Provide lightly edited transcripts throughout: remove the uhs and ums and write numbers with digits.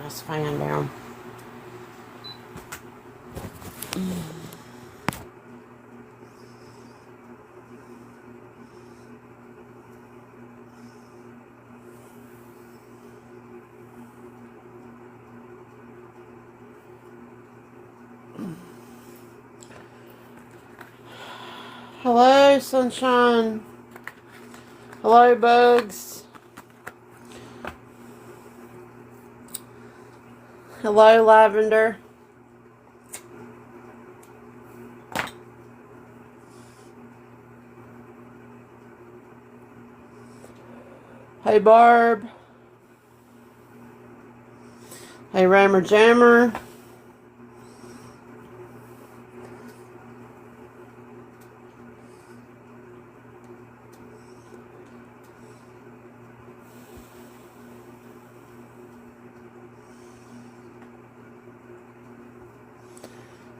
This fan down. Hello, sunshine. Hello, bugs. Hello, lavender. Hey, Barb. Hey, Rammer Jammer.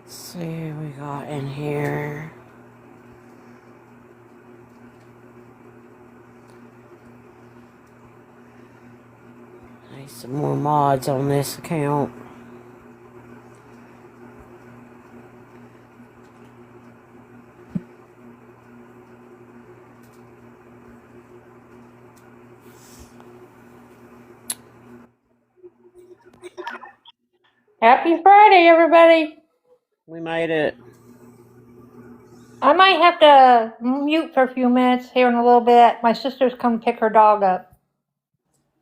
Let's see what we got in here. Need some more mods on this account. Happy Friday, everybody. We made it. I might have to mute for a few minutes here in a little bit. My sister's come pick her dog up.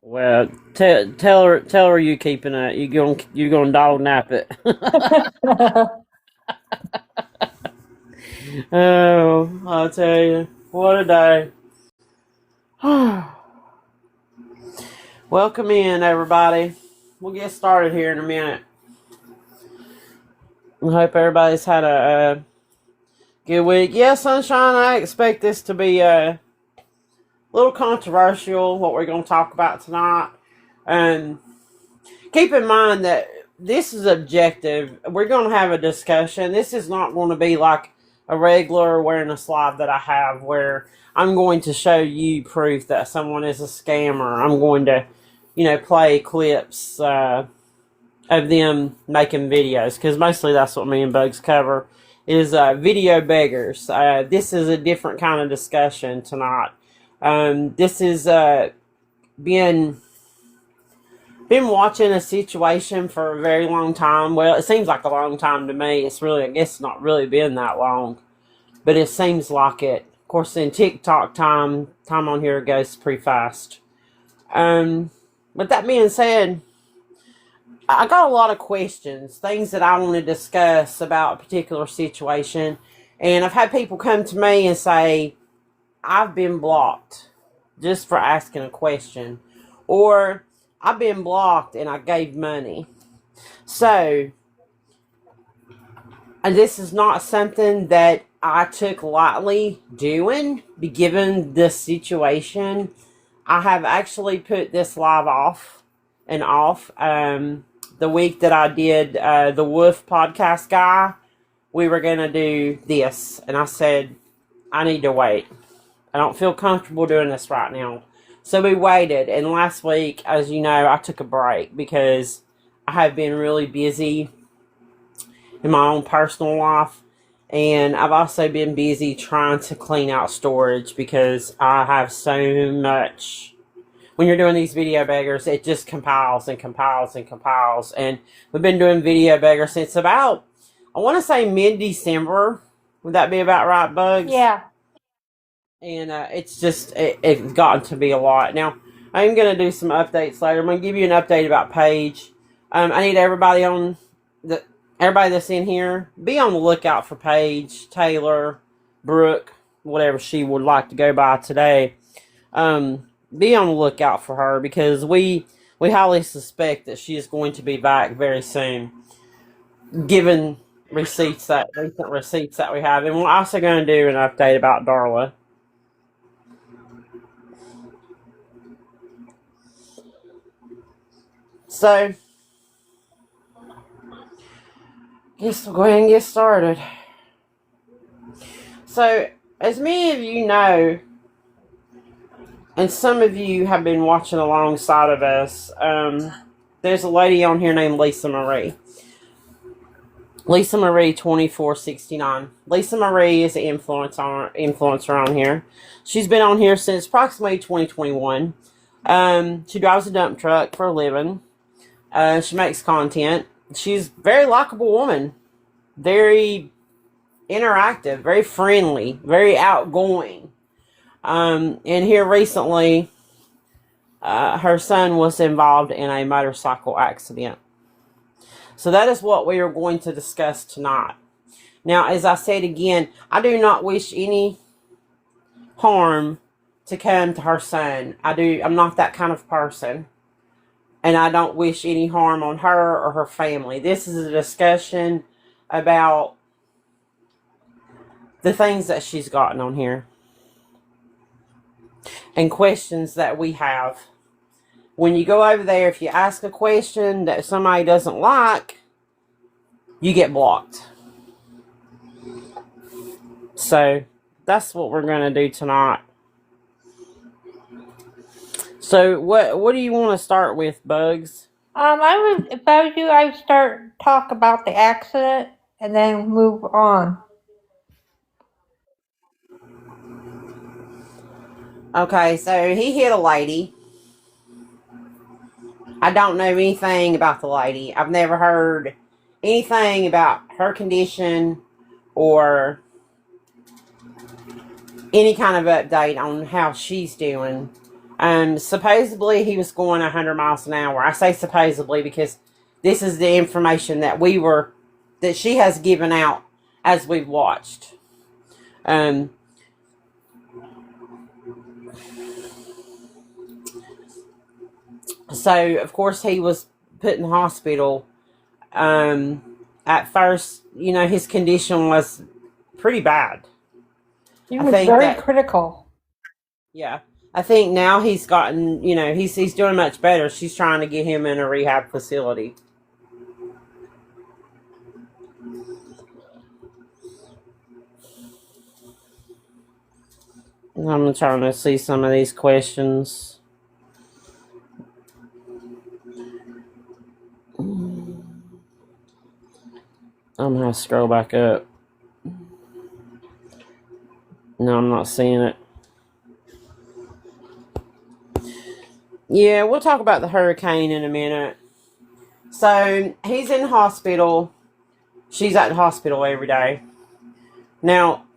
Well, tell her you keeping it. You gonna dog nap it. Oh, I'll tell you, what a day. Welcome in, everybody. We'll get started here in a minute. I hope everybody's had a good week. Yeah, sunshine, I expect this to be a little controversial, what we're going to talk about tonight. And keep in mind that this is objective. We're going to have a discussion. This is not going to be like a regular awareness live that I have where I'm going to show you proof that someone is a scammer. I'm going to, play clips of them making videos, because mostly that's what me and Bugs cover is video beggars. This is a different kind of discussion tonight. This is been watching a situation for a very long time. Well, it seems like a long time to me. I guess not really been that long, but it seems like it. Of course, in TikTok time on here goes pretty fast. With that being said, I got a lot of questions, things that I want to discuss about a particular situation. And I've had people come to me and say, I've been blocked just for asking a question. Or, I've been blocked and I gave money. So, and this is not something that I took lightly doing, given this situation. I have actually put this live off. The week that I did the Wolf podcast guy, we were going to do this. And I said, I need to wait. I don't feel comfortable doing this right now. So we waited. And last week, as you know, I took a break because I have been really busy in my own personal life. And I've also been busy trying to clean out storage because I have so much. When you're doing these video beggars, it just compiles and compiles and compiles. And we've been doing video beggars since about, I want to say mid-December. Would that be about right, Bugs? Yeah. And it's just, it's gotten to be a lot. Now, I'm going to do some updates later. I'm going to give you an update about Paige. I need everybody that's in here, be on the lookout for Paige, Taylor, Brooke, whatever she would like to go by today. Be on the lookout for her because we highly suspect that she is going to be back very soon, given recent receipts that we have. And we're also going to do an update about Darla. So, guess we'll go ahead and get started. So, as many of you know, and some of you have been watching alongside of us, there's a lady on here named Lisa Marie. Lisamarie2469. Lisa Marie is an influencer on here. She's been on here since approximately 2021. She drives a dump truck for a living. She makes content. She's a very likable woman. Very interactive, very friendly, very outgoing. And here recently, her son was involved in a motorcycle accident. So that is what we are going to discuss tonight. Now, as I said again, I do not wish any harm to come to her son. I'm not that kind of person. And I don't wish any harm on her or her family. This is a discussion about the things that she's gotten on here. And questions that we have. When you go over there, if you ask a question that somebody doesn't like, you get blocked. So, that's what we're going to do tonight. So, what do you want to start with, Bugs? If I was you, I would talk about the accident and then move on. Okay, so he hit a lady. I don't know anything about the lady. I've never heard anything about her condition or any kind of update on how she's doing. Supposedly he was going 100 miles an hour. I say supposedly because this is the information that she has given out as we've watched. So, of course, he was put in the hospital. At first, his condition was pretty bad. He was very critical. Yeah. I think now he's gotten, he's doing much better. She's trying to get him in a rehab facility. I'm trying to see some of these questions. I'm going to scroll back up. No, I'm not seeing it. Yeah, we'll talk about the hurricane in a minute. So, he's in the hospital. She's at the hospital every day. Now,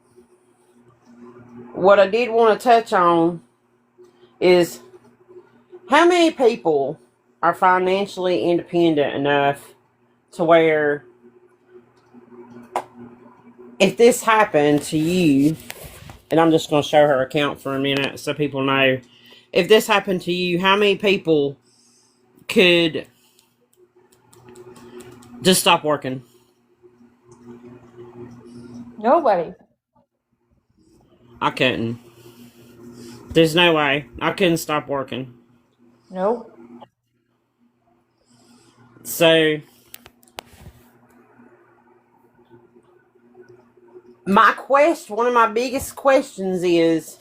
what I did want to touch on is how many people are financially independent enough to where if this happened to you, and I'm just going to show her account for a minute so people know. If this happened to you, how many people could just stop working? Nobody. I couldn't. There's no way. I couldn't stop working. Nope. So, one of my biggest questions is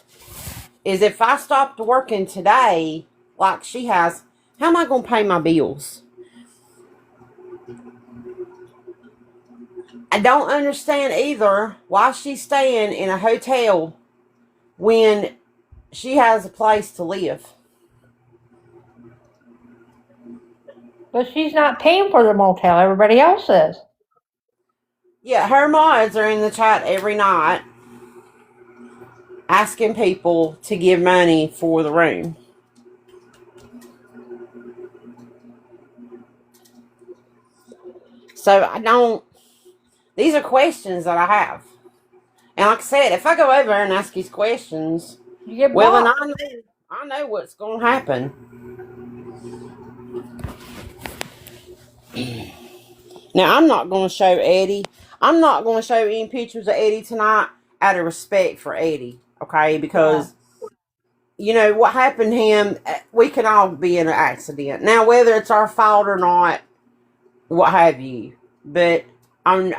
if I stopped working today, like she has, how am I going to pay my bills? I don't understand either why she's staying in a hotel when she has a place to live. But she's not paying for the motel. Everybody else is. Yeah, her mods are in the chat every night asking people to give money for the room. So these are questions that I have. And like I said, if I go over and ask these questions, you get well, then I know what's going to happen. Now, I'm not going to show Eddie. I'm not going to show any pictures of Eddie tonight out of respect for Eddie, okay? Because, what happened to him, we can all be in an accident. Now, whether it's our fault or not, what have you. But my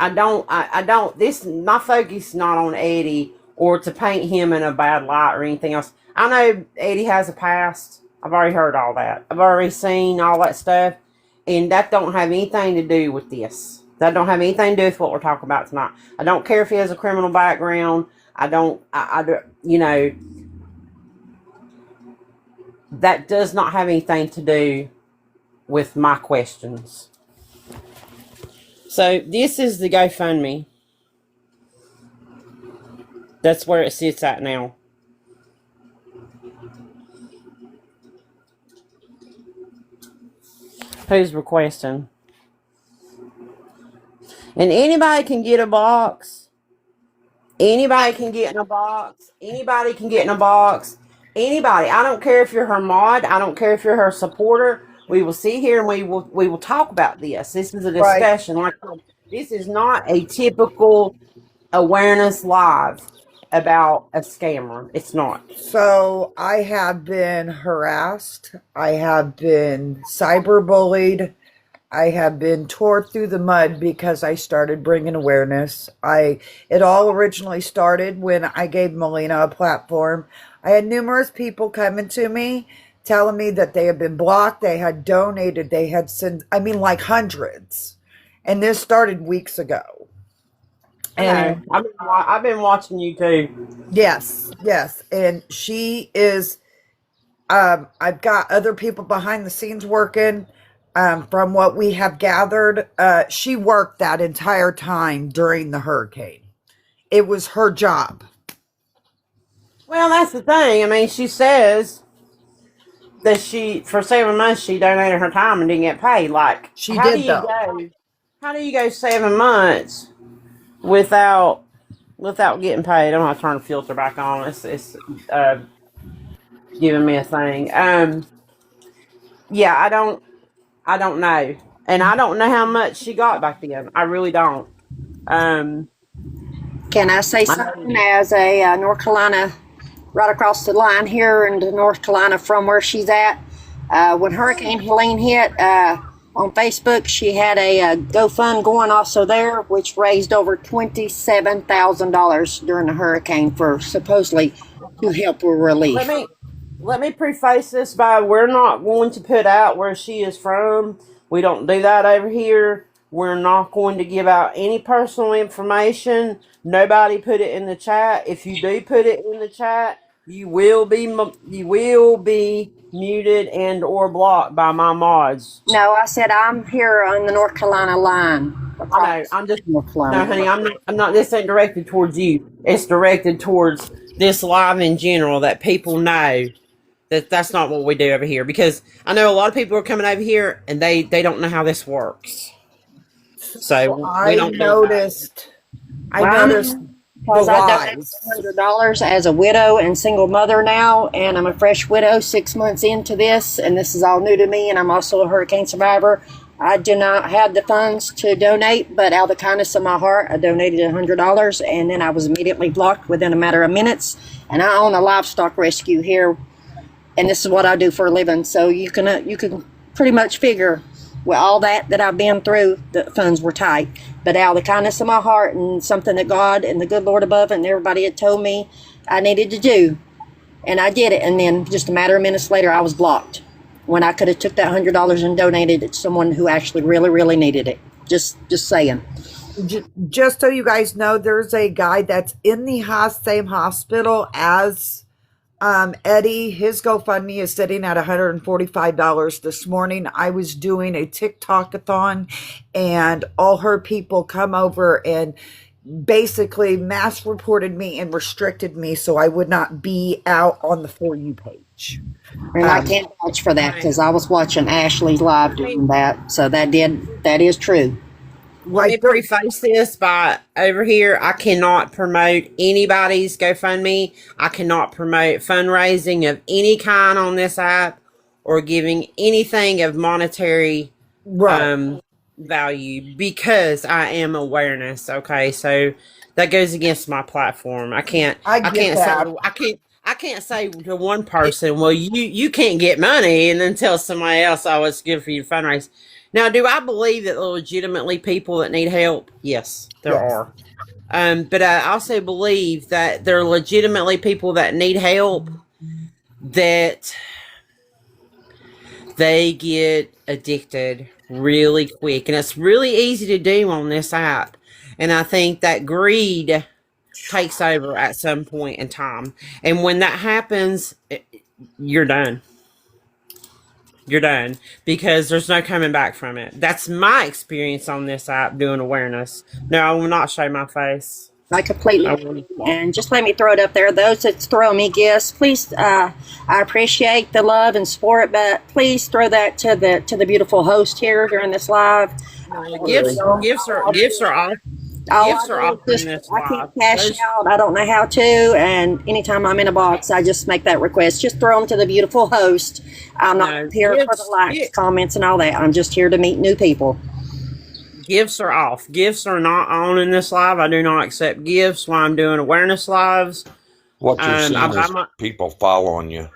focus is not on Eddie or to paint him in a bad light or anything else. I know Eddie has a past. I've already heard all that. I've already seen all that stuff. And that don't have anything to do with this. That don't have anything to do with what we're talking about tonight. I don't care if he has a criminal background. I don't, you know, that does not have anything to do with my questions. So this is the GoFundMe. That's where it sits at now. Who's requesting? And anybody can get a box. Anybody can get in a box. Anybody can get in a box. Anybody. I don't care if you're her mod. I don't care if you're her supporter. We will sit here and we will talk about this. This is a discussion. Right. Like, this is not a typical awareness live about a scammer. It's not. So I have been harassed. I have been cyberbullied. I have been tore through the mud because I started bringing awareness. It all originally started when I gave Melina a platform. I had numerous people coming to me telling me that they had been blocked, they had donated, they had sent, I mean, like hundreds. And this started weeks ago. And I've been watching you too. Yes. And she is, I've got other people behind the scenes working. From what we have gathered, she worked that entire time during the hurricane. It was her job. Well, that's the thing. I mean, she says that for 7 months she donated her time and didn't get paid. Like, She how did, do you though. go? How do you go 7 months without getting paid? I'm gonna turn the filter back on. It's giving me a thing. Yeah, I don't know, and I don't know how much she got back then. I really don't. Can I say something as a North Carolina, right across the line here in North Carolina from where she's at? When Hurricane Helene hit, on Facebook, she had a GoFund going also there, which raised over $27,000 during the hurricane for supposedly to help with relief. Let me preface this by we're not going to put out where she is from. We don't do that over here. We're not going to give out any personal information. Nobody put it in the chat. If you do put it in the chat, you will be muted and or blocked by my mods. No, I said I'm here on the North Carolina line. I know. I'm just North Carolina. no, honey. I'm not. This ain't directed towards you. It's directed towards this live in general, that people know that's not what we do over here. Because I know a lot of people are coming over here and they don't know how this works. So I noticed because I donated $100 as a widow and single mother now, and I'm a fresh widow 6 months into this, and this is all new to me, and I'm also a hurricane survivor. I do not have the funds to donate, but out of the kindness of my heart, I donated $100, and then I was immediately blocked within a matter of minutes. And I own a livestock rescue here, and this is what I do for a living. So you can pretty much figure with all that I've been through, the funds were tight. But out of the kindness of my heart and something that God and the good Lord above and everybody had told me I needed to do, and I did it. And then just a matter of minutes later, I was blocked when I could have took that $100 and donated it to someone who actually really, really needed it. Just saying. Just so you guys know, there's a guy that's in the same hospital as Eddie. His GoFundMe is sitting at $145 this morning. I was doing a TikTok-a-thon, and all her people come over and basically mass reported me and restricted me so I would not be out on the For You page. And I can't vouch for that because I was watching Ashley's live doing that. So that is true. Let me preface this by over here, I cannot promote anybody's GoFundMe. I cannot promote fundraising of any kind on this app or giving anything of monetary value because I am awareness. Okay, so that goes against my platform. I can't say to one person, well, you can't get money, and then tell somebody else, oh, it's good for you to fundraise. Now, do I believe that there are legitimately people that need help? Yes, there are. But I also believe that there are legitimately people that need help that they get addicted really quick, and it's really easy to do on this app. And I think that greed takes over at some point in time. And when that happens, you're done. You're done because there's no coming back from it. That's my experience on this app doing awareness. No, I will not show my face. I completely agree. And just let me throw it up there. Those that's throwing me gifts, please, I appreciate the love and support, but please throw that to the beautiful host here during this live. Gifts are off. Gifts are off in this I live. can't cash out. I don't know how to. And anytime I'm in a box, I just make that request. Just throw them to the beautiful host. I'm not here for the likes, comments, and all that. I'm just here to meet new people. Gifts are off. Gifts are not on in this live. I do not accept gifts while I'm doing awareness lives. What you're seeing is people following you.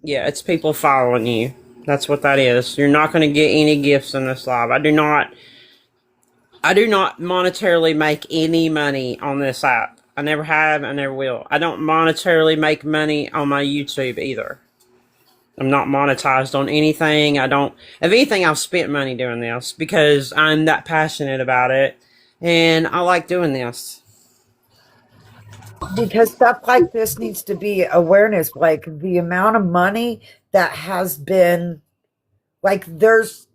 Yeah, it's people following you. That's what that is. You're not going to get any gifts in this live. I do not monetarily make any money on this app. I never have. I never will. I don't monetarily make money on my YouTube either. I'm not monetized on anything. If anything, I've spent money doing this because I'm that passionate about it. And I like doing this. Because stuff like this needs to be awareness. Like the amount of money that has been, like there's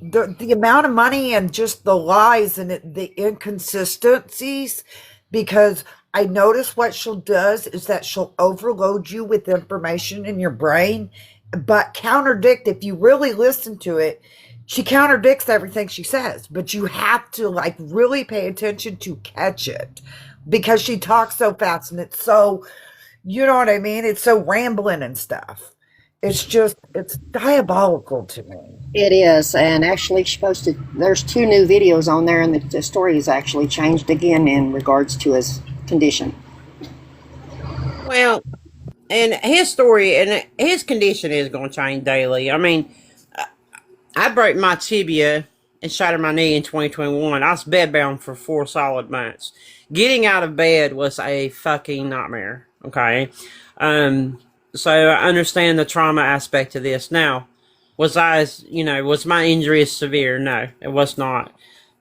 the amount of money and just the lies and the inconsistencies. Because I notice what she'll does is that she'll overload you with information in your brain, but contradict. If you really listen to it, she contradicts everything she says, but you have to like really pay attention to catch it because she talks so fast and it's so, you know what I mean? It's so rambling and stuff. It's diabolical to me. It is, and actually she posted, there's 2 new videos on there, and the story has actually changed again in regards to his condition. Well, and his story and his condition is going to change daily. I mean, I broke my tibia and shattered my knee in 2021. I was bedbound for 4 solid months. Getting out of bed was a fucking nightmare. Okay. So I understand the trauma aspect of this. Now, was my injury as severe? No, it was not.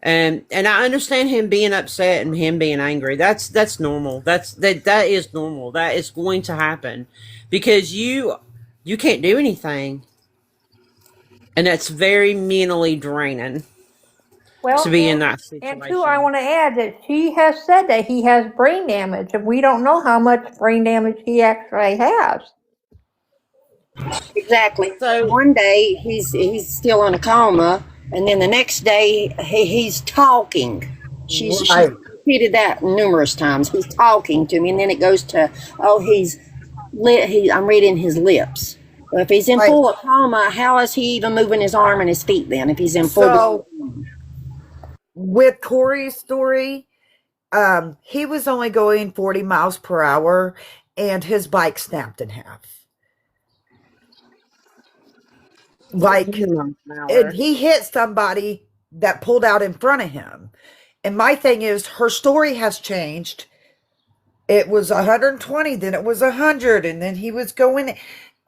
And I understand him being upset and him being angry. That's normal. That is normal. That is going to happen because you can't do anything. And that's very mentally draining to be in that situation. And 2, I want to add that she has said that he has brain damage, and we don't know how much brain damage he actually has. Exactly. So one day he's still in a coma, and then the next day he's talking. She's repeated that numerous times. He's talking to me, and then it goes to, I'm reading his lips. Well, if he's in full coma, how is he even moving his arm and his feet then? If he's in full. With Corey's story, he was only going 40 miles per hour, and his bike snapped in half. Like, and he hit somebody that pulled out in front of him. And my thing is, her story has changed. It was 120, then it was 100, and then he was going,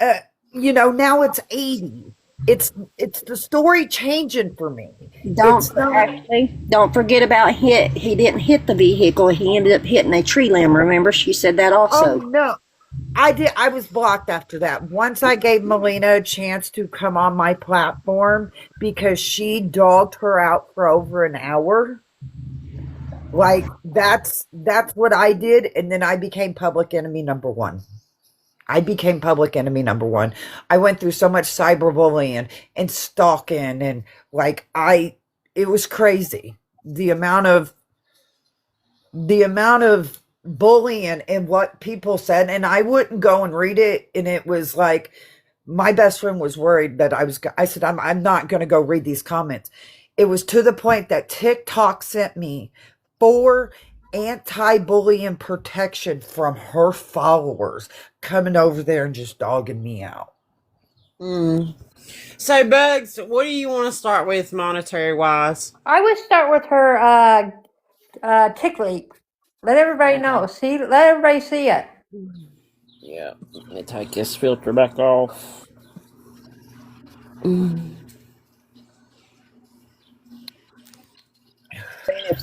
now it's 80. It's the story changing for me. Don't forget about he didn't hit the vehicle. He ended up hitting a tree limb. Remember, she said that also. Oh, no. I did. I was blocked after that. Once I gave Melina a chance to come on my platform because she dogged her out for over an hour. Like that's what I did, and then I became public enemy number 1. I went through so much cyberbullying and stalking, and it was crazy. The amount of bullying and what people said, and I wouldn't go and read it, and it was like my best friend was worried that I said I'm not going to go read these comments. It was to the point that TikTok sent me 4 anti-bullying protection from her followers coming over there and just dogging me out. So, Bugs, what do you want to start with monetary wise? I would start with her tick leak. Let everybody know. Let everybody see it. Yeah, let me take this filter back off.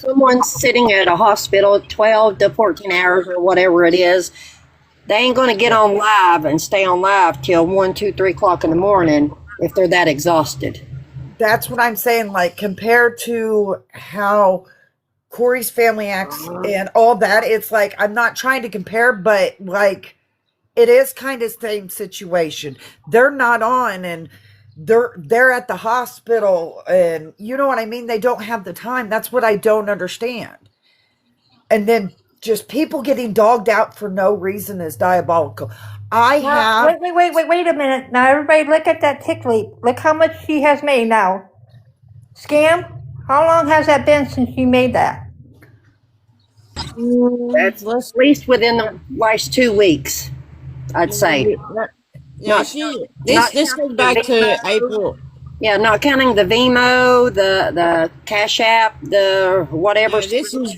someone's sitting at a hospital 12 to 14 hours or whatever it is, they ain't going to get on live and stay on live till 1, 2, 3 o'clock in the morning if they're that exhausted. That's what I'm saying. Like, compared to how Corey's family acts and all that, it's like, I'm not trying to compare, but like, it is kind of same situation. They're not on, and they're at the hospital, and you know what I mean? They don't have the time. That's what I don't understand. And then just people getting dogged out for no reason is diabolical. Wait a minute. Now everybody look at that tick leap. Look how much she has made now. Scam? How long has that been since she made that? That's at least within the last 2 weeks, I'd say. Yeah, this goes back to April. Yeah, not counting the Vimo, the Cash App, the whatever. Yeah, this is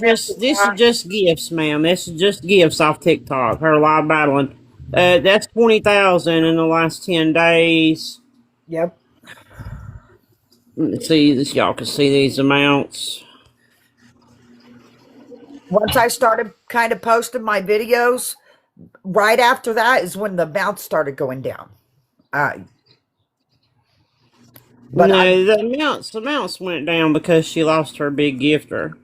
just gifts, ma'am. This is just gifts off TikTok. Her live battling. That's 20,000 in the last 10 days. Yep. Let's see this. Y'all can see these amounts. Once I started kind of posting my videos, right after that is when the amounts started going down. But no, the amounts went down because she lost her big gifter.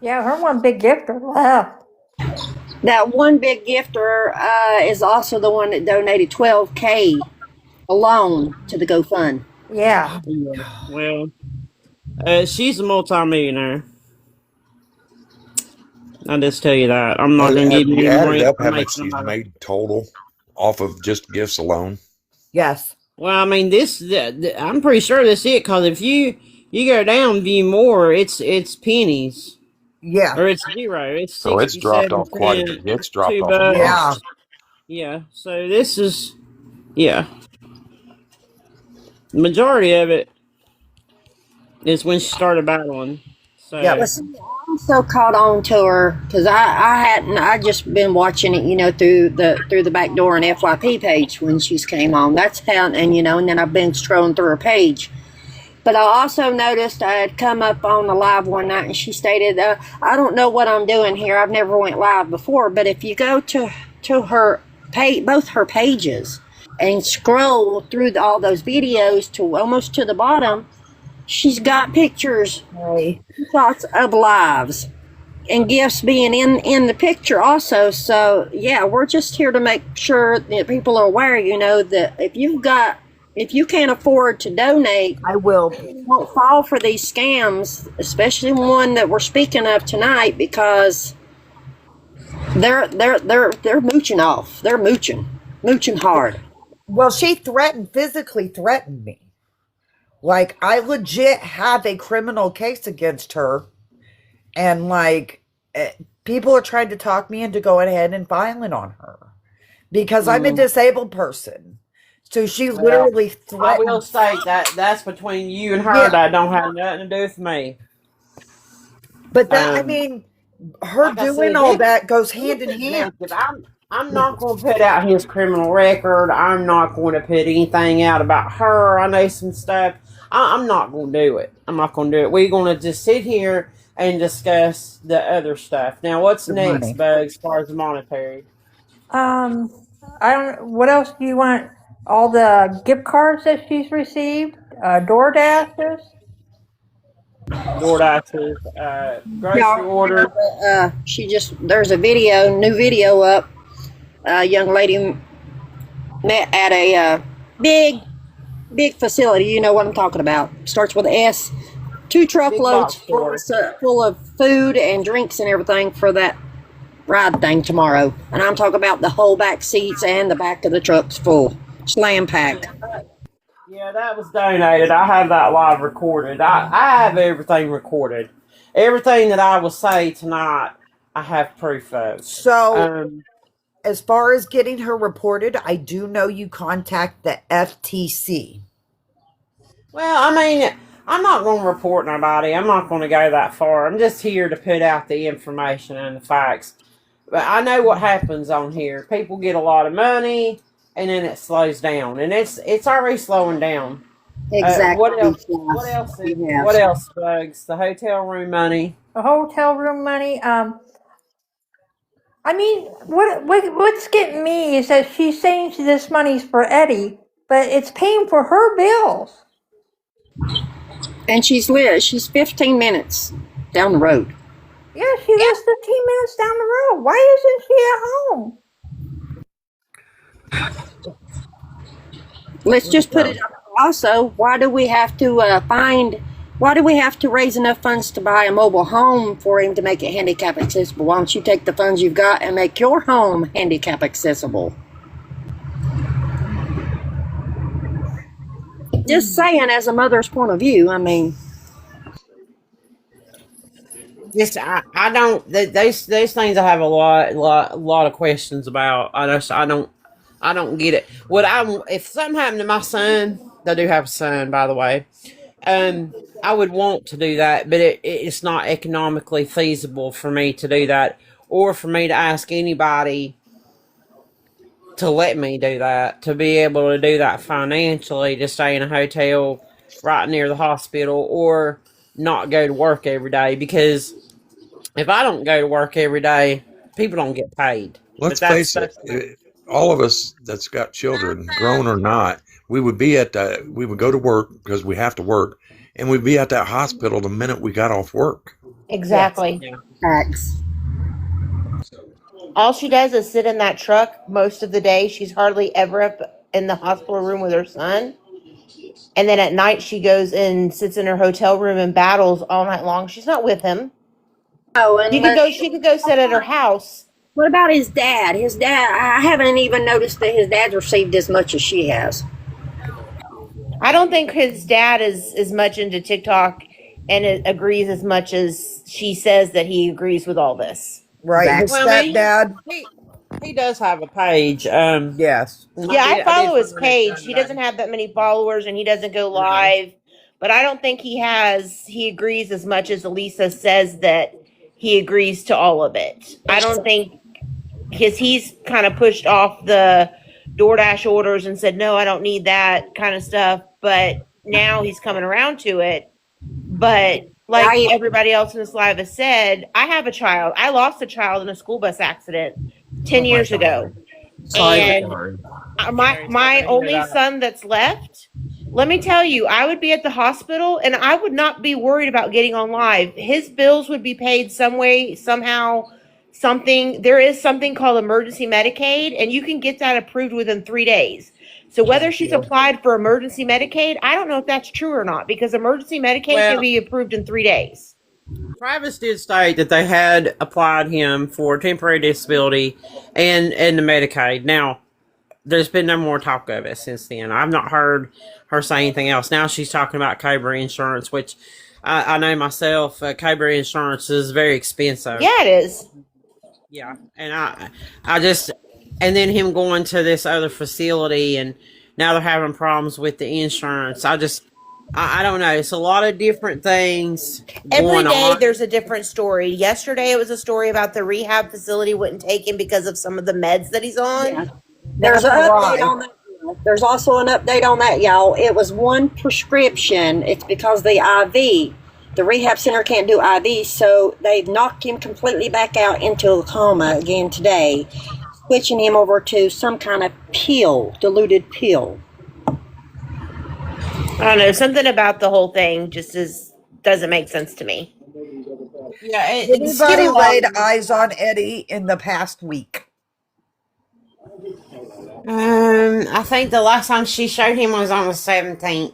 Yeah, her one big gifter left. That one big gifter is also the one that donated $12K alone to the GoFund. Yeah. Well, she's a multimillionaire. I'll just tell you that. I'm not going to give you any more information. How much she's made total off of just gifts alone? Yes. Well, I mean, I'm pretty sure that's it, because if you go down view more, it's pennies. Yeah. Or it's zero. It's so it's dropped off quite a bit. It's dropped off a lot. Yeah. So this is, the majority of it is when she started battling. So yeah, listen, I'm so caught on to her because I just been watching it, through the back door and FYP page when she's came on. That's how, and then I've been scrolling through her page. But I also noticed I had come up on the live one night and she stated, I don't know what I'm doing here. I've never went live before. But if you go to her page, both her pages, and scroll through all those videos to almost to the bottom, she's got pictures, shots of lives, and gifts being in the picture also. So yeah, we're just here to make sure that people are aware, that if you can't afford to donate, I will. Don't fall for these scams, especially one that we're speaking of tonight, because they're mooching off. They're mooching hard. Well, she physically threatened me. Like, I legit have a criminal case against her, and people are trying to talk me into going ahead and filing on her because I'm a disabled person. So she literally threatened. I will say that's between you and her. That don't have nothing to do with me. But her doing all that goes hand in hand. I'm not going to put out his criminal record. I'm not going to put anything out about her. I know some stuff. I'm not going to do it. We're going to just sit here and discuss the other stuff. Now, what's next, Bug, as far as the monetary? What else do you want? All the gift cards that she's received, DoorDashes, grocery orders. There's a new video up. A young lady met at a big facility. You know what I'm talking about. Starts with an S. 2 truckloads full of food and drinks and everything for that ride thing tomorrow. And I'm talking about the whole back seats and the back of the truck's full. Slam pack. Yeah, that was donated. I have that live recorded. I have everything recorded. Everything that I will say tonight, I have proof of. So, as far as getting her reported, I do know you contact the FTC. Well, I'm not going to report nobody. I'm not going to go that far. I'm just here to put out the information and the facts. But I know what happens on here. People get a lot of money, and then it slows down. And it's already slowing down. Exactly. What else? What Yes, else? What yes. else, Bugs? The hotel room money. The hotel room money. I mean, what's getting me is that she's saying this money's for Eddie, but it's paying for her bills. And she's 15 minutes down the road. Yeah, she lives 15 minutes down the road. Why isn't she at home? Let's just put it up. Also, why do we have to raise enough funds to buy a mobile home for him to make it handicap accessible? Why don't you take the funds you've got and make your home handicap accessible? Just saying, as a mother's point of view, I mean, Just I don't those things I have a lot of questions about. I don't get it. If something happened to my son, I do have a son, by the way. I would want to do that, but it's not economically feasible for me to do that, or for me to ask anybody to let me do that, to be able to do that financially, to stay in a hotel right near the hospital, or not go to work every day. Because if I don't go to work every day, people don't get paid. But Let's face it, all of us that's got children, grown or not, we would go to work because we have to work, and we'd be at that hospital the minute we got off work. Exactly. Yeah. facts. All she does is sit in that truck most of the day. She's hardly ever up in the hospital room with her son. And then at night she goes and sits in her hotel room and battles all night long. She's not with him. Oh, and She could go sit at her house. what about his dad? His dad, I haven't even noticed that his dad's received as much as she has. I don't think his dad is as much into TikTok and it agrees as much as she says that he agrees with all this. Right. His Well, I mean, stepdad. he does have a page. Yes. Yeah, I follow his find it page. done He today. doesn't have that many followers and he doesn't go live. But I don't think he agrees as much as Elisa says that he agrees to all of it. I don't think, because he's kind of pushed off the DoorDash orders and said, no, I don't need that kind of stuff. But now he's coming around to it. But like everybody else in this live has said, I have a child. I lost a child in a school bus accident 10 years ago. And my only son that's left, let me tell you, I would be at the hospital and I would not be worried about getting on live. His bills would be paid some way, somehow, something. There is something called emergency Medicaid, and you can get that approved within 3 days. So whether she's applied for emergency Medicaid, I don't know if that's true or not, because emergency Medicaid can be approved in 3 days. Travis did state that they had applied him for temporary disability and the Medicaid. Now, there's been no more talk of it since then. I've not heard her say anything else. Now she's talking about Cobra insurance, which I know myself. Cobra insurance is very expensive. Yeah, it is. Yeah, and I just, and then him going to this other facility, and now they're having problems with the insurance. I don't know. It's a lot of different things Every going day on. there's a different story. Yesterday it was a story about the rehab facility wouldn't take him because of some of the meds that he's on. Yeah. There's an update on that. There's also an update on that, y'all. It was one prescription. It's because the IV, the rehab center can't do IV, so they've knocked him completely back out into a coma again today, switching him over to some kind of pill, diluted pill. I don't know. Something about the whole thing just doesn't make sense to me. Yeah, Anybody laid eyes on Eddie in the past week? I think the last time she showed him was on the 17th.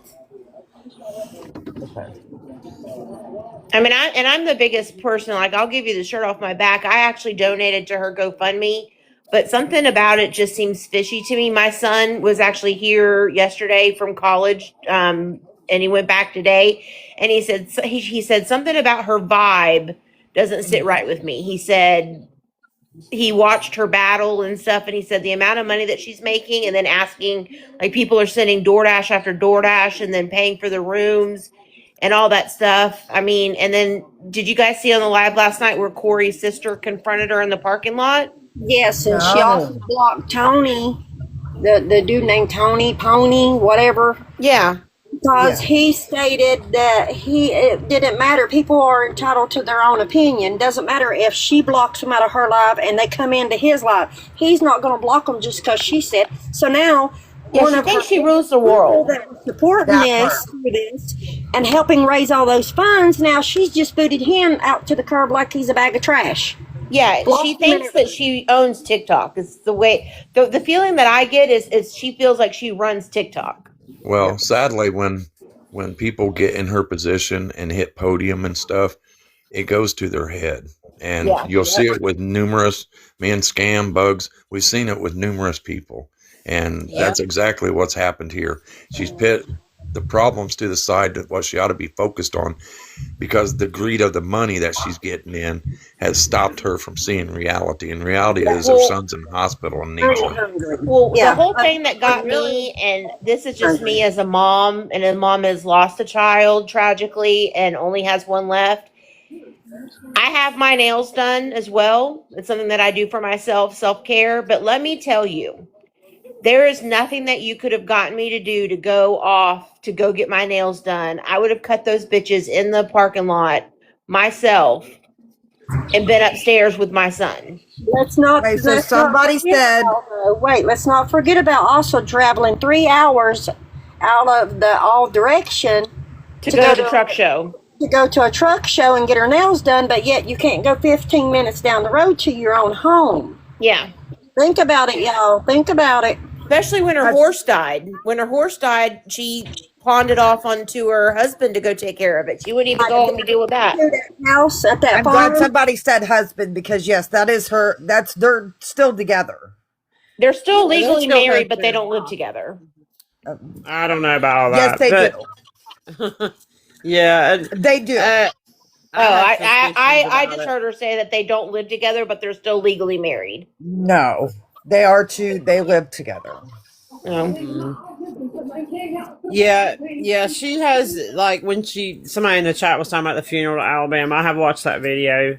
I mean, I'm the biggest person. Like, I'll give you the shirt off my back. I actually donated to her GoFundMe, but something about it just seems fishy to me. My son was actually here yesterday from college, and he went back today, and he said something about her vibe doesn't sit right with me. He said he watched her battle and stuff, and he said the amount of money that she's making, and then asking, like, people are sending DoorDash after DoorDash and then paying for the rooms and all that stuff. I mean, and then did you guys see on the live last night where Corey's sister confronted her in the parking lot? Yes, and she also blocked Tony, the dude named Tony, Pony, whatever. Yeah. because he stated that it didn't matter. People are entitled to their own opinion. Doesn't matter if she blocks them out of her life and they come into his life. He's not going to block them just because she said. So now, Yeah, she thinks she rules the world. That was supporting this through this and helping raise all those funds. Now she's just booted him out to the curb like he's a bag of trash. Yeah, she thinks that she owns TikTok. It's the way the feeling that I get is she feels like she runs TikTok. Well, sadly, when people get in her position and hit podium and stuff, it goes to their head. And you'll see it with numerous scam bugs. We've seen it with numerous people. And that's exactly what's happened here. She's put the problems to the side to what she ought to be focused on, because the greed of the money that she's getting in has stopped her from seeing reality. And reality is her son's in the hospital and needs her. Well, the whole thing that got me, and this is just me as a mom, and a mom has lost a child tragically and only has one left. I have my nails done as well. It's something that I do for myself, self-care. But let me tell you, there is nothing that you could have gotten me to do to go get my nails done. I would have cut those bitches in the parking lot myself and been upstairs with my son. Let's not. Wait, so somebody said. Let's not forget about also traveling 3 hours out of the all direction to go to a truck show. To go to a truck show and get her nails done, but yet you can't go 15 minutes down the road to your own home. Yeah. Think about it, y'all. Think about it. Especially when her horse died. When her horse died, she pawned it off onto her husband to go take care of it. She wouldn't even go home to deal with that. House at that I'm farm. glad somebody said husband, because yes, that is her. They're still together. They're still legally married, but they don't live together. I don't know about all that. Yes, they do. Yeah, they do. I just heard her say that they don't live together, but they're still legally married. No, they are too. They live together. Yeah. She has, like, when somebody in the chat was talking about the funeral at Alabama. I have watched that video.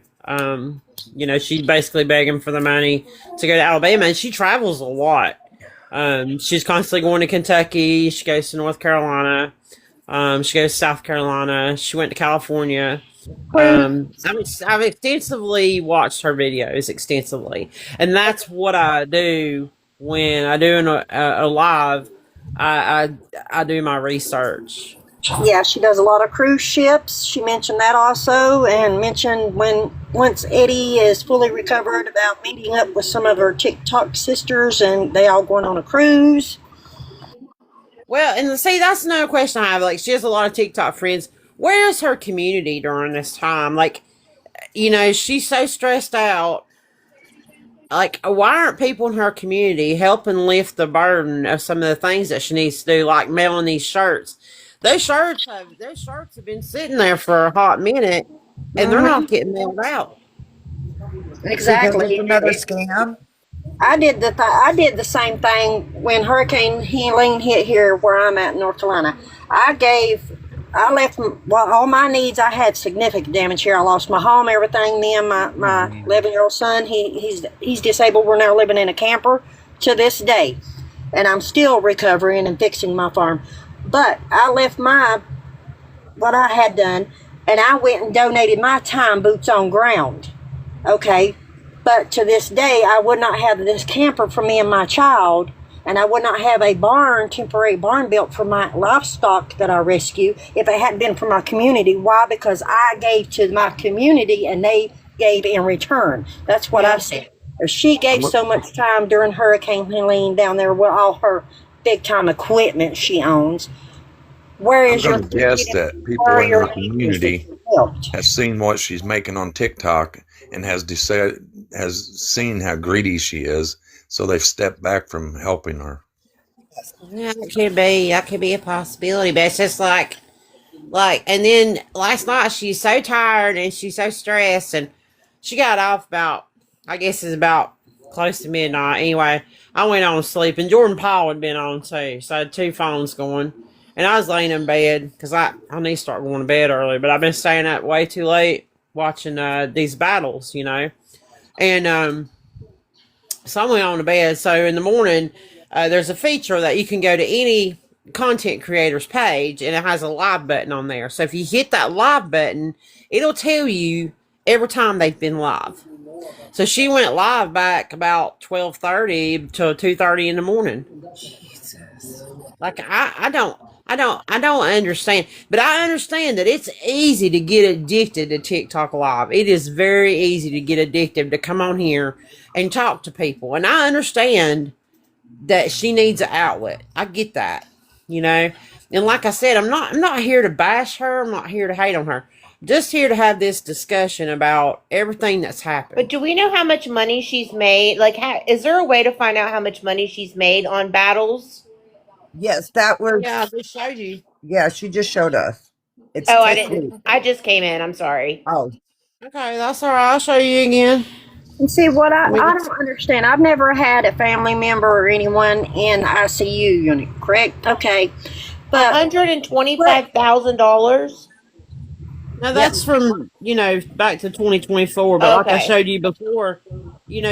She's basically begging for the money to go to Alabama, and she travels a lot. She's constantly going to Kentucky. She goes to North Carolina. She goes to South Carolina. She went to California. I've extensively watched her videos extensively, and that's what I do when I do a live. I do my research. Yeah, she does a lot of cruise ships. She mentioned that also, and mentioned once Eddie is fully recovered about meeting up with some of her TikTok sisters, and they all going on a cruise. Well, and see, that's another question I have. Like, she has a lot of TikTok friends. Where is her community during this time? Like, she's so stressed out. Like, why aren't people in her community helping lift the burden of some of the things that she needs to do, like mailing these shirts? Those shirts have been sitting there for a hot minute, and they're not getting mailed out. Exactly. Another scam. I did the same thing when Hurricane Helene hit here where I'm at in North Carolina. I left all my needs. I had significant damage here. I lost my home, everything. Me and my 11-year-old son, he's disabled. We're now living in a camper to this day, and I'm still recovering and fixing my farm. But I left what I had done, and I went and donated my time, boots on ground. Okay. But to this day, I would not have this camper for me and my child, and I would not have a temporary barn built for my livestock that I rescue if it hadn't been for my community. Why? Because I gave to my community, and they gave in return. That's what I said. She gave so much time during Hurricane Helene down there with all her big-time equipment she owns. Where is I'm going to guess that people in her community have seen what she's making on TikTok and has seen how greedy she is, so they've stepped back from helping her. Yeah, that could be a possibility, but it's just like, and then last night she's so tired and she's so stressed, and she got off about, I guess it's about close to midnight. Anyway, I went on to sleep, and Jordan Paul had been on too, so I had two phones going, and I was laying in bed because I need to start going to bed early, but I've been staying up way too late watching these battles, and so I went on to bed. So in the morning, there's a feature that you can go to any content creators page, and it has a live button on there. So if you hit that live button, it'll tell you every time they've been live. So she went live back about 12:30 to 2:30 in the morning. Jesus. Like I don't understand, but I understand that it's easy to get addicted to TikTok Live. It is very easy to get addicted to come on here and talk to people, and I understand that she needs an outlet. I get that, you know. And like I said, I'm not here to bash her. I'm not here to hate on her. Just here to have this discussion about everything that's happened. But do we know how much money she's made? Like, is there a way to find out how much money she's made on battles? Yes, that was. Yeah, I just showed you. Yeah, she just showed us. It's Oh, I Tick didn't. Leap. I just came in. I'm sorry. Oh, Okay, that's all right. I'll show you again. And see what I Let me don't understand. I've never had a family member or anyone in ICU unit, correct? Okay. But $125,000. Now that's from, back to 2024, but like I Okay. showed you before,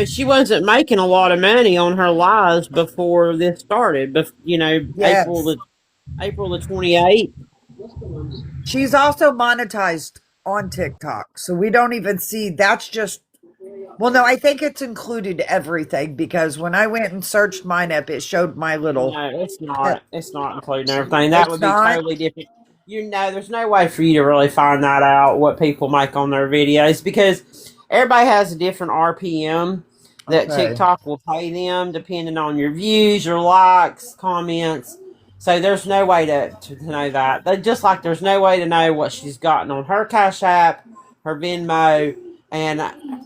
she wasn't making a lot of money on her lives before this started. But yes. April the 28th. She's also monetized on TikTok, so we don't even see. That's just. Well, no, I think it's included everything, because when I went and searched mine up, it showed my little. No, it's not. It's not including everything. That It's would be not? totally different. There's no way for you to really find that out, what people make on their videos, because everybody has a different RPM that Okay. TikTok will pay them depending on your views, your likes, comments. So there's no way to know that. Just like there's no way to know what she's gotten on her Cash App, her Venmo, and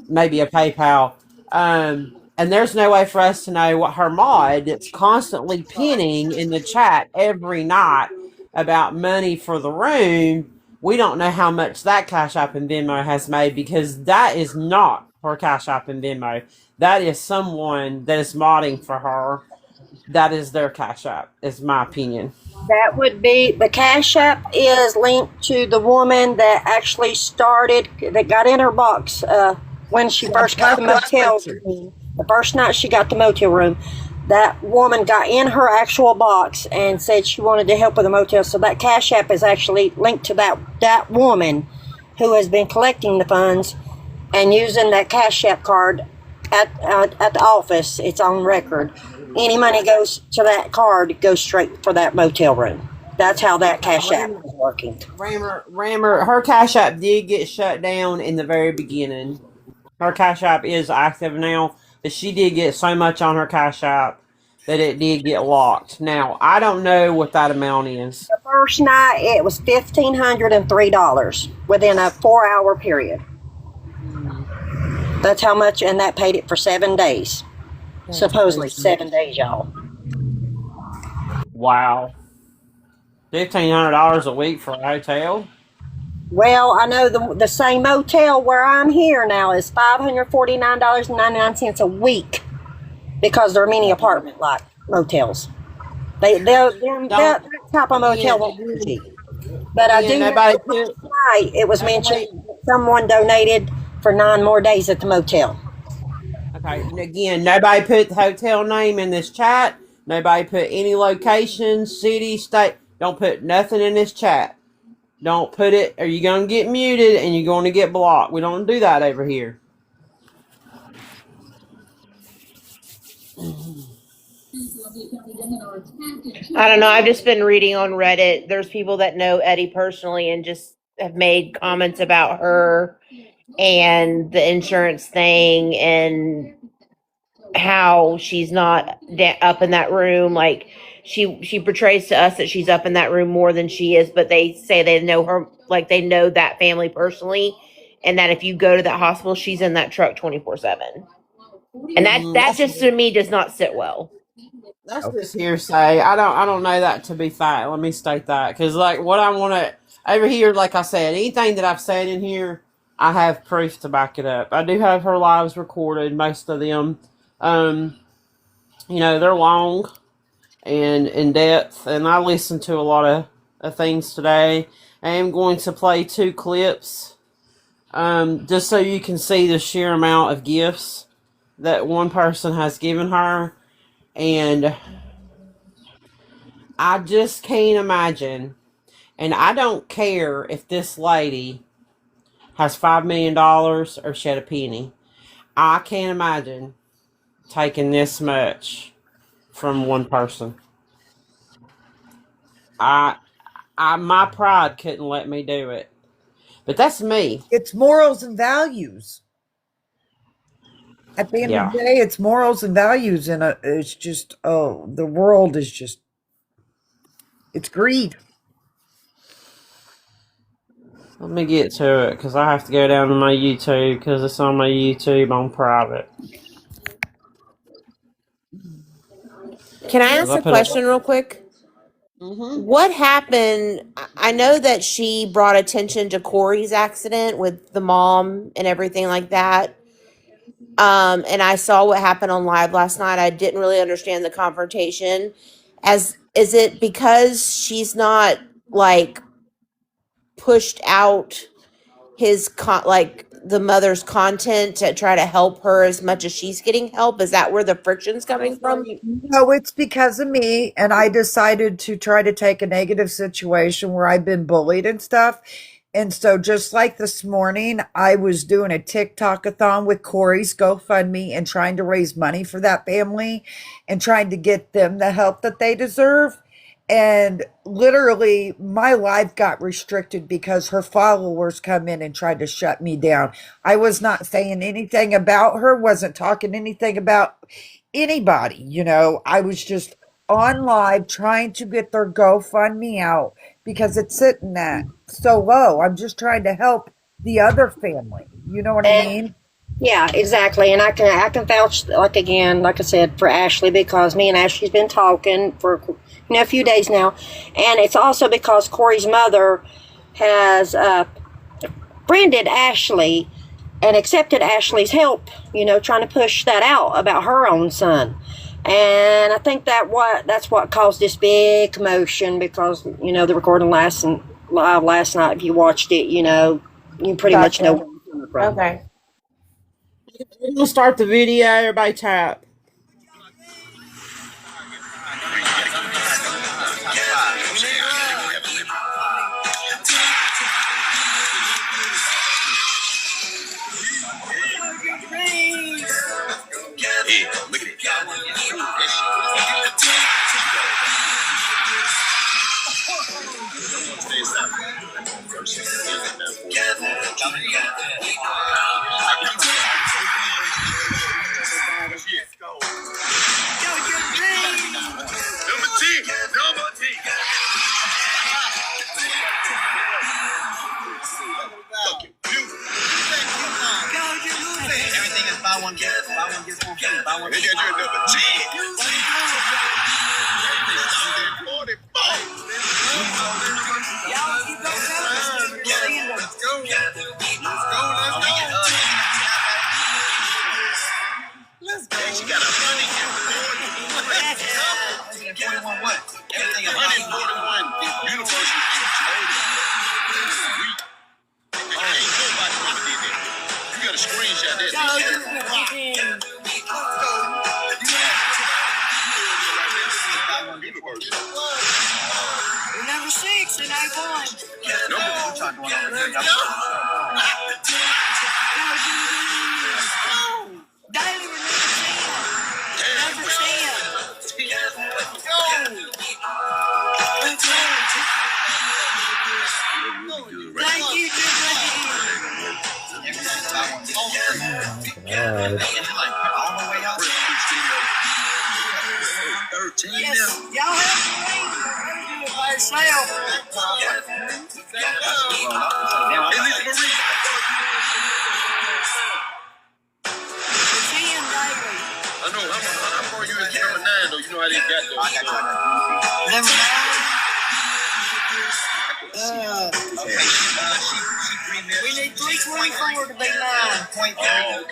maybe a PayPal. And there's no way for us to know what her mod that's constantly pinning in the chat every night about money for the room. We don't know how much that Cash App and Venmo has made, because that is not her Cash App and Venmo. That is someone that is modding for her. That is their Cash App, is my opinion. that would be the Cash App is linked to the woman that actually started, that got in her box when she first got the motel room. The first night she got the motel room, that woman got in her actual box and said she wanted to help with the motel. So that Cash App is actually linked to that woman who has been collecting the funds and using that Cash App card at the office. It's on record. Any money goes to that card goes straight for that motel room. That's how that Cash App is working. Rammer, her Cash App did get shut down in the very beginning. Her Cash App is active now, but she did get so much on her Cash App that it did get locked. Now, I don't know what that amount is. The first night it was $1,503 within a 4-hour period. That's how much, and that paid it for 7 days. Supposedly 7 days, y'all. Wow. $1,500 a week for a hotel? Well, I know the same motel where I'm here now is $549.99 a week, because there are many apartment like motels. That type of motel won't be cheap. But I do know tonight it was mentioned someone donated for 9 more days at the motel. Okay, and again, nobody put the hotel name in this chat. Nobody put any location, city, state. Don't put nothing in this chat. Don't put it, or you're going to get muted and you're going to get blocked. We don't do that over here. I don't know. I've just been reading on Reddit. There's people that know Eddie personally and just have made comments about her and the insurance thing and how she's not up in that room. Like she portrays to us that she's up in that room more than she is, but they say they know her, like they know that family personally, and that if you go to that hospital, she's in that truck 24/7. And that just to me does not sit well. That's just hearsay. I don't know that to be fact. Let me state that, because like what I want to over here, like I said, anything that I've said in here, I have proof to back it up. I do have her lives recorded, most of them. They're long and in depth, and I listened to a lot of things today. I am going to play 2 clips, just so you can see the sheer amount of gifts that one person has given her. And I just can't imagine. And I don't care if this lady has $5 million or she had a penny. I can't imagine taking this much from one person. My pride couldn't let me do it. But that's me. It's morals and values. At the end of Yeah. the day, it's morals and values, and it's just, the world is just, it's greed. Let me get to it because I have to go down to my YouTube because it's on my YouTube on private. Can I ask I a put it. question real quick? Mm-hmm. What happened? I know that she brought attention to Corey's accident with the mom and everything like that. And I saw what happened on live last night. I didn't really understand the confrontation. Is it because she's not like pushed out like the mother's content to try to help her as much as she's getting help? Is that where the friction's coming from? No, it's because of me, and I decided to try to take a negative situation where I've been bullied and stuff. And so, just like this morning, I was doing a TikTok-a-thon with Corey's GoFundMe and trying to raise money for that family and trying to get them the help that they deserve. And literally, my life got restricted because her followers come in and tried to shut me down. I was not saying anything about her, wasn't talking anything about anybody, I was just on live trying to get their GoFundMe out because it's sitting at so low. I'm just trying to help the other family. You know what I mean? Yeah, exactly. And I can vouch, like, again, like I said, for Ashley, because me and Ashley's been talking for a few days now, and it's also because Corey's mother has branded Ashley and accepted Ashley's help, trying to push that out about her own son. And I think that's what caused this big commotion, because the recording live last night. If you watched it, you pretty much know where I'm coming from. Okay. We're gonna start the video. Everybody tap. Yeah, look at it. Number T. Everything is buy one get one free. Buy one get one. Number 10. Let's go. She got 141 what? Everything is 141 universal. Ain't nobody did that. You got a screenshot that. Number 6 and I won. Daily with number 10. Thank you, yes, y'all have to wait. Do it by yourself. I know. How far you is number 9 though? You know how they got those. Number 9. We need 324 to be 9. 324.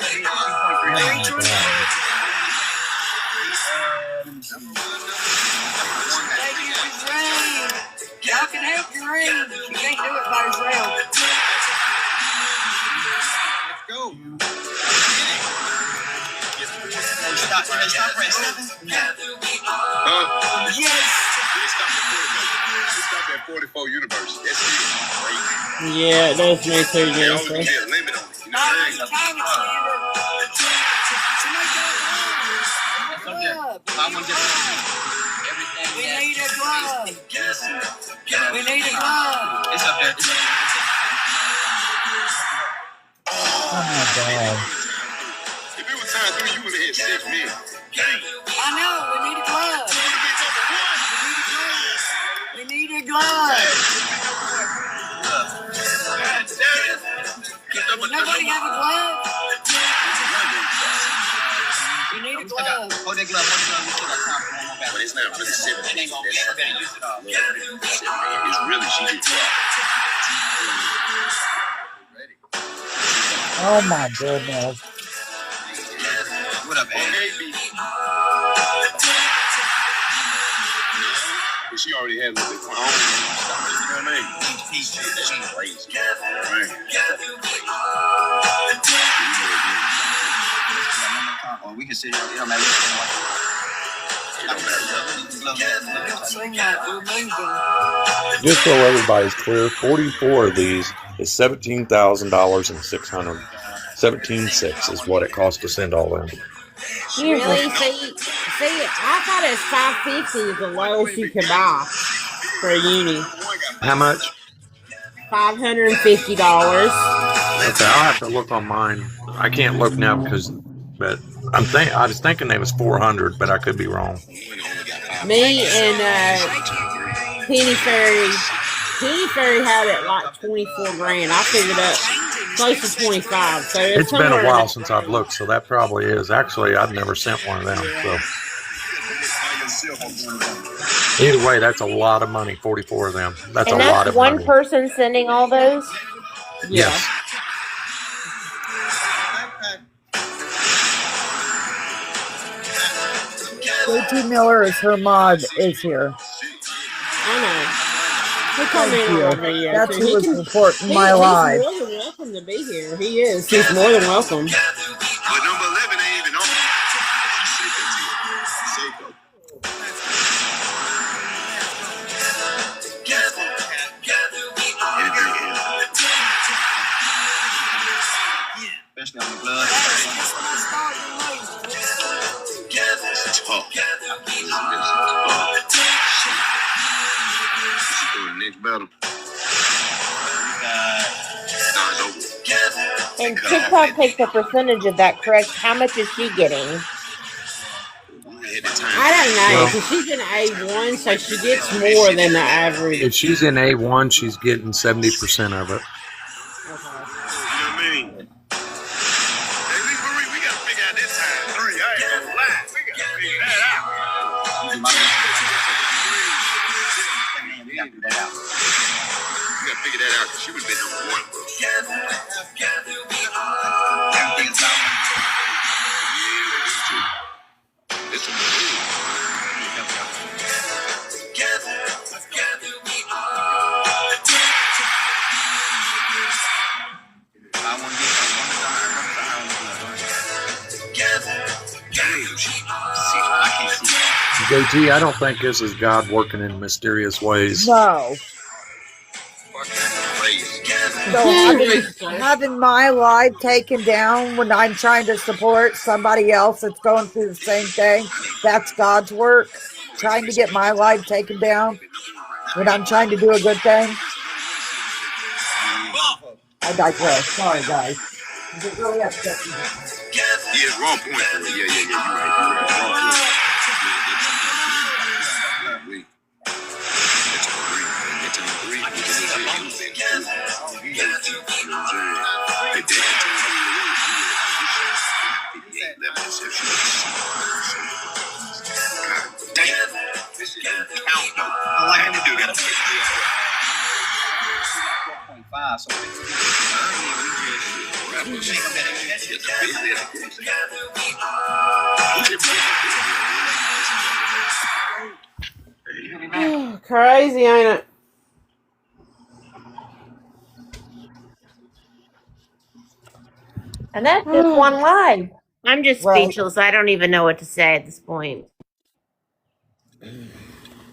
Thank you for Dream. Y'all can help Dream. You can't do it by yourself. Let's go. Stop press 7. Yes. that 44 universe. That's it. Yeah, it does me too, There always Jennifer. be a limit on it. You know what I'm saying? We need a glove. We need a glove. It's up there. Oh my God. If it was time 3, you would have hit 6 men. I know. We need a glove. We need a glove. Does nobody have a glove? We need a glove. Hold that glove. We still got time for one more battle. But it's not really 7 It ain't men. gonna be able to use it all. It's really she gets Oh my goodness. What up, man? She already had a little bit of fun. You know what I mean? She's crazy. You know what I mean? Or we can sit here. It don't matter. Sing that. We're moving. Just so everybody's clear, 44 of these is $17,000 and 600. 17.6 is what it costs to send all in. Really? See, I thought it's $550 is the lowest you could buy for a uni. How much? $550. Okay, I'll have to look on mine. I can't look now but I was thinking they was 400, but I could be wrong. Me and Penny Ferry had it like 24 grand. I figured up close to 25. So It's been a while since I've looked, so that probably is. Actually, I've never sent one of them. So either way, that's a lot of money. 44 of them. That's And a lot that's of one money. person sending all those? Yes. JT Miller is her mod is here. I know. He come in on every year. That's too. who He was can- reporting my live. He's more than welcome to be here. He is. He's more than welcome. But number 11 ain't even on. She's Seiko. Especially on the glove. It's tough. Next battle. And TikTok takes a percentage of that, correct? How much is she getting? I don't know. Because she's in A1, so she gets more than the average. If she's in A1, she's getting 70% of it. You know what I mean? Hey, Marie, we gotta figure out this time 3. I ain't gonna lie. We gotta figure that out. We gotta figure that out. We gotta figure that out because she would have been number 1, bro. Everything's out. It's a move. I want to get I can't see. JT, I don't think this is God working in mysterious ways. No. So having my live taken down when I'm trying to support somebody else that's going through the same thing, that's God's work. Trying to get my live taken down when I'm trying to do a good thing. I digress. Sorry, guys. It really upset me. Yeah, wrong point for it. Yeah, you're right. Wrong point. All I had to do got to 4.5. So Crazy, ain't it? And that's just one live. I'm just Right. speechless. I don't even know what to say at this point.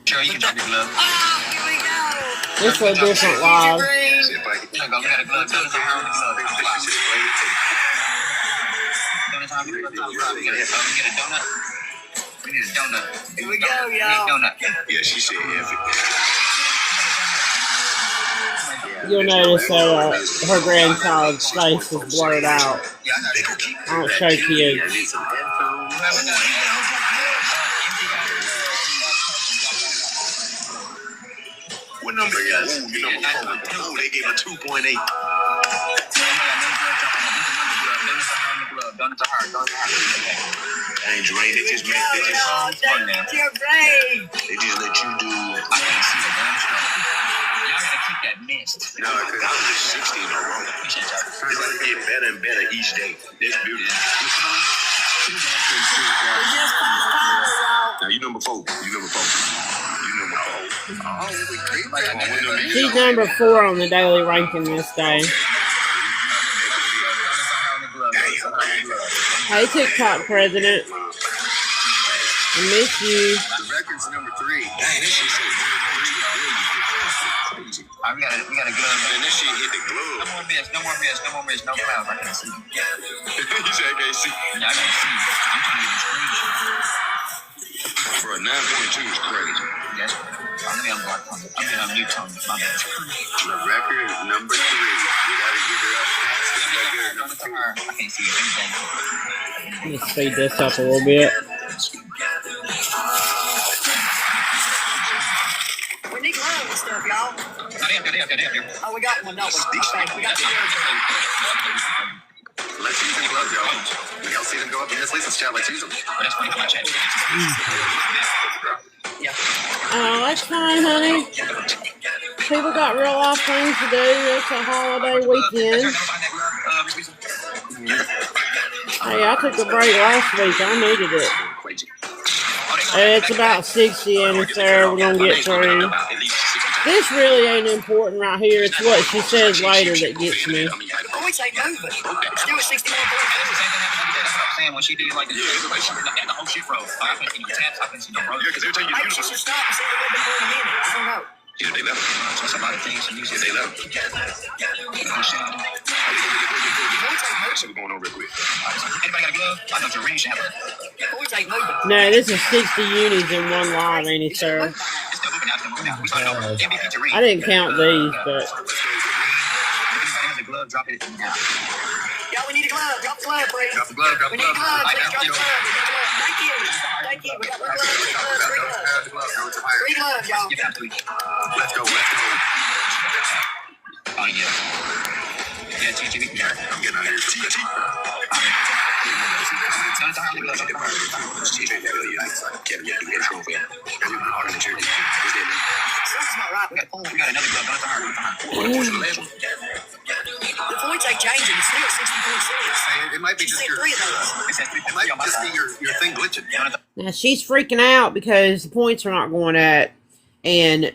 sure you can drop your glove. Oh, here we go. This is a different live. See if I can. Go get a glove. Donut to her. We get a donut. We need a donut. Here we go, y'all. Donut. Yeah, she said F it. You'll notice that her grandchild's face is blurred out. I don't show kids. I need some headphones. What number is it? Number 4. Oh, they gave her 2.8. Donut to her. That ain't right. They just let you do. I can't see the damn show. Y'all gotta keep that mist. No, because I was just 16 in a row. It's like getting better and better each day. It's beautiful. Now you number 4. You number 4. She's number 4 on the daily ranking this day. Hey, TikTok president. I miss you. The record's number 3. Dang, this shit says 3 billion. We got a glove. And this shit hit the glove. No more mist. No clouds. I can't see. You said I can't see. Yeah, I can't see. I'm trying to get a screenshot. Bro, 9.2 is crazy. Yes. I'm on mute tone. My bad. The record is number 3. You gotta give it up. Donut to her. I can't see anything. Let me speed this up a little bit. We need gloves and stuff, y'all. Oh, we got one, don't we? Okay, we got 2. Let's use them gloves, y'all. When y'all see them go up in this Lisa's chat, let's use them. That's funny. My chat. Yeah. Oh, that's fine, honey. People got real life things to do. It's a holiday weekend. Hey, I took a break last week. I needed it. It's about 60 in it there. We're going to get through. This really ain't important right here. It's what she says later that gets me. Points ain't moving. Still at 61 points. When she did like the whole shit froze. I couldn't see no taps. I couldn't see no brothers. Yeah, because every time you Maybe she should stop and see if they've been for a minute. I don't know. yeah, they left. That's a lot of things she needs to They say. left. That shit was going on real quick. Anybody got a glove? I know Jereen should have a. Points ain't moving. No, this is 60 unis in one live, ain't it, sir? It's still moving now. We started over. MVP Jereen. I didn't count these, but If anybody has a glove, drop it. Y'all, we need a glove. Drop the glove, please. Drop the glove, drop We the need glove. gloves. Let's drop the glove. Thank you. Thank you. We got one glove. 3 gloves. 3 gloves, y'all. Let's go. Oh, yeah. Yeah, TG, we can hear it. I'm getting out of here. TG. Something's not right. We got another glove. The points ain't changing. It's still 60.6. It might be She just said your 3 of those. it might just be your thing glitching. now she's freaking out because the points are not going up, and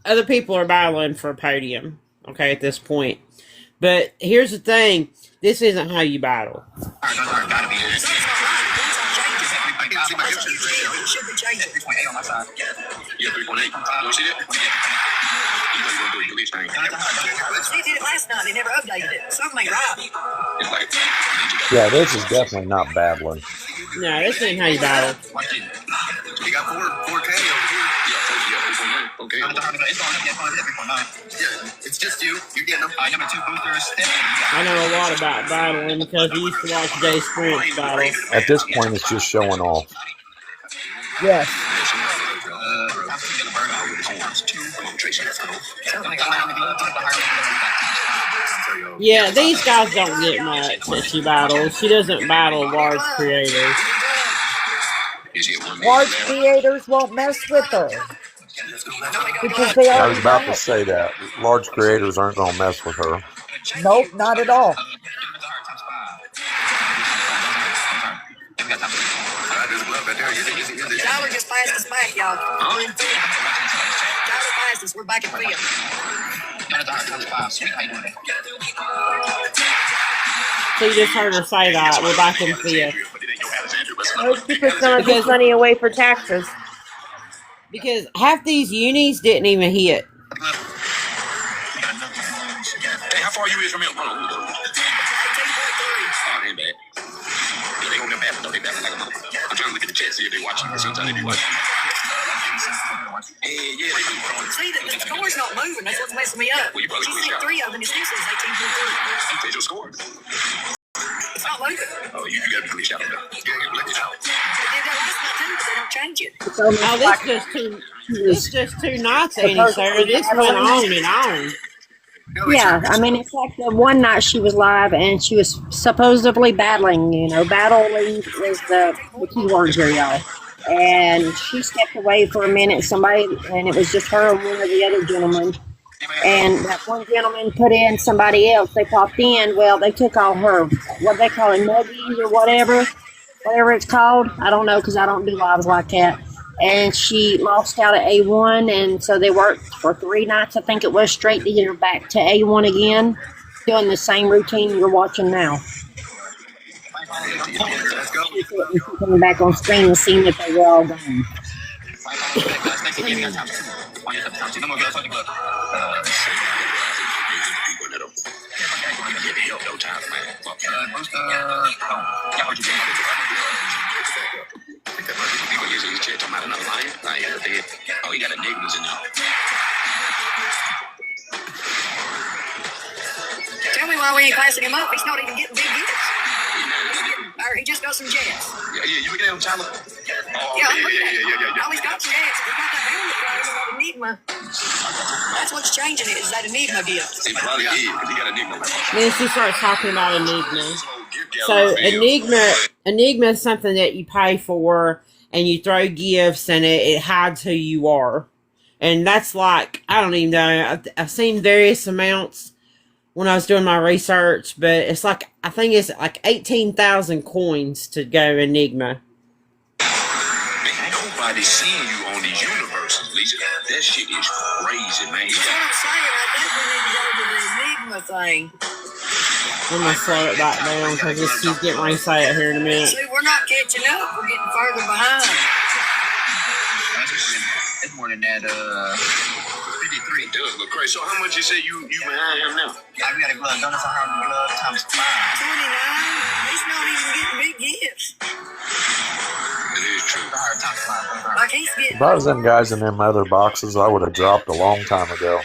other people are battling for a podium. Okay, at this point, but here's the thing: this isn't how you battle. Something's not right. The points ain't changing. I can't see my That's what pictures. you did. It should be changing. 3.8 3.8 on my side. Yeah, 3.8. You want to see that? You know you're going to do a glitch thing. They did it last night. They never updated it. Something ain't right. It's like, Yeah, this is definitely not battling. No, this ain't how you battle. we got 4K over here. Yeah, okay. It's going up. It's going up 3.9. Yeah, it's just you. You're getting them. Number 2 boosters. I know a lot about battling because I used to watch Jay Sprint's battle. At this point, it's just showing off. Yes. Yeah, these guys don't get much that she battles. She doesn't battle large creators. Large creators won't mess with her. Because they I already was about know. to say that. Large creators aren't going to mess with her. Nope, not at all. Tyler just passed us back, y'all. We're in 5th. Tyler passed us. We're back in 5th. So you just heard her say that. We're back in 5th. Those people gonna give money away for taxes. Because half these unis didn't even hit. Hey, how far you is from here? Hold on. 18.3. Oh, they ain't bad. Yeah, they on them battling though. They battling like a mother. I'm trying to look at the chat, see if they watching. Sometimes they be watching. Yeah, they do. See, the score's not moving. That's what's messing me up. Well, you probably She said 3 of them. It still says 18.3. You your score. It's not moving. Oh, you gotta be glitched out on that. Yeah, glitched out. They did that last night too, but they don't change it. Oh, this just two nights, Annie, Sarah. This went on and on. Yeah, I mean, it's like the one night she was live and she was supposedly battling, battling is the key word here, y'all. And she stepped away for a minute, and it was just her and one of the other gentlemen. And that one gentleman put in somebody else. They popped in. Well, they took all her, what they call it, nuggies or whatever it's called. I don't know because I don't do lives like that. And she lost out at A1, and so they worked for 3 nights, I think it was, straight to get her back to A1 again, doing the same routine you're watching now. Coming back on screen and seeing that they were all gone. Oh, he got enigmas in there. Tell me why we ain't passing him up. He's not even getting big gifts. Or he just got some jets. Yeah, you looking at him, Tyler? Oh, yeah. Oh, he's got some jets. He got that helmet, that enigma. That's what's changing it, is that enigma gift. He probably is, because he got enigma. Then she starts talking about enigma. So enigma is something that you pay for, and you throw gifts, and it hides who you are. And that's like, I don't even know. I've seen various amounts when I was doing my research, but it's like, I think it's like 18,000 coins to go enigma. Man, nobody's seeing you on these universes, Lisa. That shit is crazy, man. That's what I'm saying. I think we need to go to the enigma thing. I'm going to slow it back down because she's getting ready to say it here in a minute. See, we're not catching up. We're getting further behind. It's more than that, 53. It does look crazy. So how much you say you behind him now? I've got a glove. Notice I have the glove times 5. 29? He's not even getting big gifts. It is true. Like he's getting... If I was them guys in them other boxes, I would have dropped a long time ago.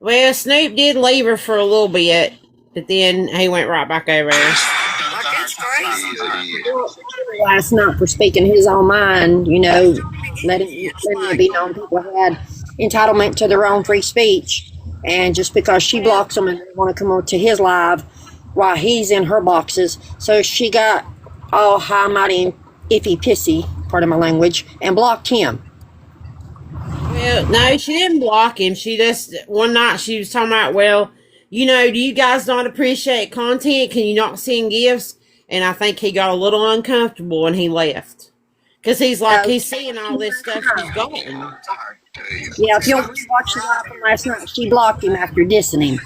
Well, Snoop did leave her for a little bit, but then he went right back over there. Like it's crazy. Last night for speaking his own mind, letting it be known people had entitlement to their own free speech. And just because she blocks them and they want to come on to his live while he's in her boxes, so she got all high, mighty, iffy, pissy, pardon my language, and blocked him. Well, no, she didn't block him. She just, one night she was talking about, well, do you guys not appreciate content? Can you not send gifts? And I think he got a little uncomfortable and he left. Because he's like, he's seeing all this stuff she's going. Yeah, if you'll watch the live from last night, she blocked him after dissing him.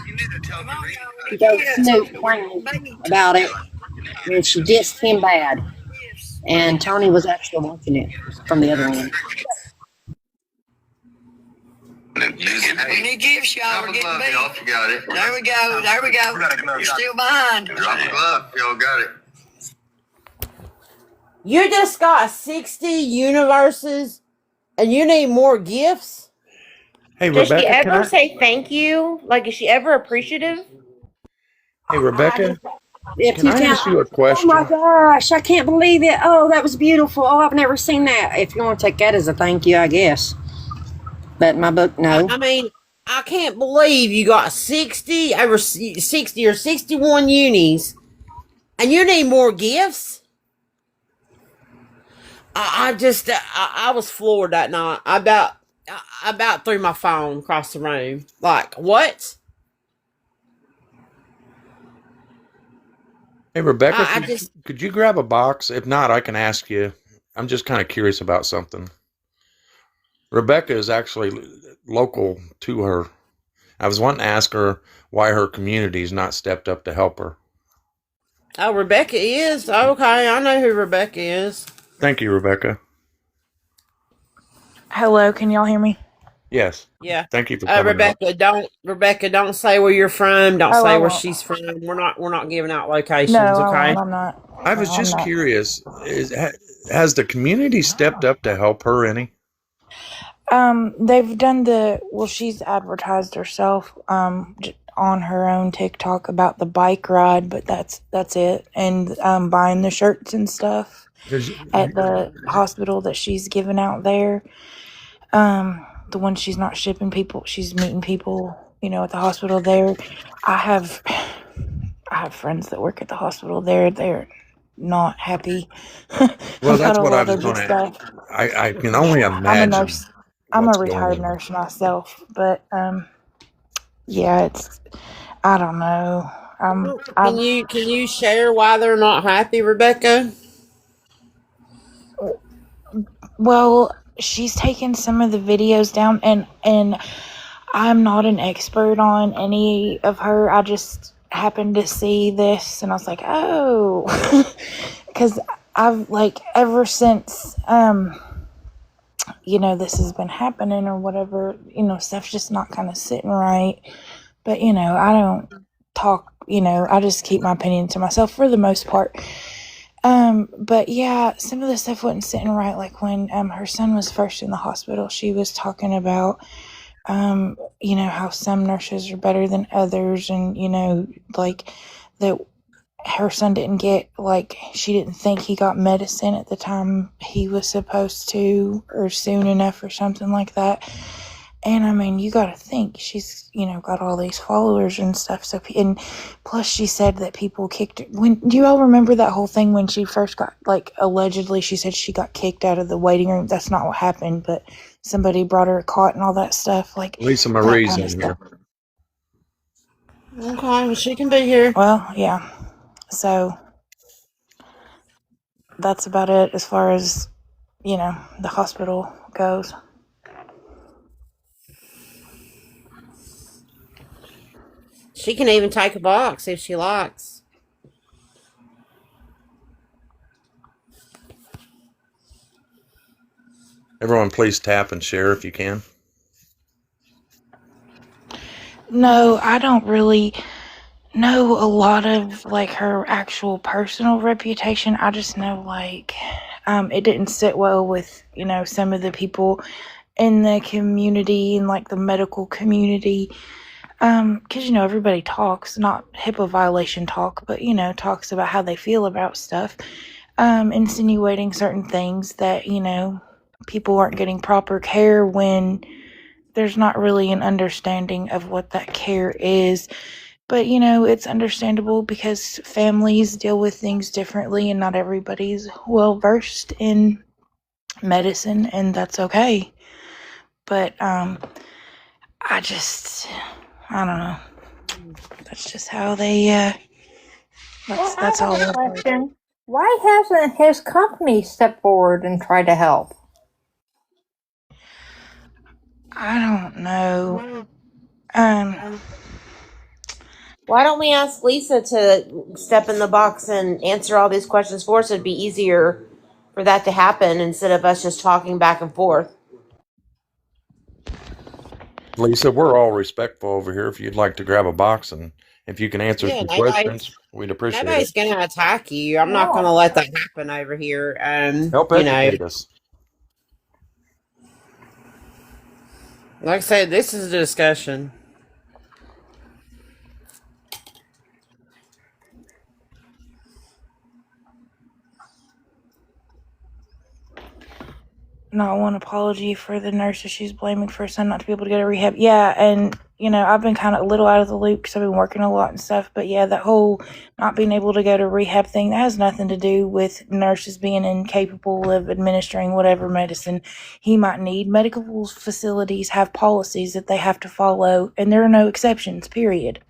She goes Snoop plainly about it, and she dissed him bad. And Tony was actually watching it from the other end. Any gifts, y'all are getting big. Y'all got it. There we go. You're still behind. Drop the glove. Y'all got it. You just got 60 universes and you need more gifts? Hey, Does Rebecca, she ever say thank you? Like, is she ever appreciative? Hey, Rebecca, If can you I ask you a oh question? my gosh, I can't believe it. Oh, that was beautiful. Oh, I've never seen that. If you want to take that as a thank you, I guess. But in my book, no. I mean, I can't believe you got 60 or 61 unis and you need more gifts? I was floored that night. I about threw my phone across the room. Like, what? Hey, Rebecca, could you grab a box? If not, I can ask you. I'm just kind of curious about something. Rebecca is actually local to her. I was wanting to ask her why her community's not stepped up to help her. Oh, Rebecca is? Okay, I know who Rebecca is. Thank you, Rebecca. Hello, can y'all hear me? Yes. Yeah. Thank you for coming up. Rebecca, don't say where you're from. Don't Oh, I say where won't. she's from. We're not giving out No, locations, I okay? won't. I'm not. I No, was I'm just not. curious, has the community stepped up to help her any? They've done she's advertised herself, on her own TikTok about the bike ride, but that's it. And, buying the shirts and stuff at the hospital that she's given out there. The one she's not shipping people, she's meeting people, at the hospital there. I have friends that work at the hospital there. They're not happy Well, about that's a what I lot was of the going to. stuff. I can only I'm a imagine nurse. I'm a what's going retired on. nurse myself, but yeah, I don't know. Can you share why they're not happy, Rebecca? Well, she's taken some of the videos down, and I'm not an expert on any of her. I just happened to see this, and I was like, oh, because I've ever since this has been happening or whatever, stuff's just not kind of sitting right. But I don't talk. I just keep my opinion to myself for the most part. But yeah, some of the stuff wasn't sitting right. Like when her son was first in the hospital, she was talking about how some nurses are better than others, and that her son didn't get, she didn't think he got medicine at the time he was supposed to, or soon enough, or something like that. And I mean, you gotta think, she's, got all these followers and stuff. So, and plus she said that people kicked her. Do you all remember that whole thing when she first got, allegedly, she said she got kicked out of the waiting room? That's not what happened, but somebody brought her a cot and all that stuff. Lisa That Marie's kind of in stuff. here. Okay, well, she can be here. Well, yeah. So, that's about it as far as, the hospital goes. She can even take a box if she likes. Everyone, please tap and share if you can. No, I don't really know a lot of her actual personal reputation. I just know it didn't sit well with some of the people in the community and the medical community, because everybody talks, not HIPAA violation talk, but talks about how they feel about stuff, insinuating certain things that people aren't getting proper care when there's not really an understanding of what that care is. But, it's understandable because families deal with things differently and not everybody's well versed in medicine, and that's okay. But, I don't know. That's just how they, that's all. Question. Why hasn't his company stepped forward and tried to help? I don't know. Why don't we ask Lisa to step in the box and answer all these questions for us? It'd be easier for that to happen instead of us just talking back and forth. Lisa, we're all respectful over here. If you'd like to grab a box and if you can answer some questions, we'd appreciate Nobody's it. gonna attack you. I'm not gonna let that happen over here. Help educate us. Like I said, this is a discussion. Not one apology for the nurse that she's blaming for her son not to be able to go to rehab. Yeah, and I've been kind of a little out of the loop because I've been working a lot and stuff. But yeah, that whole not being able to go to rehab thing, that has nothing to do with nurses being incapable of administering whatever medicine he might need. Medical facilities have policies that they have to follow, and there are no exceptions, period.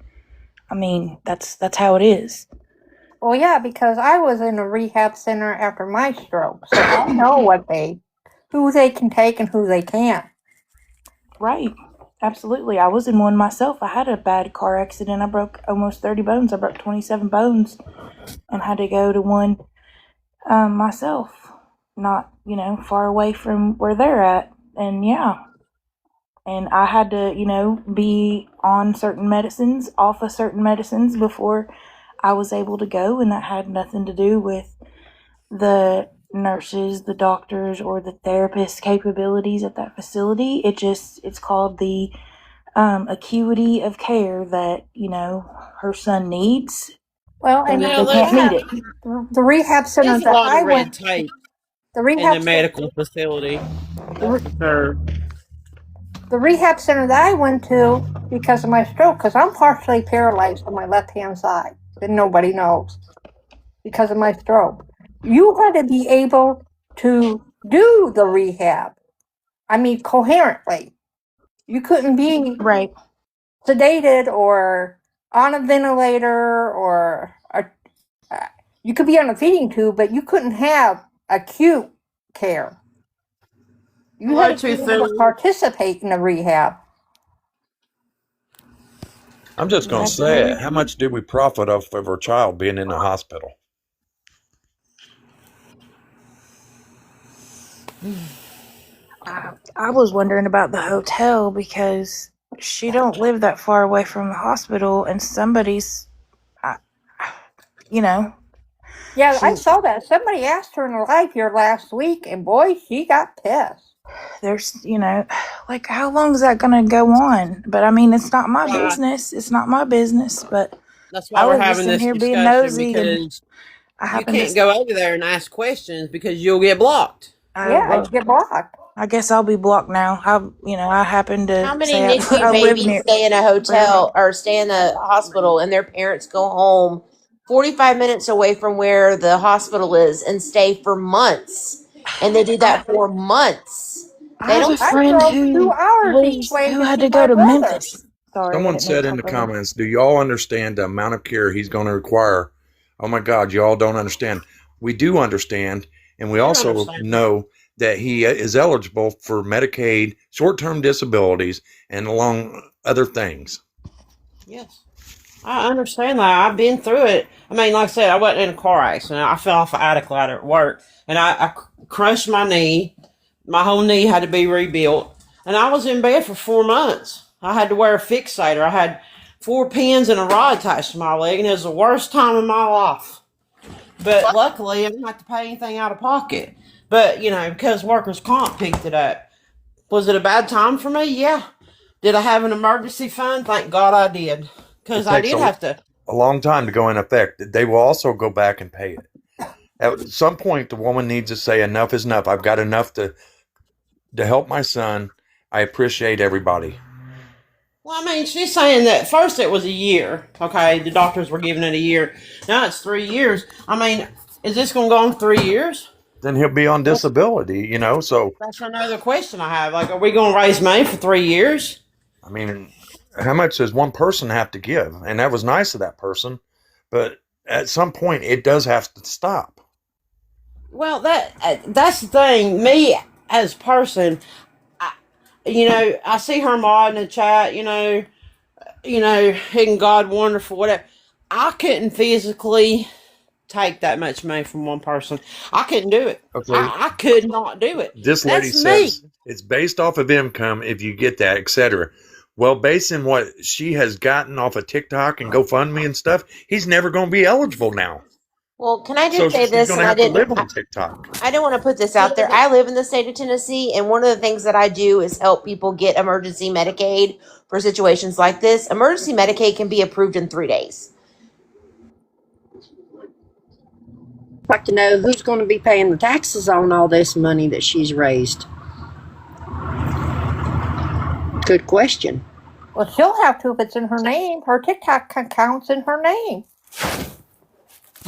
I mean, that's how it is. Well, yeah, because I was in a rehab center after my stroke, so I know who they can take and who they can't. Right. Absolutely. I was in one myself. I had a bad car accident. I broke almost 30 bones. I broke 27 bones and had to go to one myself. Not, far away from where they're at. And yeah. and I had to, be on certain medicines, off of certain medicines before I was able to go, and that had nothing to do with the nurses, the doctors, or the therapist capabilities at that facility. It's called the acuity of care that, her son needs, Well, so and that Now, they can't need it. the rehab center there's a that lot I of red went, tape the in the rehab center, medical facility. the, That's for sure. the rehab center that I went to because of my stroke, because I'm partially paralyzed on my left hand side, and nobody knows because of my stroke. You had to be able to do the rehab. I mean, coherently. You couldn't be Right. sedated or on a ventilator you could be on a feeding tube, but you couldn't have acute care. You Hello, had to be Tooth able to Fairy. participate in the rehab. I'm just going to That's say very it. How true. much do we profit off of our child being in the hospital? I was wondering about the hotel because she don't live that far away from the hospital, and somebody's, uh, Yeah, I she saw that. Somebody asked her in her life here last week, and boy, she got pissed. there's, like, how long is that gonna go on? But I mean, it's not my Why? business. It's not my business. But That's why I we're was just having in this here being discussion, nosy, and because I you happened can't to. go over there and ask questions because you'll get blocked. Yeah, you get blocked. I guess I'll be blocked now. I happened How to many say NICU I live babies near. stay in a hotel or stay in the hospital and their parents go home 45 minutes away from where the hospital is and stay for months? And they do that for months. I They have don't. a I friend drove 2 hours each way who to had see to go my to brother. Memphis. Sorry, I Someone didn't mean to said in talk the over you. comments, do y'all understand the amount of care he's going to require? Oh my God, y'all don't understand. We do understand. And we I also understand. know that he is eligible for Medicaid, short term disabilities, and along other things. Yes. I understand that. I've been through it. I mean, like I said, I wasn't in a car accident. I fell off an attic ladder at work, and I crushed my knee. My whole knee had to be rebuilt, and I was in bed for 4 months. I had to wear a fixator. I had 4 pins and a rod attached to my leg, and it was the worst time of my life. But luckily, I didn't have to pay anything out of pocket. But, because workers' comp picked it up. Was it a bad time for me? Yeah. Did I have an emergency fund? Thank God I did. It Because I takes did have to. a long time to go in effect. They will also go back and pay it. At some point, the woman needs to say, enough is enough. I've got enough to help my son. I appreciate everybody. Well, I mean, she's saying that first it was a year. Okay, the doctors were giving it a year. Now it's 3 years. I mean, is this going to go on 3 years? Then he'll be on That's, disability, so that's another question I have. Like, are we going to raise money for 3 years? I mean, how much does one person have to give? And that was nice of that person, but at some point it does have to stop. Well, that's the thing. Me as a person, I see her mod in the chat. In God wonderful, whatever. I couldn't physically take that much money from one person. I couldn't do it. Okay. I could not do it. This lady That's me. says it's based off of income if you get that, etc. Well, based on what she has gotten off of TikTok and GoFundMe and stuff, he's never going to be eligible now. Well, can I So just say she's this? going And to I have to didn't. live on TikTok. I didn't want to put this out there. I live in the state of Tennessee, and one of the things that I do is help people get emergency Medicaid for situations like this. Emergency Medicaid can be approved in 3 days. I'd like to know who's going to be paying the taxes on all this money that she's raised. Good question. Well, she'll have to if it's in her name. Her TikTok account's in her name.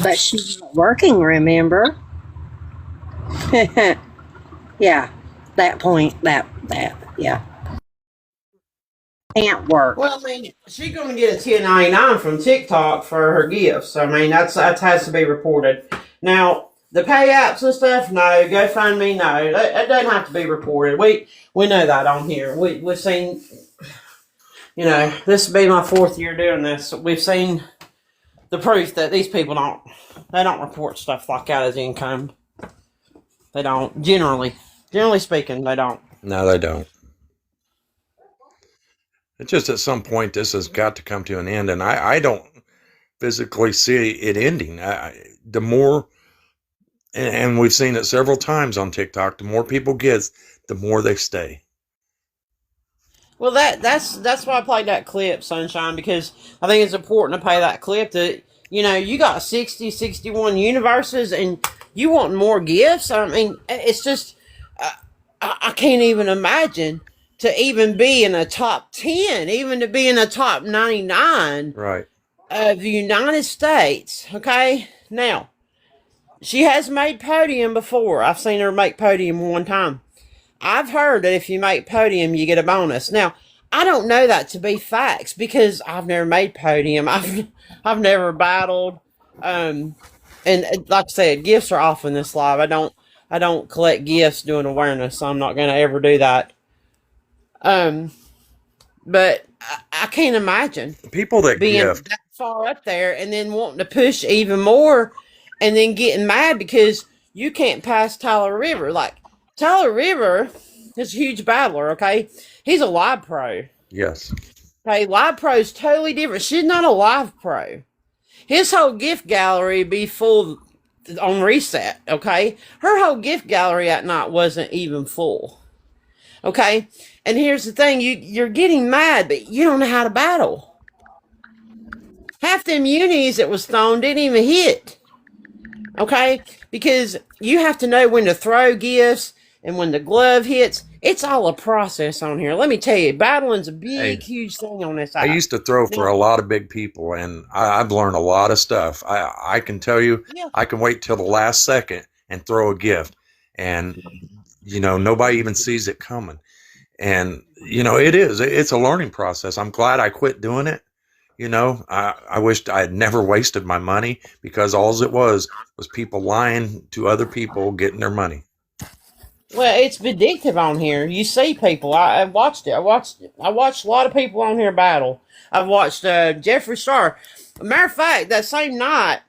But she's not working, remember? Yeah, that point, yeah. Can't work. Well, I mean, she's going to get a 1099 from TikTok for her gifts. I mean, that has to be reported. Now, the payouts and stuff, no. GoFundMe, no. That doesn't have to be reported. We know that on here. We've seen, this will be my 4th year doing this. We've seen the proof that these people don't report stuff like that as income. They don't. Generally speaking, they don't. No, they don't. It's just at some point this has got to come to an end, and I don't physically see it ending. The more, and we've seen it several times on TikTok, the more people get, the more they stay. Well, that's why I played that clip, Sunshine, because I think it's important to play that clip that, you got 60, 61 universes and you want more gifts. I mean, it's just, I can't even imagine to even be in a top 10, even to be in the top 99 Right. of the United States. Okay. Now, she has made podium before. I've seen her make podium one time. I've heard that if you make podium, you get a bonus. Now, I don't know that to be facts because I've never made podium. I've never battled. And like I said, gifts are off in this live. I don't collect gifts doing awareness, so I'm not going to ever do that. But I can't imagine people that being gift that far up there and then wanting to push even more, and then getting mad because you can't pass Tyler River. Like, Tyler River is a huge battler, okay? He's a live pro. Yes. Okay, live pro is totally different. She's not a live pro. His whole gift gallery be full on reset, okay? Her whole gift gallery that night wasn't even full, okay? And here's the thing, you're getting mad, but you don't know how to battle. Half them unis that was thrown didn't even hit. Okay? Because you have to know when to throw gifts and when the glove hits. It's all a process on here. Let me tell you, battling's a big, huge thing on this I app. used to throw for a lot of big people, and I've learned a lot of stuff. I can tell you, I can wait till the last second and throw a gift, and nobody even sees it coming. And it's a learning process. I'm glad I quit doing it. I wished I had never wasted my money, because all it was people lying to other people getting their money. Well, it's vindictive on here. You see people. I watched it. I watched a lot of people on here battle. I've watched Jeffree Star. Matter of fact, that same night,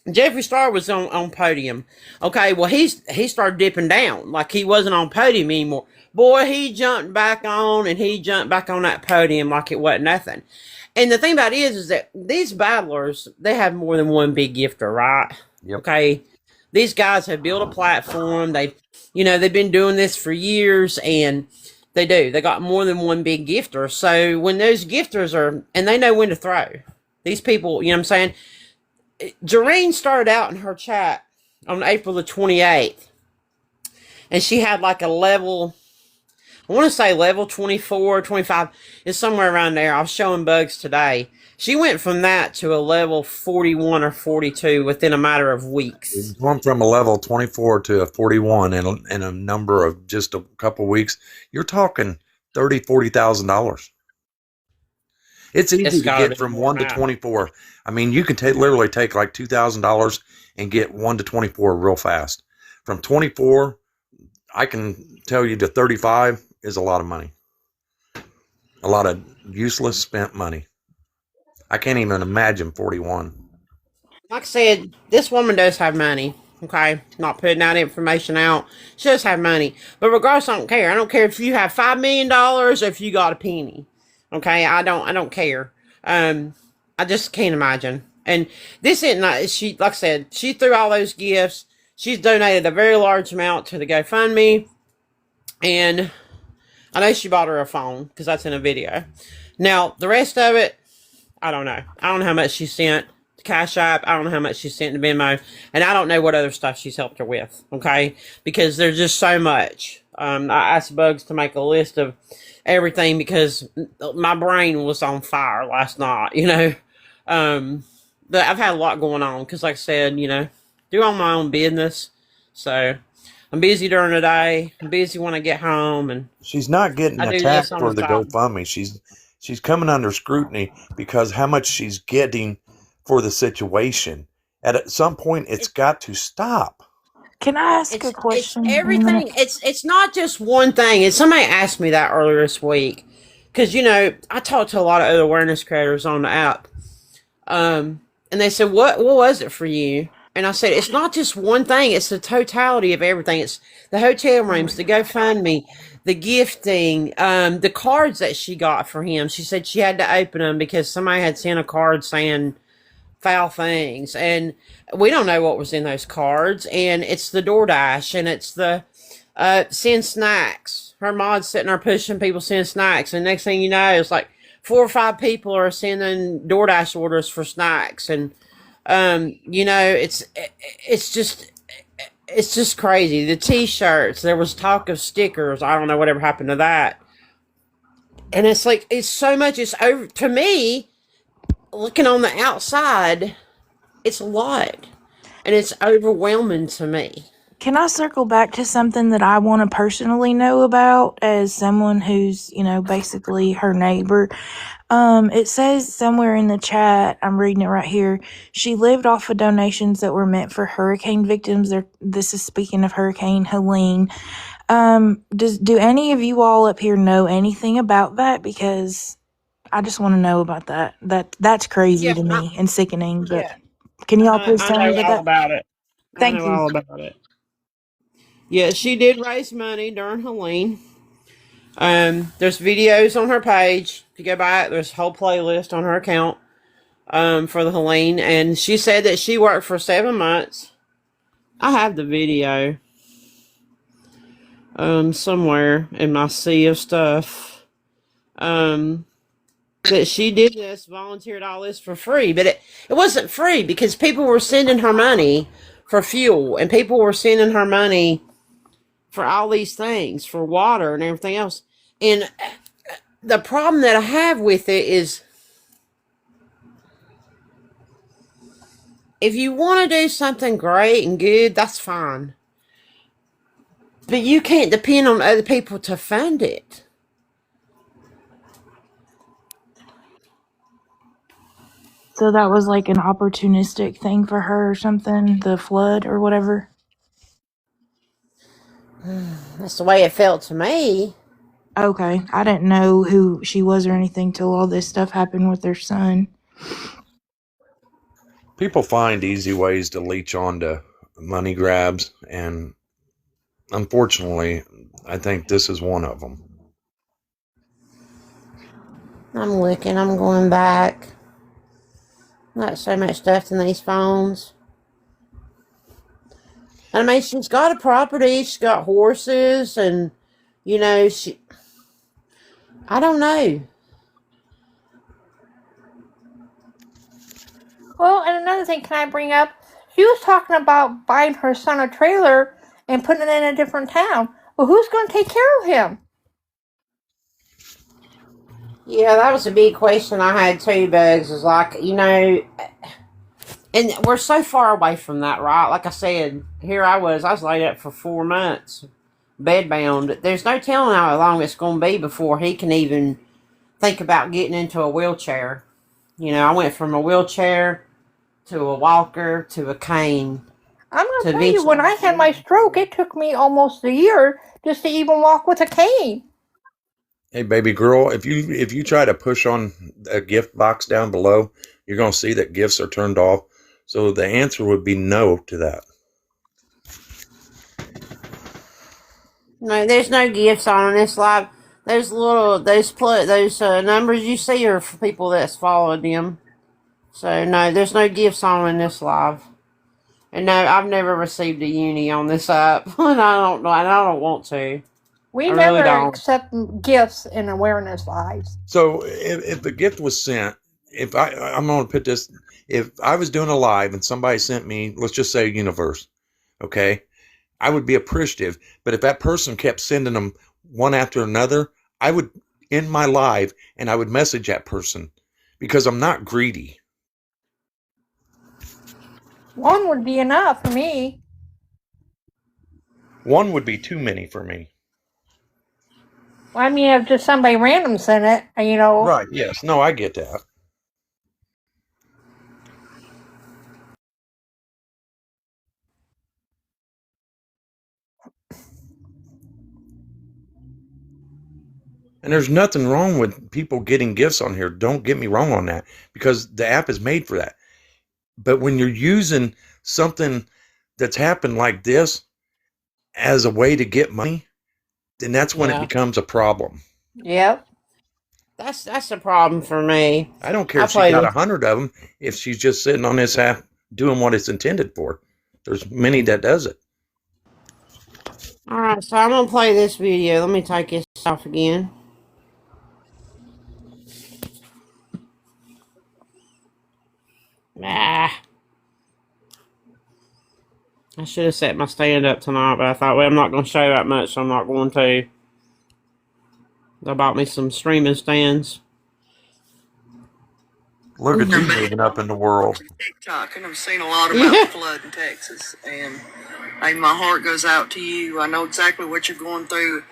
Jeffree Star was on podium. Okay, well, he started dipping down. Like, he wasn't on podium anymore. Boy, he jumped back on, and he jumped back on that podium like it wasn't nothing. And the thing about it is that these battlers, they have more than one big gifter, right? Yep. Okay. These guys have built a platform. They've been doing this for years, and they do. They got more than one big gifter. So when those gifters and they know when to throw. These people, you know what I'm saying? Jareen started out in her chat on April the 28th, and she had like a level, I want to say level 24, 25. It's somewhere around there. I was showing Bugs today. She went from that to a level 41 or 42 within a matter of weeks. Going from a level 24 to a 41 in a number of just a couple weeks, you're talking $30,000, $40,000. It's easy to get from 1 to 24. I mean, you can literally take like $2,000 and get 1 to 24 real fast. From 24, I can tell you, to 35 is a lot of money. A lot of useless spent money. I can't even imagine 41. Like I said, this woman does have money. Okay, not putting that information out. She does have money, but regardless, I don't care. I don't care if you have $5 million or if you got a penny. Okay, I don't care. I just can't imagine. And this isn't. She, like I said, she threw all those gifts. She's donated a very large amount to the GoFundMe, and I know she bought her a phone because that's in a video. Now the rest of it, I don't know. I don't know how much she sent to Cash App. I don't know how much she sent to Venmo. And I don't know what other stuff she's helped her with. Okay? Because there's just so much. I asked Bugs to make a list of everything because my brain was on fire last night, But I've had a lot going on because, like I said, do all my own business. So I'm busy during the day. I'm busy when I get home. And she's not getting attacked for the GoFundMe. She's coming under scrutiny because how much she's getting for the situation. At some point, it's got to stop. Can I ask a question? It's everything. It's not just one thing. And somebody asked me that earlier this week because I talked to a lot of other awareness creators on the app, and they said, "What was it for you?" And I said, it's not just one thing, it's the totality of everything. It's the hotel rooms, the GoFundMe, the gifting, the cards that she got for him. She said she had to open them because somebody had sent a card saying foul things. And we don't know what was in those cards. And it's the DoorDash, and it's the send snacks. Her mod's sitting there pushing people send snacks. And next thing you know, it's like 4 or 5 people are sending DoorDash orders for snacks. And it's just crazy. The T-shirts, there was talk of stickers. I don't know whatever happened to that. And it's like, it's so much. It's over to me. Looking on the outside, it's a lot, and it's overwhelming to me. Can I circle back to something that I want to personally know about as someone who's, basically her neighbor? It says somewhere in the chat, I'm reading it right here, she lived off of donations that were meant for hurricane victims. This is speaking of Hurricane Helene. Do any of you all up here know anything about that? Because I just want to know about that. That's crazy to me and sickening. But can you all please tell me about it? Thank you. All about it. Yeah, she did raise money during Helene. There's videos on her page. If you go by it, there's a whole playlist on her account for the Helene. And she said that she worked for 7 months. I have the video somewhere in my sea of stuff. That she did this, volunteered all this for free. But it wasn't free because people were sending her money for fuel. And people were sending her money for all these things, for water and everything else. And the problem that I have with it is, if you want to do something great and good, that's fine. But you can't depend on other people to fund it. So that was like an opportunistic thing for her or something, the flood or whatever? That's the way it felt to me. Okay. I didn't know who she was or anything till all this stuff happened with her son. People find easy ways to leech onto money grabs, and unfortunately, I think this is one of them. I'm looking, I'm going back. Not so much stuff in these phones. I mean, she's got a property, she's got horses, and, I don't know. Well, and another thing, can I bring up? She was talking about buying her son a trailer and putting it in a different town. Well, who's going to take care of him? Yeah, that was a big question I had too, Bugs. Is like, and we're so far away from that, right? Like I said, here I was laid up for 4 months, bedbound. There's no telling how long it's going to be before he can even think about getting into a wheelchair. I went from a wheelchair to a walker to a cane. I'm going to tell you, when I had my stroke, it took me almost a year just to even walk with a cane. Hey, baby girl, if you try to push on a gift box down below, you're going to see that gifts are turned off. So the answer would be no to that. No, there's no gifts on this live. Those numbers you see are for people that's followed them. So no, there's no gifts on in this live. And no, I've never received a uni on this app, and I don't know, and I don't want to. We never accept gifts in awareness lives. So if the gift was sent, I'm going to put this, if I was doing a live and somebody sent me, let's just say Universe, okay, I would be appreciative. But if that person kept sending them one after another, I would end my live and I would message that person because I'm not greedy. One would be enough for me. One would be too many for me. Well, I mean, if just somebody random sent it, Right, yes. No, I get that. And there's nothing wrong with people getting gifts on here. Don't get me wrong on that, because the app is made for that. But when you're using something that's happened like this as a way to get money, then that's when it becomes a problem. Yep. That's a problem for me. I don't care if she got 100 of them if she's just sitting on this app doing what it's intended for. There's many that does it. All right, so I'm gonna play this video. Let me take this off again. Ah. I should have set my stand up tonight, but I thought, well, I'm not going to show that much, so I'm not going to. I bought me some streaming stands. Look at you moving up in the world. TikTok, and I've seen a lot about the flood in Texas, and my heart goes out to you. I know exactly what you're going through.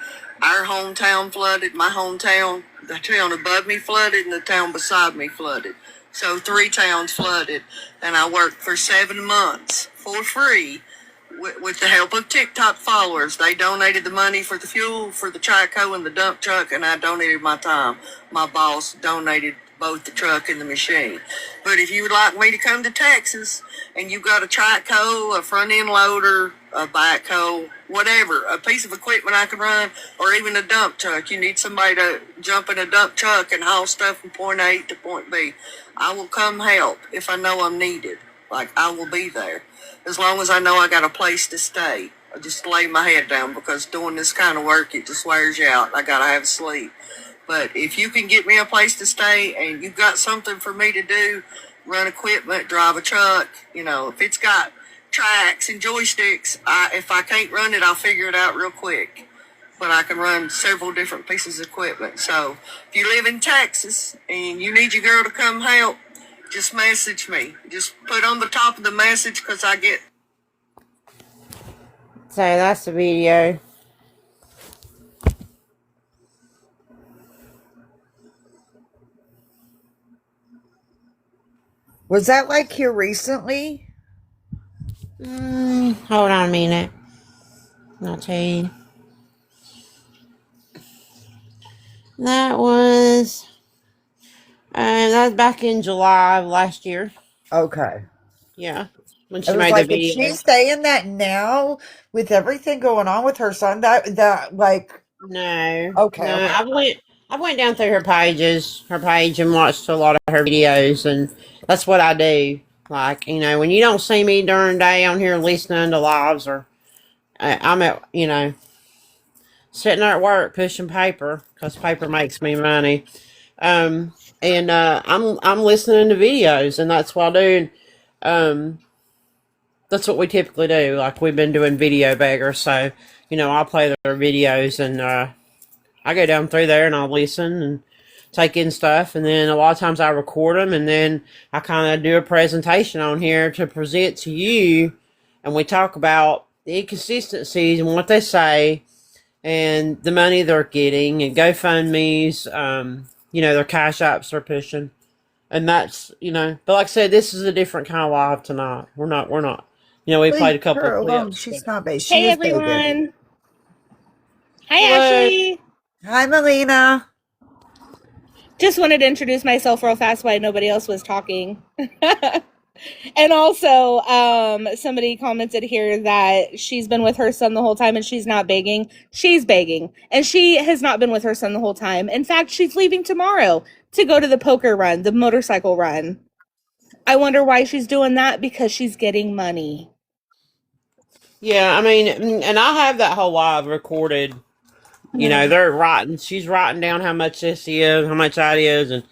Our hometown flooded, my hometown, the town above me flooded, and the town beside me flooded. So 3 towns flooded, and I worked for 7 months for free with the help of TikTok followers. They donated the money for the fuel for the Trico and the dump truck, and I donated my time. My boss donated both the truck and the machine. But if you would like me to come to Texas and you got a Trico, a front end loader, a backhoe, whatever, a piece of equipment I can run, or even a dump truck, you need somebody to jump in a dump truck and haul stuff from point A to point B, I will come help if I know I'm needed. Like, I will be there. As long as I know I got a place to stay. I just lay my head down, because doing this kind of work, it just wears you out. I gotta have sleep. But if you can get me a place to stay and you've got something for me to do, run equipment, drive a truck, if it's got tracks and joysticks, if I can't run it, I'll figure it out real quick. But I can run several different pieces of equipment. So if you live in Texas and you need your girl to come help, just message me. Just put on the top of the message, because I get... So that's the video. Was that like here recently? Hold on a minute. I'll tell you. That was back in July of last year. Okay. Yeah. When I she was made like, the is video. she saying that now with everything going on with her son? That like... No. Okay. No, I went down through her page, and watched a lot of her videos, and that's what I do. Like, when you don't see me during the day on here listening to lives, or I'm at, sitting there at work pushing paper, because paper makes me money. And I'm listening to videos, and that's what I do. That's what we typically do. Like, we've been doing video beggars, so I'll play their videos, and I go down through there and I'll listen and take in stuff, and then a lot of times I record them, and then I kind of do a presentation on here to present to you, and we talk about the inconsistencies and what they say, and the money they're getting, and GoFundMe's, their cash apps they're pushing, and that's, but like I said, this is a different kind of live tonight. We're not, we played a couple of clips. She's not big. Hey everyone. Hi Hello. Ashley. Hi Melina. Just wanted to introduce myself real fast while nobody else was talking. And also, somebody commented here that she's been with her son the whole time and she's not begging. She's begging. And she has not been with her son the whole time. In fact, she's leaving tomorrow to go to the poker run, the motorcycle run. I wonder why she's doing that, because she's getting money. Yeah, I mean, and I have that whole live recorded. She's writing down how much this is, how much that is, and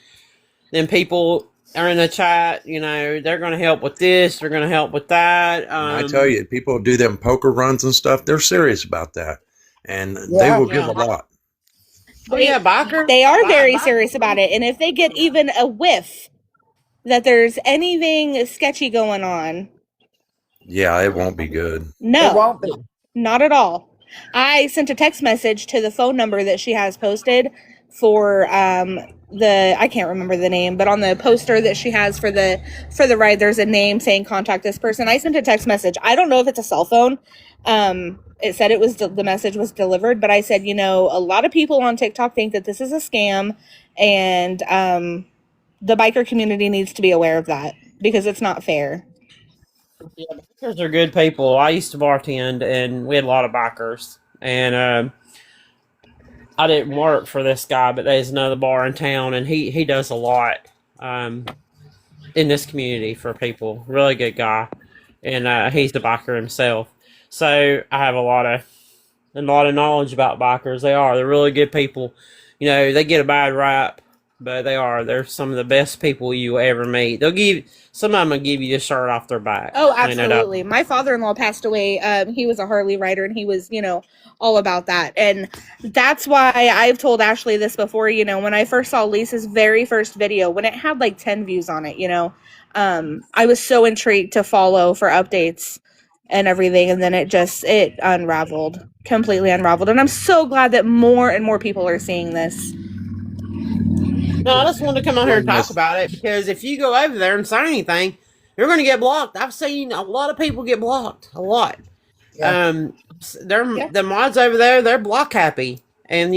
then people are in the chat, they're going to help with this, they're going to help with that. I tell you, people do them poker runs and stuff, they're serious about that. And they will give a lot. Biker. They are very serious about it. And if they get even a whiff that there's anything sketchy going on. Yeah, it won't be good. No, it won't be. Not at all. I sent a text message to the phone number that she has posted for I can't remember the name, but on the poster that she has for the ride, there's a name saying contact this person. I sent a text message. I don't know if it's a cell phone. It said the message was delivered, but I said, a lot of people on TikTok think that this is a scam, and the biker community needs to be aware of that, because it's not fair. Yeah, bikers are good people. I used to bartend, and we had a lot of bikers. And I didn't work for this guy, but there's another bar in town, and he does a lot um, in this community for people. Really good guy, and he's the biker himself. So I have a lot of knowledge about bikers. They're really good people. You know, they get a bad rap, but they're some of the best people you will ever meet. Some of them will give you the shirt off their back. Oh, You know, absolutely. My father-in-law passed away. He was a Harley rider, and he was, all about that. And that's why I've told Ashley this before. When I first saw Lisa's very first video, when it had like 10 views on it, I was so intrigued to follow for updates and everything, and then it completely unraveled. And I'm so glad that more and more people are seeing this. no, I just wanted to come on here and When talk this about it because if you go over there and say anything, you're going to get blocked. I've seen a lot of people get blocked. A lot. Yeah. The mods over there, they're block happy, and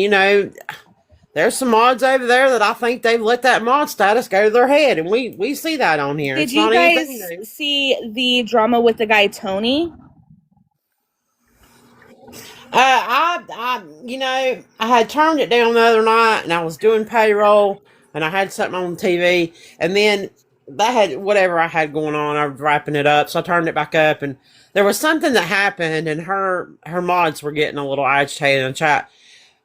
there's some mods over there that I think they've let that mod status go to their head, and we see that on here. Did It's you not guys anything new. see the drama with the guy Tony? I had turned it down the other night, and I was doing payroll, and I had something on TV, and then that had whatever I had going on. I was wrapping it up, so I turned it back up, and there was something that happened, and her mods were getting a little agitated in the chat.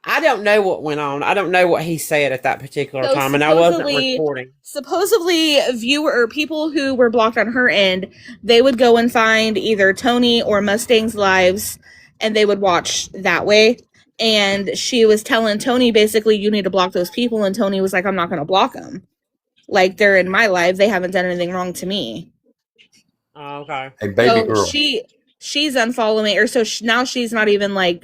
I don't know what went on. I don't know what he said at that particular So time, and I wasn't recording. supposedly viewer or people who were blocked on her end, they would go and find either Tony or Mustang's lives, and they would watch that way. And she was telling Tony, basically, you need to block those people. And Tony was like, I'm not going to block them. Like, they're in my life. They haven't done anything wrong to me. Oh, okay. Hey, baby girl. She's unfollowing, or so now she's not even like,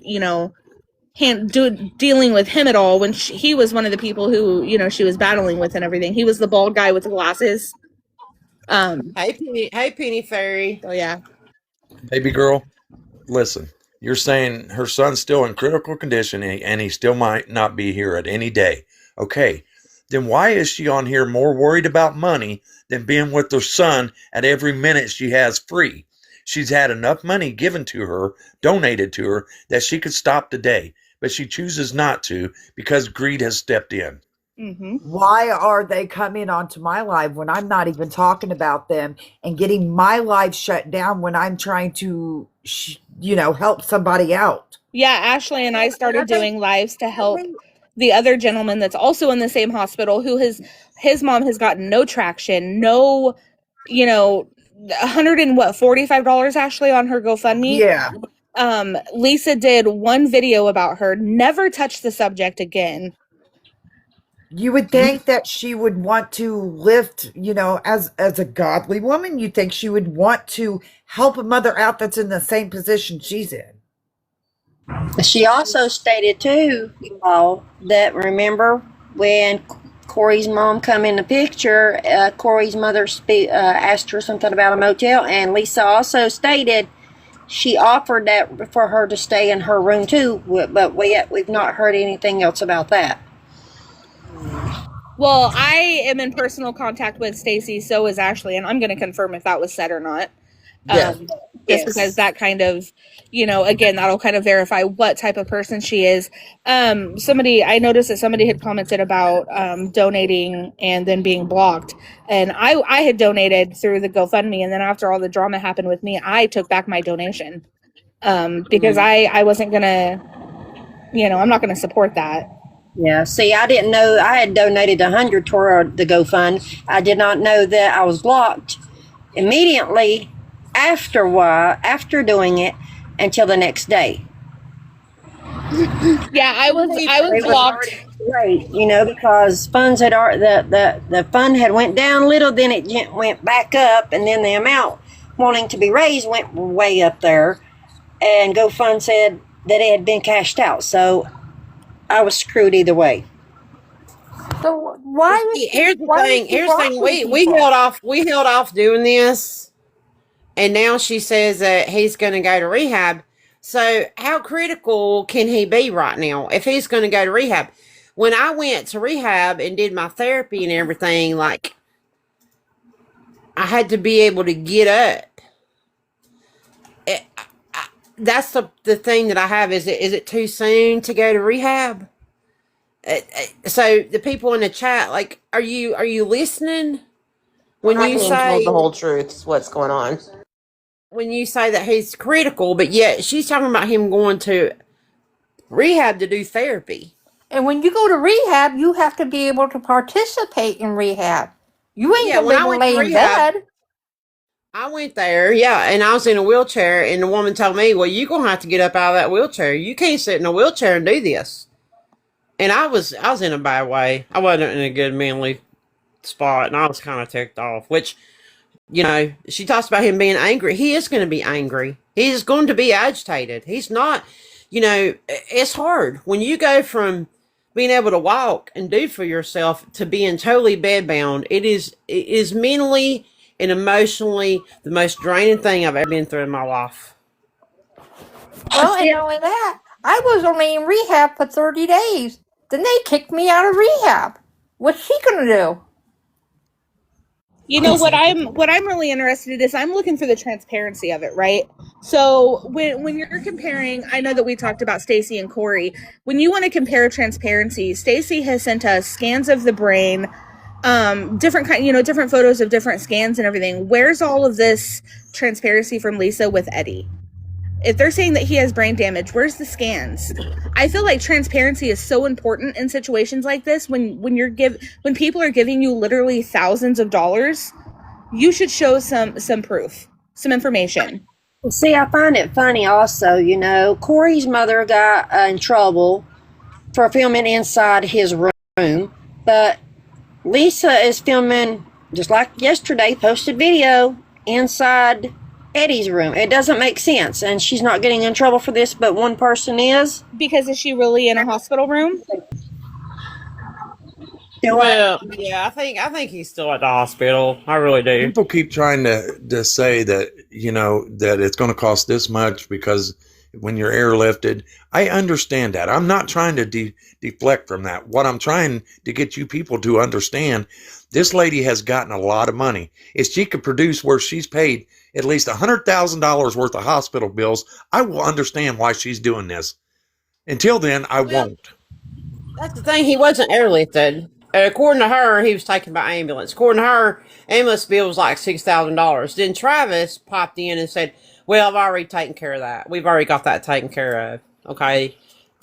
dealing with him at all when he was one of the people who, she was battling with and everything. He was the bald guy with the glasses. Hey, Penny Fairy. Oh, yeah. Baby girl, listen. You're saying her son's still in critical condition and he still might not be here at any day. Okay, then why is she on here more worried about money than being with her son at every minute she has free? She's had enough money given to her, donated to her, that she could stop today, but she chooses not to because greed has stepped in. Mm-hmm. Why are they coming onto my live when I'm not even talking about them and getting my live shut down when I'm trying to, help somebody out? Yeah, Ashley and I started doing lives to help the other gentleman that's also in the same hospital who his mom has gotten no traction, no, $145, Ashley, on her GoFundMe. Yeah. Lisa did one video about her, never touched the subject again. You would think that she would want to lift, as a godly woman, you think she would want to help a mother out that's in the same position she's in. She also stated too, that remember when Corey's mom come in the picture, Corey's mother asked her something about a motel, and Lisa also stated she offered that for her to stay in her room too, but we've not heard anything else about that. Well, I am in personal contact with Stacy, so is Ashley, and I'm going to confirm if that was said or not. Yes. Just because that kind of, again, that'll kind of verify what type of person she is. I noticed that somebody had commented about donating and then being blocked. And I had donated through the GoFundMe, and then after all the drama happened with me, I took back my donation because I wasn't going to, I'm not going to support that. Yeah, see, I didn't know I had donated $100 toward the GoFund. I did not know that I was blocked immediately after doing it until the next day. Yeah, I was blocked. Right, because funds had the fund had went down a little, then it went back up, and then the amount wanting to be raised went way up there, and GoFund said that it had been cashed out. So I was screwed either way. So why? Here's the thing. We held off doing this, and now she says that he's going to go to rehab. So how critical can he be right now if he's going to go to rehab? When I went to rehab and did my therapy and everything, like I had to be able to get up that's the thing that I have. Is it too soon to go to rehab? So the people in the chat, like, are you listening We're when not you being told say the whole truth. What's going on? when you say that he's critical, but yet she's talking about him going to rehab to do therapy. And when you go to rehab, you have to be able to participate in rehab. You ain't Yeah, gonna be when I able to went to lay in rehab, bed. I went there, yeah, and I was in a wheelchair, and the woman told me, "Well, you're gonna have to get up out of that wheelchair. You can't sit in a wheelchair and do this." And I was in a bad way. I wasn't in a good mentally spot, and I was kind of ticked off. Which, she talks about him being angry. He is going to be angry. He's going to be agitated. He's not. It's hard when you go from being able to walk and do for yourself to being totally bedbound. It is mentally and emotionally the most draining thing I've ever been through in my life. Well, and not only that, I was only in rehab for 30 days. Then they kicked me out of rehab. What's she gonna do? You know what I'm really interested in is I'm looking for the transparency of it, right? So when you're comparing, I know that we talked about Stacy and Corey. When you want to compare transparency, Stacy has sent us scans of the brain, different photos of different scans and everything. Where's all of this transparency from Lisa with Eddie? If they're saying that he has brain damage, where's the scans? I feel like transparency is so important in situations like this. When people are giving you literally thousands of dollars, you should show some proof, some information. See, I find it funny also, Corey's mother got in trouble for filming inside his room, but Lisa is filming, just like yesterday, posted video inside Eddie's room. It doesn't make sense, and she's not getting in trouble for this, but one person is. Because is she really in a hospital room? Well, yeah, I think he's still at the hospital. I really do. People keep trying to say that, that it's going to cost this much because when you're airlifted. I understand that. I'm not trying to deflect from that. What I'm trying to get you people to understand, this lady has gotten a lot of money. If she could produce where she's paid at least $100,000 worth of hospital bills, I will understand why she's doing this. Until then, I won't. That's the thing. He wasn't airlifted. According to her, he was taken by ambulance. According to her, ambulance bill was like $6,000. Then Travis popped in and said, "Well, I've already taken care of that. We've already got that taken care of. Okay,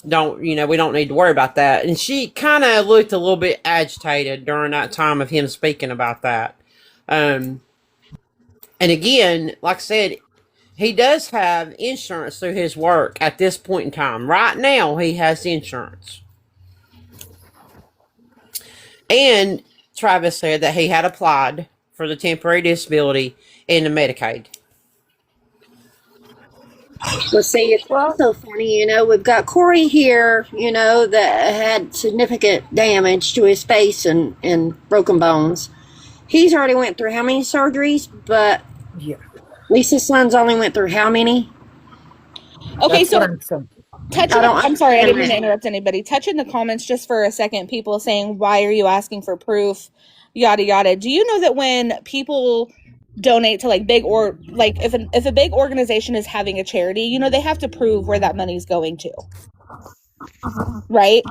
we don't need to worry about that." And she kind of looked a little bit agitated during that time of him speaking about that. And again, like I said, he does have insurance through his work at this point in time. Right now, he has insurance. And Travis said that he had applied for the temporary disability and the Medicaid. Well, see, it's also funny, we've got Corey here, that had significant damage to his face and broken bones. He's already went through how many surgeries? But yeah, Lisa's sons only went through how many? Okay, so I'm sorry, I didn't mean to interrupt anybody. Touch in the comments just for a second. People saying, "Why are you asking for proof?" Yada yada. Do you know that when people donate to if a big organization is having a charity, they have to prove where that money's going to, right?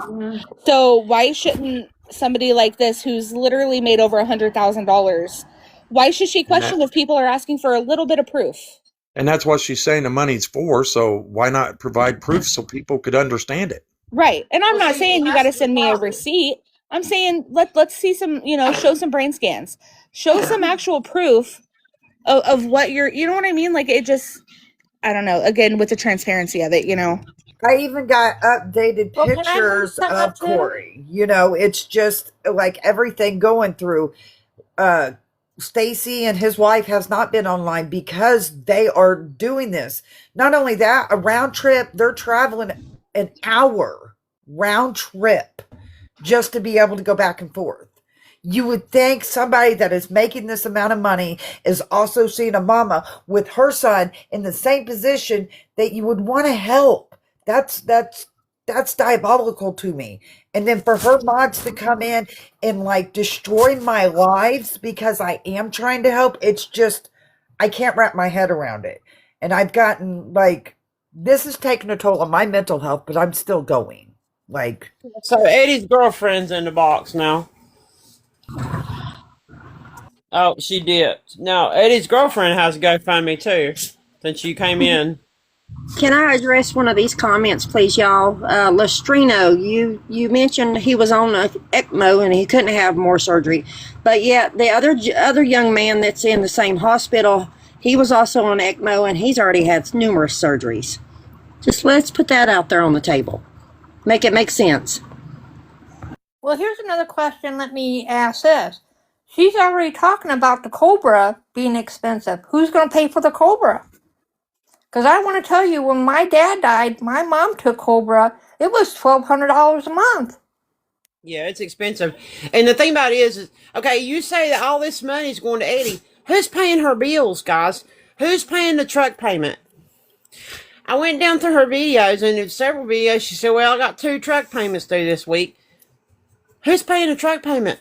Mm-hmm. So why shouldn't somebody like this, who's literally made over $100,000, why should she question if people are asking for a little bit of proof? And that's what she's saying the money's for, so why not provide proof so people could understand it? Right. And I'm not saying you got to send me a receipt. I'm saying let's see some, show some brain scans. Show some actual proof of what you know what I mean? Like, it just, I don't know, again, with the transparency of it, I even got updated pictures of Corey. It's just like everything going through. Stacy and his wife has not been online because they are doing this. Not only that, a round trip, they're traveling an hour round trip just to be able to go back and forth. You would think somebody that is making this amount of money is also seeing a mama with her son in the same position that you would want to help. That's diabolical to me. And then for her mods to come in and destroy my lives because I am trying to help, it's just, I can't wrap my head around it. And I've gotten like, this has taken a toll on my mental health, but I'm still going. Like, So Eddie's girlfriend's in the box now. Oh, she dipped. Now Eddie's girlfriend has a GoFundMe too, since you came in. Can I address one of these comments, please, y'all? Lestrino, you mentioned he was on a ECMO and he couldn't have more surgery, but yet the other young man that's in the same hospital, he was also on ECMO and he's already had numerous surgeries. Just let's put that out there on the table. Make it make sense. Well, here's another question. Let me ask this. She's already talking about the Cobra being expensive. Who's going to pay for the Cobra? Because I want to tell you, when my dad died, my mom took Cobra. It was $1,200 a month. Yeah, it's expensive. And the thing about it is, okay, you say that all this money is going to Eddie. Who's paying her bills, guys? Who's paying the truck payment? I went down through her videos, and in several videos, she said, well, I got 2 truck payments due this week. Who's paying the truck payment?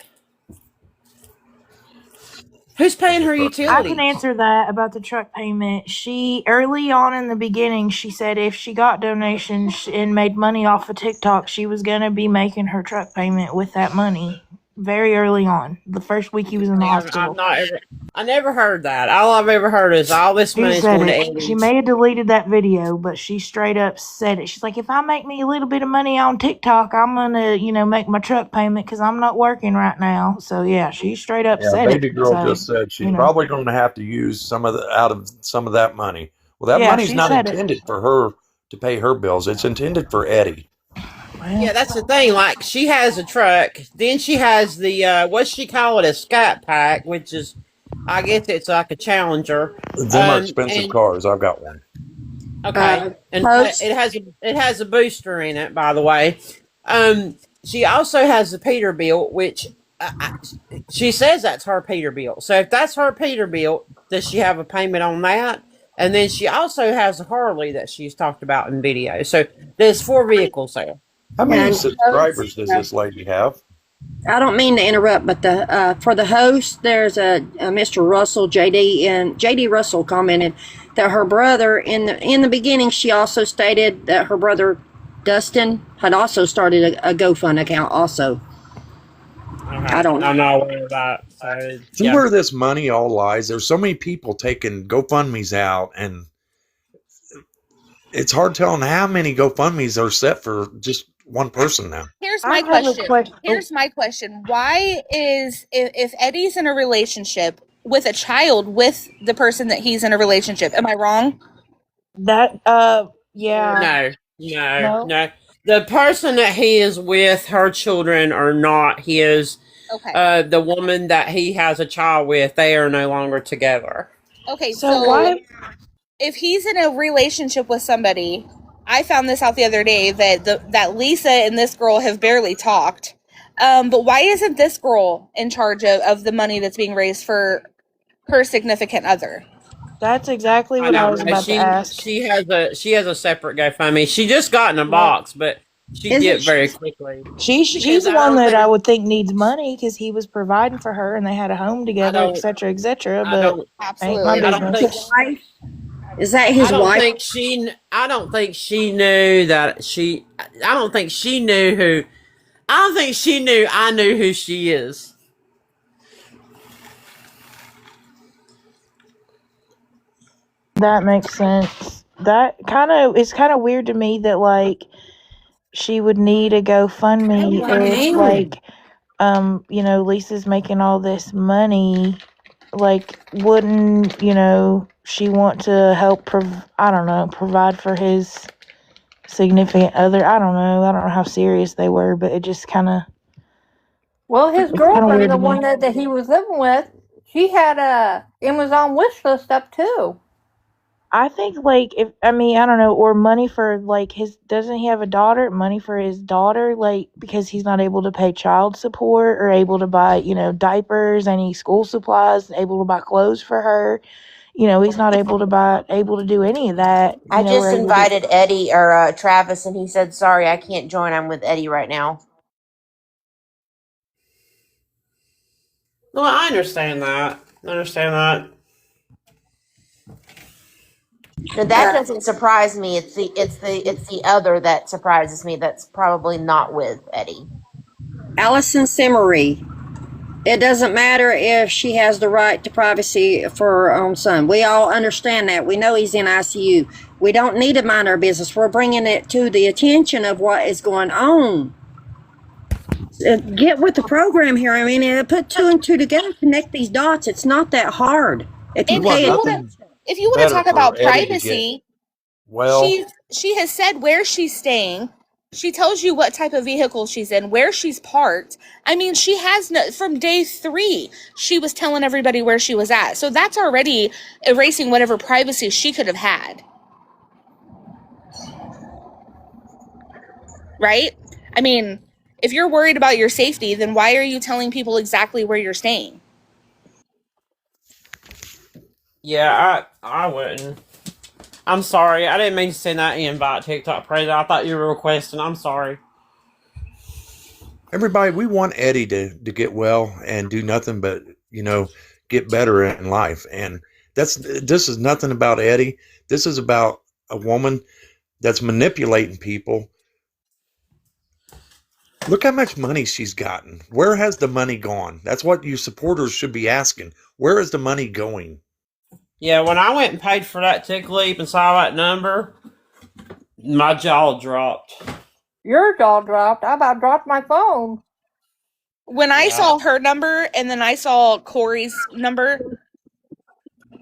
Who's paying her utilities? I can answer that about the truck payment. She, early on in the beginning, she said if she got donations and made money off of TikTok, she was going to be making her truck payment with that money. Very early on, the first week he was in the hospital. I never heard that. All I've ever heard is all this money is going to Eddie. She may have deleted that video, but she straight up said it. She's like, if I make me a little bit of money on TikTok, I'm going to, make my truck payment because I'm not working right now. So, yeah, she straight up said baby it. girl So, just said she's probably going to have to use some of that money. Well, that Yeah, money's she not said it. intended for her to pay her bills. It's intended for Eddie. Yeah, that's the thing. Like, she has a truck. Then she has the, what she call it, a Scat Pack, which is, I guess it's like a Challenger. Them are expensive cars. I've got one. Okay, and it has a booster in it, by the way. She also has the Peterbilt, which she says that's her Peterbilt. So if that's her Peterbilt, does she have a payment on that? And then she also has a Harley that she's talked about in video. So there's 4 vehicles there. How many subscribers does this lady have? I don't mean to interrupt, but for the host, there's a Mr. Russell, JD, and JD Russell commented that her brother in the beginning, she also stated that her brother Dustin had also started a GoFund account also. Okay. I don't know. I'm not aware of that. So, See where this money all lies. There's so many people taking GoFundMe's out, and it's hard telling how many GoFundMe's are set for just one person now. Here's my question. Here's my question. Why is, if Eddie's in a relationship with a child with the person that he's in a relationship, am I wrong? That, yeah. No. The person that he is with, her children are not his. Okay. The woman that he has a child with, they are no longer together. Okay, so if he's in a relationship with somebody, I found this out the other day that Lisa and this girl have barely talked. But why isn't this girl in charge of the money that's being raised for her significant other? That's exactly what I was about to ask. She has a separate GoFundMe. She just got in a box, but she did very quickly. She's the one that I would think needs money because he was providing for her and they had a home together, etc., etc. But ain't my business. Is that his wife? I don't think she knew that she. I don't think she knew who. I don't think she knew I knew who she is. That makes sense. It's kind of weird to me that like she would need a GoFundMe if like Lisa's making all this money. Like, wouldn't she want to help provide for his significant other? I don't know how serious they were, but it just kind of. Well, his girlfriend, the one that he was living with, she had a Amazon wish list up too. I think I don't know, or money for like doesn't he have a daughter? Money for his daughter, like because he's not able to pay child support or able to buy, diapers, any school supplies, able to buy clothes for her. He's not able to do any of that. I just invited Eddie or Travis, and he said, "Sorry, I can't join. I'm with Eddie right now." Well, I understand that. Now, that doesn't surprise me. It's the other that surprises me. That's probably not with Eddie. Allison Simmery. It doesn't matter if she has the right to privacy for her own son. We all understand that. We know he's in ICU. We don't need to mind our business. We're bringing it to the attention of what is going on. Get with the program here. I mean, put two and two together, connect these dots. It's not that hard. If you pay attention. If you want to talk about privacy, she has said where she's staying. She tells you what type of vehicle she's in, where she's parked. I mean, she has from day 3, she was telling everybody where she was at. So that's already erasing whatever privacy she could have had. Right? I mean, if you're worried about your safety, then why are you telling people exactly where you're staying? Yeah, I wouldn't. I'm sorry. I didn't mean to send that invite, TikTok president. I thought you were requesting. I'm sorry. Everybody, we want Eddie to get well and do nothing but, get better in life. And this is nothing about Eddie. This is about a woman that's manipulating people. Look how much money she's gotten. Where has the money gone? That's what you supporters should be asking. Where is the money going? Yeah, when I went and paid for that Tick Leap and saw that number, my jaw dropped. Your jaw dropped. I about dropped my phone. When I saw her number and then I saw Corey's number,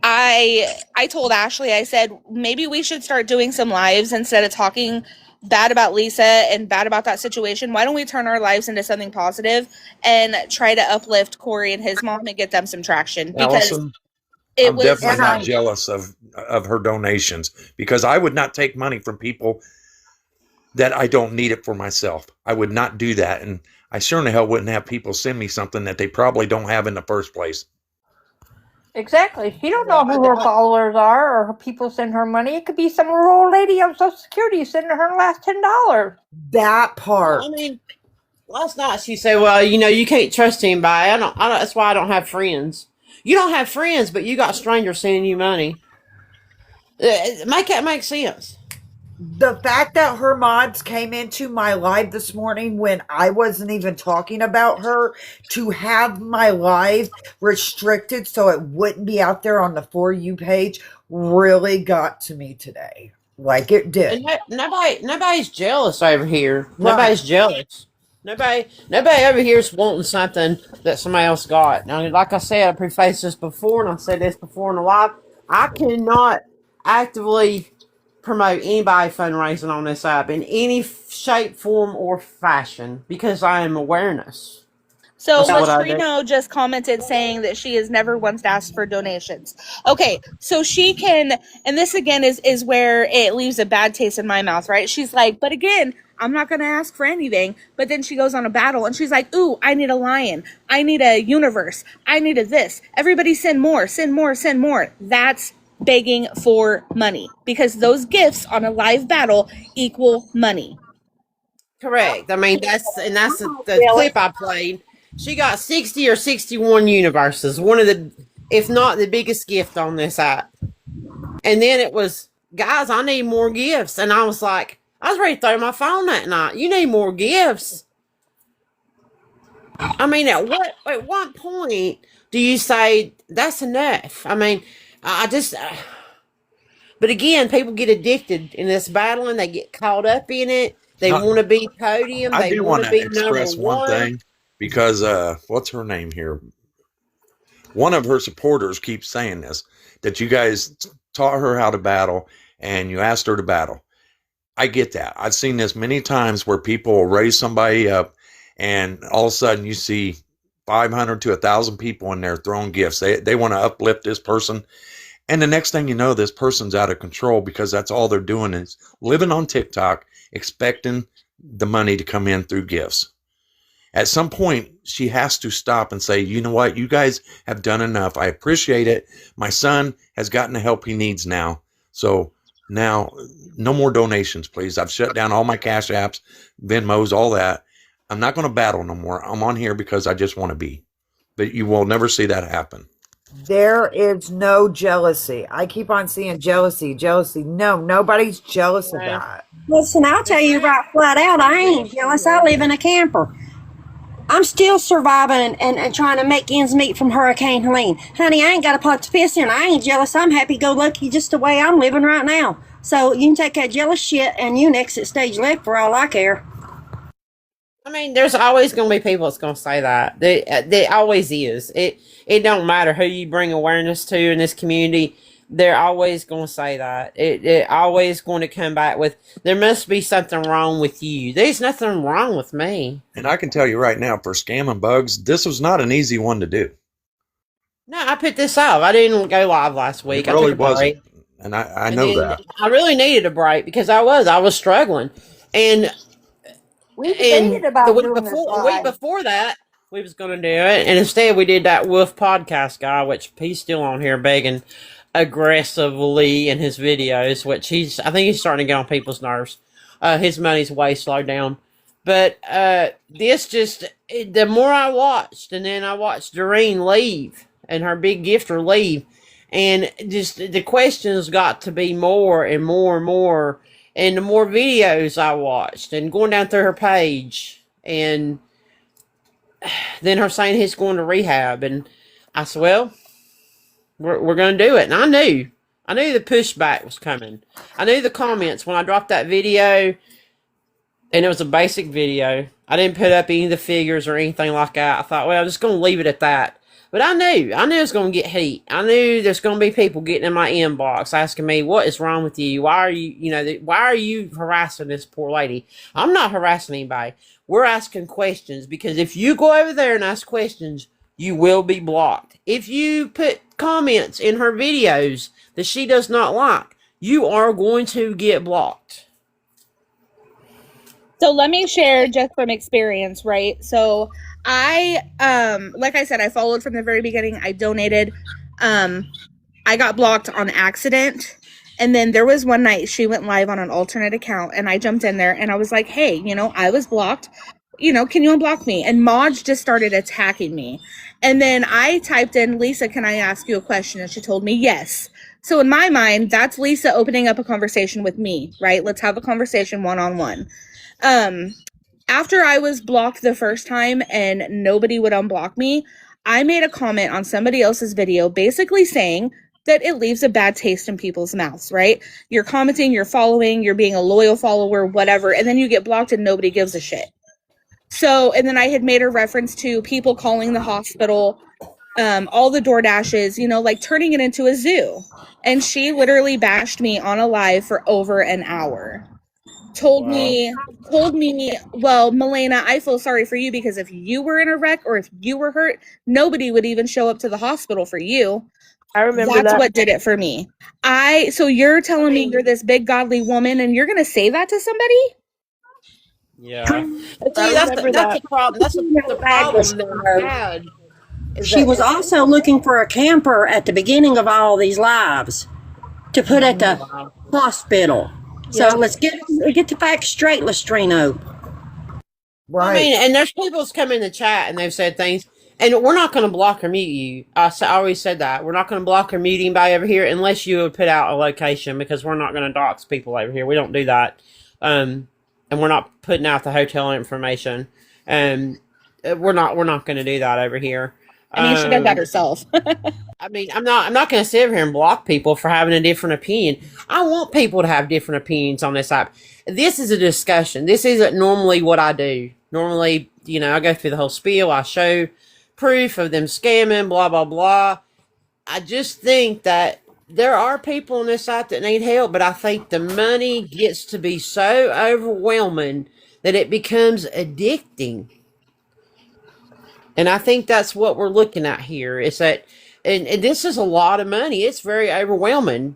I told Ashley, I said, maybe we should start doing some lives instead of talking bad about Lisa and bad about that situation. Why don't we turn our lives into something positive and try to uplift Corey and his mom and get them some traction? Because Allison, I'm definitely not jealous of her donations, because I would not take money from people that I don't need it for myself. I would not do that. And I sure in the hell wouldn't have people send me something that they probably don't have in the first place. Exactly. She don't know who her followers are or her people send her money. It could be some rural lady on Social Security sending her the last $10. That part. I mean, last night she said, well, you can't trust anybody. I don't, that's why I don't have friends. You don't have friends, but you got strangers sending you money. Make that make sense. The fact that her mods came into my live this morning when I wasn't even talking about her, to have my live restricted so it wouldn't be out there on the For You page, really got to me today. Like it did. And nobody's jealous over here. Right. Nobody's jealous. Nobody over here is wanting something that somebody else got. Now, like I said, I prefaced this before, and I said this before in the live. I cannot actively promote anybody fundraising on this app in any shape, form, or fashion because I am awareness. So Latrino just commented saying that she has never once asked for donations. Okay, so she can, and this again is where it leaves a bad taste in my mouth, right? She's like, but again, I'm not going to ask for anything. But then she goes on a battle and she's like, ooh, I need a lion. I need a universe. I need a this. Everybody send more, send more, send more. That's begging for money because those gifts on a live battle equal money. Correct. I mean, that's the clip I played. She got 60 or 61 universes. One of the, if not the biggest gift on this app. And then it was, guys, I need more gifts. And I was like, I was ready to throw my phone that night. You need more gifts. I mean, at what point do you say that's enough? I mean, but again, people get addicted in this battle and they get caught up in it. They want to be podium. I do want to express one thing because what's her name here? One of her supporters keeps saying this, that you guys taught her how to battle and you asked her to battle. I get that. I've seen this many times where people will raise somebody up and all of a sudden you see 500 to 1,000 people in there throwing gifts. They want to uplift this person. And the next thing you know, this person's out of control because that's all they're doing is living on TikTok, expecting the money to come in through gifts. At some point, she has to stop and say, you know what? You guys have done enough. I appreciate it. My son has gotten the help he needs now. So now, no more donations, please. I've shut down all my Cash Apps, Venmos, all that. I'm not going to battle no more. I'm on here because I just want to be. But you will never see that happen. There is no jealousy. I keep on seeing jealousy, jealousy. No, nobody's jealous of that. Listen, I'll tell you right flat out, I ain't jealous. I live in a camper. I'm still surviving and trying to make ends meet from Hurricane Helene. Honey, I ain't got a pot to piss in. I ain't jealous. I'm happy-go-lucky just the way I'm living right now. So you can take that jealous shit and you can exit stage left for all I care. I mean, there's always going to be people that's going to say that. There always is. It don't matter who you bring awareness to in this community. They're always going to say that. It always going to come back with, there must be something wrong with you. There's nothing wrong with me. And I can tell you right now, for scamming bugs, this was not an easy one to do. No, I put this off. I didn't go live last week. It really I took a break. wasn't. And I know that. I really needed a break because I was struggling. And We debated about the week doing this week live. before that, we was going to do it, and instead we did that Wolf podcast guy, which he's still on here begging aggressively in his videos, which I think he's starting to get on people's nerves. His money's way slowed down, but this just the more I watched, and then I watched Doreen leave and her big gifter leave, and just the questions got to be more and more and more. And the more videos I watched and going down through her page and then her saying he's going to rehab. And I said, well, we're going to do it. And I knew the pushback was coming. I knew the comments when I dropped that video, and it was a basic video. I didn't put up any of the figures or anything like that. I thought, well, I'm just going to leave it at that. But I knew it was going to get heat. I knew there's going to be people getting in my inbox asking me, what is wrong with you? Why are you harassing this poor lady? I'm not harassing anybody. We're asking questions because if you go over there and ask questions, you will be blocked. If you put comments in her videos that she does not like, you are going to get blocked. So let me share just from experience, right? So I, like I said, I followed from the very beginning. I donated. I got blocked on accident. And then there was one night she went live on an alternate account and I jumped in there and I was like, hey, I was blocked. Can you unblock me? And Maj just started attacking me. And then I typed in, Lisa, can I ask you a question? And she told me yes. So in my mind, that's Lisa opening up a conversation with me, right? Let's have a conversation one-on-one. After I was blocked the first time and nobody would unblock me, I made a comment on somebody else's video basically saying that it leaves a bad taste in people's mouths, right? You're commenting, you're following, you're being a loyal follower, whatever, and then you get blocked and nobody gives a shit. So, and then I had made a reference to people calling the hospital, all the DoorDashes, like turning it into a zoo. And she literally bashed me on a live for over an hour. Told me, well, Milena, I feel sorry for you because if you were in a wreck or if you were hurt, nobody would even show up to the hospital for you. I remember That's that. what did it for me. So you're telling me you're this big godly woman and you're going to say that to somebody? Yeah. See, that's the problem. That's the problem that I had. She was also looking for a camper at the beginning of all these lives to put at the hospital. So let's get the facts straight, Lestrino. Right. I mean, and there's people that's come in the chat and they've said things, and we're not going to block or mute you. I always said that. We're not going to block or mute anybody over here unless you would put out a location, because we're not going to dox people over here. We don't do that. And we're not putting out the hotel information. And we're not going to do that over here. I mean, she did that herself. I mean, I'm not going to sit over here and block people for having a different opinion. I want people to have different opinions on this app. This is a discussion. This isn't normally what I do. Normally, I go through the whole spiel. I show proof of them scamming, blah, blah, blah. I just think that there are people on this app that need help, but I think the money gets to be so overwhelming that it becomes addicting. And I think that's what we're looking at here, is that, and this is a lot of money. It's very overwhelming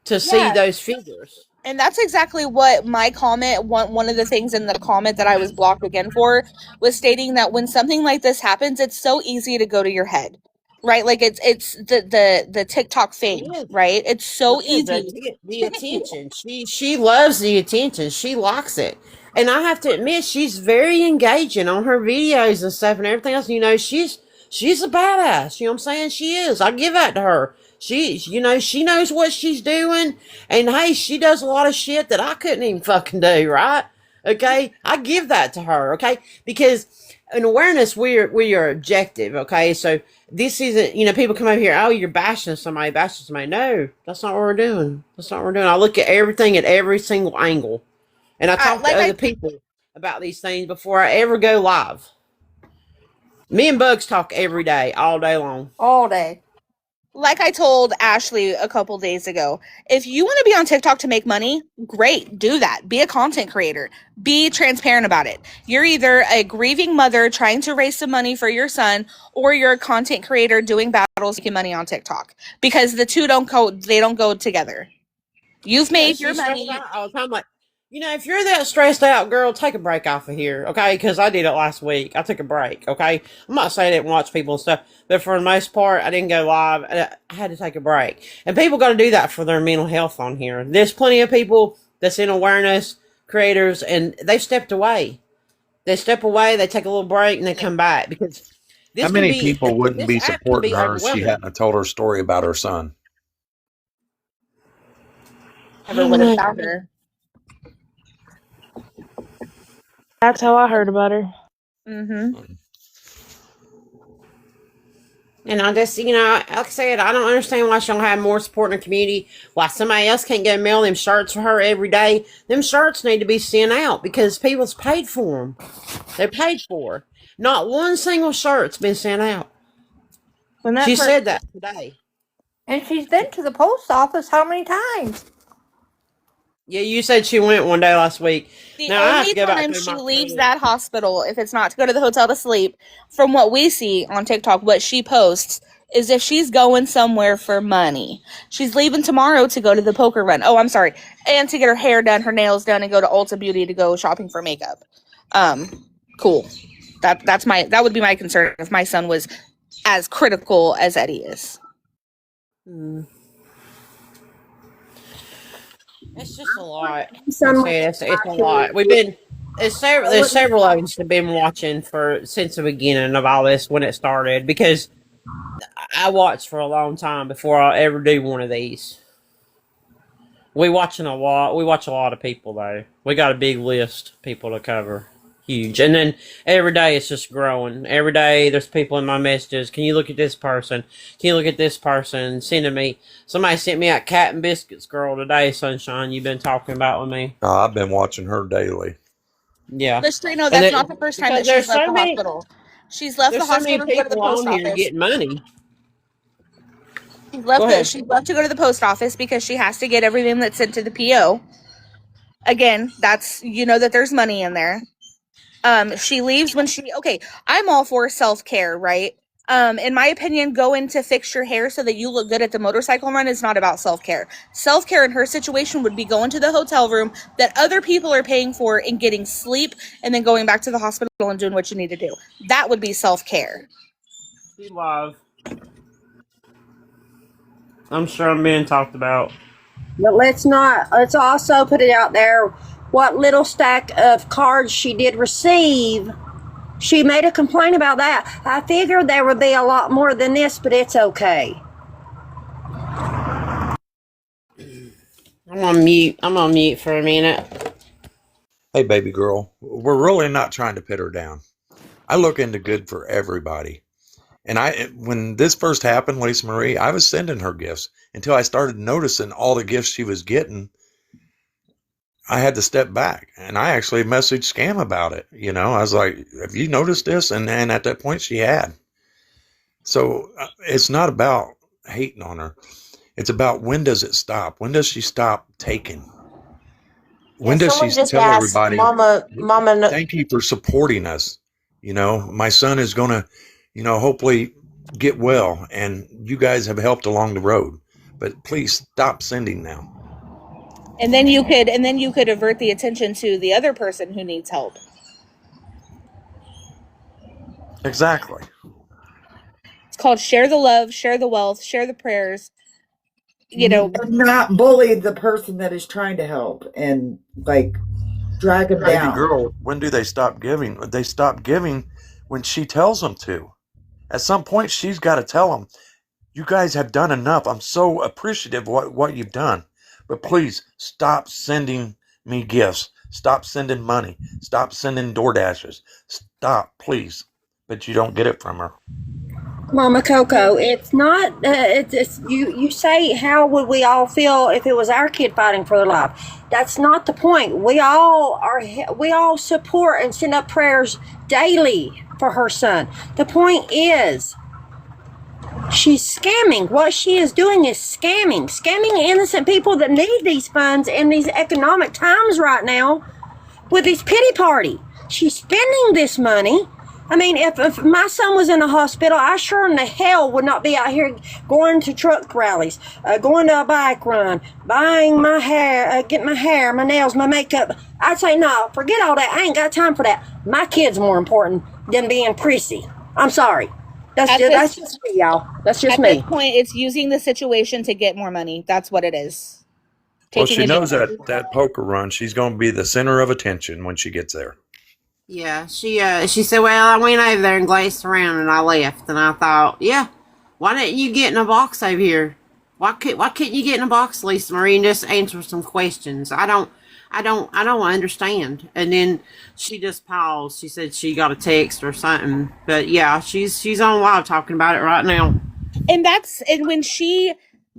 to see those figures. And that's exactly what my comment, one of the things in the comment that I was blocked again for, was stating that when something like this happens, it's so easy to go to your head, right? Like it's the TikTok fame, right? It's so easy. The attention. She loves the attention. She likes it. And I have to admit, she's very engaging on her videos and stuff and everything else. she's a badass. You know what I'm saying? She is. I give that to her. She knows what she's doing. And hey, she does a lot of shit that I couldn't even fucking do, right? Okay? I give that to her, okay? Because in awareness, we are objective, okay? So this isn't, people come over here, oh, you're bashing somebody. No, that's not what we're doing. That's not what we're doing. I look at everything at every single angle. And I talk to other people about these things before I ever go live. Me and Bugs talk every day, all day long. All day. Like I told Ashley a couple days ago, if you want to be on TikTok to make money, great, do that. Be a content creator. Be transparent about it. You're either a grieving mother trying to raise some money for your son, or you're a content creator doing battles making money on TikTok. Because the two don't go together. You've made your money. All the time, like, if you're that stressed out, girl, take a break off of here, okay? Because I did it last week. I took a break, okay? I'm not saying I didn't watch people and stuff, but for the most part, I didn't go live. I had to take a break. And people got to do that for their mental health on here. There's plenty of people that's in awareness, creators, and they've stepped away. They step away, they take a little break, and they come back. Because how many people wouldn't be supporting her if she hadn't told her story about her son? Never would have found her. That's how I heard about her. Mm-hmm. And I just, like I said, I don't understand why she don't have more support in the community. Why somebody else can't go mail them shirts for her every day. Them shirts need to be sent out because people's paid for them. They're paid for. Not one single shirt's been sent out. She said that today. And she's been to the post office how many times? Yeah, you said she went one day last week. The now, I have only to go back time to she my leaves that hospital, if it's not to go to the hotel to sleep, from what we see on TikTok, what she posts is if she's going somewhere for money. She's leaving tomorrow to go to the poker run. Oh, I'm sorry. And to get her hair done, her nails done, and go to Ulta Beauty to go shopping for makeup. Cool. That would be my concern if my son was as critical as Eddie is. It's just a lot. It's a lot. There's several of us have been watching since the beginning of all this when it started because I watched for a long time before I ever do one of these. We watch a lot of people though. We got a big list of people to cover. Huge. And then every day it's just growing. Every day there's people in my messages. Can you look at this person? Can you look at this person? Sending me. Somebody sent me out Cat and Biscuits girl today, Sunshine. You've been talking about with me. I've been watching her daily. Yeah. That's not the first time that she's left the hospital. She's left the hospital to go to the post office. Getting money. She's left to go to the post office because she has to get everything that's sent to the PO. Again, that's that there's money in there. She leaves when I'm all for self-care, right? In my opinion, going to fix your hair so that you look good at the motorcycle run is not about self-care. Self-care in her situation would be going to the hotel room that other people are paying for and getting sleep and then going back to the hospital and doing what you need to do. That would be self-care. Be live. I'm sure I'm being talked about. But let's also put it out there. What little stack of cards she did receive, she made a complaint about that. I figured there would be a lot more than this, but it's okay. I'm on mute for a minute. Hey, baby girl, we're really not trying to put her down. I look into good for everybody. And when this first happened, Lisa Marie, I was sending her gifts until I started noticing all the gifts she was getting. I had to step back, and I actually messaged Scam about it. I was like, have you noticed this? And at that point she had. So it's not about hating on her. It's about when does it stop? When does she stop taking? When does she tell everybody, Mama, thank you for supporting us. My son is going to, hopefully get well, and you guys have helped along the road, but please stop sending now. And then you could avert the attention to the other person who needs help. Exactly. It's called share the love, share the wealth, share the prayers. Not bully the person that is trying to help and drag them down. Girl, when do they stop giving? They stop giving when she tells them to. At some point, she's got to tell them, you guys have done enough. I'm so appreciative of what you've done. But please stop sending me gifts. Stop sending money. Stop sending DoorDashes. Stop, please. But you don't get it from her. Mama Coco, it's not. It's you. You say, how would we all feel if it was our kid fighting for their life? That's not the point. We all are. We all support and send up prayers daily for her son. The point is, she's scamming. What she is doing is scamming innocent people that need these funds in these economic times right now with this pity party. She's spending this money. I mean, if my son was in a hospital, I sure in the hell would not be out here going to truck rallies, going to a bike run, buying my hair, getting my hair, my nails, my makeup. I'd say, no, forget all that. I ain't got time for that. My kid's more important than being prissy. I'm sorry. That's just me, y'all. That's just me. At this point, it's using the situation to get more money. That's what it is. Well, she knows that poker run, she's going to be the center of attention when she gets there. Yeah, she said, well, I went over there and glazed around and I left. And I thought, yeah, why didn't you get in a box over here? Why couldn't you get in a box, Lisamarie, and just answer some questions? I don't understand. And then she just paused. She said she got a text or something. But yeah, she's on live talking about it right now. And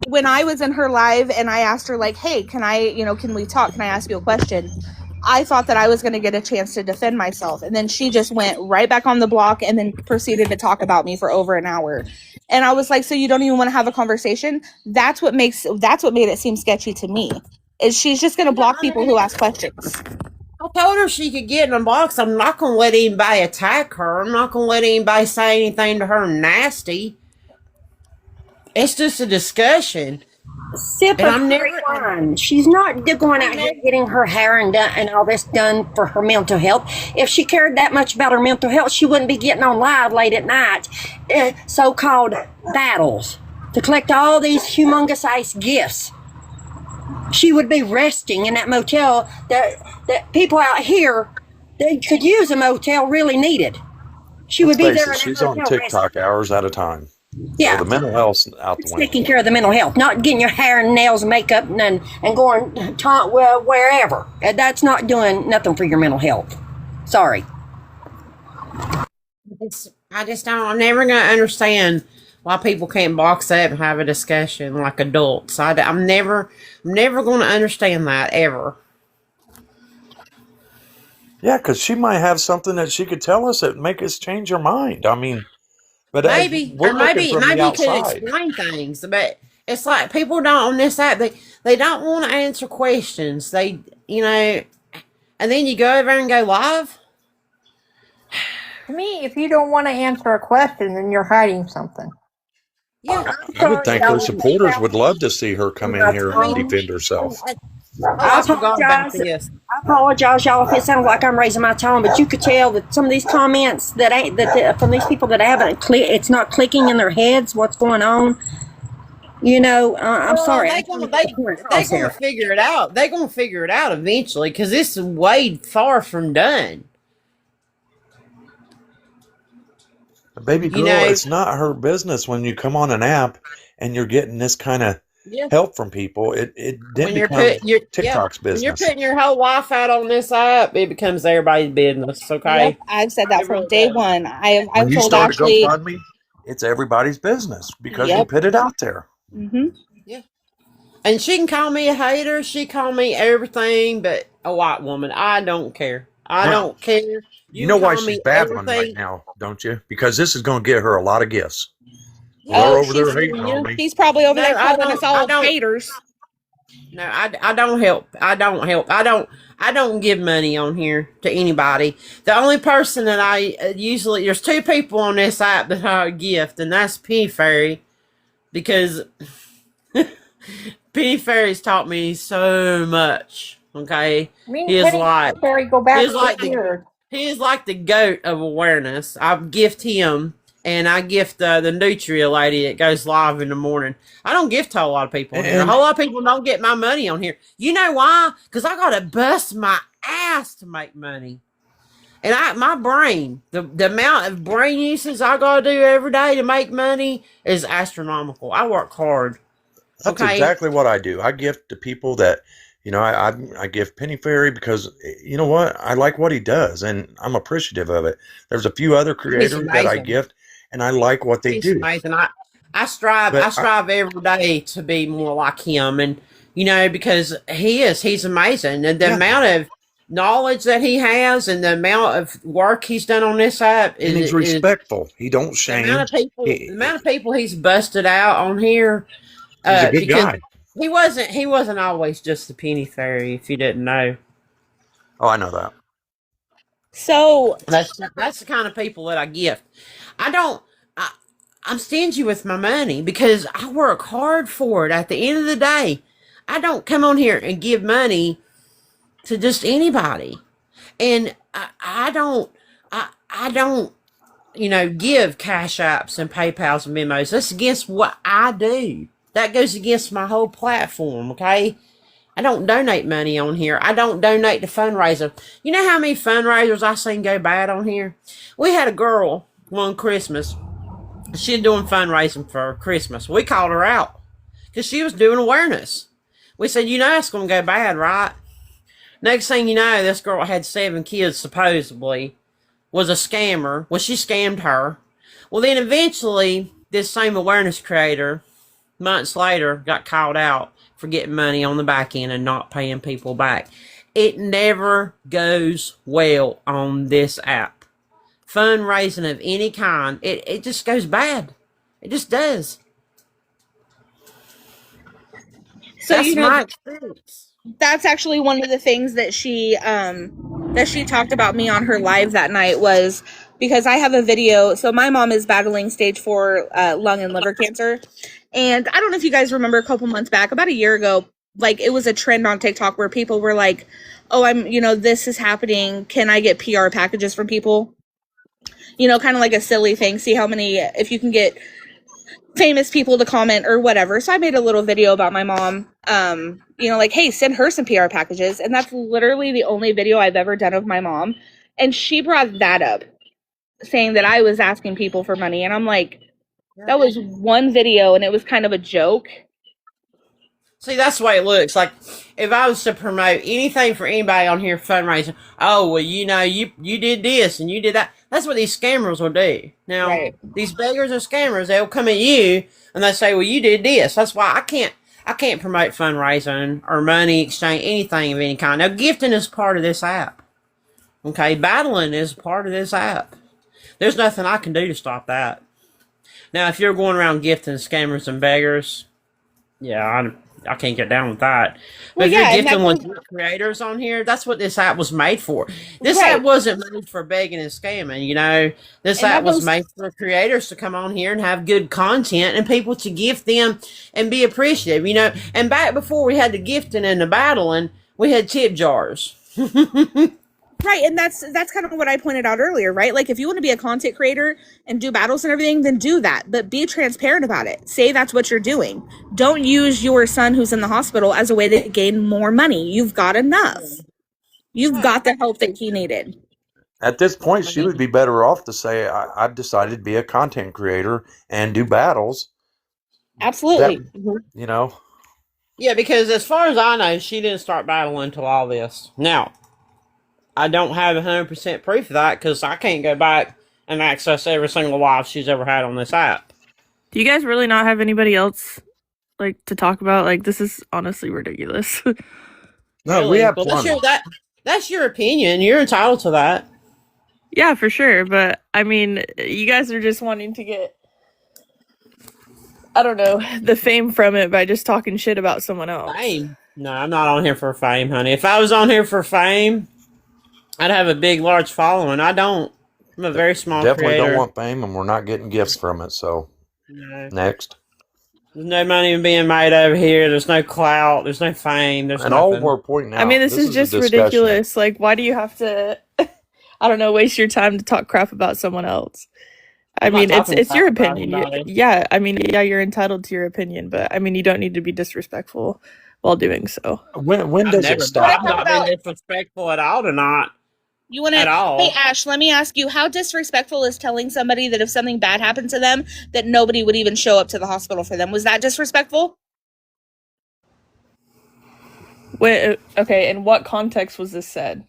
when I was in her live and I asked her, like, hey, can we talk? Can I ask you a question? I thought that I was going to get a chance to defend myself. And then she just went right back on the block and then proceeded to talk about me for over an hour. And I was like, so you don't even want to have a conversation? That's what made it seem sketchy to me. Is she's just going to block people who ask questions. I told her she could get in a box. I'm not going to let anybody attack her. I'm not going to let anybody say anything to her nasty. It's just a discussion. Sip of wine. She's not going out here getting her hair and all this done for her mental health. If she cared that much about her mental health, she wouldn't be getting on live late at night, so-called battles, to collect all these humongous ice gifts. She would be resting in that motel that people out here that could use a motel really needed. She would be there. She's on TikTok hours at a time. Yeah, so the mental health's out the window. Taking care of the mental health, not getting your hair and nails and makeup and going wherever. That's not doing nothing for your mental health. Sorry. I'm never going to understand why people can't box up and have a discussion like adults. I'm never going to understand that ever. Yeah, because she might have something that she could tell us that make us change our mind. I mean, but maybe you could explain things, but it's like people don't on this app. They don't want to answer questions. They, and then you go over and go live. To me, if you don't want to answer a question, then you're hiding something. Yeah, I would think her supporters would love to see her come in here and defend herself. I apologize, y'all, if it sounds like I'm raising my tone, but you could tell that some of these comments from these people that haven't it's not clicking in their heads what's going on. I'm sorry. They're going to figure it out. They're going to figure it out eventually because this is way far from done. Baby girl, it's not her business when you come on an app and you're getting this kind of help from people. It then becomes TikTok's business. When you're putting your whole life out on this app, it becomes everybody's business. Okay, yep, I've said that from day one. I've told Ashley, GoFundMe, it's everybody's business because you put it out there. Mm-hmm. Yeah, and she can call me a hater. She call me everything but a white woman. I don't care. I don't care. You know why she's babbling right now, don't you? Because this is going to get her a lot of gifts. Over there hating on me. He's probably over there calling us all haters. No, I don't help. I don't give money on here to anybody. The only person that I usually, there's two people on this app that I gift, and that's Penny Fairy, because Penny Fairy's taught me so much. Okay, he is like the goat of awareness. I gift him. And I gift the Nutria lady that goes live in the morning. I don't gift to a lot of people here. A whole lot of people don't get my money on here. You know why? Because I got to bust my ass to make money. And my brain, the amount of brain usage I gotta do every day to make money is astronomical. I work hard. That's Okay. exactly what I do. I gift to people that, I give Penny Fairy because you know what? I like what he does and I'm appreciative of it. There's a few other He's creators that I amazing. gift and I like what they He's do. amazing. I strive every day to be more like him, and because he's amazing, and the Yeah. amount of knowledge that he has and the amount of work he's done on this app And he's is respectful. He don't the shame. amount of people he's busted out on here. He's a good Because guy. he wasn't always just the penny fairy. If you didn't know, Oh, I know that. So that's the kind of people that I gift. I don't. I'm stingy with my money because I work hard for it. At the end of the day, I don't come on here and give money to just anybody, and I don't. I don't. Give cash apps and PayPal's and memos. That's against what I do. That goes against my whole platform. Okay. I don't donate money on here. I don't donate to fundraisers. You know how many fundraisers I seen go bad on here? We had a girl one Christmas. She's doing fundraising for Christmas. We called her out because she was doing awareness. We said, that's going to go bad, right? Next thing you know, this girl had 7 kids, supposedly, was a scammer. Well, she scammed her. Well, then eventually, this same awareness creator, months later, got called out for getting money on the back end and not paying people back. It never goes well on this app. Fundraising of any kind, it just goes bad. It just does. So That's my experience. That's actually one of the things that she talked about me on her live that night, was because I have a video. So my mom is battling stage 4 lung and liver cancer, and I don't know if you guys remember a couple months back, about a year ago, like it was a trend on TikTok where people were like, "Oh, this is happening. Can I get PR packages from people?" Kind of like a silly thing. See how many, if you can get famous people to comment or whatever. So I made a little video about my mom, like, hey, send her some PR packages. And that's literally the only video I've ever done of my mom. And she brought that up, saying that I was asking people for money. And I'm like, that was one video and it was kind of a joke. See, that's the way it looks. Like, if I was to promote anything for anybody on here fundraising, oh, well, you did this and you did that. That's what these scammers will do. Now, These beggars and scammers, they'll come at you and they say, well, you did this. That's why I can't promote fundraising or money exchange, anything of any kind. Now, gifting is part of this app. Okay, battling is part of this app. There's nothing I can do to stop that. Now, if you're going around gifting scammers and beggars, yeah, I can't get down with that. But if you're gifting legit creators on here, that's what this app was made for. This app wasn't made for begging and scamming, This app was made for creators to come on here and have good content and people to gift them and be appreciative, And back before we had the gifting and the battling, we had tip jars. Right, and that's kind of what I pointed out earlier, right? Like, if you want to be a content creator and do battles and everything, then do that. But be transparent about it. Say that's what you're doing. Don't use your son who's in the hospital as a way to gain more money. You've got enough. You've got the help that he needed. At this point, she would be better off to say, I've decided to be a content creator and do battles. Absolutely. Yeah, because as far as I know, she didn't start battling until all this. Now, I don't have 100% proof of that because I can't go back and access every single live she's ever had on this app. Do you guys really not have anybody else to talk about? This is honestly ridiculous. No, really? We have plenty. That's your opinion. You're entitled to that. Yeah, for sure. But you guys are just wanting to get, I don't know, the fame from it by just talking shit about someone else. Fame? No, I'm not on here for fame, honey. If I was on here for fame, I'd have a big, large following. I don't. I'm a very small Definitely creator. Don't want fame, and we're not getting gifts from it, so no. Next. There's no money being made over here. There's no clout. There's no fame. There's nothing. All we're pointing out. This is just ridiculous. Why do you have to, I don't know, waste your time to talk crap about someone else? It's your opinion. Yeah, you're entitled to your opinion, but you don't need to be disrespectful while doing so. When does it stop? I've not been disrespectful at all tonight. You want to? At all. Hey, Ash, let me ask you: how disrespectful is telling somebody that if something bad happened to them, that nobody would even show up to the hospital for them? Was that disrespectful? Wait, okay. In what context was this said?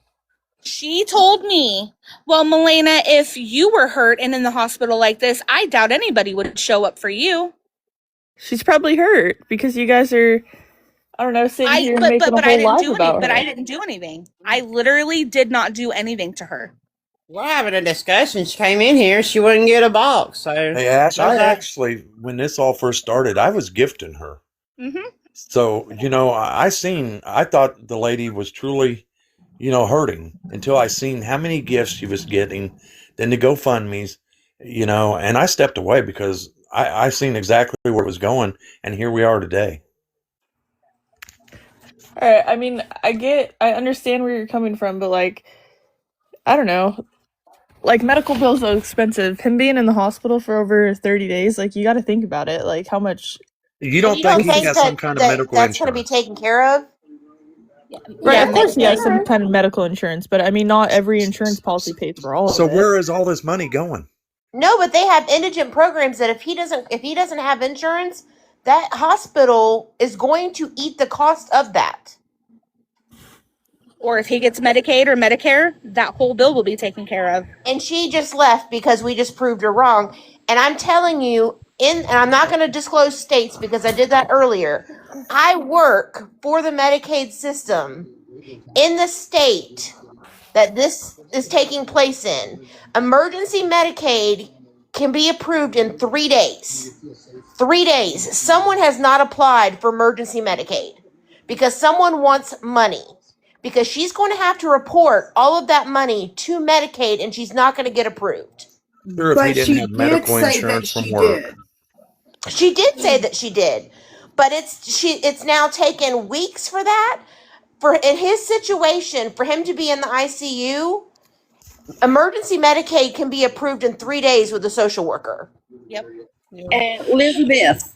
She told me, well, Milena, if you were hurt and in the hospital like this, I doubt anybody would show up for you. She's probably hurt because you guys are, I don't know, sitting here making a whole life about her. But I didn't do anything. I literally did not do anything to her. We're having a discussion. She came in here. She wouldn't get a box. So hey, Ash, I actually, when this all first started, I was gifting her. Mm-hmm. So, I thought the lady was truly, hurting until I seen how many gifts she was getting, then the GoFundMe's, and I stepped away because I seen exactly where it was going, and here we are today. All right. I mean, I understand where you're coming from, but like, I don't know. Like, medical bills are expensive. Him being in the hospital for over 30 days, like, you got to think about it. Like, how much... You don't think he has some kind of medical that's insurance? going to be taken care of? Right, of course he has some kind of medical insurance, but I mean, not every insurance policy pays for all of it. So where is all this money going? No, but they have indigent programs that if he doesn't have insurance, that hospital is going to eat the cost of that. Or if he gets Medicaid or Medicare, that whole bill will be taken care of. And she just left because we just proved her wrong. And I'm telling you, and I'm not going to disclose states because I did that earlier. I work for the Medicaid system in the state that this is taking place in. Emergency Medicaid can be approved in 3 days. 3 days. Someone has not applied for emergency Medicaid because someone wants money. Because she's going to have to report all of that money to Medicaid, and she's not going to get approved. Sure, if he didn't have medical insurance from work. She did say that she did, but it's now taken weeks for that. In his situation, for him to be in the ICU, emergency Medicaid can be approved in 3 days with a social worker. Yep. And Elizabeth,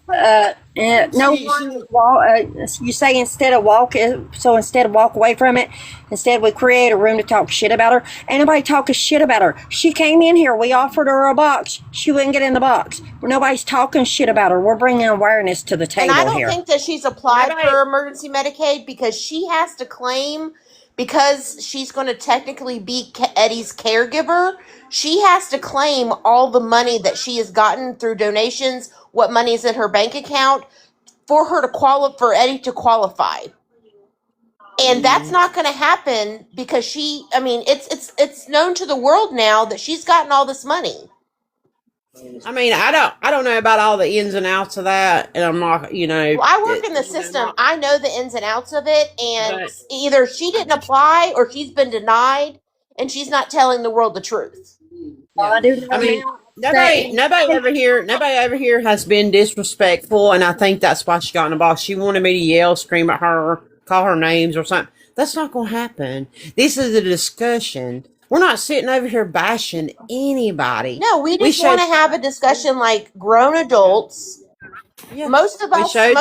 you say instead of walk away from it, instead we create a room to talk shit about her. Ain't nobody talking shit about her. She came in here. We offered her a box. She wouldn't get in the box. Nobody's talking shit about her. We're bringing awareness to the table here. And I don't think that she's applied for emergency Medicaid because she has to claim, because she's going to technically be Eddie's caregiver, she has to claim all the money that she has gotten through donations, what money is in her bank account, for her to for Eddie to qualify. And that's not going to happen because it's known to the world now that she's gotten all this money. I mean, I don't know about all the ins and outs of that, and I'm not, Well, I work in the system. I know the ins and outs of it, and either she didn't apply or she's been denied, and she's not telling the world the truth. I mean, nobody over here has been disrespectful, and I think that's why she got in the box. She wanted me to yell, scream at her, call her names or something. That's not going to happen. This is a discussion. We're not sitting over here bashing anybody. No, we just want to have a discussion like grown adults. Yeah. Most of us in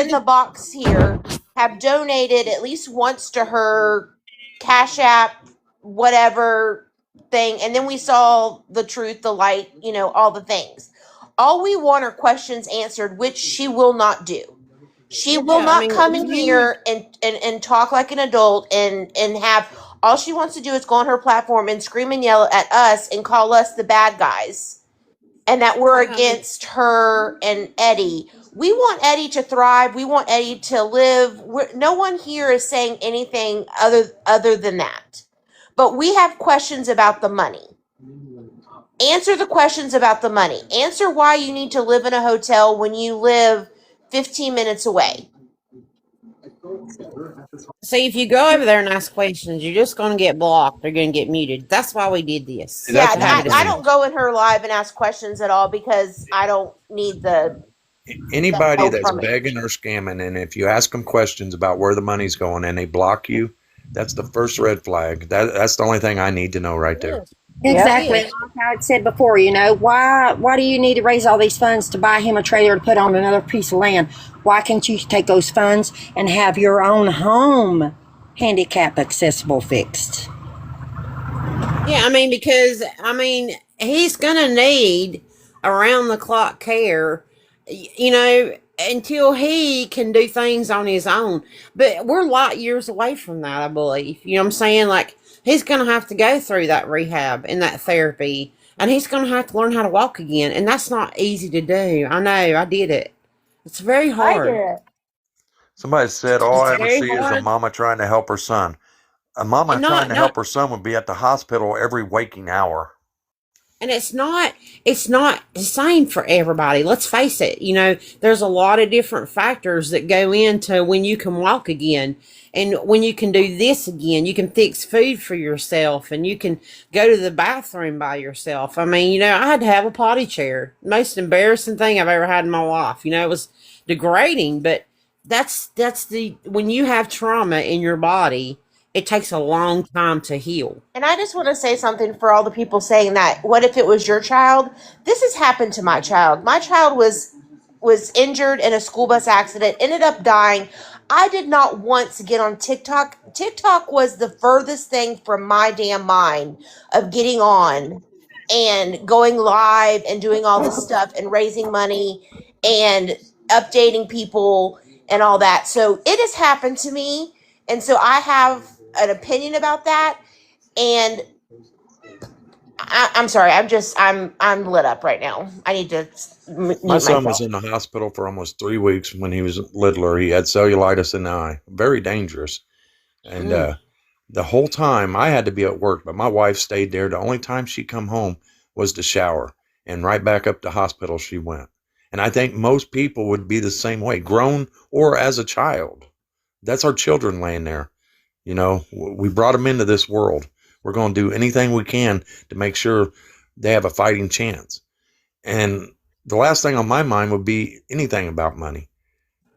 the box here have donated at least once to her Cash App, whatever thing, and then we saw the truth, the light, all the things. All we want are questions answered, which she will not do. She will not come in here and talk like an adult and have... All she wants to do is go on her platform and scream and yell at us and call us the bad guys and that we're against her and Eddie. We want Eddie to thrive. We want Eddie to live. No one here is saying anything other than that. But we have questions about the money. Answer the questions about the money. Answer why you need to live in a hotel when you live 15 minutes away. See, if you go over there and ask questions, you're just going to get blocked. They're going to get muted. That's why we did this. Yeah, I don't go in her live and ask questions at all because I don't need anybody that's begging or scamming, and if you ask them questions about where the money's going and they block you, that's the first red flag. That's the only thing I need to know right there. Exactly. Like I said before, why do you need to raise all these funds to buy him a trailer to put on another piece of land? Why can't you take those funds and have your own home handicap accessible fixed? Yeah, I mean, because he's gonna need around the clock care, until he can do things on his own. But we're light years away from that, I believe. You know what I'm saying? Like, he's gonna have to go through that rehab and that therapy, and he's gonna have to learn how to walk again, and that's not easy to do. I know, I did it. It's very I did hard. it. Somebody said all It's I ever very see is a hard, mama trying to help her son. A mama and trying not to not help her son would be at the hospital every waking hour. and it's not the same for everybody. Let's face it. There's a lot of different factors that go into when you can walk again, and when you can do this again. You can fix food for yourself, and you can go to the bathroom by yourself. I mean, I had to have a potty chair. Most embarrassing thing I've ever had in my life. It was degrading, but that's the when you have trauma in your body, it takes a long time to heal. And I just want to say something for all the people saying that, what if it was your child? This has happened to my child. My child was injured in a school bus accident, ended up dying. I did not once get on TikTok. TikTok was the furthest thing from my damn mind of getting on and going live and doing all this stuff and raising money and updating people and all that. So it has happened to me. And so I have an opinion about that. And I'm sorry. I'm lit up right now. I need to My mute son was myself. in the hospital for almost 3 weeks when he was littler. He had cellulitis in the eye, very dangerous. And Mm. the whole time I had to be at work, but my wife stayed there. The only time she come home was to shower, and right back up to hospital she went. And I think most people would be the same way, grown or as a child. That's our children laying there. We brought them into this world. We're going to do anything we can to make sure they have a fighting chance. And the last thing on my mind would be anything about money,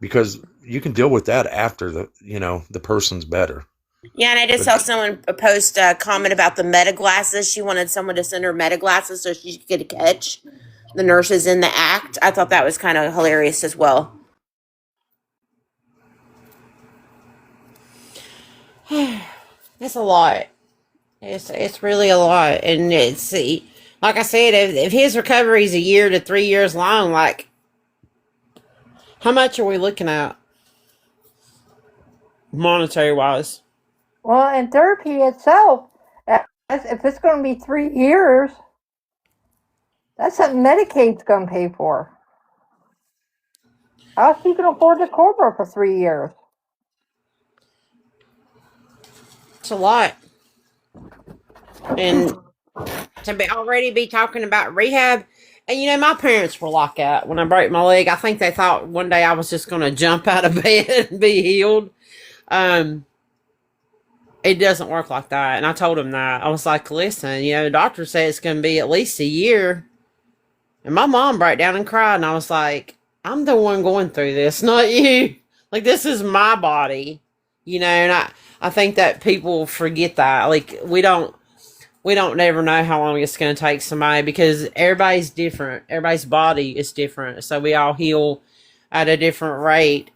because you can deal with that after the person's better. Yeah, and I just But saw someone post a comment about the meta glasses. She wanted someone to send her meta glasses so she could catch the nurses in the act. I thought that was kind of hilarious as well. It's a lot. It's really a lot, and like I said, if his recovery is a year to 3 years long, like, how much are we looking at monetary wise? Well, and therapy itself, if it's going to be 3 years, that's something Medicaid's going to pay for. How else you can afford to cover for 3 years? It's a lot, and to already be talking about rehab. And my parents were like that when I broke my leg. I think they thought one day I was just going to jump out of bed and be healed. It doesn't work like that. And I told him that. I was like, listen, the doctor said it's going to be at least a year. And my mom broke down and cried. And I was like, I'm the one going through this, not you. Like, this is my body. And I think that people forget that. Like, we don't never know how long it's going to take somebody, because everybody's different. Everybody's body is different. So we all heal at a different rate.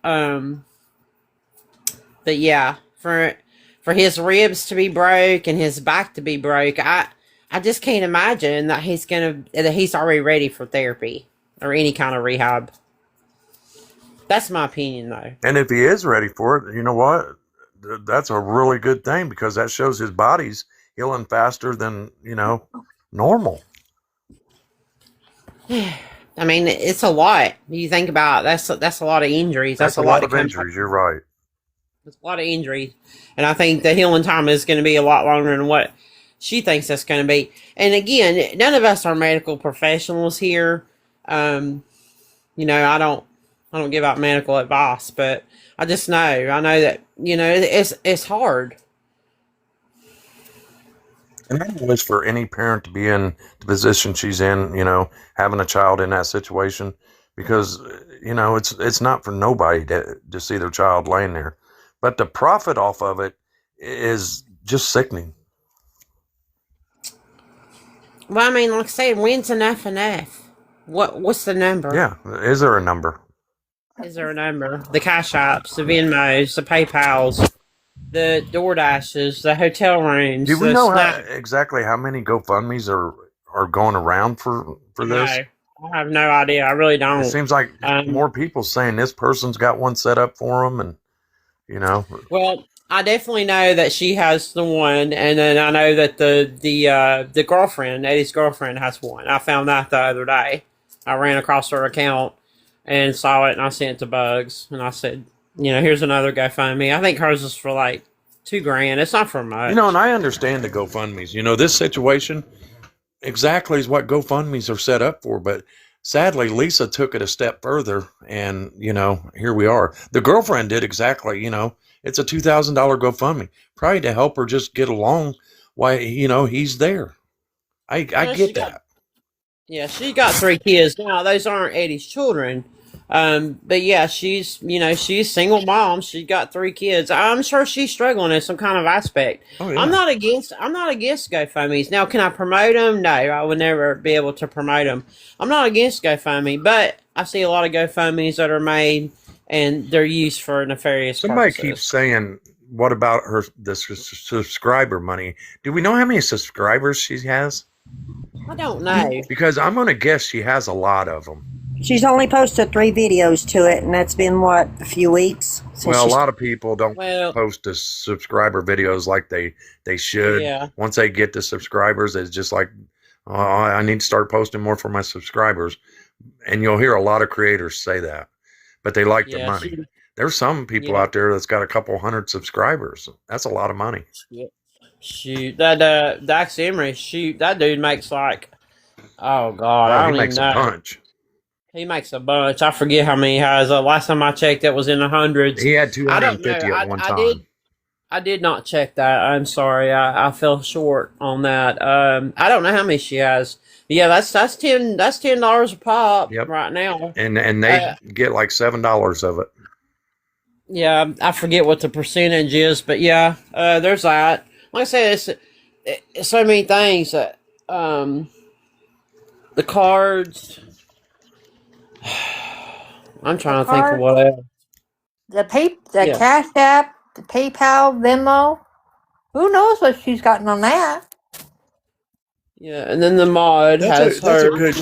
But yeah, for his ribs to be broke and his back to be broke, I just can't imagine that he's already ready for therapy or any kind of rehab. That's my opinion, though. And if he is ready for it, you know what? That's a really good thing, because that shows his body's healing faster than, normal. I mean, it's a lot. You think about it, that's a lot of injuries. That's a lot of injuries. You're right. It's a lot of injuries. And I think the healing time is going to be a lot longer than what she thinks it's going to be. And again, none of us are medical professionals here. I don't give out medical advice, but I know that, it's hard. And I wish for any parent to be in the position she's in, having a child in that situation, because, it's not for nobody to see their child laying there. But the profit off of it is just sickening. Well, I mean, like I said, when's enough enough? What's the number? Yeah. Is there a number? Is there a number? The Cash Apps, the Venmos, the PayPals. the DoorDashes, the hotel rooms, Do we the know snack. exactly how many GoFundMe's are going around for No, this? I have no idea. I really It don't. seems like more people saying this person's got one set up for them, and you know. Well, I definitely know that she has the one, and then I know that the girlfriend, Eddie's girlfriend, has one. I found that the other day. I ran across her account and saw it, and I sent it to Bugs, and I said, here's another GoFundMe. I think hers is for like $2,000. It's not for much. And I understand the GoFundMe's. This situation exactly is what GoFundMe's are set up for, but sadly, Lisa took it a step further, and here we are. The girlfriend did exactly. It's a $2,000 GoFundMe, probably to help her just get along. Why he's there. I get that. Yeah, she got 3 kids. Now, those aren't Eddie's children. But yeah, she's a single mom. She got 3 kids. I'm sure she's struggling in some kind of aspect. Oh, yeah. I'm not against GoFundMe's. Now, can I promote them? No, I would never be able to promote them. I'm not against GoFundMe, but I see a lot of GoFundMe's that are made and they're used for nefarious Somebody purposes. keeps saying, what about the subscriber money? Do we know how many subscribers she has? I don't know. Because I'm going to guess she has a lot of them. She's only posted 3 videos to it, and that's been, a few weeks? Well, a lot of people don't post the subscriber videos like they should. Yeah. Once they get the subscribers, it's just like, oh, I need to start posting more for my subscribers. And you'll hear a lot of creators say that. But they like the money. There's some people out there that's got a couple hundred subscribers. That's a lot of money. Shoot, that Dax Emery, that dude makes like, oh God, I don't even know. He makes a bunch. He makes a bunch. I forget how many he has. Last time I checked, it was in the hundreds. He had 250 at one time. I did not check that. I'm sorry. I fell short on that. I don't know how many she has. Yeah, that's $10 a pop right now. And they get like $7 of it. Yeah, I forget what the percentage is, but yeah, there's that. Like I said, it's so many things that the cards. I'm trying to think of what else. The Cash App, the PayPal, Venmo. Who knows what she's gotten on that? Yeah, and then the mod has that's her a good.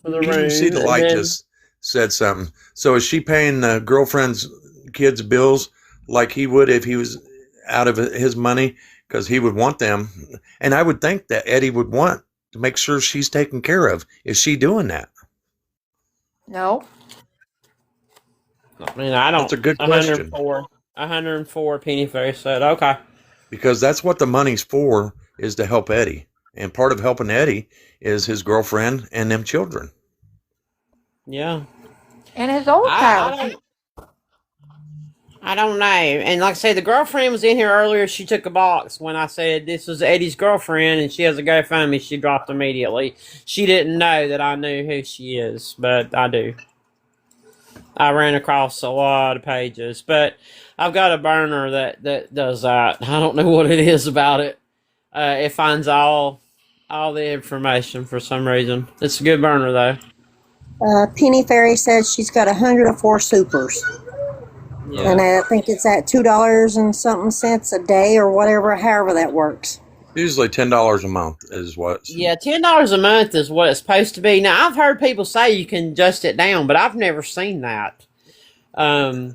for the room. You see, the light just said something. So is she paying the girlfriend's kids' bills like he would if he was out of his money? Because he would want them, and I would think that Eddie would want to make sure she's taken care of. Is she doing that? No. I mean, I don't. That's a good question. 104 Penny Face said, okay. Because that's what the money's for, is to help Eddie. And part of helping Eddie is his girlfriend and them children. Yeah. And his old child. I don't know. And like I said, the girlfriend was in here earlier. She took a box when I said this was Eddie's girlfriend and she has a GoFundMe. She dropped immediately. She didn't know that I knew who she is, but I do. I ran across a lot of pages, but I've got a burner that does that. I don't know what it is about it. It finds all the information for some reason. It's a good burner though. Penny Fairy says she's got 104 supers. Yeah. And I think it's at $2 and something cents a day or whatever, however that works. Usually $10 a month is what. Yeah, $10 a month is what it's supposed to be. Now I've heard people say you can adjust it down, but I've never seen that.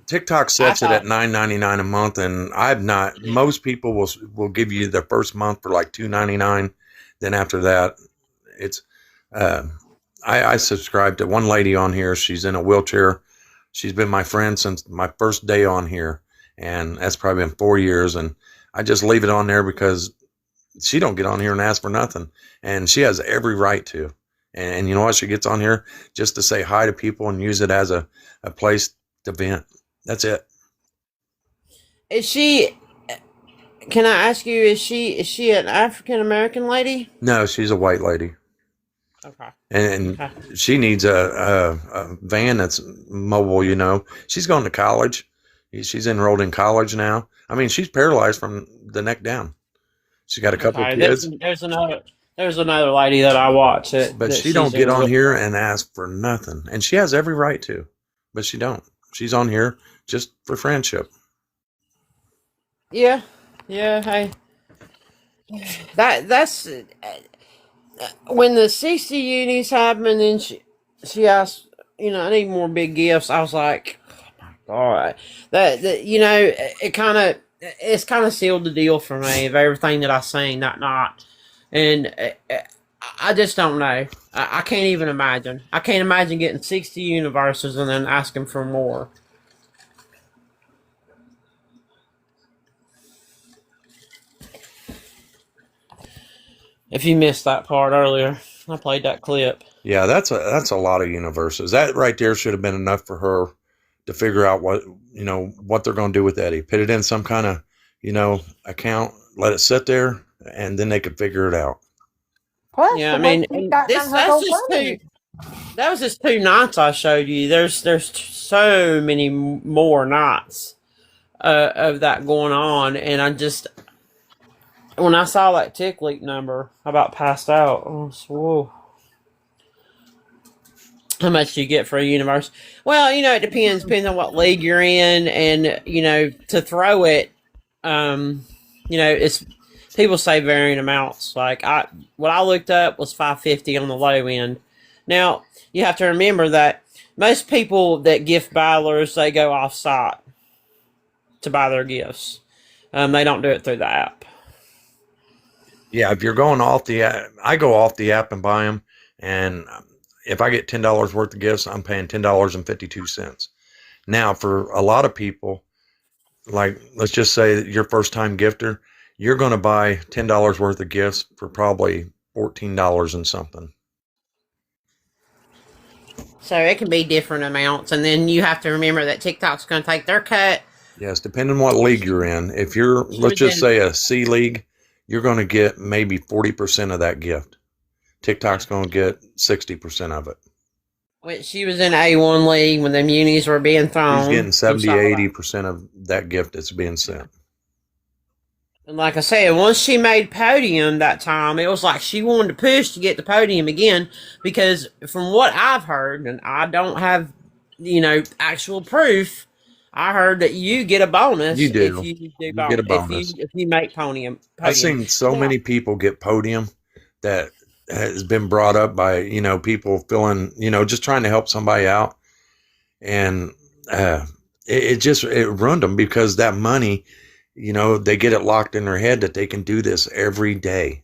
TikTok sets it at $9.99 a month, and I've not. Most people will give you the first month for like $2.99. Then after that, it's. I subscribe to one lady on here. She's in a wheelchair. She's been my friend since my first day on here, and that's probably been 4 years. And I just leave it on there because she don't get on here and ask for nothing, and she has every right to. And you know what? She gets on here just to say hi to people and use it as a place to vent. That's it. Is she? Can I ask you? Is she an African American lady? No, she's a white lady. Okay. And she needs a van that's mobile, you know. She's going to college. She's enrolled in college now. I mean, she's paralyzed from the neck down. She's got a couple of kids. There's another lady that I watch. But she don't get on here and ask for nothing. And she has every right to. But she don't. She's on here just for friendship. Yeah, yeah. Hey, that's when the 60 unis happened, and she asked, I need more big gifts. I was like, all right, that it's kind of sealed the deal for me of everything that I seen that night, and I just don't know. I can't even imagine. I can't imagine getting 60 universes and then asking for more. If you missed that part earlier, I played that clip. Yeah, that's a lot of universes. That right there should have been enough for her to figure out what they're going to do with Eddie. Put it in some kind of account, let it sit there, and then they could figure it out. Plus, Yeah, I the way mean, she got this on her that's just GoFundMe. that was just 2 nights I showed you. There's so many more nights of that going on, and when I saw that tick leak number, I about passed out. I was, whoa. How much do you get for a universe? Well, it depends on what league you're in, and to throw it, it's people say varying amounts. Like what I looked up was 550 on the low end. Now you have to remember that most people that gift battlers, they go off site to buy their gifts. They don't do it through the app. Yeah, if you're going off the app, I go off the app and buy them, and if I get $10 worth of gifts, I'm paying $10.52. Now, for a lot of people, like let's just say that you're first time gifter, you're going to buy $10 worth of gifts for probably $14 and something. So it can be different amounts, and then you have to remember that TikTok's going to take their cut. Yes, depending on what league you're in. If you're, let's just say a C league, you're going to get maybe 40% of that gift. TikTok's going to get 60% of it. When she was in A1 league when the munis were being thrown. She's getting 70-80% of that gift that's being sent. And like I said, once she made podium that time, it was like she wanted to push to get the podium again, because from what I've heard, and I don't have, actual proof, I heard that you get a bonus. You do. If you get a bonus. If you make podium. I've seen so many people get podium that has been brought up by, people feeling, just trying to help somebody out. And it ruined them, because that money, they get it locked in their head that they can do this every day.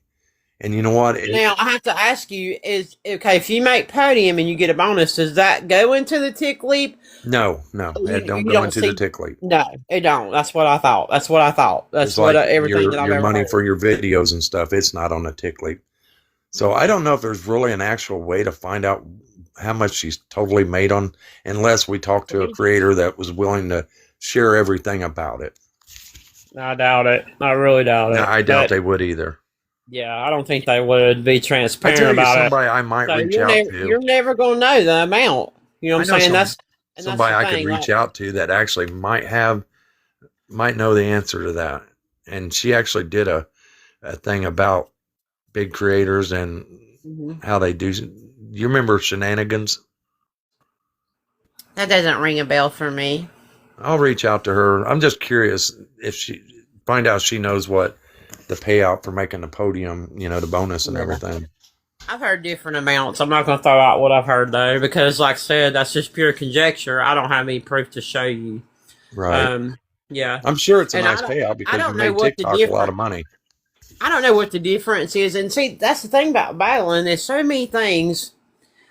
And you know what? Now, I have to ask you, if you make podium and you get a bonus, does that go into the tick leap? No, it don't go into the tick leap. No, it don't. That's what I thought. That's It's what like everything that I've your ever money heard. for your videos and stuff, it's not on the tick leap. So I don't know if there's really an actual way to find out how much she's totally made on, unless we talk to a creator that was willing to share everything about it. I doubt it. I really doubt it. I doubt they would either. Yeah, I don't think they would be transparent I about somebody it. I might reach out to. You're never going to know the amount. You know what I'm saying? That's somebody I could reach out to that actually might know the answer to that. And she actually did a thing about big creators and how they do. You remember Shenanigans? That doesn't ring a bell for me. I'll reach out to her. I'm just curious if find out she knows what the payout for making the podium, the bonus and everything. I've heard different amounts. I'm not going to throw out what I've heard, though, because, like I said, that's just pure conjecture. I don't have any proof to show you. Right. Yeah. I'm sure it's a nice payout, because you made TikTok a lot of money. I don't know what the difference is. And see, that's the thing about battling. There's so many things.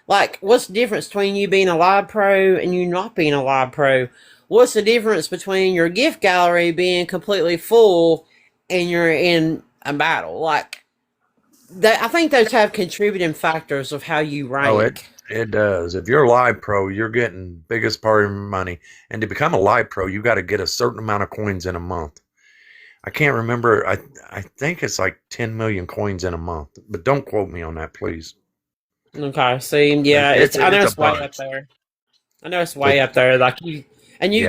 Like, what's the difference between you being a live pro and you not being a live pro? What's the difference between your gift gallery being completely full and you're in a battle? Like, I think those have contributing factors of how you rank. Oh, it does. If you're a live pro, you're getting biggest part of your money. And to become a live pro, you got to get a certain amount of coins in a month. I can't remember. I think it's like 10 million coins in a month. But don't quote me on that, please. Okay. See, yeah, I know it's way up there. I know it's way up there. Like you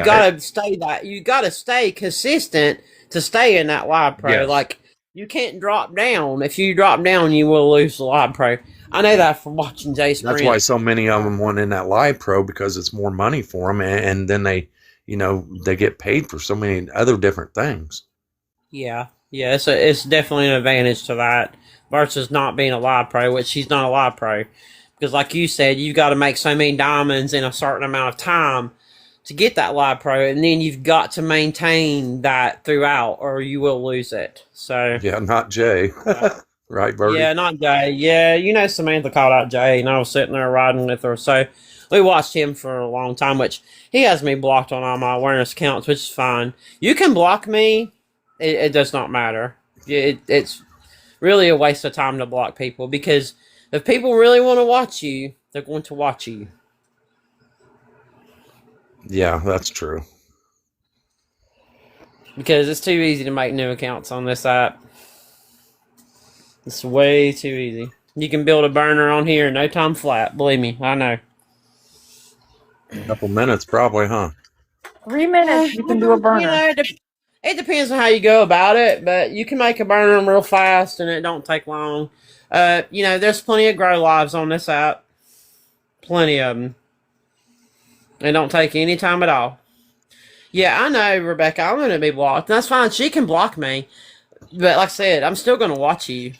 gotta stay consistent to stay in that live pro. Yes. Like, you can't drop down. If you drop down, you will lose the live pro. I know that from watching Jay Sprint. That's why so many of them went in that live pro, because it's more money for them, and then they get paid for so many other different things. Yeah, yeah, it's definitely an advantage to that versus not being a live pro, which she's not a live pro. Because, like you said, you've got to make so many diamonds in a certain amount of time to get that live pro, and then you've got to maintain that throughout, or you will lose it. So Yeah, not Jay. Right, Birdie? yeah, not Jay. Yeah, Samantha called out Jay, and I was sitting there riding with her. So we watched him for a long time, which he has me blocked on all my awareness counts, which is fine. You can block me. It does not matter. It's really a waste of time to block people because if people really want to watch you, they're going to watch you. Yeah, that's true. Because it's too easy to make new accounts on this app. It's way too easy. You can build a burner on here in no time flat. Believe me, I know. A couple minutes, probably, huh? 3 minutes, you can do a burner. It depends on how you go about it, but you can make a burner real fast and it don't take long. There's plenty of grow lives on this app. Plenty of them. It don't take any time at all. Yeah, I know, Rebecca. I'm going to be blocked. That's fine. She can block me. But like I said, I'm still going to watch you.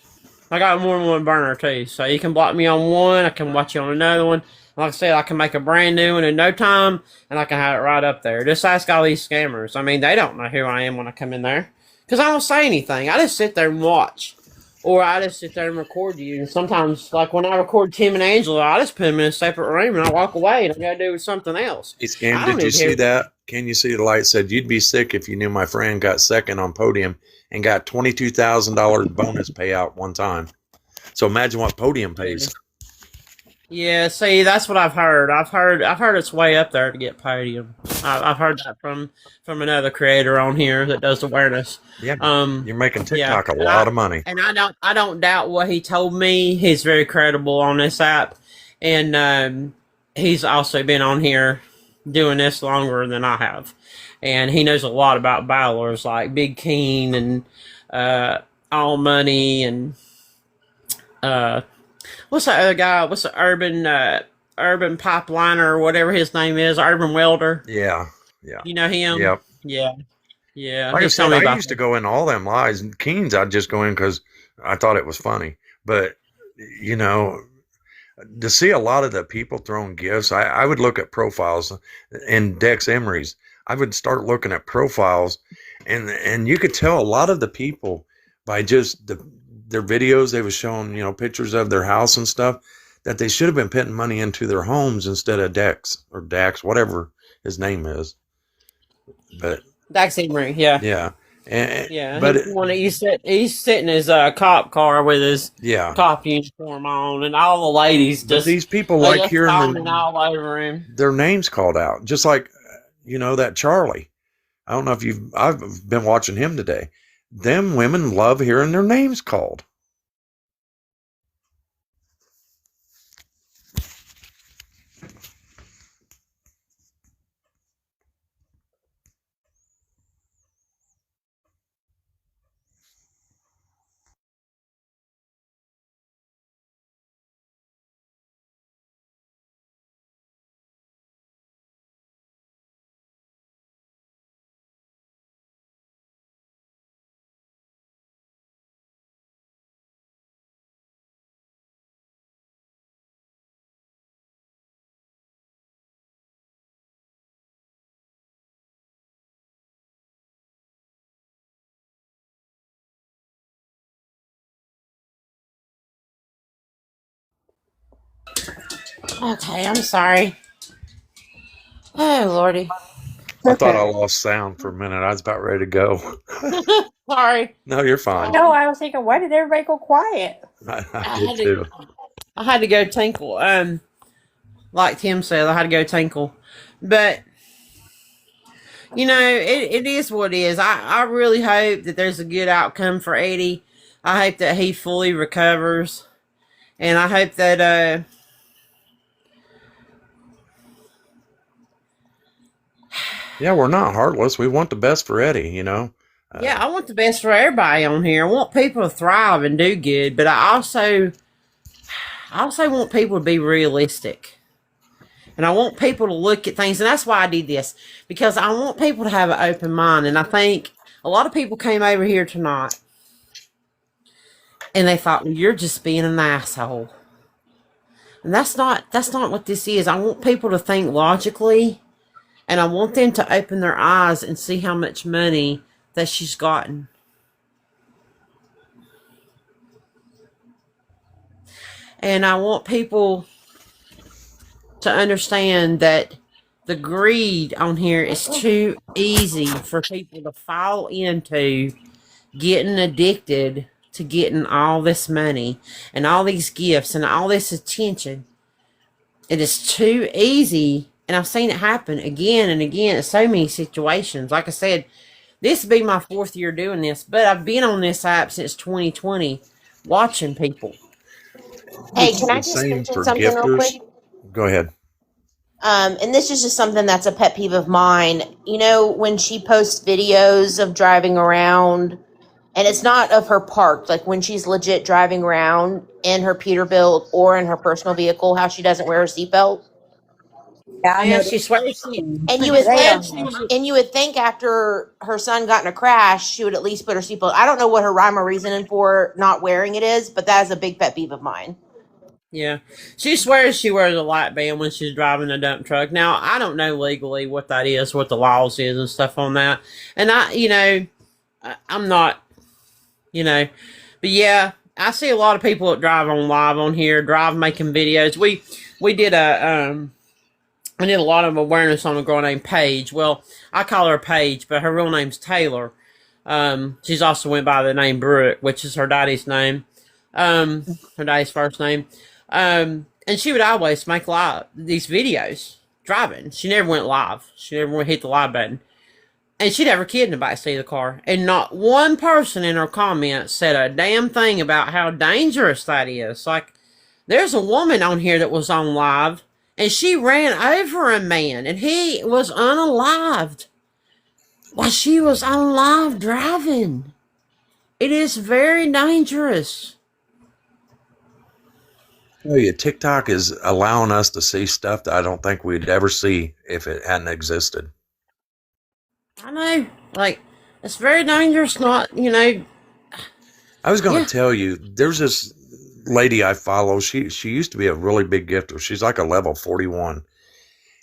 I got more than one burner, too. So you can block me on one. I can watch you on another one. Like I said, I can make a brand new one in no time, and I can have it right up there. Just ask all these scammers. I mean, they don't know who I am when I come in there. Because I don't say anything. I just sit there and watch. Or I just sit there and record you. And sometimes, like when I record Tim and Angela, I just put them in a separate room and I walk away and I got to do something else. Hey, Scam, did you see that? Can you see the light said, you'd be sick if you knew my friend got second on podium and got $22,000 bonus payout one time. So imagine what podium pays. Yeah, see, that's what I've heard. I've heard it's way up there to get podium. I've heard that from another creator on here that does awareness. Yeah, you're making TikTok a lot of money. And I don't doubt what he told me. He's very credible on this app, and he's also been on here doing this longer than I have, and he knows a lot about battlers like Big Keen and All Money and what's that other guy? What's the urban pipeliner or whatever his name is? Urban welder. Yeah. You know him? Yep. Yeah. Like I said, I used to go in all them lies. And Keen's, I'd just go in because I thought it was funny. But, to see a lot of the people throwing gifts, I would look at profiles and Dex Emery's. I would start looking at profiles, and you could tell a lot of the people by just their videos. They were showing, pictures of their house and stuff, that they should have been putting money into their homes instead of Dex or Dax, whatever his name is. But Dax Emery, yeah. Yeah. But he's sitting in his cop car with his cop uniform on, and all the ladies just these people like hearing all over him. Their names called out, just like that Charlie. I don't know if I've been watching him today. Them women love hearing their names called. Okay, I'm sorry. Oh, Lordy. I thought I lost sound for a minute. I was about ready to go. Sorry. No, you're fine. No, I was thinking, why did everybody go quiet? I did too. I had to go tinkle. Like Tim said, I had to go tinkle. But, it is what it is. I really hope that there's a good outcome for Eddie. I hope that he fully recovers. And I hope that, yeah, we're not heartless. We want the best for Eddie, yeah, I want the best for everybody on here. I want people to thrive and do good, but I also want people to be realistic. And I want people to look at things, and that's why I did this, because I want people to have an open mind. And I think A lot of people came over here tonight and they thought, well, you're just being an asshole. And that's not what this is. I want people to think logically, and I want them to open their eyes and see how much money that she's gotten. And I want people to understand that the greed on here is too easy for people to fall into, getting addicted to getting all this money and all these gifts and all this attention. It is too easy, and I've seen it happen again and again in so many situations. Like I said, this will be my 4th year doing this, but I've been on this app since 2020 watching people. Hey, can I just mention something real quick? Go ahead. And this is just something that's a pet peeve of mine. You know, when she posts videos of driving around, and it's not of her parked, like when she's legit driving around in her Peterbilt or in her personal vehicle, how she doesn't wear her seatbelt. Yeah, she swears. And you would think after her son got in a crash, she would at least put her seatbelt. I don't know what her rhyme or reasoning for not wearing it is, but that is a big pet peeve of mine. Yeah, she swears she wears a light band when she's driving a dump truck. Now, I don't know legally what that is, what the laws is and stuff on that. And I'm not, but yeah, I see a lot of people that drive on live on here, making videos. We did I did a lot of awareness on a girl named Paige. Well, I call her Paige, but her real name's Taylor. She's also went by the name Brooke, which is her daddy's name. Her daddy's first name. And she would always make these videos driving. She never went live. She never hit the live button. And she'd have her kid in the backseat of the car. And not one person in her comments said a damn thing about how dangerous that is. Like, there's a woman on here that was on live, and she ran over a man, and he was unalived while she was on live driving. It is very dangerous. Oh yeah, TikTok is allowing us to see stuff that I don't think we'd ever see if it hadn't existed. I know, like, it's very dangerous. Not, I was going to tell you, there's this lady I follow. She used to be a really big gifter. She's like a level 41,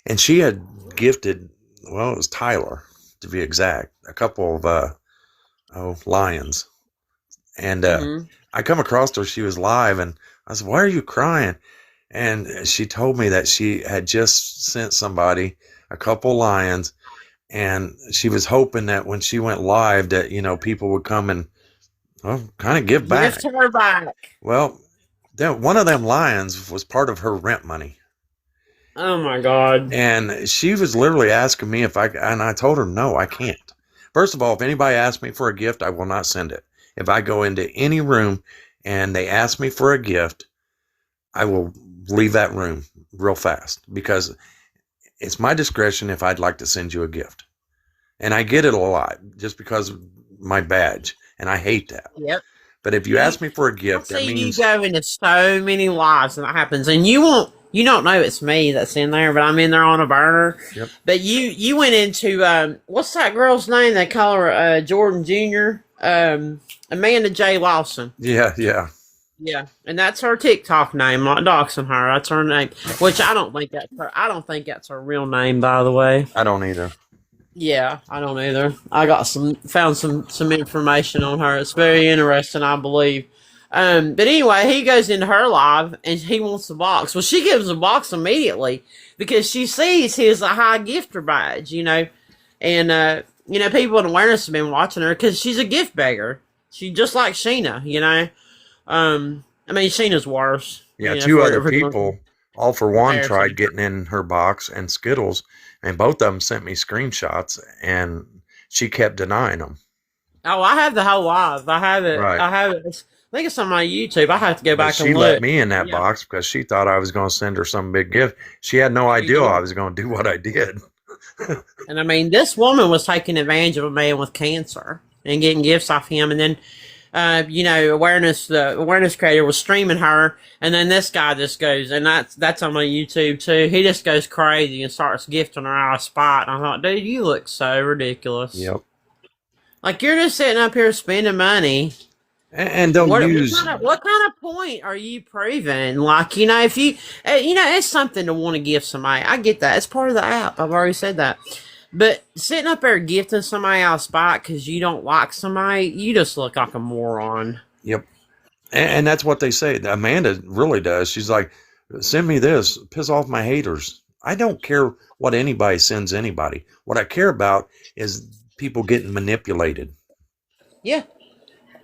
and she had gifted. Well, it was Tyler to be exact. A couple of lions, and I come across her. She was live, and I said, "Why are you crying?" And she told me that she had just sent somebody a couple lions, and she was hoping that when she went live that, people would come and, kind of give back. Gift her back. Well, one of them lions was part of her rent money. Oh my God. And she was literally asking me and I told her, no, I can't. First of all, if anybody asks me for a gift, I will not send it. If I go into any room and they ask me for a gift, I will leave that room real fast, because it's my discretion if I'd like to send you a gift. And I get it a lot just because of my badge, and I hate that. Yep. But if you ask me for a gift, that means you go into so many lives and that happens, and you don't know it's me that's in there, but I'm in there on a burner. Yep. But you went into what's that girl's name? They call her Jordan Jr. Amanda J. Lawson. Yeah. Yeah, and that's her TikTok name. Not doxing her. That's her name, which I don't think that's her real name, by the way. I don't either. Yeah, I don't either. I found some information on her. It's very interesting, I believe. But anyway, he goes into her live and he wants the box. Well, she gives the box immediately because she sees his high gifter badge, and people in awareness have been watching her because she's a gift beggar. She just like Sheena, Sheena's worse. Yeah, two other people, all for one, tried getting in her box and Skittles, and both of them sent me screenshots, and she kept denying them. Oh, I have the whole live. I have it. Right. I have it. I think it's on my YouTube. I have to go back and look. She let me in that box because she thought I was going to send her some big gift. She had no idea I was going to do what I did. And this woman was taking advantage of a man with cancer and getting gifts off him, and then the awareness creator was streaming her, and then this guy just goes, and that's on my YouTube too. He just goes crazy and starts gifting her out of spot. And I thought, dude, you look so ridiculous. Yep. Like you're just sitting up here spending money. And don't use. What kind of point are you proving? Like, you know, if you, you know, it's something to want to give somebody. I get that. It's part of the app. I've already said that. But sitting up there gifting somebody else back because you don't like somebody, you just look like a moron. Yep. And that's what they say. Amanda really does. She's like, send me this, piss off my haters. I don't care what anybody sends anybody. What I care about is people getting manipulated. Yeah.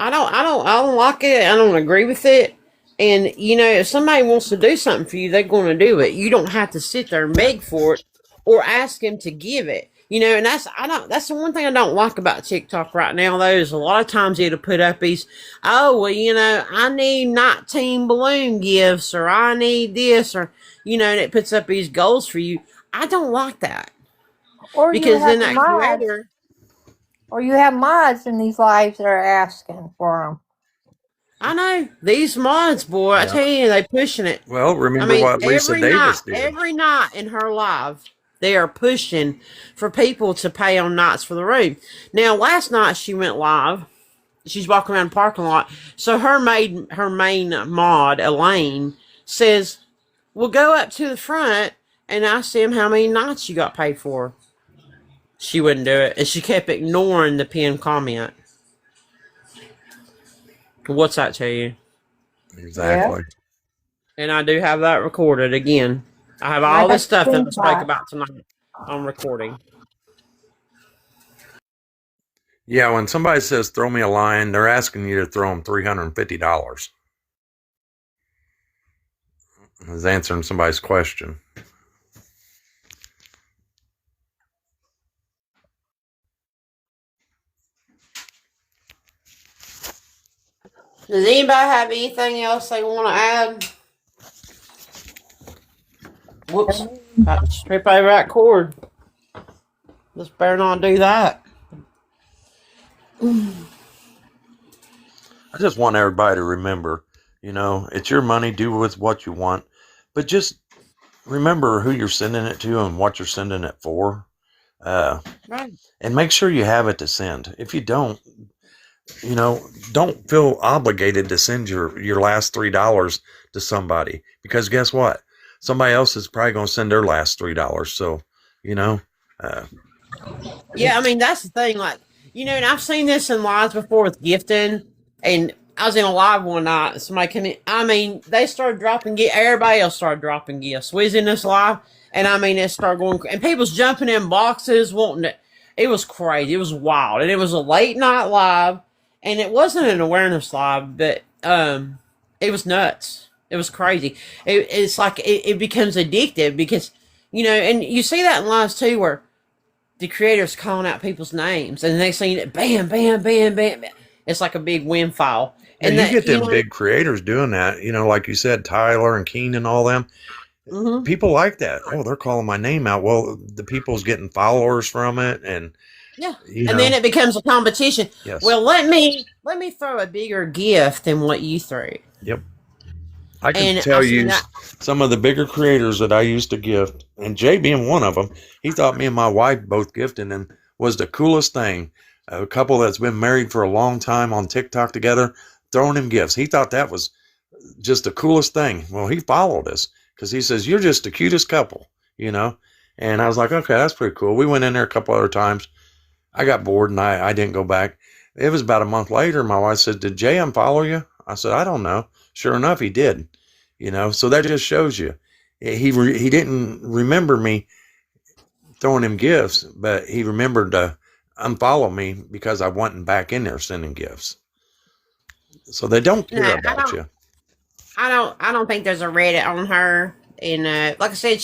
I don't like it. I don't agree with it. And, you know, if somebody wants to do something for you, they're going to do it. You don't have to sit there and beg for it or ask them to give it. You know, and that's the one thing I don't like about TikTok right now, though, is a lot of times it'll put up these, oh, well, you know, I need 19 balloon gifts, or I need this, or, you know, and it puts up these goals for you. I don't like that. Or because then that creator. Or you have mods in these lives that are asking for them. I know. These mods, boy, I tell you, they pushing it. Well, remember what Lisa Davis did. Every night in her live, they are pushing for people to pay on nights for the room. Now, last night she went live. She's walking around the parking lot. So her main mod, Elaine, says, well, go up to the front and ask them how many nights you got paid for. She wouldn't do it. And she kept ignoring the pinned comment. What's that to you? Exactly. Yeah. And I do have that recorded again. I have all this stuff that I spoke about tonight on recording. Yeah, when somebody says throw me a line, they're asking you to throw them $350. It's answering somebody's question. Does anybody have anything else they want to add? Whoops. Got to strip over that cord. Just better not do that. I just want everybody to remember, you know, it's your money, do with what you want. But just remember who you're sending it to and what you're sending it for. Right. And make sure you have it to send. If you don't, you know, don't feel obligated to send your last $3 to somebody. Because guess what? Somebody else is probably going to send their last $3. So, you know. Yeah, I mean, that's the thing. Like, you know, and I've seen this in lives before with gifting. And I was in a live one night. And somebody came in. I mean, they started dropping gifts. Everybody else started dropping gifts. We was in this live. And I mean, it started going. And people's jumping in boxes, wanting it. It was crazy. It was wild. And it was a late night live. And it wasn't an awareness live, but it was nuts. It was crazy. It's like it becomes addictive because, you know, and you see that in lives too where the creator's calling out people's names and the next thing you know, bam, bam, bam, bam. It's like a big windfall. And you get them big creators doing that, you know, like you said, Tyler and Keen and all them. Mm-hmm. People like that. Oh, they're calling my name out. Well, the people's getting followers from it and yeah, and then it becomes a competition. Yes. Well, let me throw a bigger gift than what you threw. Yep. I can tell you some of the bigger creators that I used to gift, and Jay being one of them, he thought me and my wife both gifting and was the coolest thing. A couple that's been married for a long time on TikTok together, throwing him gifts. He thought that was just the coolest thing. Well, he followed us because he says, you're just the cutest couple, you know? And I was like, okay, that's pretty cool. We went in there a couple other times. I got bored and I didn't go back. It was about a month later. My wife said, did Jay unfollow you? I said, I don't know. Sure enough, he did. You know, so that just shows you. He didn't remember me throwing him gifts, but he remembered to unfollow me because I wasn't back in there sending gifts. So they don't care about you. I don't think there's a Reddit on her. And like I said,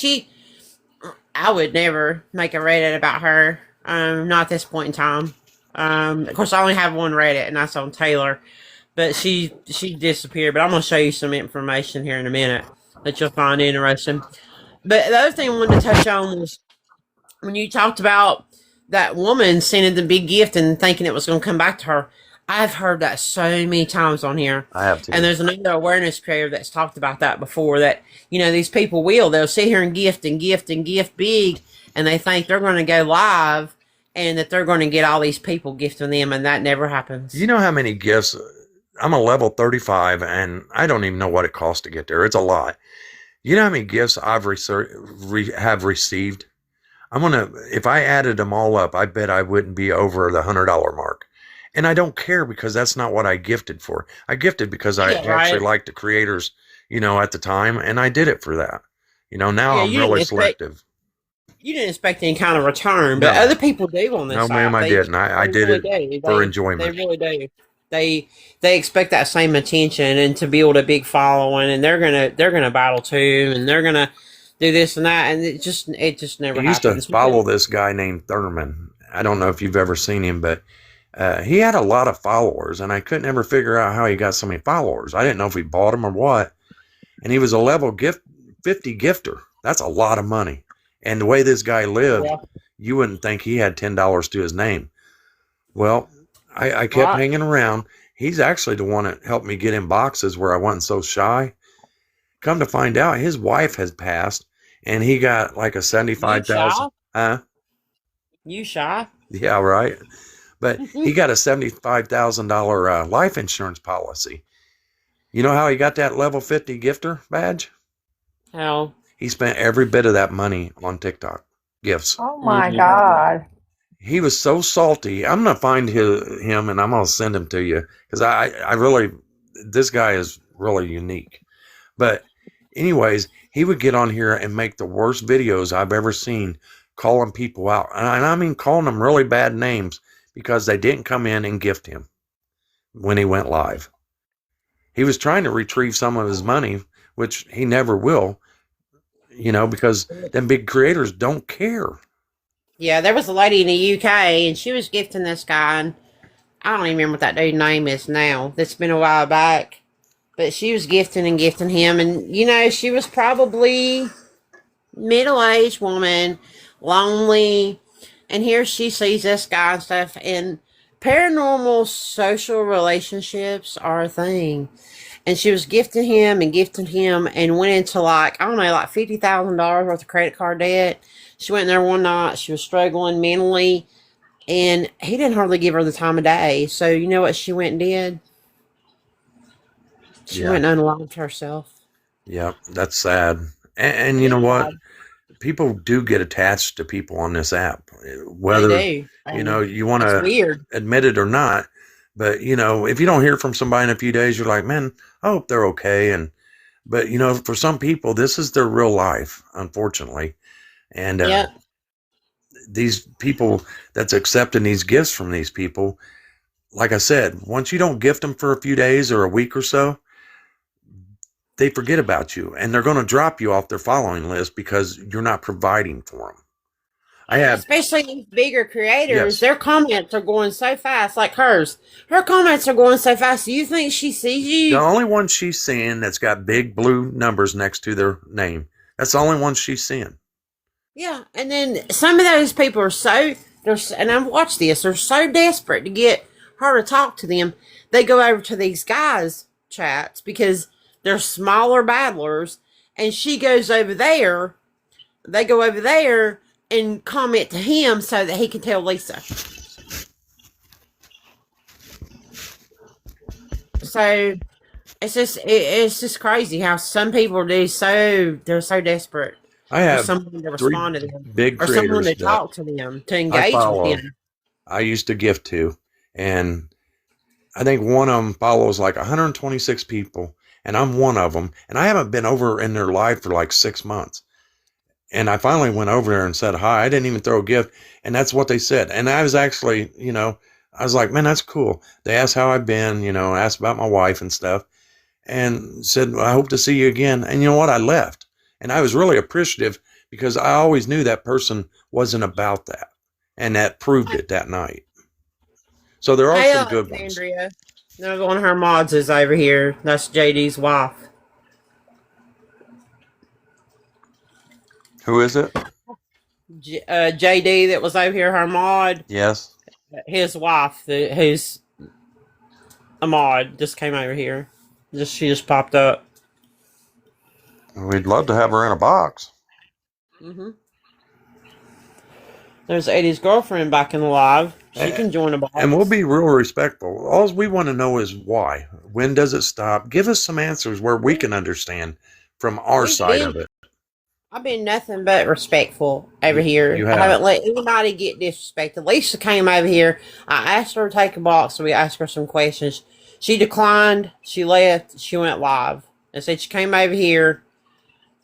I would never make a Reddit about her. Not at this point in time. Of course, I only have one Reddit, and that's on Taylor. But she disappeared. But I'm going to show you some information here in a minute that you'll find interesting. But the other thing I wanted to touch on was when you talked about that woman sending the big gift and thinking it was going to come back to her. I've heard that so many times on here. I have too. And there's another awareness creator that's talked about that before, that, you know, these people they'll sit here and gift big, and they think they're going to go live and that they're going to get all these people gifting them, and that never happens. You know how many gifts? I'm a level 35, and I don't even know what it costs to get there. It's a lot. You know how many gifts I've have received? If I added them all up, I bet I wouldn't be over the $100 mark. And I don't care, because that's not what I gifted for. I gifted because I actually liked the creators, at the time, and I did it for that. Now I'm really selective. You didn't expect any kind of return, but other people do on this side. No, ma'am, I didn't. I did it for enjoyment. They really do. They expect that same attention and to build a big following, and they're gonna battle too, and they're gonna do this and that, and it just never happens. I used to follow this guy named Thurman. I don't know if you've ever seen him, but he had a lot of followers, and I couldn't ever figure out how he got so many followers. I didn't know if he bought them or what. And he was a level 50 gifter. That's a lot of money. And the way this guy lived, you wouldn't think he had $10 to his name. Well, I kept hanging around. He's actually the one that helped me get in boxes where I wasn't so shy. Come to find out, his wife has passed, and he got like a 75,000. Huh? You shy? Yeah, right. But he got a $75,000 life insurance policy. You know how he got that level 50 gifter badge? How? He spent every bit of that money on TikTok gifts. Oh my God. He was so salty. I'm going to find him and I'm going to send him to you, because I really, this guy is really unique. But anyways, he would get on here and make the worst videos I've ever seen, calling people out. And I mean calling them really bad names, because they didn't come in and gift him when he went live. He was trying to retrieve some of his money, which he never will, because them big creators don't care. Yeah, there was a lady in the UK, and she was gifting this guy, and I don't even remember what that dude's name is now. That's been a while back. But she was gifting him, and, she was probably middle-aged woman, lonely, and here she sees this guy and stuff, and paranormal social relationships are a thing. And she was gifting him and went into like $50,000 worth of credit card debt. She went in there one night. She was struggling mentally, and he didn't hardly give her the time of day. So you know what she went and did? She went and unalived herself. Yeah, that's sad. And you know what? People do get attached to people on this app, whether you want to admit it or not. But if you don't hear from somebody in a few days, you're like, man, I hope they're okay. But for some people, this is their real life, unfortunately. And these people that's accepting these gifts from these people, like I said, once you don't gift them for a few days or a week or so, they forget about you, and they're going to drop you off their following list because you're not providing for them. Especially these bigger creators, their comments are going so fast, like hers. Her comments are going so fast. Do you think she sees you? The only one she's seeing that's got big blue numbers next to their name. That's the only one she's seeing. Yeah, and then some of those people are and I've watched this, they're so desperate to get her to talk to them, they go over to these guys' chats because they're smaller battlers, and she goes over there, they go over there and comment to him so that he can tell Lisa. So it's just crazy how some people they're so desperate. I have someone to respond to them, big or someone to talk to them, to engage with them. I used to gift to, and I think one of them follows like 126 people, and I'm one of them, and I haven't been over in their live for like 6 months. And I finally went over there and said hi. I didn't even throw a gift, and that's what they said. And I was actually, I was like, man, that's cool. They asked how I've been, asked about my wife and stuff, and said, well, I hope to see you again. And you know what? I left, and I was really appreciative because I always knew that person wasn't about that, and that proved it that night. So there are some good ones. There's one of her mods is over here. That's JD's wife. Who is it? JD that was over here, her mod. Yes. His wife, who's a mod, just came over here. She just popped up. We'd love to have her in a box. Mm-hmm. There's Eddie's girlfriend back in the live. She can join the box. And we'll be real respectful. All we want to know is why. When does it stop? Give us some answers where we can understand from our side of it. I've been nothing but respectful over here. You I have. haven't let anybody get disrespected. Lisa came over here. I asked her to take a box, so we asked her some questions. She declined. She left. She went live and said she came over here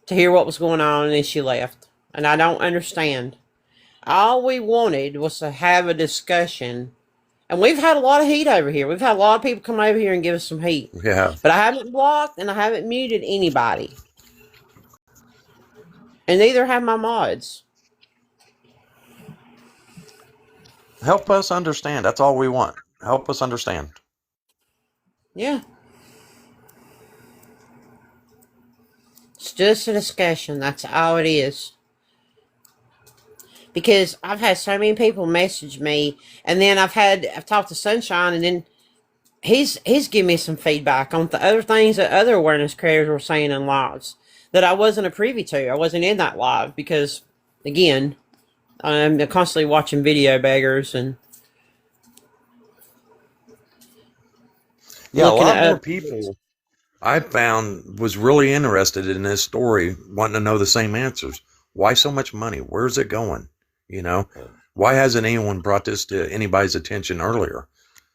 to hear what was going on, and then she left. And I don't understand. All we wanted was to have a discussion. And we've had a lot of heat over here. We've had a lot of people come over here and give us some heat. Yeah. But I haven't blocked and I haven't muted anybody. And neither have my mods. Help us understand. That's all we want. Help us understand. Yeah. It's just a discussion. That's all it is. Because I've had so many people message me, and then I've talked to Sunshine, and then he's given me some feedback on the other things that other awareness creators were saying in lives that I wasn't a privy to. I wasn't in that live because, again, I'm constantly watching video beggars and yeah, a lot more people I found was really interested in this story, wanting to know the same answers. Why so much money? Where's it going? You know, why hasn't anyone brought this to anybody's attention earlier?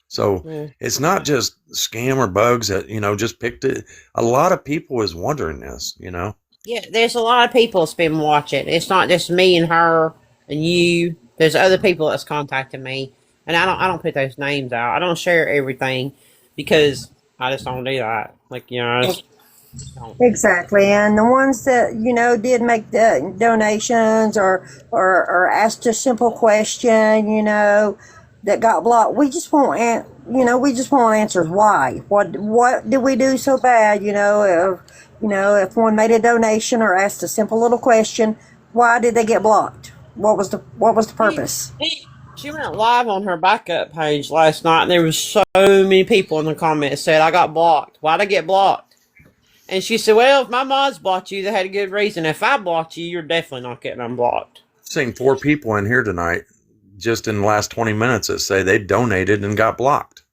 So it's not just scam or bugs that, just picked it. A lot of people is wondering this, Yeah, there's a lot of people that's been watching. It's not just me and her and you. There's other people that's contacted me, and I don't put those names out. I don't share everything because I just don't do that. I just don't. Exactly, and the ones that did make the donations or asked a simple question, that got blocked. We just want answers. Why? What did we do so bad? If one made a donation or asked a simple little question, why did they get blocked? What was the purpose? She went live on her backup page last night, and there was so many people in the comments said, I got blocked. Why'd I get blocked? And she said, well, if my mods blocked you, they had a good reason. If I blocked you, you're definitely not getting unblocked. I've seen 4 people in here tonight, just in the last 20 minutes, that say they donated and got blocked.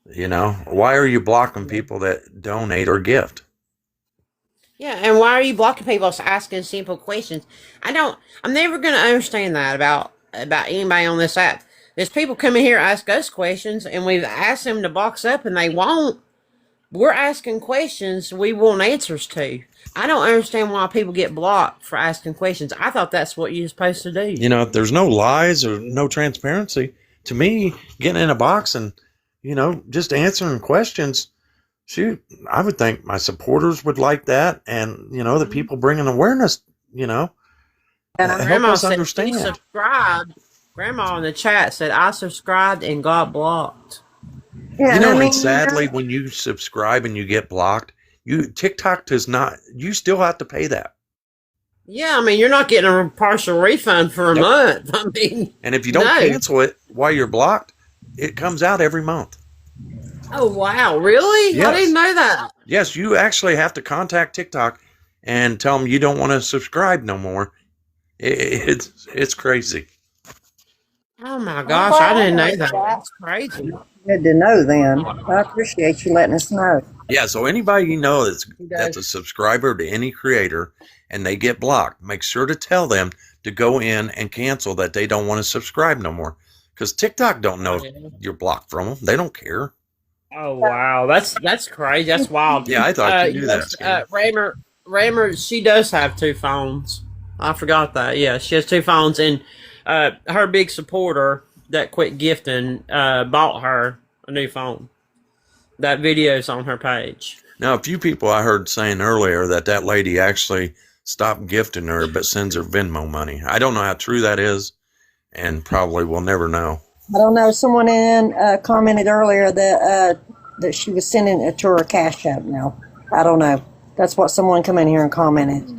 Why are you blocking people that donate or gift? Yeah, and why are you blocking people asking simple questions? I'm never going to understand that about anybody on this app. There's people coming here ask us questions, and we've asked them to box up, and they won't. We're asking questions we want answers to. I don't understand why people get blocked for asking questions. I thought that's what you're supposed to do. If there's no lies or no transparency, to me, getting in a box and, just answering questions, shoot, I would think my supporters would like that. And, the people bringing awareness, And help us understand. She subscribed. Grandma in the chat said, I subscribed and got blocked. Yeah, and sadly, when you subscribe and you get blocked, TikTok does not, you still have to pay that. Yeah, you're not getting a partial refund for a month. And if you don't cancel it while you're blocked, it comes out every month. Oh, wow. Really? Yes. I didn't know that. Yes, you actually have to contact TikTok and tell them you don't want to subscribe no more. It's crazy. Oh, my gosh. I didn't know that. That's crazy. Good to know then. I appreciate you letting us know. Yeah, so anybody that's a subscriber to any creator and they get blocked, make sure to tell them to go in and cancel that they don't want to subscribe no more. Because TikTok don't know if you're blocked from them. They don't care. Oh, wow. That's crazy. That's wild. Yeah, I thought you knew that. Raymer, she does have 2 phones. I forgot that. Yeah, she has 2 phones. And her big supporter that quit gifting bought her a new phone. That video's on her page. Now, a few people I heard saying earlier that lady actually stopped gifting her but sends her Venmo money. I don't know how true that is, and probably we'll never know. I don't know. Someone commented earlier that she was sending it to her Cash App now. I don't know. That's what someone come in here and commented.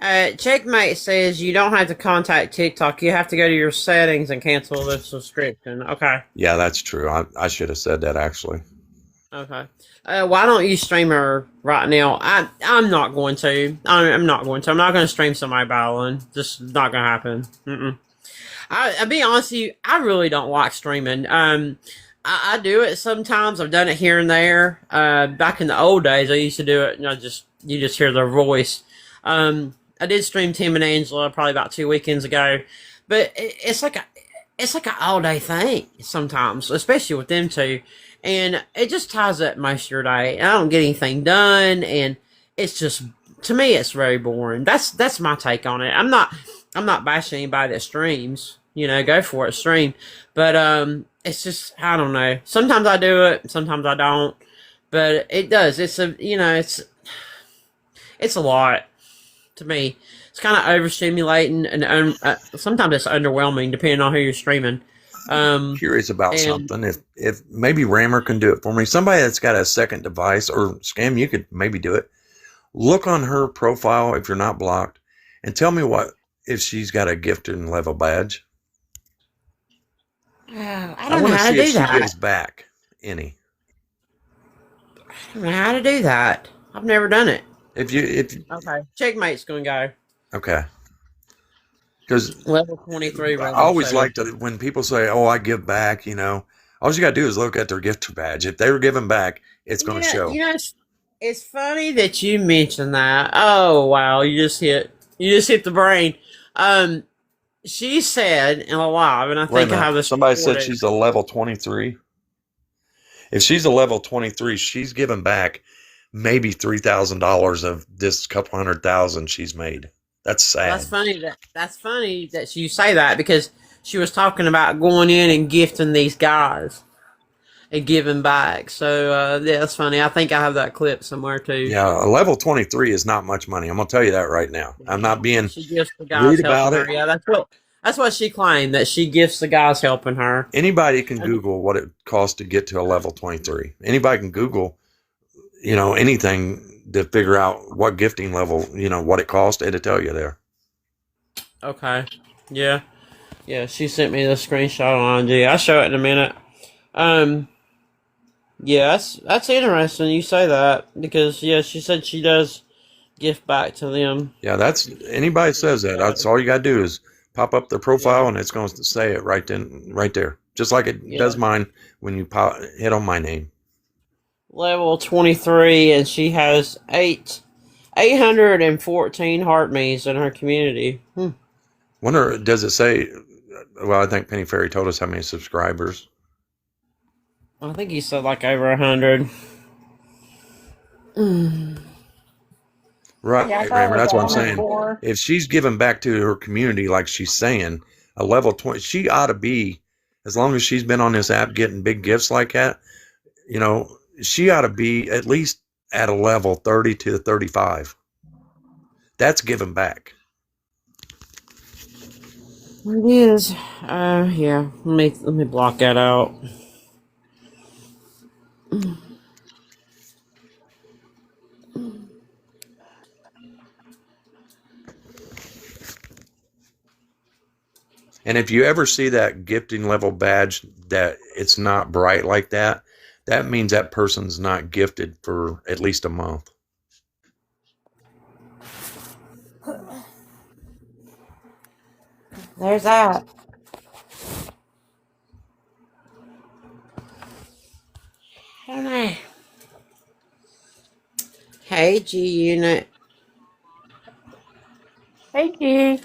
Checkmate says you don't have to contact TikTok. You have to go to your settings and cancel the subscription. Okay. Yeah, that's true. I should have said that, actually. Okay. Why don't you stream her right now? I'm not going to. I'm not going to. I'm not going to stream somebody battling. Just not going to happen. I'll be honest with you. I really don't like streaming. I do it sometimes. I've done it here and there. Back in the old days, I used to do it. You just hear their voice. I did stream Tim and Angela probably about 2 weekends ago, but it's like an all day thing sometimes, especially with them two, and it just ties up most of your day. And I don't get anything done, and it's just, to me, it's very boring. That's my take on it. I'm not bashing anybody that streams. Go for it, stream. But it's just, I don't know. Sometimes I do it, sometimes I don't. But it does. It's a lot to me. It's kind of overstimulating, and sometimes it's underwhelming depending on who you're streaming. Curious about something. If maybe Rammer can do it for me. Somebody that's got a second device, or Scam, you could maybe do it. Look on her profile if you're not blocked, and tell me if she's got a gifted level badge. I don't know how to do that. She gives back any. I don't know how to do that. I've never done it. Okay, Checkmate's gonna go. Okay. Because level 23. I always like to, when people say, "Oh, I give back," all you got to do is look at their gift badge. If they were giving back, it's going to show. It's funny that you mentioned that. Oh wow, you just hit the brain. She said in a live, and I think I have this. Somebody said she's a level 23. If she's a level 23, she's giving back maybe $3,000 of this couple $100,000 she's made. That's sad. That's funny that you say that, because she was talking about going in and gifting these guys and giving back. So yeah, that's funny. I think I have that clip somewhere too. Yeah, a level 23 is not much money. I'm gonna tell you that right now. I'm not being rude about it. Yeah, that's what she claimed, that she gifts the guys helping her. Anybody can Google what it costs to get to a level 23. Anybody can Google, anything to figure out what gifting level, what it costs. It'll tell you there. Okay. Yeah. Yeah, she sent me the screenshot on IG. I'll show it in a minute. Yeah, that's interesting you say that, because yeah, she said she does gift back to them. Yeah, anybody says that. That's all you gotta do is pop up their profile, and it's going to say it right there, just like it does mine when you hit on my name. Level 23, and she has 814 heart me's in her community. Wonder, does it say? Well, I think Penny Fairy told us how many subscribers. I think he said like over 100. Right, yeah, Rammer, that's what I'm saying. If she's giving back to her community like she's saying, a level 20, she ought to be, as long as she's been on this app getting big gifts like that, she ought to be at least at a level 30 to 35. That's giving back. It is. Yeah. Let me block that out. And if you ever see that gifting level badge that it's not bright like that, that means that person's not gifted for at least a month. There's that. Hey, G Unit. Hey, G.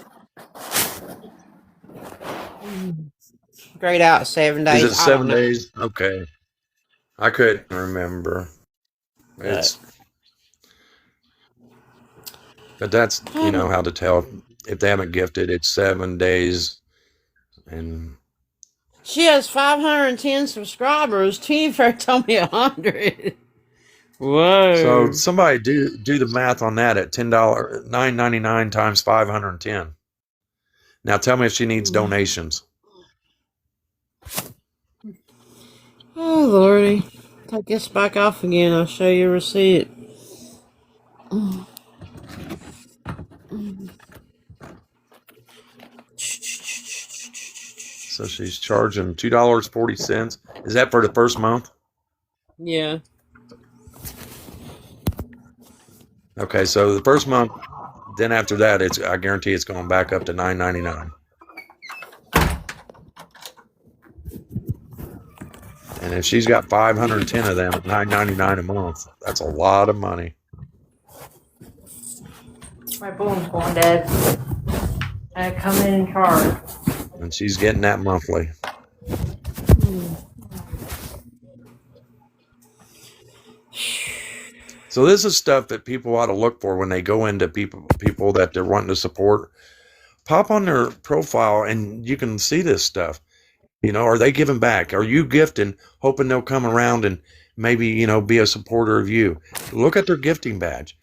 Grayed out 7 days. Is it 7 days? Okay. I couldn't remember. But that's, how to tell if they haven't gifted. It's 7 days. And she has 510 subscribers. Team Fair told me 100. Whoa. So somebody do the math on that at $10, $9.99 times 510. Now tell me if she needs donations. Oh, Lordy. Take this back off again. I'll show you a receipt. So she's charging $2.40. Is that for the first month? Yeah. Okay, so the first month, then after that, I guarantee it's going back up to $9.99. And if she's got 510 of them at $9.99 a month, that's a lot of money. My phone's going dead. I come in and charge. And she's getting that monthly. So this is stuff that people ought to look for when they go into people that they're wanting to support. Pop on their profile and you can see this stuff. Are they giving back? Are you gifting, hoping they'll come around and maybe, be a supporter of you? Look at their gifting badge.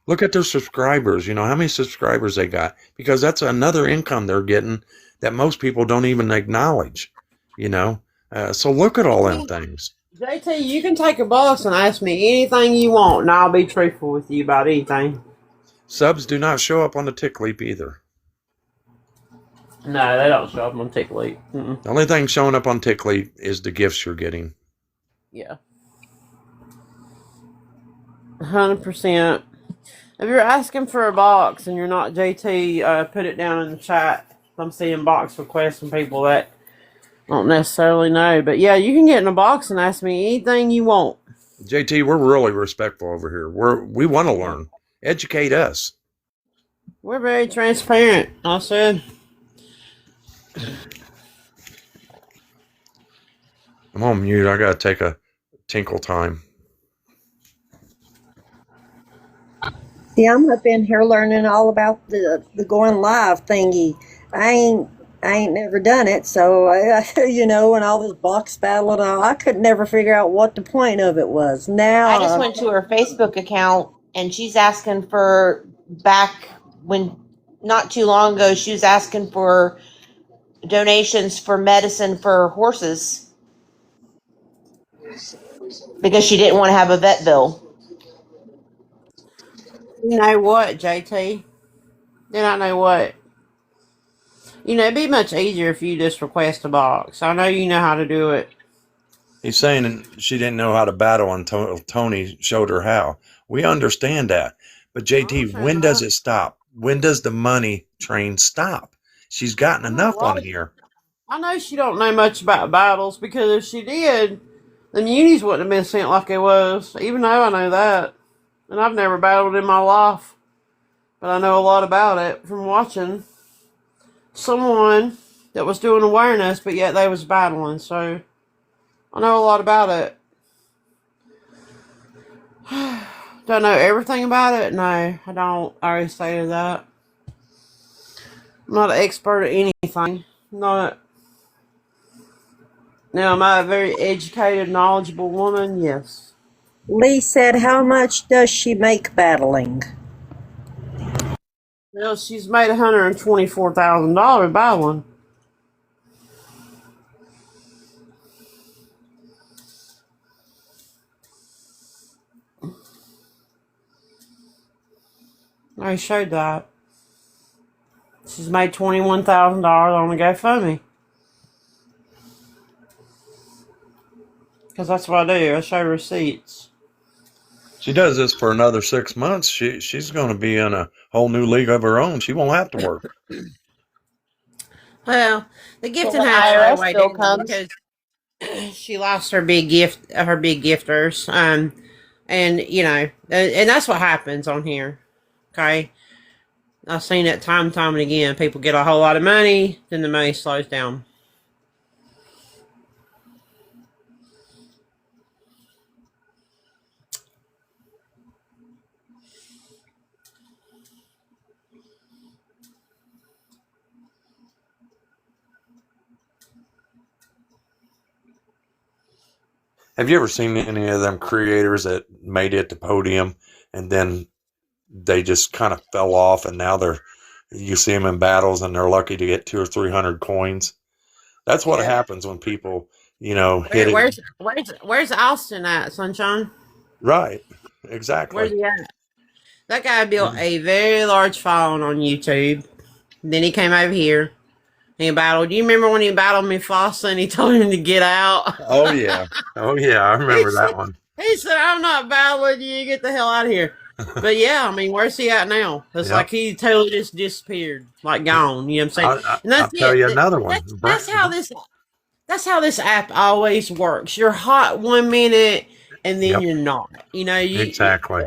Look at their subscribers, how many subscribers they got, because that's another income they're getting that most people don't even acknowledge, so look at all them things. JT, you can take a box and ask me anything you want, and I'll be truthful with you about anything. Subs do not show up on the Tick Leap either. No, they don't show up on Tick Leap. The only thing showing up on Tick Leap is the gifts you're getting. Yeah. 100%. If you're asking for a box and you're not JT, put it down in the chat. I'm seeing box requests from people that don't necessarily know. But yeah, you can get in a box and ask me anything you want. JT, we're really respectful over here. We want to learn. Educate us. We're very transparent, I said. I'm on mute. I got to take a tinkle time. See, I'm up in here learning all about the going live thingy. I ain't never done it, so and all this box battle and all. I could never figure out what the point of it was. Now I just went to her Facebook account and she's asking for back when not too long ago she was asking for donations for medicine for horses because she didn't want to have a vet bill. You know what, JT? Then I know what. It'd be much easier if you just request a box. I know you know how to do it. He's saying she didn't know how to battle until Tony showed her how. We understand that. But JT, when does it stop? When does the money train stop? She's gotten enough on here. I know she don't know much about battles, because if she did, the munis wouldn't have been sent like it was, even though I know that. And I've never battled in my life. But I know a lot about it from watching someone that was doing awareness, but yet they was battling. So I know a lot about it. Do I know everything about it? No, I don't. I already stated that. I'm not an expert at anything. Not. Now, am I a very educated, knowledgeable woman? Yes. Lee said, how much does she make battling? Well, she's made $124,000 battling. I showed that. She's made $21,000 on the GoFundMe. Because that's what I do. I show receipts. She does this for another 6 months. She's going to be in a whole new league of her own. She won't have to work. Well, the gifting has IRS bill comes because she lost her big gifters. And and that's what happens on here. Okay. I've seen it time and time and again. People get a whole lot of money, then the money slows down. Have you ever seen any of them creators that made it to podium and then they just kind of fell off, and now you see them in battles and they're lucky to get 200 or 300 coins? That's what happens when people, hit it. Where's Austin at, Sunshine? Right. Exactly. Where's he at? That guy built a very large following on YouTube. Then he came over here. He battled. Do you remember when he battled Mufasa and he told him to get out? Oh, yeah. I remember that one. He said, I'm not battling you. Get the hell out of here. But yeah, I mean, where's he at now? It's like he totally just disappeared, like gone. You know what I'm saying? And I'll that's tell you it. another one. That's how this app always works. You're hot 1 minute, and then you're not. You know, exactly.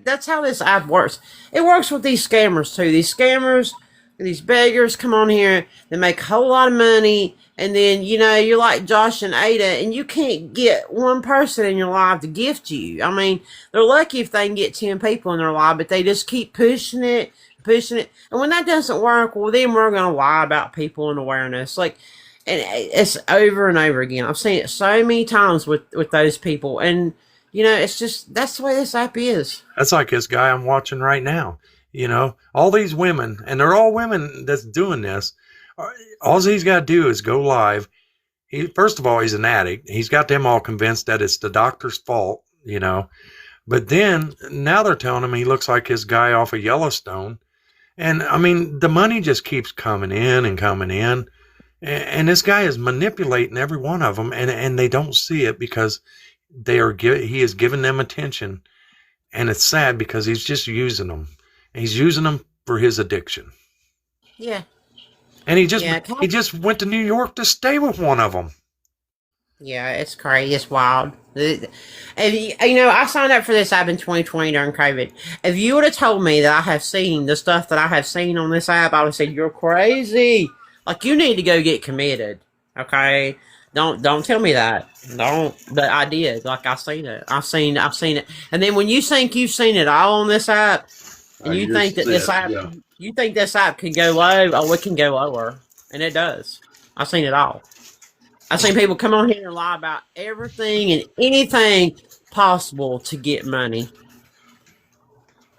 That's how this app works. It works with these scammers too. These scammers, these beggars come on here, they make a whole lot of money, and then you're like Josh and Ada, and you can't get one person in your life to gift you. I mean, they're lucky if they can get 10 people in their life, but they just keep pushing it, and when that doesn't work, well, then we're gonna lie about people and awareness, like. And it's over and over again. I've seen it so many times with those people, and it's just that's the way this app is. That's like this guy I'm watching right now. All these women, and they're all women that's doing this. All he's got to do is go live. First of all, he's an addict. He's got them all convinced that it's the doctor's fault, But then now they're telling him he looks like his guy off of Yellowstone. And I mean, the money just keeps coming in and coming in. And this guy is manipulating every one of them, and they don't see it because he is giving them attention, and it's sad because he's just using them. He's using them for his addiction. Yeah. And he just went to New York to stay with one of them. Yeah, it's crazy. It's wild. And I signed up for this app in 2020 during COVID. If you would have told me that I have seen the stuff that I have seen on this app, I would have said, you're crazy. Like, you need to go get committed, okay? Don't tell me that. Don't. But I did. Like, I've seen it. I've seen it. And then when you think you've seen it all on this app, and you think that this app can go low, oh, it can go lower, and it does. I've seen it all. I've seen people come on here and lie about everything and anything possible to get money.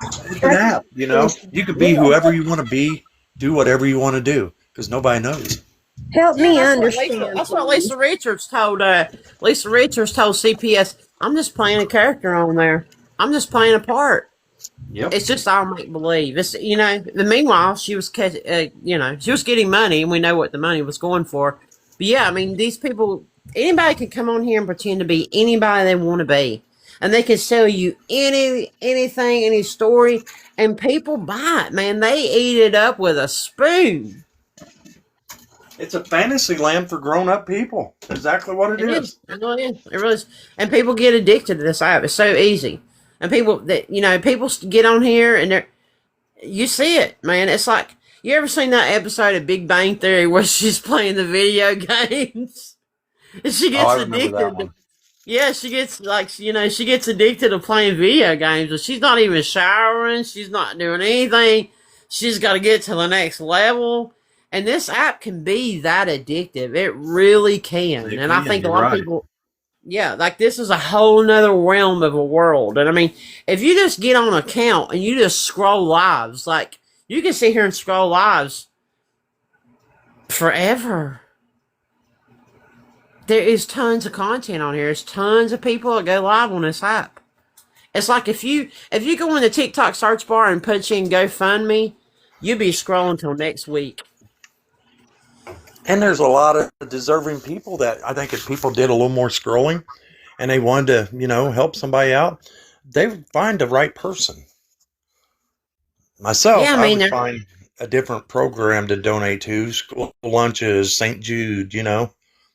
It's an app, You could be whoever you want to be, do whatever you want to do. Because nobody knows. Help me understand. That's what Lisa Richards told. Lisa Richards told CPS, "I'm just playing a character on there. I'm just playing a part. Yep. It's just all make believe. It's meanwhile she was she was getting money, and we know what the money was going for. But yeah, I mean, these people, anybody can come on here and pretend to be anybody they want to be, and they can sell you anything, any story, and people buy it. Man, they eat it up with a spoon. It's a fantasy land for grown-up people. Exactly what it is. It really is. It really is. And people get addicted to this app. It's so easy. And people people get on here and you see it, man. It's like, you ever seen that episode of Big Bang Theory where she's playing the video games? And she gets addicted. Yeah, she gets she gets addicted to playing video games. But she's not even showering. She's not doing anything. She's got to get to the next level. And this app can be that addictive. It really can. I think a lot of people, like, this is a whole nother realm of a world. And I mean, if you just get on an account and you just scroll lives, like, you can sit here and scroll lives forever. There is tons of content on here. There's tons of people that go live on this app. It's like if you go in the TikTok search bar and put in GoFundMe, you'll be scrolling till next week. And there's a lot of deserving people that I think if people did a little more scrolling and they wanted to, help somebody out, they would find the right person. Myself, I would find a different program to donate to, school lunches, St. Jude,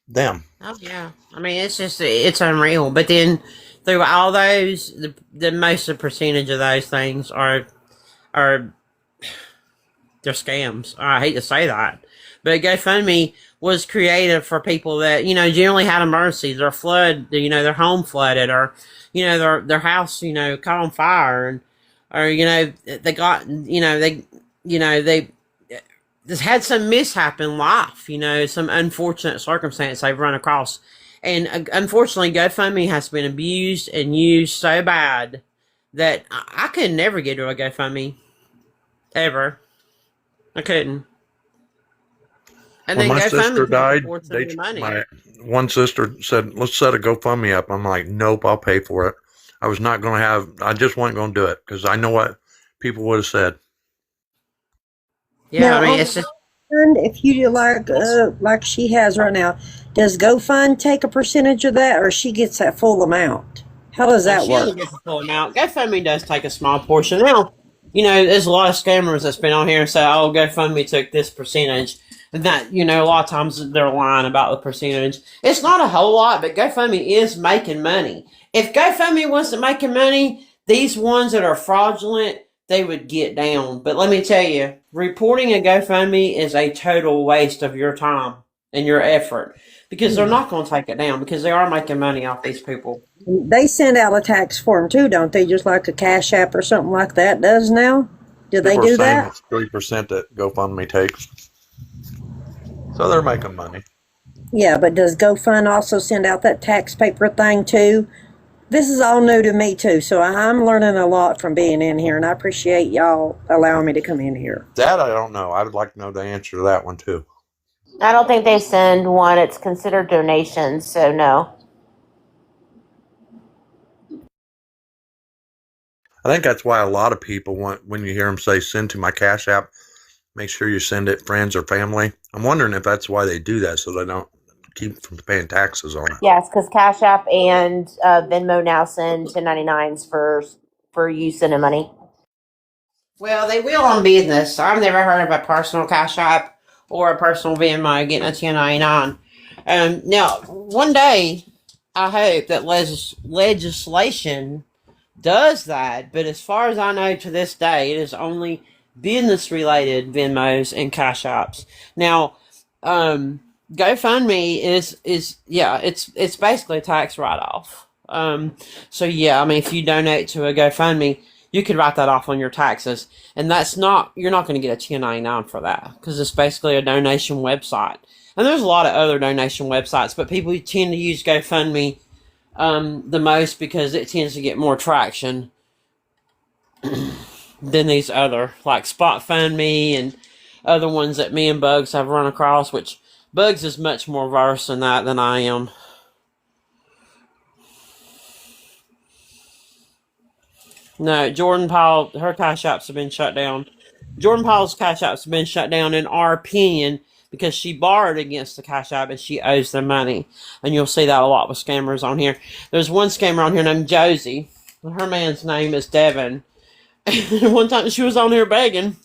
them. Oh, yeah. I mean, it's unreal. But then through all those, the most percentage of those things are they're scams. I hate to say that. But GoFundMe was created for people that, generally had emergencies, or their home flooded, or, their house, caught on fire, or they got, they just had some mishap in life, some unfortunate circumstance they've run across. And unfortunately, GoFundMe has been abused and used so bad that I could never get to a GoFundMe. Ever. I couldn't. And when then my sister died, my one sister said, let's set a GoFundMe up. I'm like, nope, I'll pay for it. I was not going to I just wasn't going to do it because I know what people would have said. Yeah, now, I mean, it's just... If you do like she has right now, does GoFund take a percentage of that, or she gets that full amount? How does that She work? doesn't get the full amount. GoFundMe does take a small portion. Now, there's a lot of scammers that's been on here and say, "Oh, GoFundMe took this percentage," and that a lot of times they're lying about the percentage. It's not a whole lot, but GoFundMe is making money. If GoFundMe wasn't making money, these ones that are fraudulent, they would get down. But let me tell you, reporting a GoFundMe is a total waste of your time and your effort because they're not going to take it down because they are making money off these people. They send out a tax form too, don't they? Just like a Cash App or something like that does now. Do they do that? It's 3% that GoFundMe takes, so they're making money. Yeah, but does GoFund also send out that tax paper thing too? This is all new to me too, so I'm learning a lot from being in here, and I appreciate y'all allowing me to come in here. That I don't know. I would like to know the answer to that one too. I don't think they send one. It's considered donations, so no. I think that's why a lot of people want, when you hear them say, send to my Cash App, make sure you send it friends or family. I'm wondering if that's why they do that, so they don't keep from paying taxes on it. Yes, because Cash App and Venmo now send 1099s for you sending money. Well, they will on business. I've never heard of a personal Cash App or a personal Venmo getting a 1099. Now, one day, I hope that legislation does that, but as far as I know to this day, it is only business-related Venmos and Cash Apps. Now, GoFundMe is it's basically a tax write-off. So yeah, I mean, if you donate to a GoFundMe, you could write that off on your taxes, and you're not going to get a 1099 for that because it's basically a donation website. And there's a lot of other donation websites, but people tend to use GoFundMe the most because it tends to get more traction than these other, like SpotFundMe and other ones that me and Bugs have run across, which Bugs is much more versed in that than I am. No, Jordan Powell, her Cash Apps have been shut down. Jordan Powell's Cash Apps have been shut down, in our opinion, because she borrowed against the Cash App and she owes them money. And you'll see that a lot with scammers on here. There's one scammer on here named Josie. Her man's name is Devin. And one time she was on here begging,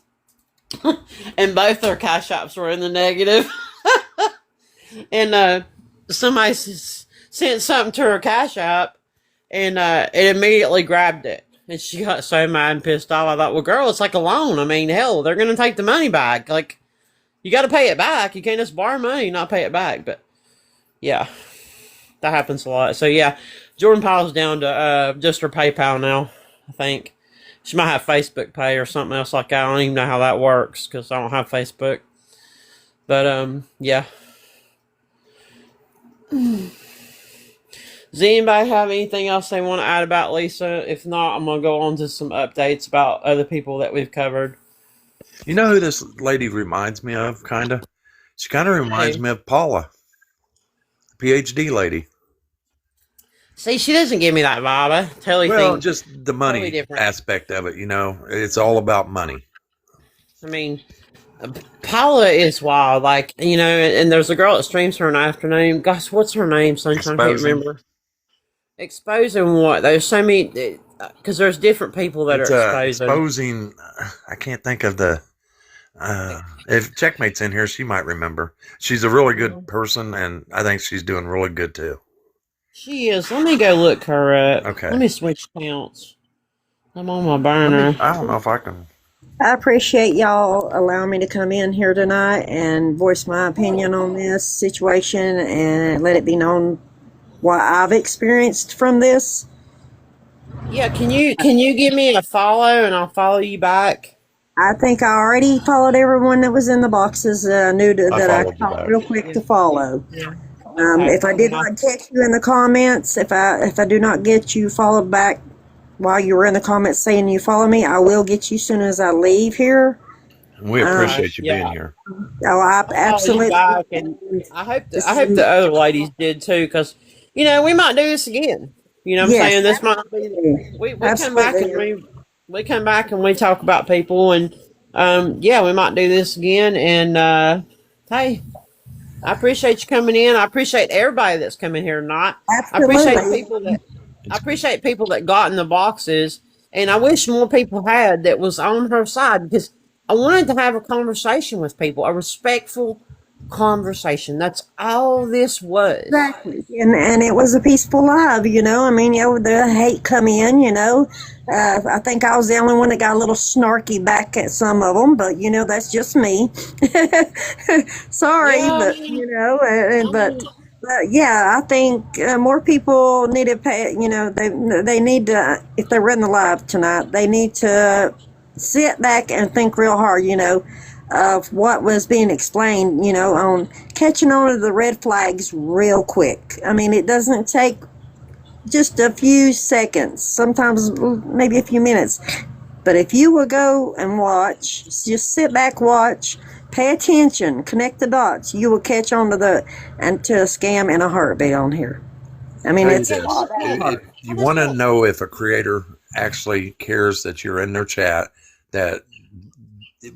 and both their Cash Apps were in the negative. And somebody sent something to her Cash App, and it immediately grabbed it. And she got so mad and pissed off. I thought, well, girl, it's like a loan. I mean, hell, they're going to take the money back. Like, you got to pay it back. You can't just borrow money and not pay it back. But, yeah, that happens a lot. So, yeah, Jordan Powell's down to just her PayPal now, I think. She might have Facebook Pay or something else like that. I don't even know how that works because I don't have Facebook. But, yeah. Does anybody have anything else they want to add about Lisa? If not, I'm going to go on to some updates about other people that we've covered. You know who this lady reminds me of, kind of? She kind of reminds me of Paula, PhD lady. See, she doesn't give me that vibe. I totally well, think just the money totally aspect of it, It's all about money. I mean, Paula is wild, like, and there's a girl that streams her in the afternoon. Gosh, what's her name, Sunshine? I can't remember. Exposing what? There's so many, because there's different people that are exposing. I can't think of the. If Checkmate's in here, she might remember. She's a really good person, and I think she's doing really good too. She is. Let me go look her up. Okay. Let me switch accounts. I'm on my burner. I don't know if I can. I appreciate y'all allowing me to come in here tonight and voice my opinion on this situation and let it be known what I've experienced from this. Yeah, can you give me a follow and I'll follow you back? I think I already followed everyone that was in the boxes. I knew that I called real quick to follow. Yeah. If I did not catch you in the comments, if I do not get you followed back while you were in the comments saying you follow me, I will get you as soon as I leave here. We appreciate you being here. Oh, I absolutely. And I hope the other ladies did too, because we might do this again. You know what I'm saying? This might be. We come back and we come back and we talk about people, and we might do this again. And hey, I appreciate you coming in. I appreciate everybody that's coming here tonight. Absolutely. I appreciate I appreciate people that got in the boxes, and I wish more people had that was on her side because I wanted to have a conversation with people, a respectful conversation. That's all this was. Exactly. And it was a peaceful life, you know. I mean, the hate come in, you know. I think I was the only one that got a little snarky back at some of them, but, you know, that's just me. Sorry, Yeah, but, you know, but yeah, I think more people need to pay, you know, they need to, if they're in the live tonight, they need to sit back and think real hard, you know, of what was being explained, you know, on catching on to the red flags real quick. I mean, it doesn't take just a few seconds, sometimes maybe a few minutes. But if you will go and watch, just sit back, watch, pay attention, connect the dots, you will catch on to to a scam in a heartbeat on here. I mean, Tell you it's this: if you want to know if a creator actually cares that you're in their chat, that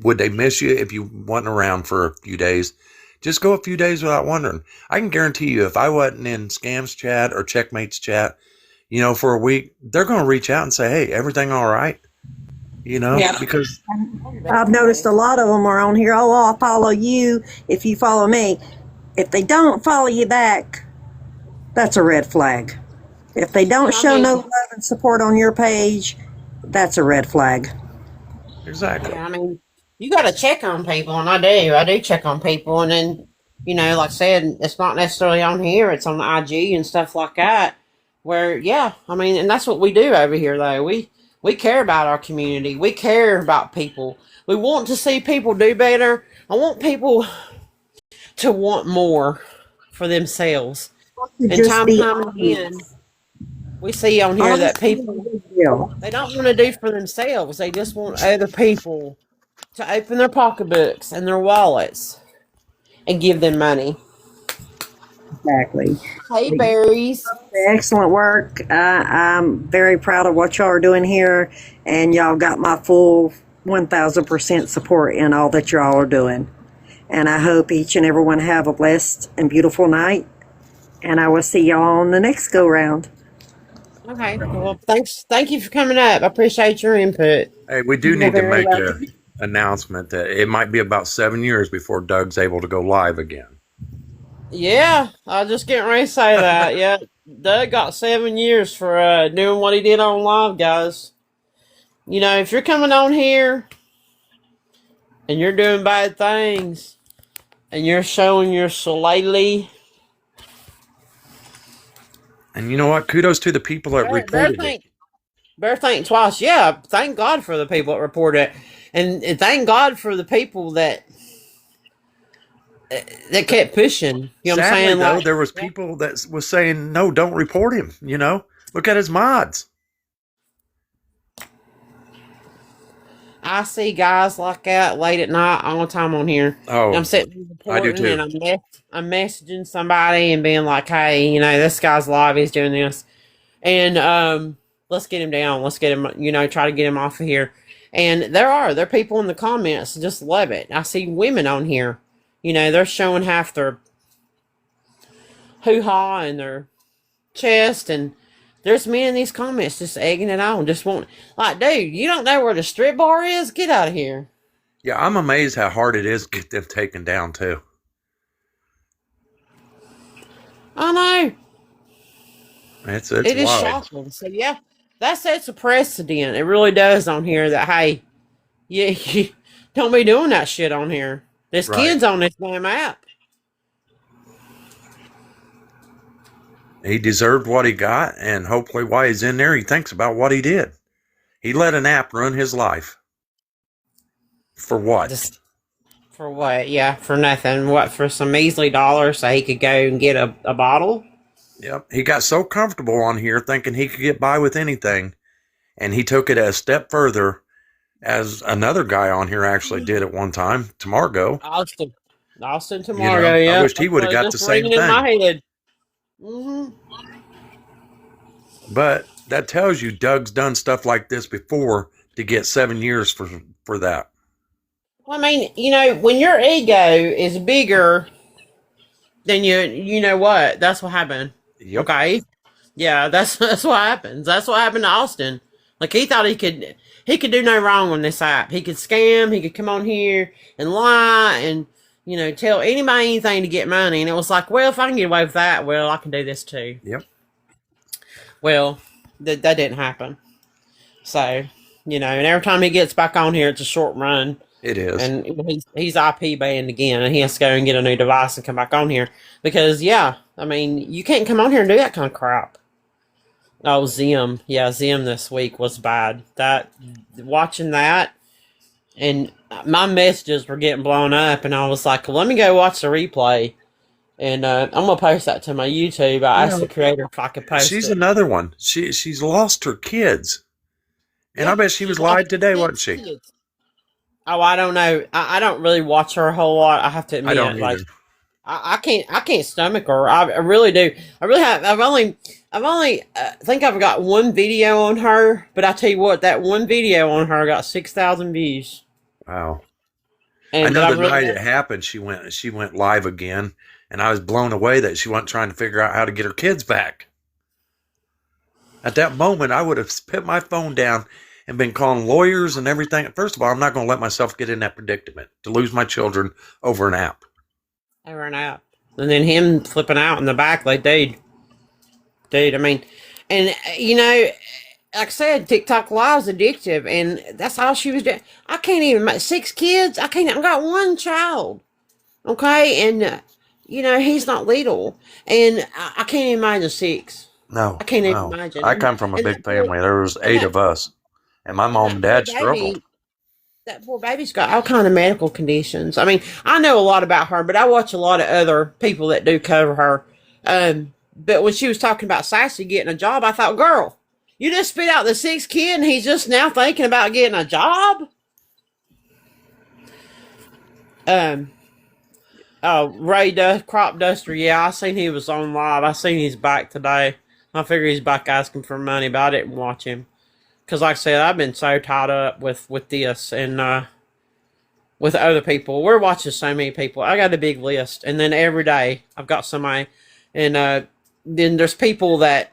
would they miss you if you wasn't around for a few days? Just go a few days without wondering. I can guarantee you, if I wasn't in Scams chat or Checkmate's chat, you know, for a week, they're going to reach out and say, "Hey, everything all right?" You know, yeah. because I've noticed a lot of them are on here. Oh, I'll follow you if you follow me. If they don't follow you back, that's a red flag. If they don't show no love and support on your page, that's a red flag. Exactly. Yeah, I mean, you got to check on people, and I do. I do check on people, and then, you know, like I said, it's not necessarily on here. It's on the IG and stuff like that. Where, yeah, I mean, and that's what we do over here, though. We care about our community. We care about people. We want to see people do better. I want people to want more for themselves. And Just time be and time again, we see on here that people, they don't want to do for themselves. They just want other people to open their pocketbooks and their wallets and give them money. Exactly. Hey, berries. Excellent work. I'm very proud of what y'all are doing here, and y'all got my full 1000% support in all that y'all are doing. And I hope each and everyone have a blessed and beautiful night. And I will see y'all on the next go round. Okay. Well, thanks. Thank you for coming up. I appreciate your input. Hey, we do need to make a announcement that it might be about 7 years before Doug's able to go live again. Yeah, I was just getting ready to say that. Yeah, Doug got 7 years for doing what he did on live, guys. You know, if you're coming on here and you're doing bad things and you're showing your shillelagh, and you know what? Kudos to the people that reported it. Better think twice. Yeah, thank God for the people that reported it, and thank God for the people that kept pushing. You know what I'm Sadly, saying? though, Like, there was people that was saying, "No, don't report him." You know, look at his mods. I see guys like that late at night all the time on here. Oh, and I'm sitting reporting, I do too. and I'm messaging somebody and being like, "Hey, you know, this guy's live. He's doing this, and let's get him down. Let's get him. You know, try to get him off of here." And there are people in the comments that just love it. I see women on here. You know, they're showing half their hoo-ha and their chest, and there's men in these comments just egging it on, just want, like, dude, you don't know where the strip bar is? Get out of here. Yeah, I'm amazed how hard it is to get them taken down too. I know. It's It is wild. shocking. So yeah, that sets a precedent. It really does on here that, hey, you don't be doing that shit on here. There's kids on this damn app. He deserved what he got, and hopefully while he's in there, he thinks about what he did. He let an app run his life. For what? For what? Yeah, for nothing. What, for some measly dollars so he could go and get a bottle? Yep. He got so comfortable on here thinking he could get by with anything, and he took it a step further, as another guy on here actually did at one time, Tamargo. Austin Tamargo, yeah. I wished he would have got the same thing. In my head. Mm-hmm. But that tells you Doug's done stuff like this before to get 7 years for that. Well, I mean, you know, when your ego is bigger than you know what? That's what happened. Yep. Okay? Yeah, that's what happens. That's what happened to Austin. Like he thought he could do no wrong on this app. He could scam. He could come on here and lie and tell anybody anything to get money. And it was like, well, if I can get away with that, well, I can do this too. Yep. Well, that didn't happen. So and every time he gets back on here, it's a short run. It is. And he's IP banned again, and he has to go and get a new device and come back on here because you can't come on here and do that kind of crap. Oh, Zim. Yeah, Zim this week was bad. Watching that, and my messages were getting blown up, and I was like, let me go watch the replay. And I'm going to post that to my YouTube. I asked the creator if I could post she's it. another one. She's lost her kids. And I bet she was lied today, wasn't she? Kids. Oh, I don't know. I don't really watch her a whole lot. I have to admit, I don't either. I can't stomach her. I really do. I really have. I've only think I've got one video on her, but I tell you what, that one video on her got 6,000 views. Wow. And I know the night it happened, she went live again, and I was blown away that she wasn't trying to figure out how to get her kids back. At that moment, I would have put my phone down and been calling lawyers and everything. First of all, I'm not going to let myself get in that predicament to lose my children over an app. Over an app. And then him flipping out in the back like, dude, I mean, and like I said, TikTok Live's addictive, and that's all she was doing. I can't even 6 kids. I've got one child. Okay, and he's not little, and I can't even imagine 6. No, I can't even imagine. I come from a big family. There was 8 of us, and my mom and dad struggled. That poor baby's got all kind of medical conditions. I mean, I know a lot about her, but I watch a lot of other people that do cover her. But when she was talking about Sassy getting a job, I thought, girl, you just spit out the 6th kid and he's just now thinking about getting a job? Ray Crop Duster, yeah, I seen he was on live. I seen he's back today. I figure he's back asking for money, but I didn't watch him. Because like I said, I've been so tied up with this and with other people. We're watching so many people. I got a big list. And then every day I've got somebody. And then there's people that,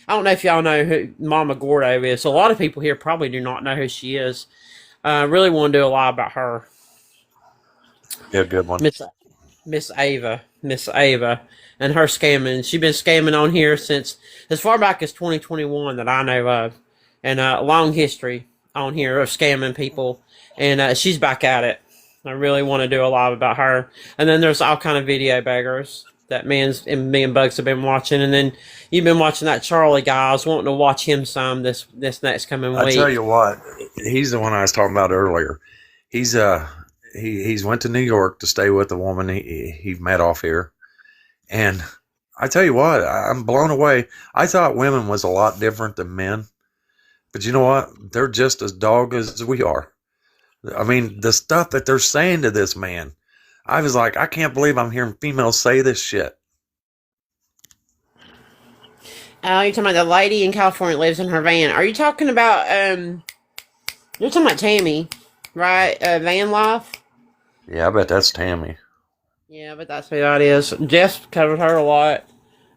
I don't know if y'all know who Mama Gordo is. A lot of people here probably do not know who she is. I really want to do a lot about her. Yeah, good one. Miss Ava. And her scamming. She's been scamming on here since as far back as 2021 that I know of. And a long history on here of scamming people. And she's back at it. I really want to do a lot about her. And then there's all kind of video beggars that me and Bugs have been watching. And then you've been watching that Charlie guy. I was wanting to watch him some this next coming week. I tell you what, he's the one I was talking about earlier. He's went to New York to stay with a woman he met off here. And I tell you what, I'm blown away. I thought women was a lot different than men. But you know what? They're just as dog as we are. I mean, the stuff that they're saying to this man, I was like, I can't believe I'm hearing females say this shit. You're talking about the lady in California that lives in her van. Are you talking about, you're talking about Tammy, right? Van Life? Yeah, I bet that's Tammy. Yeah, but that's who that is. Jeff covered her a lot.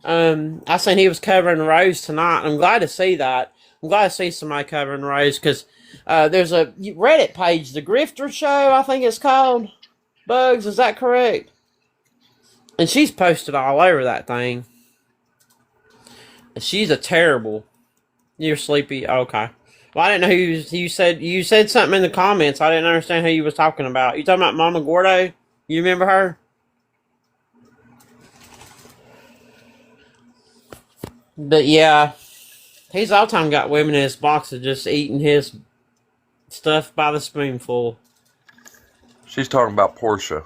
I seen he was covering Rose tonight. I'm glad to see that. I'm glad to see somebody covering Rose because there's a Reddit page, The Grifter Show, I think it's called. Bugs, is that correct? And she's posted all over that thing. She's a terrible. You're sleepy. Okay. Well, I didn't know who you said something in the comments. I didn't understand who you was talking about. You talking about Mama Gordo? You remember her? But yeah, he's all the time got women in his boxes just eating his stuff by the spoonful. She's talking about Portia.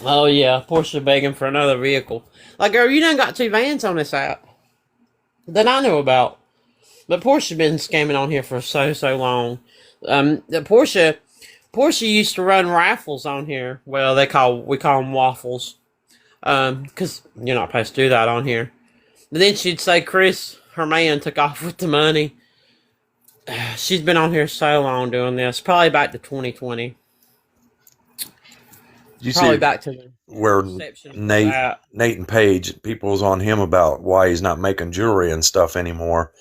Oh yeah, Portia begging for another vehicle. Like, girl, you done got 2 vans on this app that I know about. But Portia's been scamming on here for so long. Portia used to run raffles on here. Well, we call them waffles. Because you're not supposed to do that on here. And then she'd say Chris, her man, took off with the money. She's been on here so long doing this. Probably back to 2020. Back to where perception of Nate that. and Paige, people was on him about why he's not making jewelry and stuff anymore.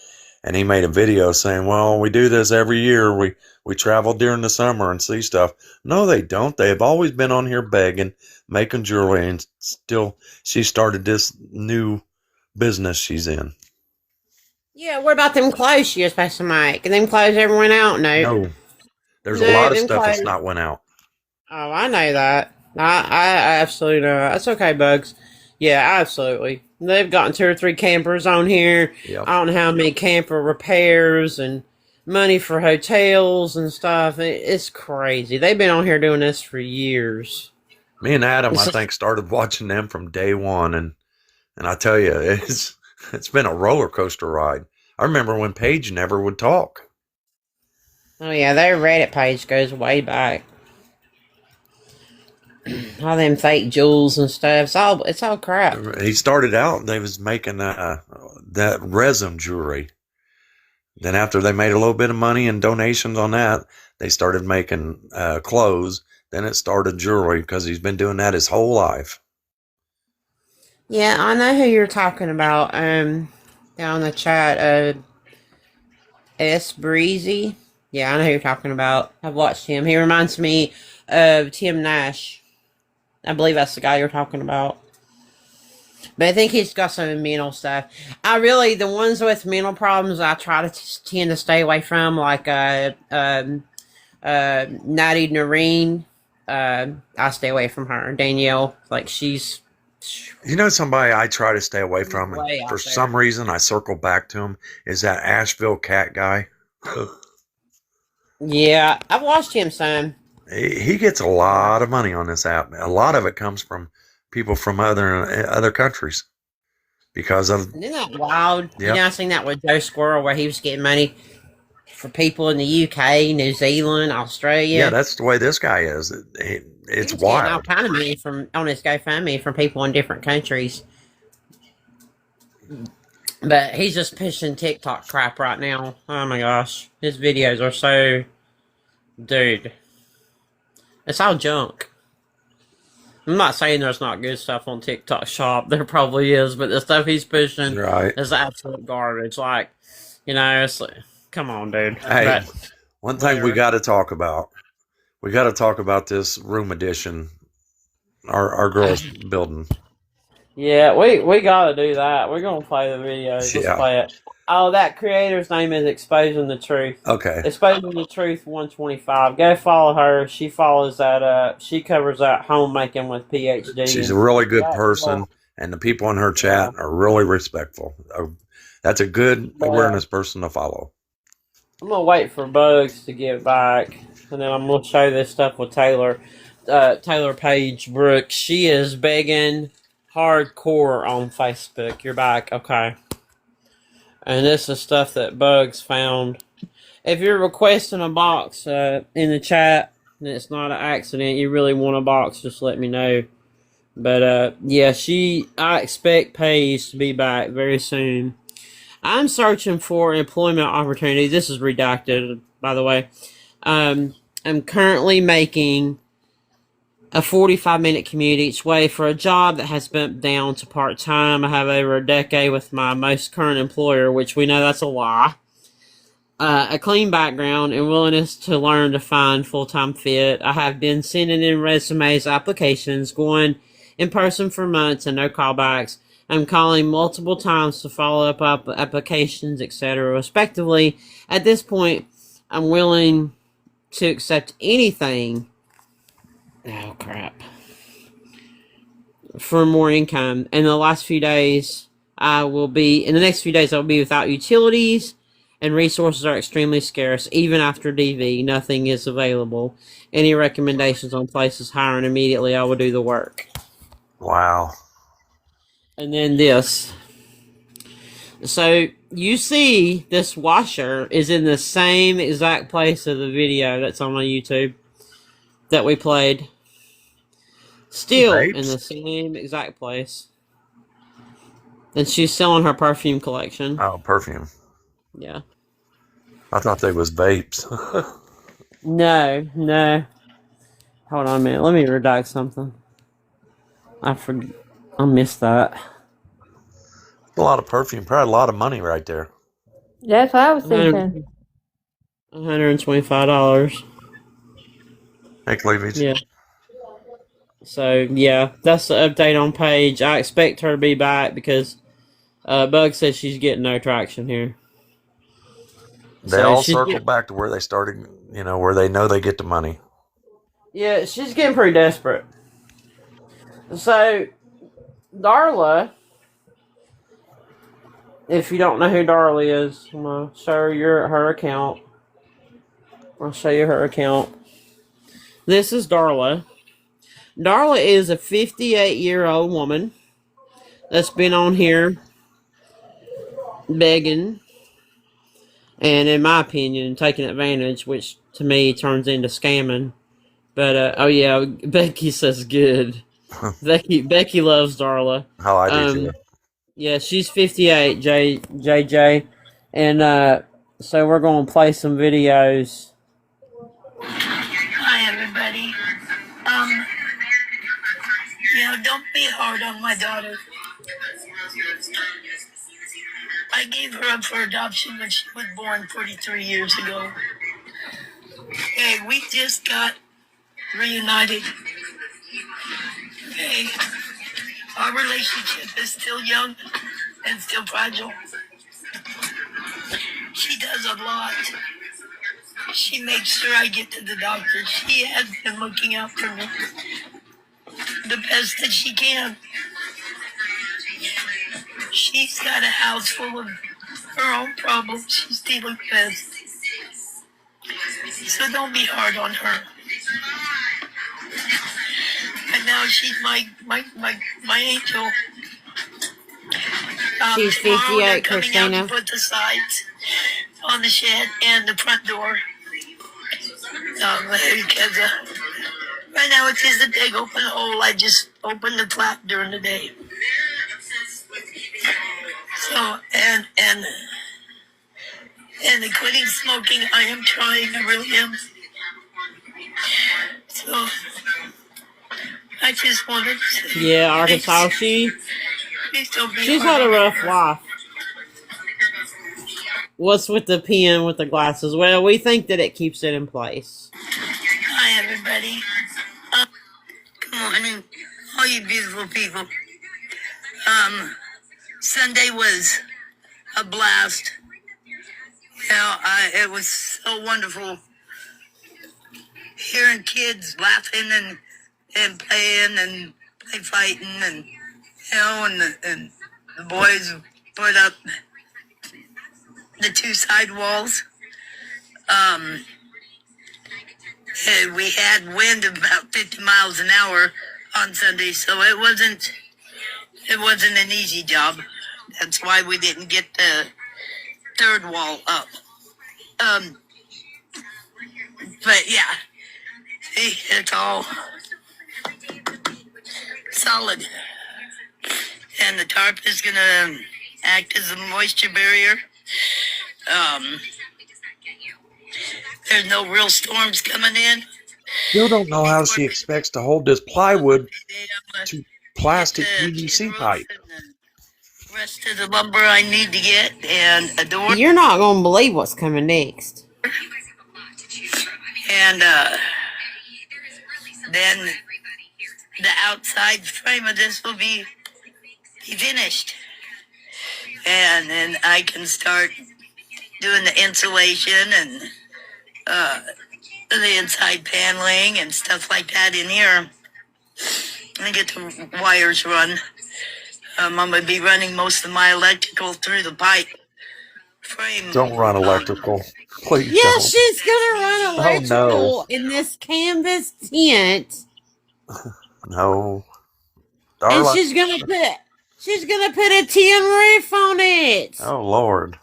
And he made a video saying, well, we do this every year. We travel during the summer and see stuff. No, they don't. They have always been on here begging, making jewelry, and still she started this new business she's in. Yeah, what about them clothes she was supposed to make? And them clothes ever went out? No. There's a lot of stuff that's not went out. Oh, I know that. I absolutely know that. That's okay, Bugs. Yeah, absolutely. They've gotten 2 or 3 campers on here. Yep. I don't know how many camper repairs and money for hotels and stuff. It's crazy. They've been on here doing this for years. Me and Adam, I think, started watching them from day one, and I tell you, it's been a roller coaster ride. I remember when Paige never would talk. Oh yeah, their Reddit page goes way back. All them fake jewels and stuff. It's all crap. He started out, they was making that resin jewelry. Then after they made a little bit of money and donations on that, they started making clothes. Then it started jewelry because he's been doing that his whole life. Yeah, I know who you're talking about. Down in the chat, S Breezy. Yeah, I know who you're talking about. I've watched him. He reminds me of Tim Nash. I believe that's the guy you're talking about. But I think he's got some mental stuff. The ones with mental problems, I try to tend to stay away from, like Natty Noreen. I stay away from her. Danielle, like she's... You know somebody I try to stay away from, and for some reason I circle back to him, is that Asheville cat guy. Yeah, I've watched him some. He gets a lot of money on this app. A lot of it comes from people from other countries because of... Isn't that wild? Yep. You know, I seen that with Joe Squirrel where he was getting money for people in the UK, New Zealand, Australia. Yeah, that's the way this guy is. It's wild. All kind of money on his GoFundMe from people in different countries. But he's just pushing TikTok crap right now. Oh my gosh. His videos are so... Dude. It's all junk. I'm not saying there's not good stuff on TikTok Shop. There probably is. But the stuff he's pushing is absolute garbage. Like, it's like... Come on, dude. Hey, one thing we got to talk about. We got to talk about this room addition. Our girls building. Yeah, we gotta do that. We're gonna play the video. Let's play it. Oh, that creator's name is Exposing the Truth. Okay. Exposing the Truth 125. Go follow her. She follows that she covers that homemaking with PhD. She's a really good person, and the people in her chat are really respectful. That's a good awareness person to follow. I'm gonna wait for Bugs to get back, and then I'm gonna show this stuff with Taylor. Taylor Page Brooks. She is begging hardcore on Facebook. You're back, okay? And this is stuff that Bugs found. If you're requesting a box in the chat and it's not an accident, you really want a box, just let me know. But yeah, I expect Paige to be back very soon. I'm searching for employment opportunities. This is redacted, by the way. I'm currently making a 45-minute commute each way for a job that has bumped down to part-time. I have over a decade with my most current employer, which we know that's a lie. A clean background and willingness to learn to find full-time fit. I have been sending in resumes, applications, going in person for months and no callbacks. I'm calling multiple times to follow up applications, etc. respectively. At this point, I'm willing to accept anything. Oh, crap. For more income. In the next few days, I will be without utilities, and resources are extremely scarce. Even after DV, nothing is available. Any recommendations on places hiring immediately, I will do the work. Wow. And then this. So, you see this washer is in the same exact place of the video that's on my YouTube that we played. Still in the same exact place. And she's selling her perfume collection. Oh, perfume. Yeah. I thought they was vapes. No. Hold on a minute. Let me redact something. I missed that. A lot of perfume, probably a lot of money right there. That's what I was thinking. $125. Hey, cleavage. Yeah. So yeah, that's the update on Paige. I expect her to be back because Bug says she's getting no traction here. They all circle back to where they started, where they know they get the money. Yeah, she's getting pretty desperate. So, Darla, if you don't know who Darla is, I'm going to show you her account. I'll show you her account. This is Darla. Darla is a 58-year-old woman that's been on here begging and, in my opinion, taking advantage, which to me turns into scamming. But, oh yeah, Becky says good. Becky loves Darla. Oh, I do too. Yeah, she's 58, JJ. And so we're going to play some videos. Hi, everybody. Don't be hard on my daughter. I gave her up for adoption when she was born 43 years ago. Hey, we just got reunited. Okay, our relationship is still young and still fragile. She does a lot. She makes sure I get to the doctor. She has been looking out for me the best that she can. She's got a house full of her own problems she's dealing with. So don't be hard on her. And now she's my angel. She's 58, Christina. Out to put the sides on the shed and the front door. Because right now it's just a big open hole. I just open the flap during the day. So and the quitting smoking, I am trying. I really am. So I just wanted to. Yeah, Arkansas. She's had a rough life. What's with the pen with the glasses? Well, we think that it keeps it in place. Hi, everybody. Good morning, all you beautiful people. Sunday was a blast. It was so wonderful hearing kids laughing and playing and fighting and and the boys put up the two side walls. We had wind of about 50 miles an hour on Sunday, so it wasn't an easy job. That's why we didn't get the third wall up. But yeah, it's all solid. And the tarp is gonna act as a moisture barrier. There's no real storms coming in. Still don't know how she expects to hold this plywood to plastic PVC pipe. Rest of the lumber I need to get and a door. You're not going to believe what's coming next. And then the outside frame of this will be finished. And then I can start doing the insulation and the inside paneling and stuff like that in here. And get the wires run. I'm going to be running most of my electrical through the pipe frame. Don't run electrical. Please yeah, don't. She's going to run electrical in this canvas tent. No. Darla. And she's going to put a tin roof on it. Oh, Lord.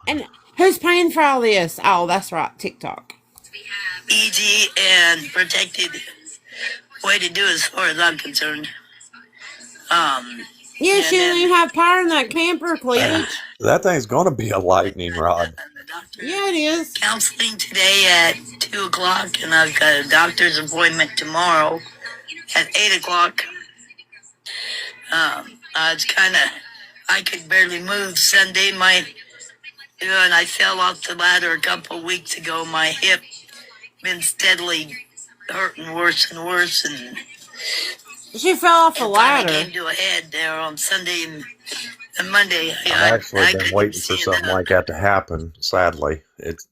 And who's paying for all this? Oh, that's right, TikTok. Easy and protected way to do as far as I'm concerned. Yeah, she doesn't even have power in that camper, cleavage. That thing's going to be a lightning rod. Yeah, it is. Counseling today at 2 o'clock, and I've got a doctor's appointment tomorrow at 8 o'clock. I was I could barely move Sunday. And I fell off the ladder a couple of weeks ago. My hip been steadily hurting worse and worse, and she fell off a ladder. Came to a head there on Sunday and Monday. I've actually been waiting for something like that to happen. Sadly, it's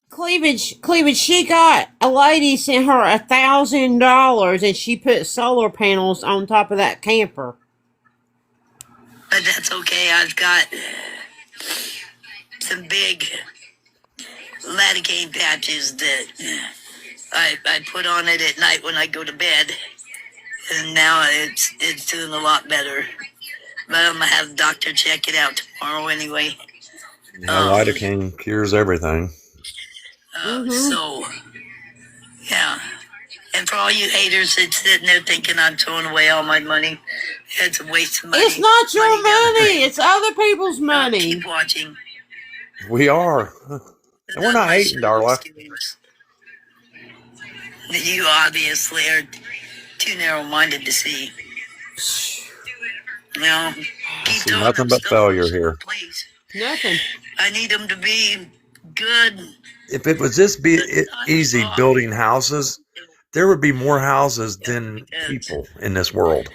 Cleavage. She got a lady sent her $1,000, and she put solar panels on top of that camper. But that's okay. I've got some big lidocaine patches that I put on it at night when I go to bed, and now it's doing a lot better. But I'm gonna have the doctor check it out tomorrow anyway. lidocaine cures everything. So, yeah. And for all you haters that's sitting there thinking I'm throwing away all my money, it's a waste of money. It's not your money. It's other people's money. Keep watching. We are. And we're not hating, Darla. You obviously are too narrow-minded to see. See nothing but failure here. Please. Nothing. I need them to be good. If it was this easy building houses, there would be more houses than people in this world.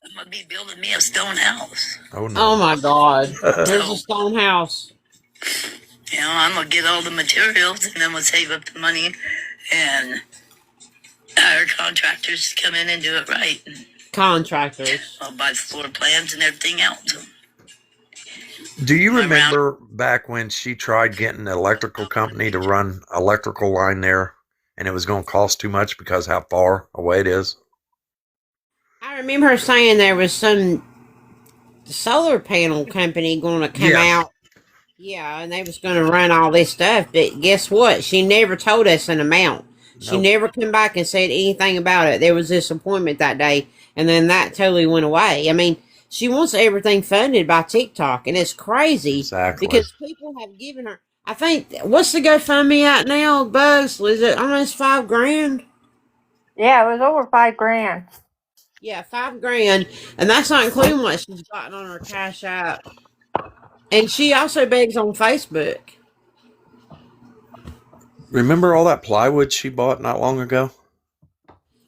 I'm going to be building me a stone house. Oh, no. Oh, my God. There's a stone house. I'm going to get all the materials, and then we'll save up the money and hire contractors to come in and do it right. Contractors. I'll buy floor plans and everything else. Do you remember back when she tried getting an electrical company to run electrical line there, and it was going to cost too much because how far away it is? I remember her saying there was some solar panel company going to come out. Yeah, and they was going to run all this stuff, but guess what? She never told us an amount. She never came back and said anything about it. There was this appointment that day, and then that totally went away. I mean, she wants everything funded by TikTok, and it's crazy. Exactly. Because people have given her, I think, what's the GoFundMe at now, Bugs? Is it almost $5,000? Yeah, it was over $5,000. Yeah, $5,000, and that's not including what she's gotten on her Cash App. And she also begs on Facebook. Remember all that plywood she bought not long ago?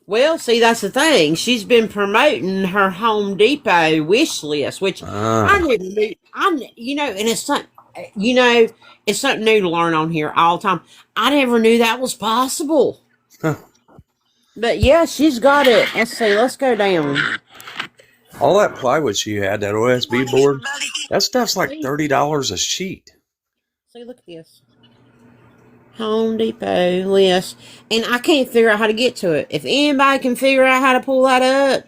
Well, see, that's the thing. She's been promoting her Home Depot wish list, which I never knew. And it's not, it's something new to learn on here all the time. I never knew that was possible. Huh. But yeah, she's got it. Let's see. Let's go down. All that plywood she had, that OSB board, that stuff's like $30 a sheet. See, look at this. Home Depot list. And I can't figure out how to get to it. If anybody can figure out how to pull that up,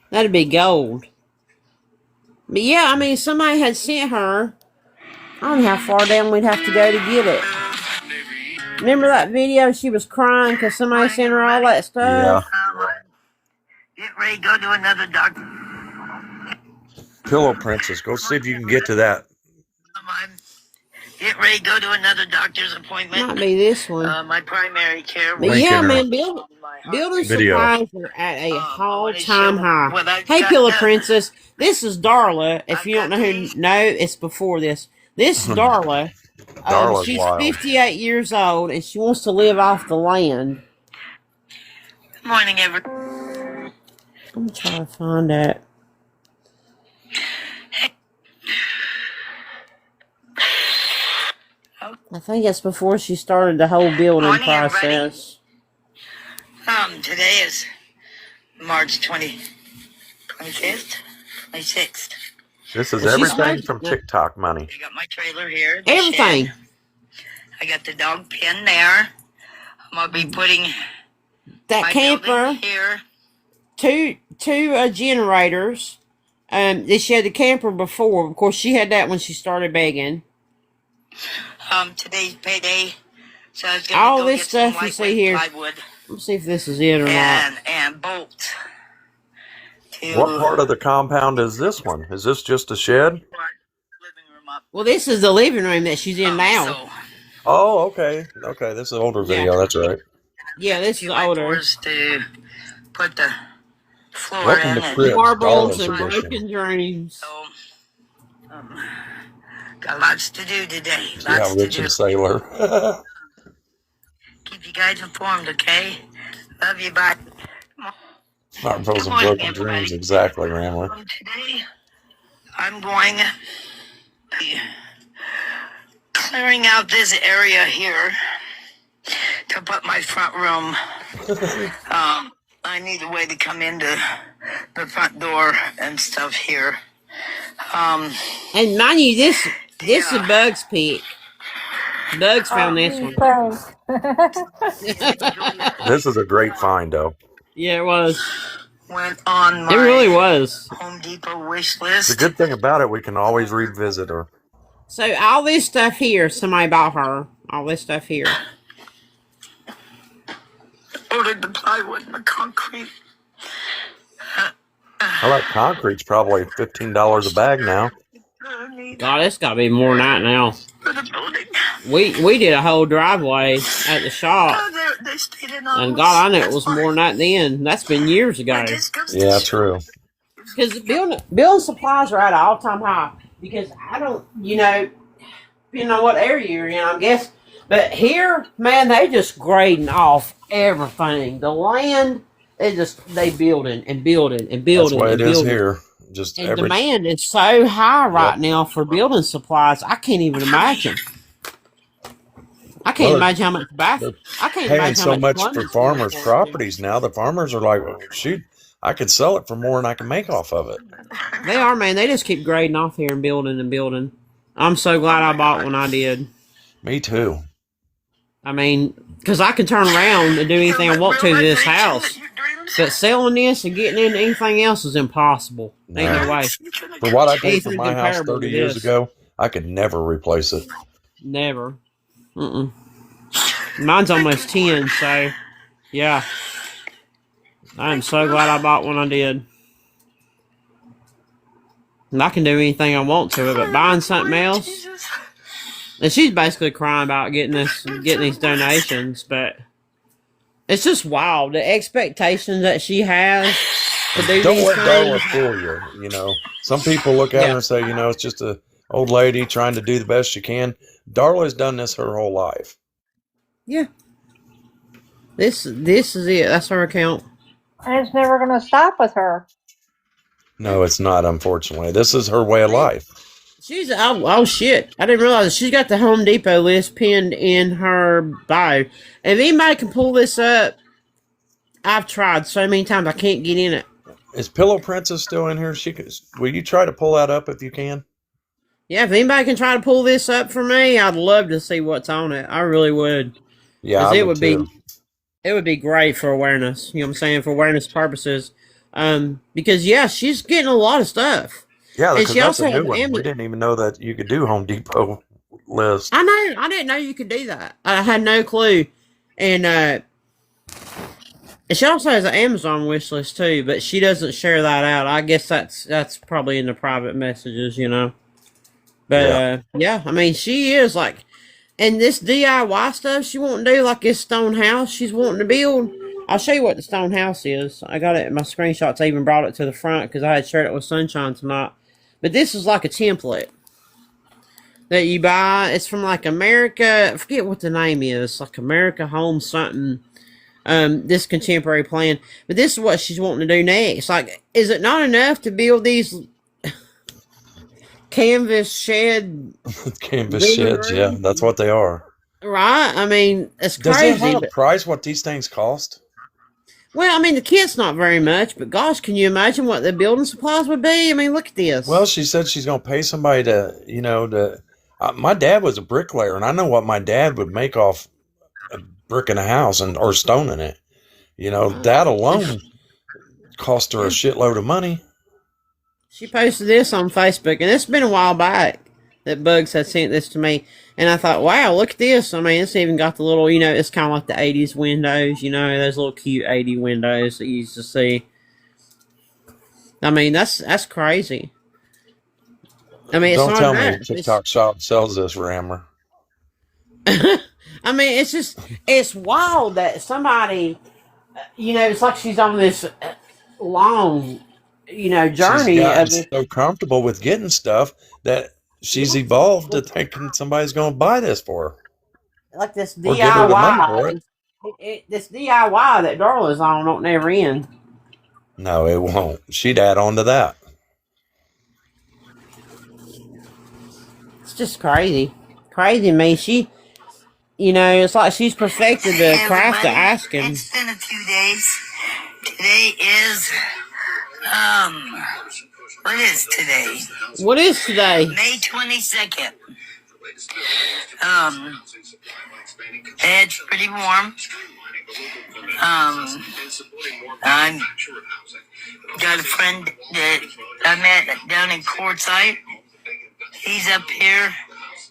that'd be gold. But yeah, I mean, somebody had sent her. I don't know how far down we'd have to go to get it. Remember that video? She was crying because somebody sent her all that stuff? Yeah. Get ready, go to another doctor. Pillow Princess, go see if you can get to that. Get ready, go to another doctor's appointment. Might be this one. My primary care. But yeah, man, building supplies are at a all-time high. Hey, Pillow Princess, this is Darla. If you don't know it's before this. This is Darla. She's wild. 58 years old, and she wants to live off the land. Good morning, everyone. I'm trying to find it. I think it's before she started the whole building process. Today is March 25th, 26th. This is everything from TikTok money. I got my trailer here. Everything. Shed. I got the dog pen there. I'm going to be putting that camper here. Two generators. She had the camper before. Of course, she had that when she started begging. Today's payday, so I was going to go this get stuff some you see here. plywood. Let's see if this is it or not. And bolts. What part of the compound is this one? Is this just a shed? Well, this is the living room that she's in now. Oh, okay. Okay, this is an older video. That's right. Yeah, this is older. To put the floor Welcome in to and Cribs, Marbles Darla's and edition. broken dreams. so got lots to do today. Yeah, Lots to Rich do. and Sailor. Keep you guys informed, okay? Love you. Bye. Marbles Good and morning, broken dreams. everybody. Exactly, Ramler. Today, I'm going to be clearing out this area here to put my front room. I need a way to come into the front door and stuff here. And mind you, this is Bug's pick. Bug's found this one. This is a great find, though. Yeah, it was. Went on my It really was. Home Depot wish The list. good thing about it, we can always revisit her. So all this stuff here, somebody bought her. All this stuff here. Ordered the plywood and the concrete. All right, concrete's probably $15 a bag now. God, it's got to be more than that now. We did a whole driveway at the shop, and God, I know it was more than that then. That's been years ago. Yeah, true. Because building supplies are at an all-time high. Because I don't, depending on what area you're in, I guess. But here, man, they just grading off everything. The land, they building and building and building. That's the way and it is building. here. Just And demand is so high right now for building supplies. I can't even imagine. I can't imagine how much I can't paying imagine so how much much for farmers' properties now. The farmers are like, well, shoot, I could sell it for more than I can make off of it. They are, man. They just keep grading off here and building and building. I'm so glad I bought when I did. Me too. I mean, because I can turn around and do anything I want to this house. But selling this and getting into anything else is impossible. Ain't no way. For what I paid for Anything my house comparable 30 to years this. ago, I could never replace it. Never. Mine's almost 10, so yeah. I'm so glad I bought when I did. And I can do anything I want to it, but buying something else. And she's basically crying about getting these donations, but it's just wild. The expectations that she has to do Don't these let Darla things. fool you. Some people look at her and say, it's just a old lady trying to do the best she can. Darla's done this her whole life. Yeah. This is it. That's her account. And it's never going to stop with her. No, it's not, unfortunately. This is her way of life. She's oh shit! I didn't realize she's got the Home Depot list pinned in her bio. If anybody can pull this up, I've tried so many times I can't get in it. Is Pillow Princess still in here? Will you try to pull that up if you can? Yeah, if anybody can try to pull this up for me, I'd love to see what's on it. I really would. Yeah, it would be great for awareness. You know what I'm saying? For awareness purposes. Because she's getting a lot of stuff. Yeah, and because she that's also a new has one. We didn't even know that you could do Home Depot list. I know. I didn't know you could do that. I had no clue. And she also has an Amazon wish list too, but she doesn't share that out. I guess that's probably in the private messages, But I mean, she is like, and this DIY stuff she wanting to do, like this stone house she's wanting to build. I'll show you what the stone house is. I got it in my screenshots. I even brought it to the front because I had shared it with Sunshine tonight. But this is like a template that you buy. It's from like America. I forget what the name is. Like America Home something. This contemporary plan. But this is what she's wanting to do next. Like, is it not enough to build these canvas shed? Canvas sheds, yeah. That's what they are. Right? I mean, it's Does crazy. it have a price what these things cost? Well, I mean, the kit's not very much, but gosh, can you imagine what the building supplies would be? I mean, look at this. Well, she said she's going to pay somebody to, my dad was a bricklayer, and I know what my dad would make off a brick in a house or stone in it. That alone cost her a shitload of money. She posted this on Facebook, and it's been a while back that Bugs had sent this to me. And I thought, wow, look at this. I mean, it's even got the little, it's kind of like the 80s windows, those little cute 80 windows that you used to see. I mean, that's crazy. I mean, Don't tell me TikTok Shop sells this Rammer. I mean, it's wild that somebody, it's like she's on this long, She's journey gotten of this. so comfortable with getting stuff that she's evolved to thinking somebody's going to buy this for her Like this or give her the money for DIY. it. This DIY that Darla's on don't never end. No, it won't. She'd add on to that. It's just crazy. Crazy to me. It's like she's perfected the craft of asking. It's been a few days. Today is, what is today? What is today? May 22nd. It's pretty warm. I got a friend that I met down in Quartzsite. He's up here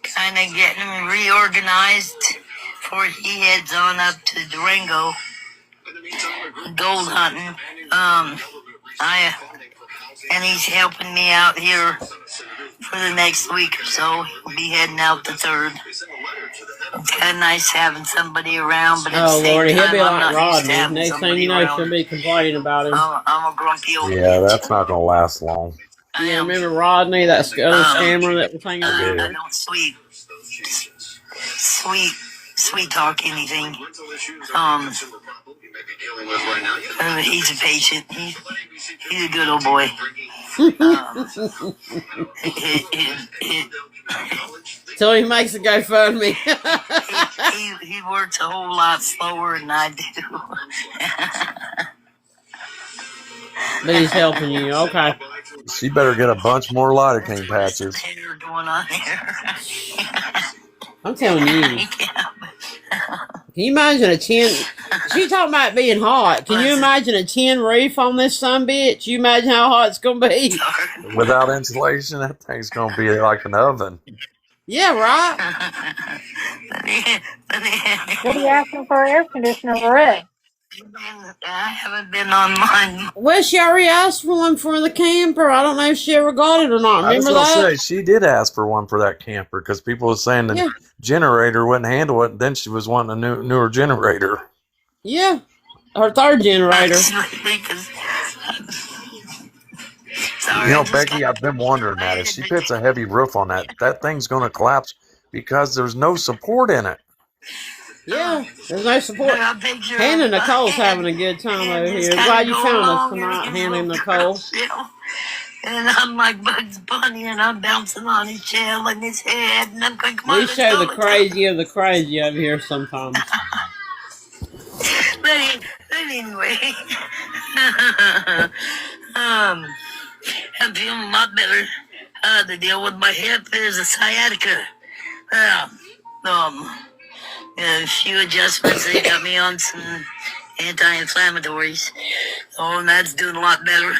kind of getting reorganized before he heads on up to Durango gold hunting. And he's helping me out here for the next week or so. He'll be heading out the 3rd. It's kind of nice having somebody around, but at the same Lordy, he'll time, be I'm like not used to Rodney. having Next thing somebody you know, around. she'll be complaining about him. I'm a grumpy old Yeah, bitch. that's not going to last long. Yeah, remember Rodney, that other scammer that was hanging I out? don't sweet talk anything. He's a patient. He's a good old boy. Till he makes a GoFundMe. he works a whole lot slower than I do. But he's helping you, okay. She better get a bunch more lidocaine patches. Going on here. I'm telling you. Can you imagine a tin? She's talking about being hot. Can you imagine a tin roof on this sumbitch? You imagine how hot it's going to be? Without insulation, that thing's going to be like an oven. Yeah, right? What are you asking for an air conditioner for it? I haven't been on mine. Well, she already asked for one for the camper. I don't know if she ever got it or not. I was Remember going to that? say, she did ask for one for that camper because people were saying the generator wouldn't handle it. Then she was wanting a newer generator. Yeah, her 3rd generator. Becky, I've been wondering that. If she puts a heavy roof on that thing's going to collapse because there's no support in it. Yeah, there's no support. Hannah and Nicole's having a good time over here. Glad you found us tonight, Hannah and Nicole. And I'm like Bugs Bunny, and I'm bouncing on his shell and his head, and I'm going, come on, We show the crazy of the crazy over here sometimes. But anyway, I'm feeling a lot better. The deal with my hip is a sciatica. A few adjustments. They got me on some anti-inflammatories. And that's doing a lot better.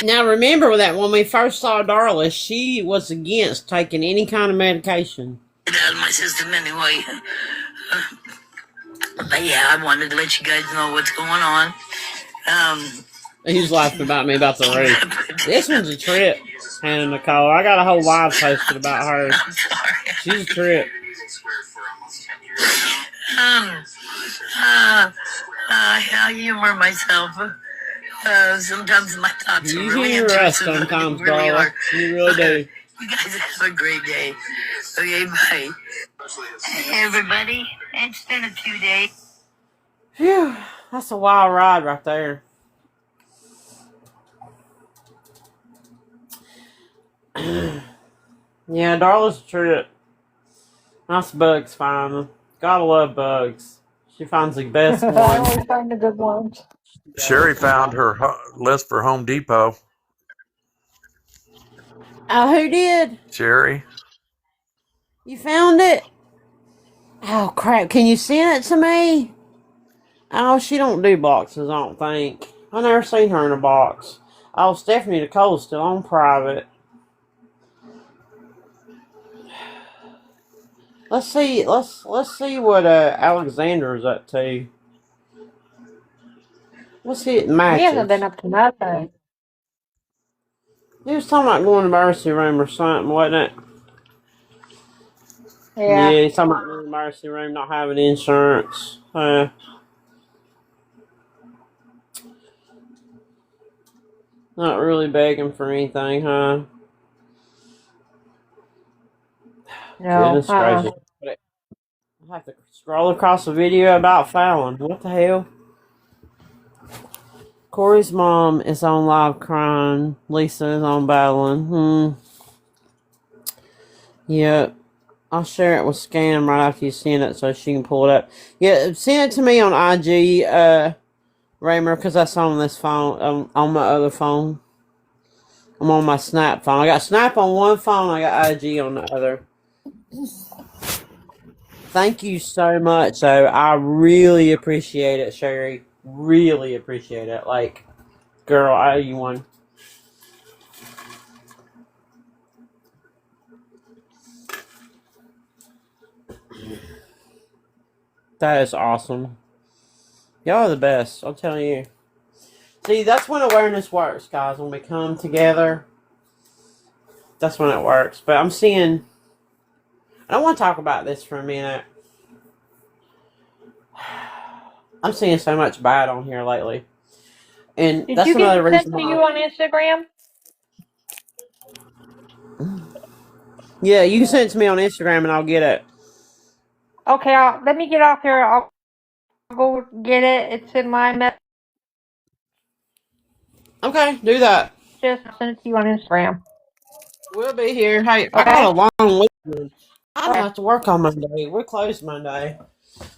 Now remember that when we first saw Darla, she was against taking any kind of medication. Get out of my system anyway. But yeah, I wanted to let you guys know what's going on. He's laughing about me about the roof. This one's a trip, Hannah Nicole. I got a whole live posted about her. She's a trip. I humor myself. Sometimes my thoughts are really You hear us intrusive. sometimes, Really Darla. You really do. You guys have a great day. Okay, bye. Hey, everybody. It's been a few days. Phew, that's a wild ride right there. Yeah, Darla's a trip. Nice Bugs finder. Gotta love Bugs. She finds the best I ones. always find the good ones. Sherry found her list for Home Depot. Who did? Sherry. You found it? Oh, crap. Can you send it to me? Oh, she don't do boxes, I don't think. I never seen her in a box. Oh, Stephanie Nicole's still on private. Let's see. Let's see what Alexander's up to. Let's see it matches. He hasn't been up to nothing. He was talking about going to the emergency room or something, wasn't it? Yeah. Yeah, he's talking about going to the emergency room, not having insurance. Not really begging for anything, huh? No. Goodness gracious. I have to scroll across a video about Fallon. What the hell? Corey's mom is on live crying. Lisa is on battling. Yep. I'll share it with Scam right after you send it so she can pull it up. Yeah, send it to me on IG, Raymer, because that's on this phone, on my other phone. I'm on my Snap phone. I got Snap on one phone, I got IG on the other. Thank you so much, though. I really appreciate it, Sherry. Really appreciate it. Like, girl, I owe you one. That is awesome. Y'all are the best, I'm telling you. See, that's when awareness works, guys. When we come together, that's when it works. But I'm seeing... I want to talk about this for a minute. I'm seeing so much bad on here lately. And Did that's you get another it sent reason to you why... on Instagram? Yeah, you can send it to me on Instagram and I'll get it. Okay, let me get off here. I'll go get it. It's in my message. Okay, do that. Just send it to you on Instagram. We'll be here. Hey, Okay? I got a long weekend. I don't have to work on Monday. We're closed Monday.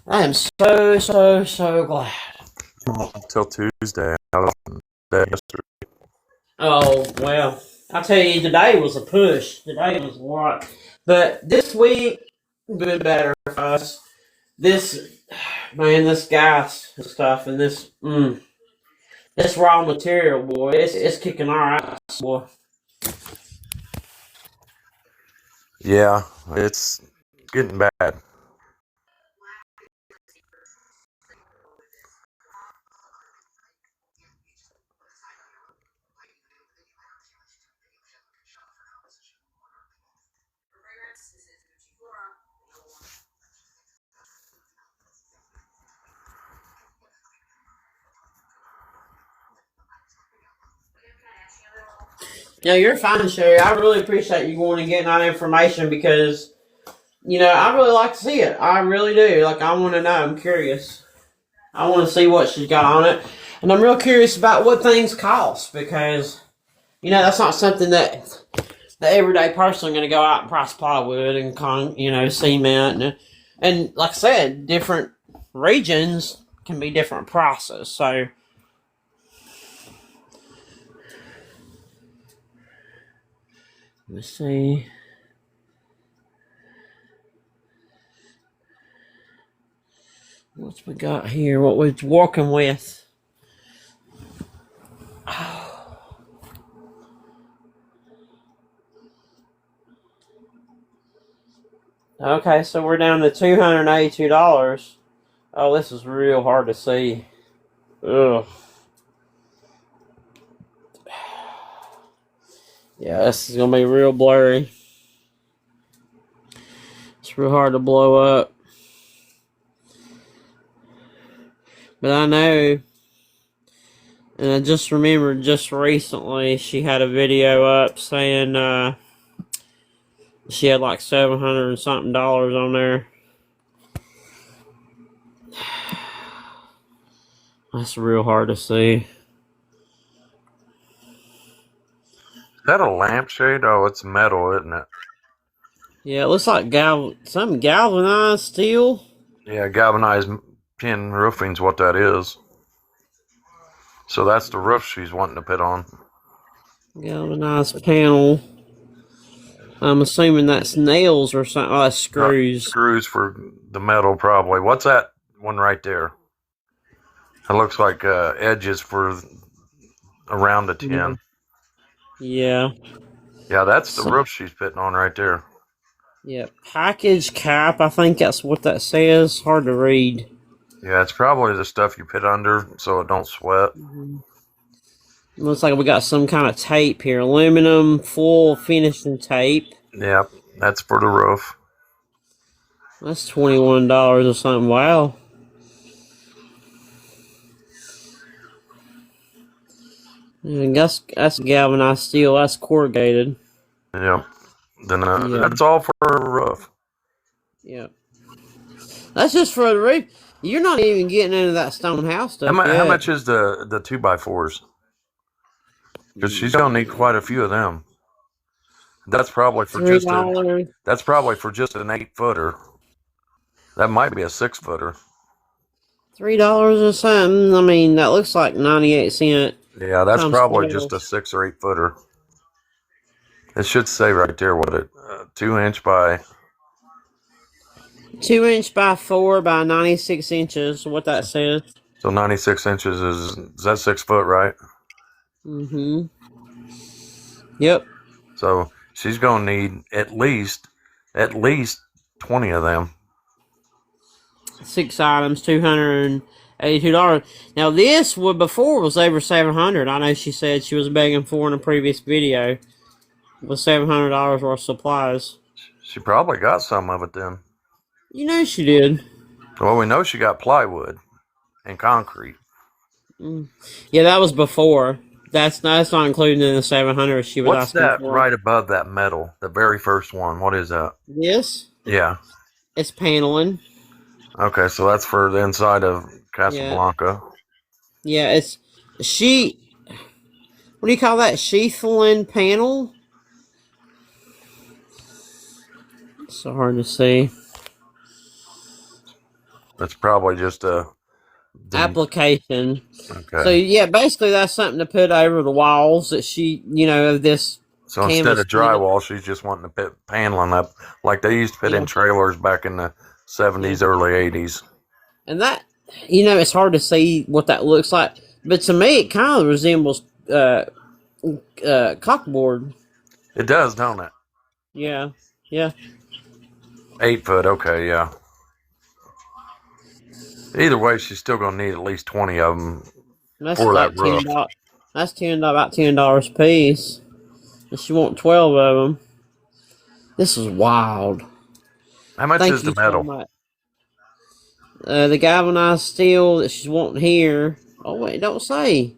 I am so glad. Until Tuesday. I was on that yesterday. Oh, well, I'll tell you, today was a push. Today was a lot. But this week, been better for us. This, man, this gas and stuff and this raw material, boy, it's kicking our ass, boy. Yeah, it's getting bad. Yeah, you're fine, Sherry. I really appreciate you going and getting that information because, I really like to see it. I really do. Like, I want to know. I'm curious. I want to see what she's got on it. And I'm real curious about what things cost because, that's not something that the everyday person going to go out and price plywood and, cement. And like I said, different regions can be different prices. So, let's see. What we got here? What we're working with? Okay, so we're down to $282. Oh, this is real hard to see. Ugh. Yeah, this is gonna be real blurry. It's real hard to blow up. But I know, and I just remembered just recently she had a video up saying she had like $700 and something on there. That's real hard to see. Is that a lampshade? Oh, it's metal, isn't it? Yeah, it looks like some galvanized steel. Yeah, galvanized tin roofing's what that is. So that's the roof she's wanting to put on. Galvanized panel. I'm assuming that's nails or something. Oh, that's screws. Screws for the metal, probably. What's that one right there? It looks like edges for around the tin. Yeah. Yeah, that's the roof she's putting on right there. Yeah, package cap. I think that's what that says. Hard to read. Yeah, it's probably the stuff you put under so it don't sweat. Looks like we got some kind of tape here. Aluminum full finishing tape. Yep, that's for the roof. That's $21 or something. Wow. And that's galvanized steel. That's corrugated. Yep. Then Yeah. that's all for a roof. Yep. That's just for the roof. You're not even getting into that stone house stuff yet. How much is the 2x4s? Because she's gonna need quite a few of them. That's probably for $3. That's probably for just an 8-footer. That might be a 6-footer. $3 or something. I mean, that looks like 98 cents. Yeah, that's probably just a 6 or 8-footer. It should say right there what it 2-inch by 2-inch by 4 by 96 inches. What that says. So 96 inches is that 6 foot, right? Mm-hmm. Yep. So she's gonna need at least 20 of them. 6 items, $282. Now this before was over $700. I know she said she was begging for in a previous video. Was $700 worth of supplies. She probably got some of it then. You know she did. Well, we know she got plywood and concrete. Yeah, that was before. That's not included in the 700 she was What's asking that for. right above that metal? The very first one. What is that? This? Yeah. It's paneling. Okay, so that's for the inside of Casablanca. Yeah, it's sheet. What do you call that? Sheathling panel? It's so hard to see. That's probably just a application. Okay. So yeah, basically that's something to put over the walls that of this. So instead of drywall, she's just wanting to put paneling up like they used to put in trailers back in the 70s, early 80s. And that, it's hard to see what that looks like. But to me, it kind of resembles caulkboard. It does, don't it? Yeah. Yeah. 8 foot, okay, yeah. Either way, she's still going to need at least 20 of them for that roof. That's about $10 a piece. And she wants 12 of them. This is wild. How much is the metal? The galvanized steel that she's wanting here. Oh wait, don't say.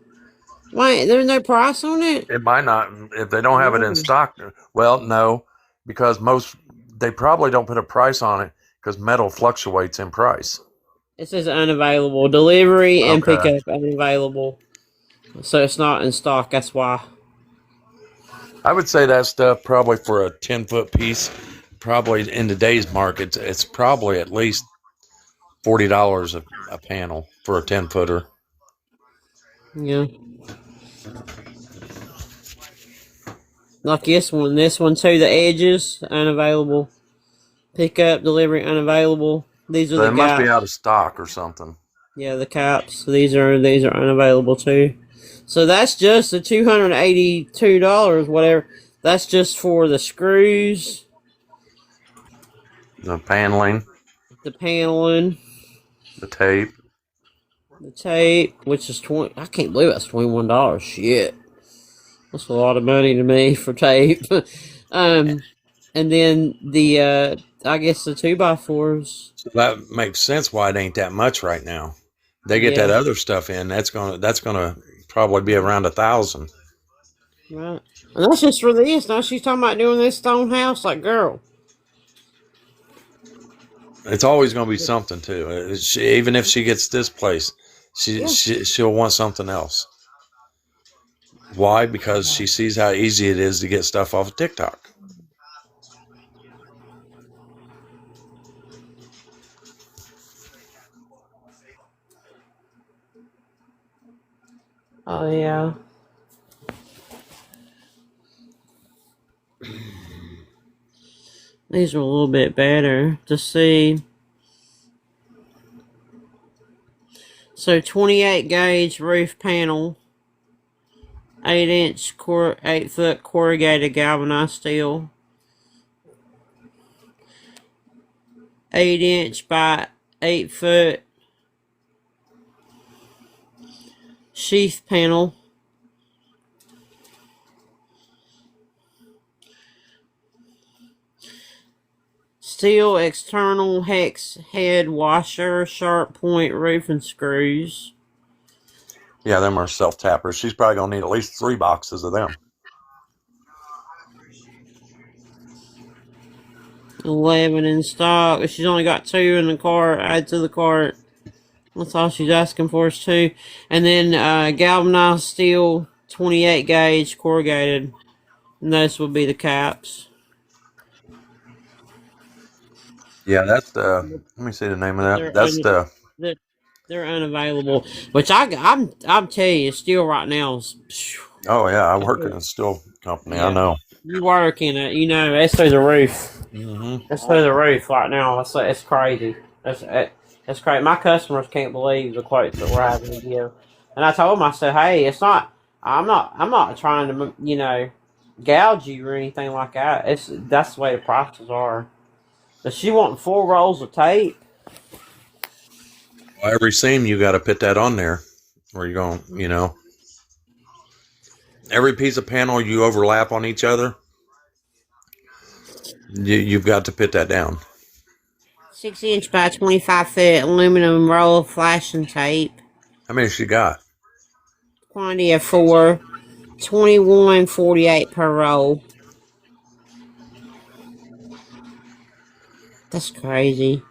Wait, there's no price on it. It might not if they don't have it in stock. Well, no, because they probably don't put a price on it because metal fluctuates in price. It says unavailable. Delivery and pickup unavailable. So it's not in stock. That's why. I would say that stuff probably for a 10-foot piece, probably in today's market, it's probably at least $40 a panel for a 10-footer. Yeah. Like this one too, the edges, unavailable. Pickup, delivery, unavailable. These are the They must be out of stock or something. Yeah, the caps. These are unavailable too. So that's just the $282, whatever. That's just for the screws. The paneling. The paneling. The tape. The tape, which is I can't believe that's $21. Shit. That's a lot of money to me for tape. And then the I guess the 2x4s. So that makes sense why it ain't that much right now. They get that other stuff in. That's gonna probably be around 1,000. Right. And that's just for this. Now she's talking about doing this stone house. Like, girl. It's always going to be something too. Even if she gets this place, she'll want something else. Why? Because she sees how easy it is to get stuff off of TikTok. Oh yeah. These are a little bit better to see. So 28 gauge roof panel, 8 foot corrugated galvanized steel, 8-inch by 8 foot sheath panel. Steel external hex head washer, sharp point roofing screws. Yeah, them are self tappers. She's probably gonna need at least 3 boxes of them. 11 in stock. She's only got 2 in the cart. Add to the cart. That's all she's asking for is 2. And then galvanized steel, 28 gauge corrugated. And those would be the caps. Yeah, that's the. Let me see the name of that. They're That's the. they're, they're unavailable. Which I'm telling you, steel right now is. Oh yeah, I work in a steel company. I Yeah, know. you work in it. You know, it's through the roof. Mm-hmm. It's through the roof right now. It's crazy. It's crazy. My customers can't believe the quotes that we're having to give. And I told them, I said, hey, it's not. I'm not trying to gouge you or anything like that. That's the way the prices are. Does she want 4 rolls of tape? Well, every seam you got to put that on there, where you're going. Every piece of panel you overlap on each other. You've got to put that down. 6-inch by 25-foot aluminum roll of flashing tape. How many she got? Quantity of 4. $21.48 per roll. That's crazy.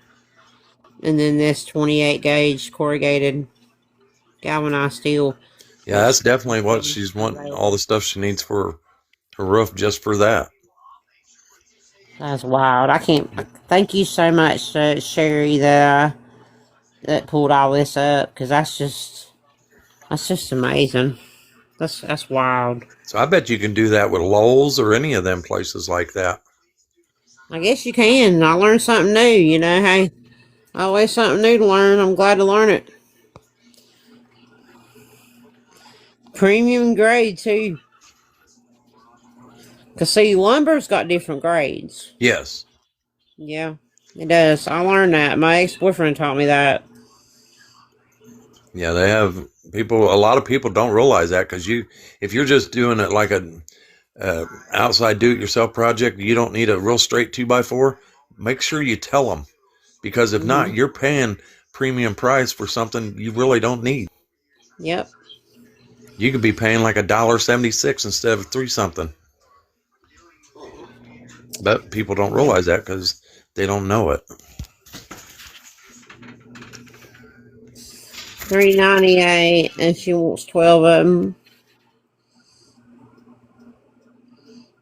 And then this 28 gauge corrugated galvanized steel. Yeah, that's definitely what she's wanting. All the stuff she needs for her roof, just for that. That's wild. I can't. Thank you so much, Sherry, that pulled all this up, because that's just amazing. That's wild. So I bet you can do that with Lowe's or any of them places like that. I guess you can. I learned something new. Hey, always something new to learn. I'm glad to learn it. Premium grade too. Cause see, lumber's got different grades. Yes. Yeah, it does. I learned that. My ex-boyfriend taught me that. Yeah, they have people. A lot of people don't realize that, because if you're just doing it like a outside do-it-yourself project, you don't need a real straight 2x4. Make sure you tell them, because if not, you're paying premium price for something you really don't need. Yep. You could be paying like $1.76 instead of 3 something. But people don't realize that because they don't know it. $3.98, and she wants 12 of them.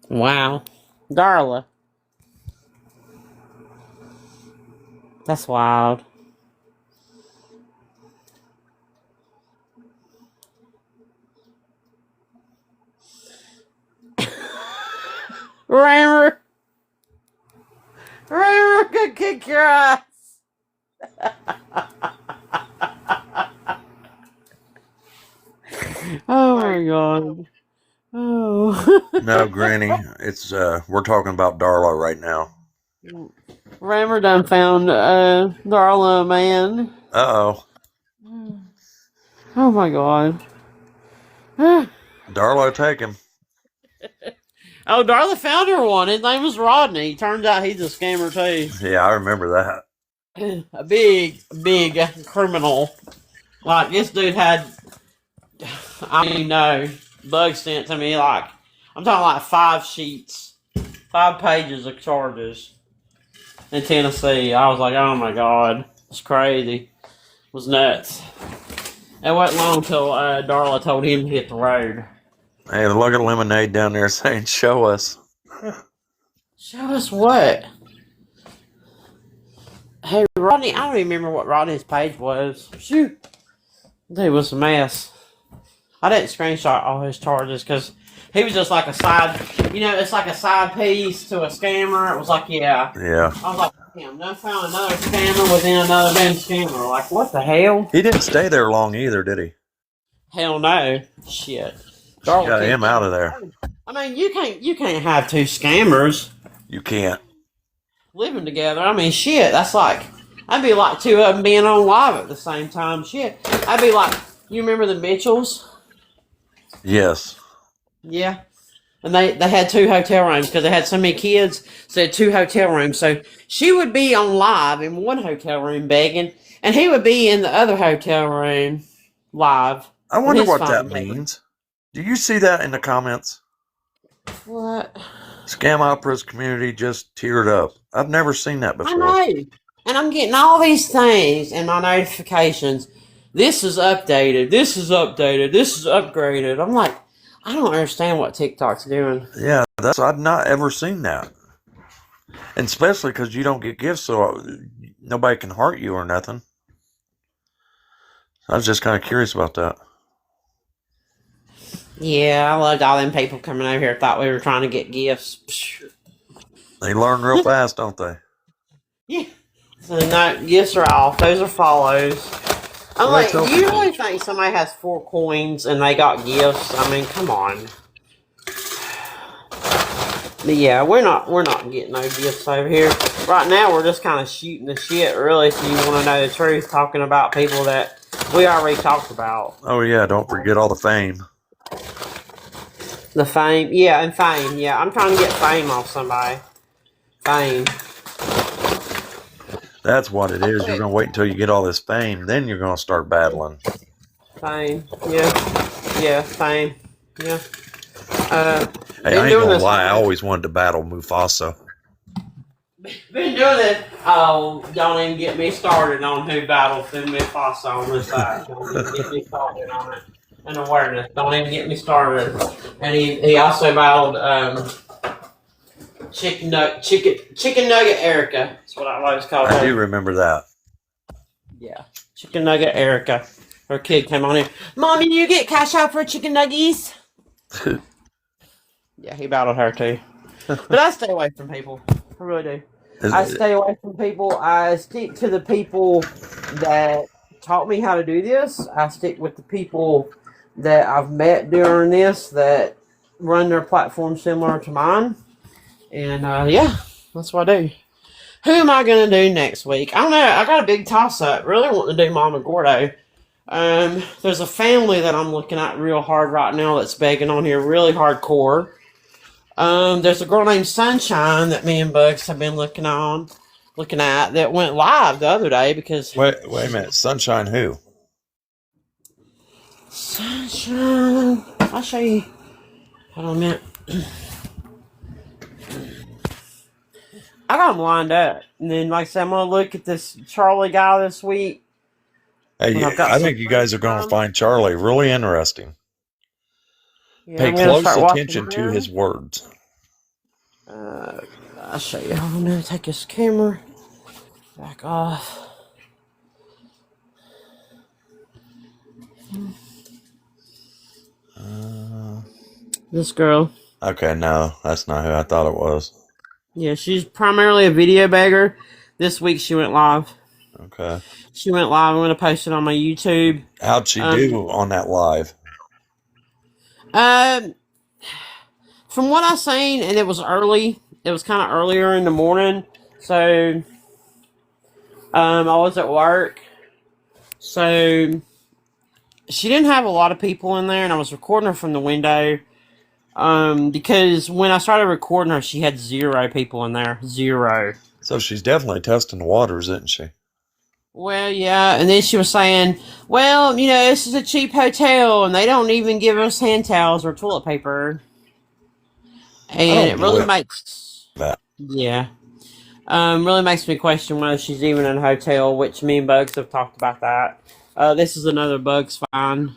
Wow, Darla, that's wild. Rammer could kick your ass. Oh my god. Oh. No, Granny, it's we're talking about Darla right now. Rammer done found Darla a man. Uh-oh. Oh my god. Darla, take him. Oh, Darla found her one. His name was Rodney. Turns out he's a scammer too. Yeah, I remember that. A big criminal. Like, this dude had, bugs sent to me, like, I'm talking like 5 sheets, 5 pages of charges in Tennessee. I was like, oh my god, it's crazy. It was nuts. It wasn't long till Darla told him to hit the road. Hey, look at Lemonade down there saying, show us. Show us what? Hey, Rodney, I don't even remember what Rodney's page was. Shoot. Dude was a mess. I didn't screenshot all his charges because he was just like a side, it's like a side piece to a scammer. It was like, yeah. Yeah. I was like, damn, done found another scammer within another damn scammer. Like, what the hell? He didn't stay there long either, did he? Hell no. Shit. Got him out of there. I mean, you can't have 2 scammers. You can't. Living together. I mean, shit, that'd be like 2 of them being on live at the same time. Shit. I'd be like, you remember the Mitchells? Yes. Yeah. And they had 2 hotel rooms because they had so many kids, so they had 2 hotel rooms. So she would be on live in one hotel room begging, and he would be in the other hotel room live. I And wonder his what that phone paper. means. Do you see that in the comments? What? Scam Opera's community just teared up. I've never seen that I before. know. And I'm getting all these things in my notifications. This is updated. This is updated. This is upgraded. I'm like, I don't understand what TikTok's doing. Yeah, I've not ever seen that. And especially because you don't get gifts, so nobody can hurt you or nothing. I was just kind of curious about that. Yeah, I loved all them people coming over here thought we were trying to get gifts. They learn real fast, don't they? Yeah. So no, gifts are off. Those are follows. I'm like, do you really think somebody has 4 coins and they got gifts? I mean, come on. But yeah, we're not getting no gifts over here. Right now, we're just kind of shooting the shit, really, if you want to know the truth, talking about people that we already talked about. Oh, yeah, don't forget all the fame. The fame? Yeah, and fame. Yeah, I'm trying to get fame off somebody. Fame. That's what it is. You're going to wait until you get all this fame, then you're going to start battling. Fame. Yeah. Yeah, fame. Yeah. Hey, I ain't gonna lie, I always wanted to battle Mufasa. Been doing it. Oh, don't even get me started on who battles Mufasa on this side. Don't even get me started on it. And awareness. Don't even get me started. And he also battled Chicken Nugget Erica. That's what I always call her. I do remember that. Yeah. Chicken Nugget Erica. Her kid came on here. Mommy, do you get cash out for chicken nuggies? Yeah, he battled her too. But I stay away from people. I really do. I stay away from people. I stick to the people that taught me how to do this. I stick with the people that I've met during this that run their platform similar to mine. And yeah, that's what I do. Who am I going to do next week? I don't know. I got a big toss-up. Really wanting to do Mama Gordo. There's a family that I'm looking at real hard right now that's begging on here really hardcore. There's a girl named Sunshine that me and Bugs have been looking at that went live the other day because... Wait a minute. Sunshine who? Sunshine... I'll show you. Hold on a minute. I got them lined up. And then, like I said, I'm going to look at this Charlie guy this week. Hey, I think you guys are going to find Charlie really interesting. Yeah, pay close attention to his words. I'll show you. I'm going to take this camera back off. This girl. Okay, no, that's not who I thought it was. Yeah, she's primarily a video bagger. This week she went live. Okay. She went live. I'm going to post it on my YouTube. How'd she do on that live? From what I seen, and it was early. It was kind of earlier in the morning. So, I was at work. So, she didn't have a lot of people in there, and I was recording her from the window. Because when I started recording her, she had 0 people in there. 0. So she's definitely testing the waters, isn't she? Well, yeah, and then she was saying, well, you know, this is a cheap hotel, and they don't even give us hand towels or toilet paper. And it really makes... that. Yeah. Really makes me question whether she's even in a hotel, which me and Bugs have talked about that. This is another Bugs find.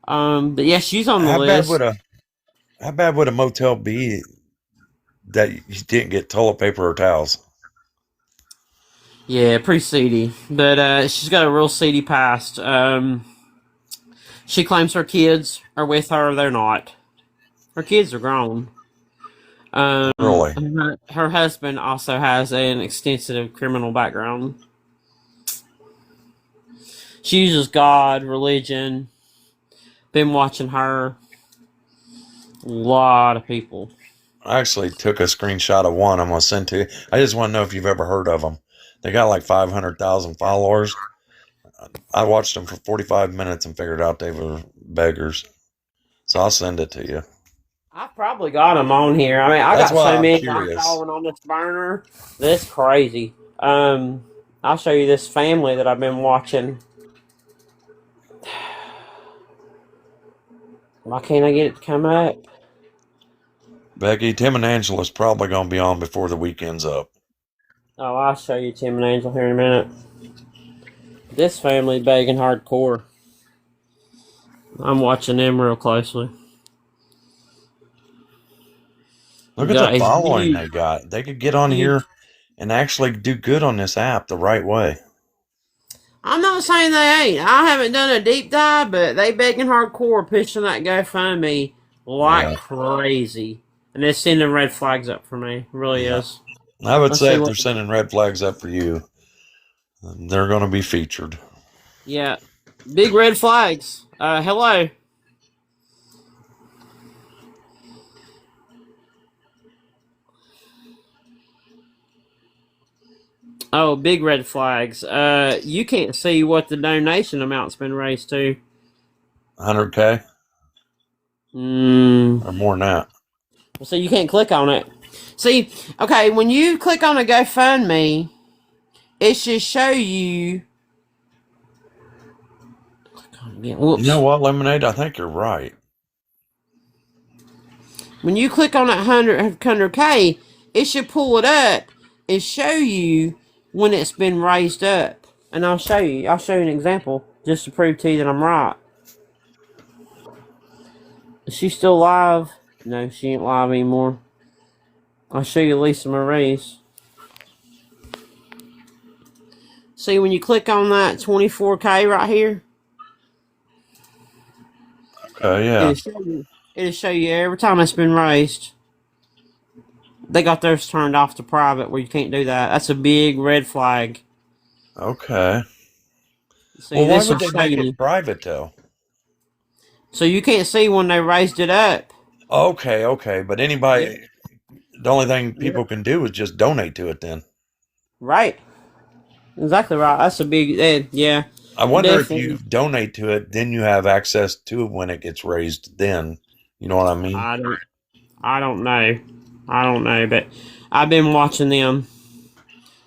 But yeah, she's on the list. How bad would a motel be that you didn't get toilet paper or towels? Yeah, pretty seedy. But she's got a real seedy past. She claims her kids are with her. They're not. Her kids are grown. Really? Her husband also has an extensive criminal background. She uses God, religion. Been watching her. A lot of people. I actually took a screenshot of one I'm going to send to you. I just want to know if you've ever heard of them. They got like 500,000 followers. I watched them for 45 minutes and figured out they were beggars. So I'll send it to you. I've probably got them on here. I mean, I got so many I'm following on this burner. That's crazy. I'll show you this family that I've been watching. Why can't I get it to come up? Becky, Tim and Angela's probably going to be on before the weekend's up. Oh, I'll show you Tim and Angel here in a minute. This family begging hardcore. I'm watching them real closely. Look at the following they got. They could get on here and actually do good on this app the right way. I'm not saying they ain't. I haven't done a deep dive, but they begging hardcore, pushing that GoFundMe like crazy. And they're sending red flags up for me. It really is. I would say if they're sending red flags up for you, they're going to be featured. Yeah. Big red flags. Hello. Oh, big red flags. You can't see what the donation amount's been raised to. 100K? Or more than that. So you can't click on it. See, okay, when you click on a GoFundMe, it should show you. You know what, Lemonade? I think you're right. When you click on that 100K, it should pull it up and show you when it's been raised up. And I'll show you. I'll show you an example just to prove to you that I'm right. Is she still live? No, she ain't live anymore. I'll show you Lisamarie's. See, when you click on that 24K right here. Yeah. It'll show you every time it's been raised. They got theirs turned off to private where you can't do that. That's a big red flag. Okay. See, well, why would they make it private, though? So you can't see when they raised it up. Okay. But anybody, the only thing people can do is just donate to it then. Right. Exactly right. That's a big, yeah. I wonder if you donate to it, then you have access to it when it gets raised then. You know what I mean? I don't know, but I've been watching them.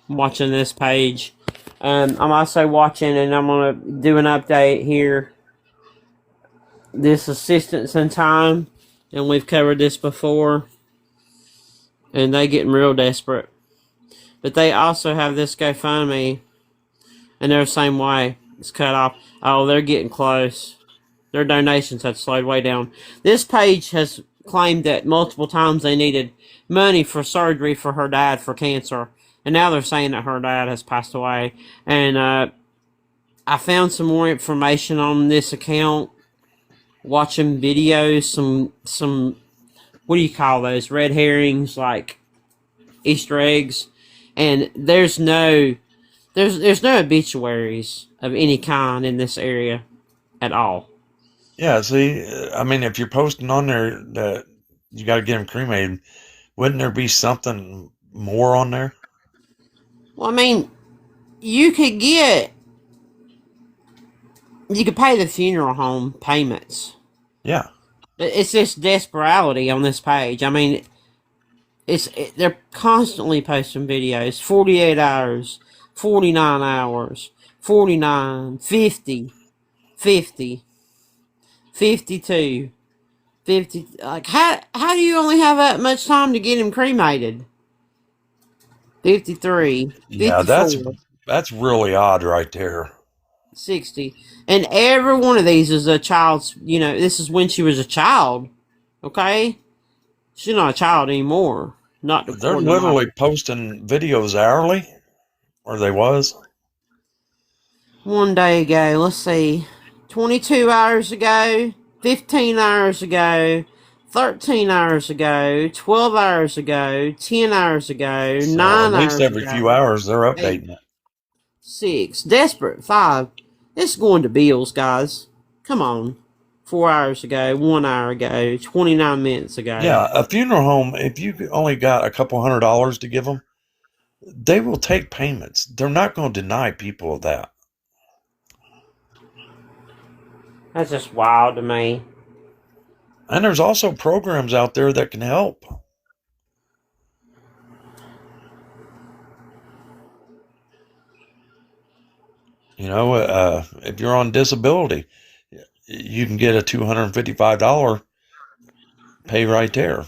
Watching this page. I'm also watching, and I'm going to do an update here. This assistance in time, and we've covered this before. And they getting real desperate. But they also have this GoFundMe, and they're the same way. It's cut off. Oh, they're getting close. Their donations have slowed way down. This page has claimed that multiple times they needed money for surgery for her dad for cancer. And now they're saying that her dad has passed away. And I found some more information on this account. Watching videos, some what do you call those? Red herrings, like Easter eggs. And there's no obituaries of any kind in this area at all. Yeah, see, I mean, if you're posting on there that you got to get them cremated, wouldn't there be something more on there? Well, I mean, you could pay the funeral home payments. Yeah. It's just desperation on this page. I mean, they're constantly posting videos. 48 hours, 49 hours, 49, 50, 50, 52, 50. Like, how do you only have that much time to get him cremated? 53, 54. Yeah, that's really odd right there. 60. And every one of these is a child's, this is when she was a child. Okay? She's not a child anymore. They're literally posting videos hourly? Or they was? One day ago, let's see. 22 hours ago, 15 hours ago, 13 hours ago, 12 hours ago, 10 hours ago, So 9 hours ago. At least every few hours they're updating it. 6. Desperate. 5. It's going to bills, guys. Come on. 4 hours ago, 1 hour ago, 29 minutes ago. Yeah, a funeral home, if you only got a couple $100 to give them, they will take payments. They're not going to deny people that. That's just wild to me. And there's also programs out there that can help. If you're on disability, you can get a $255 pay right there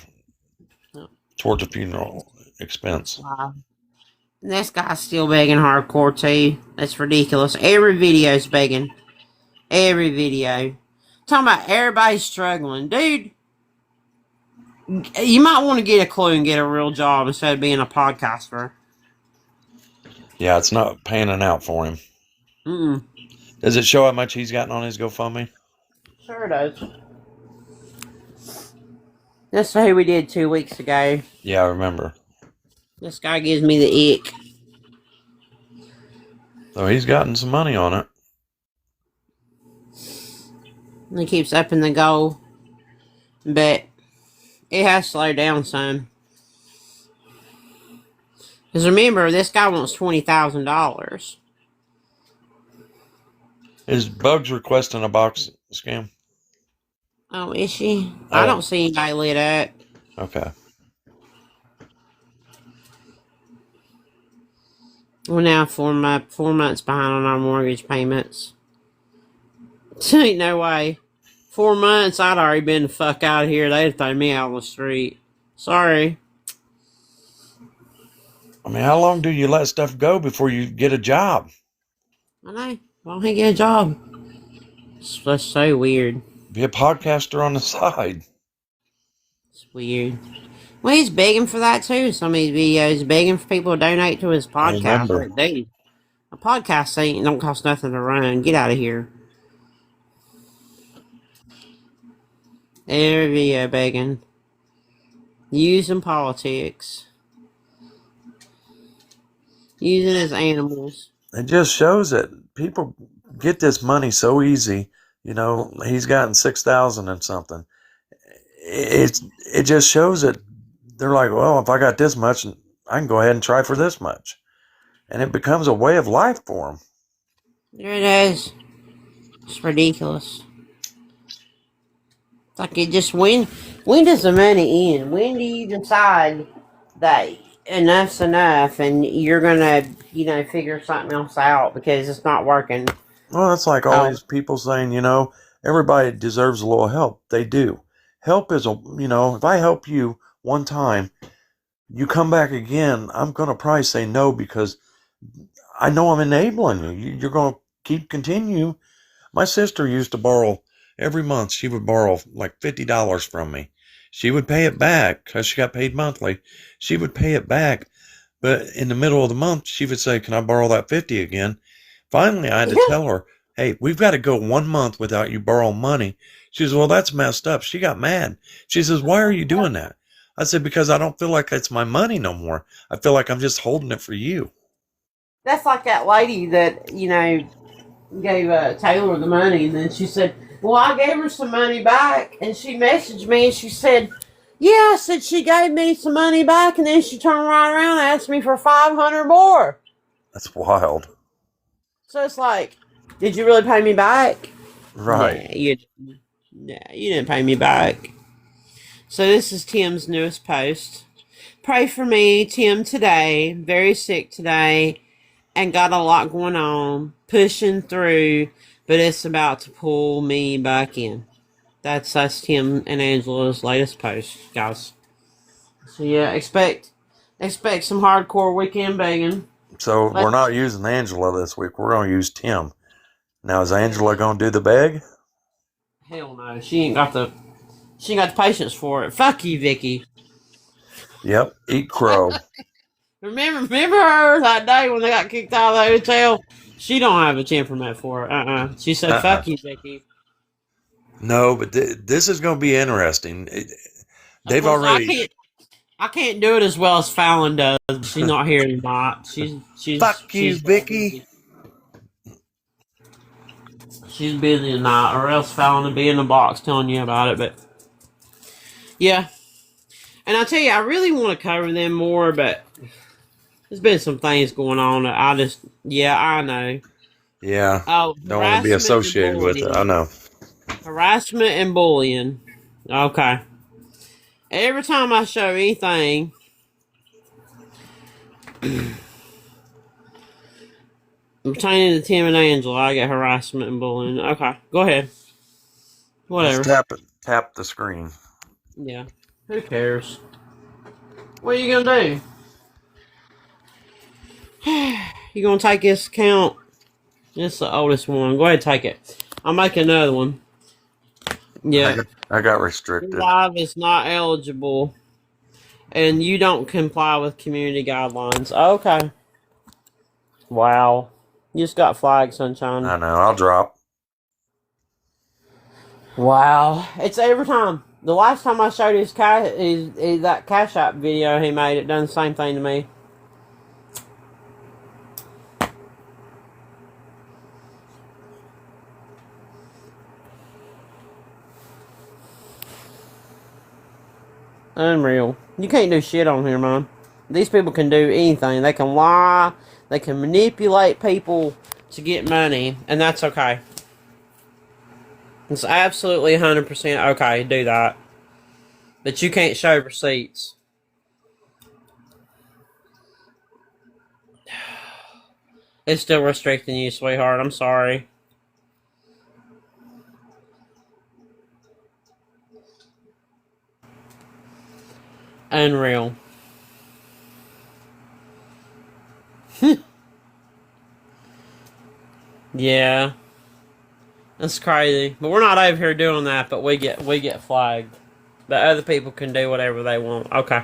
towards a funeral expense. Wow. And this guy's still begging hardcore too. That's ridiculous. Every video's begging. Every video. Talking about everybody's struggling. Dude, you might want to get a clue and get a real job instead of being a podcaster. Yeah, it's not panning out for him. Mm-mm. Does it show how much he's gotten on his GoFundMe? Sure does. That's who we did 2 weeks ago. Yeah, I remember. This guy gives me the ick. So he's gotten some money on it. And he keeps upping the goal. But it has slowed down some. Because remember, this guy wants $20,000. Is Bugs requesting a box scam? Oh, is she? I don't see anybody lit up. Okay. We're now 4 months behind on our mortgage payments. Ain't no way. 4 months, I'd already been the fuck out of here. They'd throw me out on the street. Sorry. I mean, how long do you let stuff go before you get a job? I know. Why don't he get a job? That's so weird. Be a podcaster on the side. It's weird. Well, he's begging for that too. Some of these videos, begging for people to donate to his podcast. Like, dude, a podcast don't cost nothing to run. Get out of here. Every video begging. Using politics. Using his animals. It just shows that people get this money so easy. You know, he's gotten 6,000 and something. It just shows that they're like, well, if I got this much, I can go ahead and try for this much. And it becomes a way of life for them. There it is. It's ridiculous. It's like it just, when does the money end? When do you decide that enough's enough and you're going to, figure something else out because it's not working? Well, it's like all these people saying, everybody deserves a little help. They do. Help is if I help you one time, you come back again, I'm going to probably say no because I know I'm enabling you. You're going to continue. My sister used to borrow every month. She would borrow like $50 from me. She would pay it back because she got paid monthly. She would pay it back. But in the middle of the month, she would say, can I borrow that 50 again? Finally, I had to tell her, hey, we've got to go 1 month without you borrowing money. She says, well, that's messed up. She got mad. She says, why are you doing that? I said, because I don't feel like it's my money no more. I feel like I'm just holding it for you. That's like that lady that, gave Taylor the money, and then she said, well, I gave her some money back, and she messaged me, and she said, yeah, I said she gave me some money back, and then she turned right around and asked me for $500 more. That's wild. So it's like, did you really pay me back? Right. Nah, you didn't pay me back. So this is Tim's newest post. Pray for me, Tim, today. Very sick today. And got a lot going on. Pushing through. But it's about to pull me back in. That's Tim and Angela's latest post, guys. So yeah, expect some hardcore weekend begging. So we're not using Angela this week. We're going to use Tim. Now, is Angela going to do the beg? Hell no. She ain't got the patience for it. Fuck you, Vicky. Yep. Eat crow. Remember her that day when they got kicked out of the hotel? She don't have a temperament for it. She said, fuck you, Vicky. No, but this is going to be interesting. They've already... I can't do it as well as Fallon does. She's not here tonight. She's fuck you, Vicky. She's busy tonight, or else Fallon would be in the box telling you about it. But yeah, and I tell you, I really want to cover them more, but there's been some things going on that I know. Yeah. Oh, don't want to be associated with it. I know. Harassment and bullying. Okay. Every time I show anything pertaining to Tim and Angela, I get harassment and bullying. Okay, go ahead. Whatever. Just tap the screen. Yeah. Who cares? What are you gonna do? You gonna take this account? It's the oldest one. Go ahead and take it. I'll make another one. Yeah. I got restricted. Live is not eligible. And you don't comply with community guidelines. Okay. Wow. You just got flagged, Sunshine. I know. I'll drop. Wow. It's every time. The last time I showed his that Cash App video he made, it done the same thing to me. Unreal. You can't do shit on here, man. These people can do anything. They can lie. They can manipulate people to get money. And that's okay. It's absolutely 100% okay to do that. But you can't show receipts. It's still restricting you, sweetheart. I'm sorry. Unreal. Yeah. That's crazy. But we're not over here doing that, but we get flagged. But other people can do whatever they want. Okay.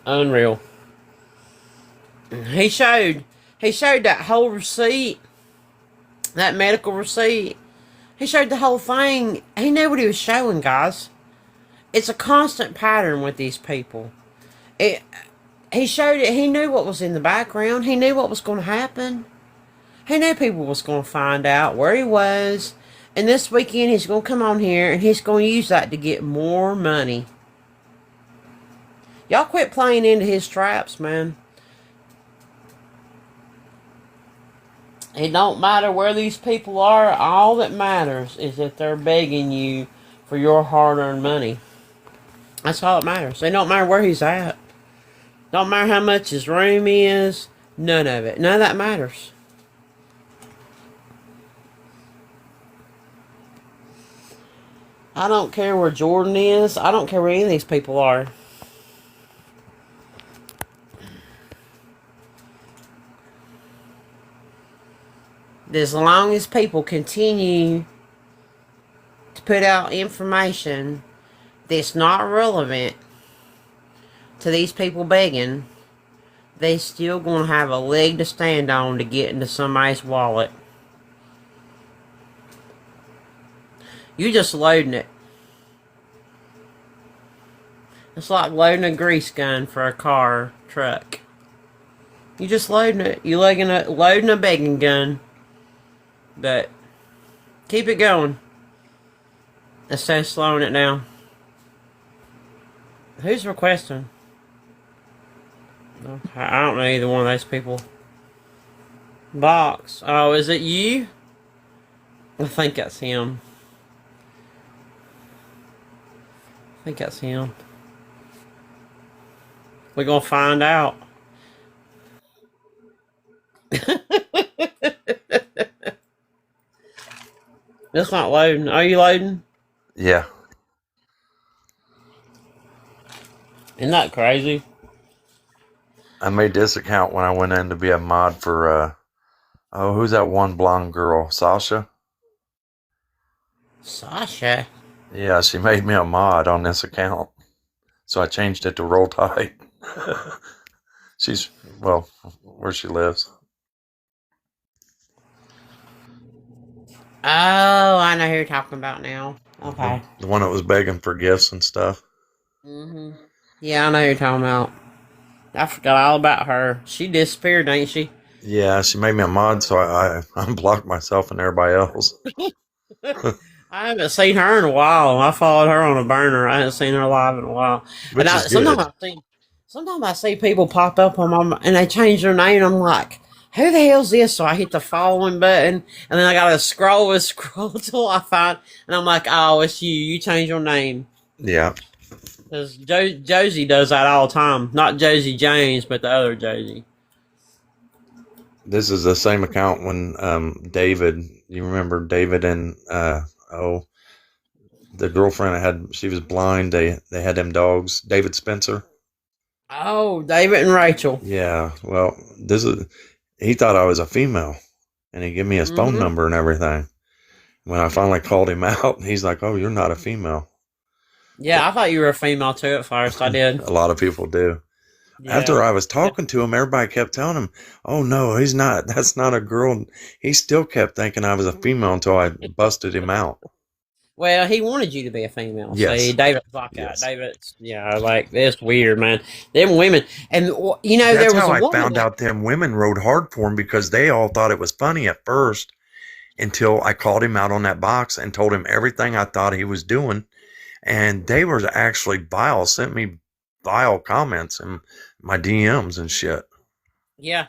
Unreal. He showed that whole receipt. That medical receipt. He showed the whole thing. He knew what he was showing, guys. It's a constant pattern with these people. He showed it. He knew what was in the background. He knew what was going to happen. He knew people was going to find out where he was. And this weekend he's going to come on here and he's going to use that to get more money. Y'all quit playing into his traps, man. It don't matter where these people are. All that matters is that they're begging you for your hard-earned money. That's all that matters. It don't matter where he's at. Don't matter how much his room is. None of it. None of that matters. I don't care where Jordan is. I don't care where any of these people are. As long as people continue to put out information that's not relevant to these people begging, they still gonna have a leg to stand on to get into somebody's wallet. You just loading it. It's like loading a grease gun for a car, truck. You just loading it. You loading a begging gun. But keep it going instead of slowing it down. Who's requesting? I don't know either one of those people. Box. Oh, is it you? I think that's him. I think that's him. We're gonna find out. It's not loading. Are you loading? Yeah. Isn't that crazy? I made this account when I went in to be a mod for, who's that one blonde girl? Sasha? Sasha? Yeah, she made me a mod on this account. So I changed it to Roll Tide. She's, well, where she lives. Oh, I know who you're talking about now. Okay. The one that was begging for gifts and stuff. Mm-hmm. Yeah, I know who you're talking about. I forgot all about her. She disappeared, ain't she? Yeah, she made me a mod, so I unblocked myself and everybody else. I haven't seen her in a while. I followed her on a burner. I haven't seen her live in a while. Which is good. Sometimes I see people pop up on my, and they change their name, and I'm like, who the hell's this? So I hit the following button, and then I gotta scroll till I find, and I'm like, oh, it's you. You changed your name. Yeah. Because Josie does that all the time. Not Josie James, but the other Josie. This is the same account when David, you remember David and the girlfriend I had, she was blind. They had them dogs, David Spencer. Oh, David and Rachel. Yeah. Well, he thought I was a female, and he gave me his phone number and everything. When I finally called him out, he's like, "Oh, you're not a female." Yeah, I thought you were a female too at first. I did. A lot of people do. Yeah. After I was talking to him, everybody kept telling him, "Oh no, he's not. That's not a girl." And he still kept thinking I was a female until I busted him out. Well, he wanted you to be a female. Yes. See, David's like that. David's, like, it's weird, man. Them women, and you know, that's there was how a I woman found out them women rode hard for him, because they all thought it was funny at first, until I called him out on that box and told him everything I thought he was doing, and they were actually vile. Sent me vile comments in my DMs and shit. Yeah.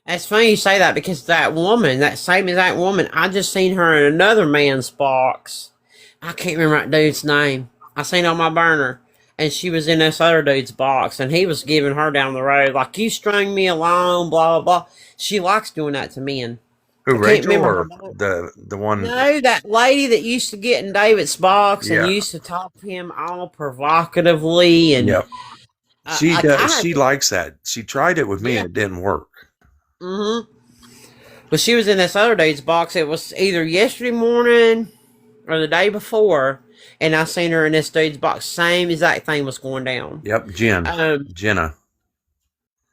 It's funny you say that, because that woman, that same exact woman, I just seen her in another man's box. I can't remember that dude's name. I seen on my burner, and she was in this other dude's box, and he was giving her down the road, like, you strung me along, blah, blah, blah. She likes doing that to men. Who, Rachel, or the one? No, that lady that used to get in David's box and used to talk to him all provocatively. And she does. She likes that. She tried it with me, and it didn't work. But she was in this other dude's box. It was either yesterday morning or the day before, and I seen her in this dude's box. Same exact thing was going down. Yep, Jenna.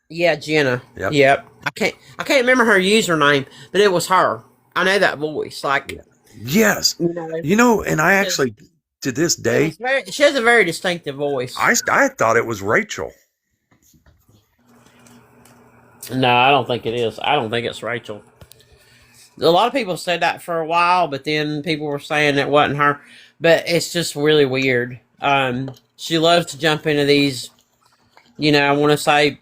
Yeah, Jenna. Yep. I can't remember her username, but it was her. I know that voice. Like, yes, you know, and I actually, to this day, she has a very distinctive voice. I thought it was Rachel. No, I don't think it is. I don't think it's Rachel. A lot of people said that for a while, but then people were saying it wasn't her. But it's just really weird. She loves to jump into these, I want to say,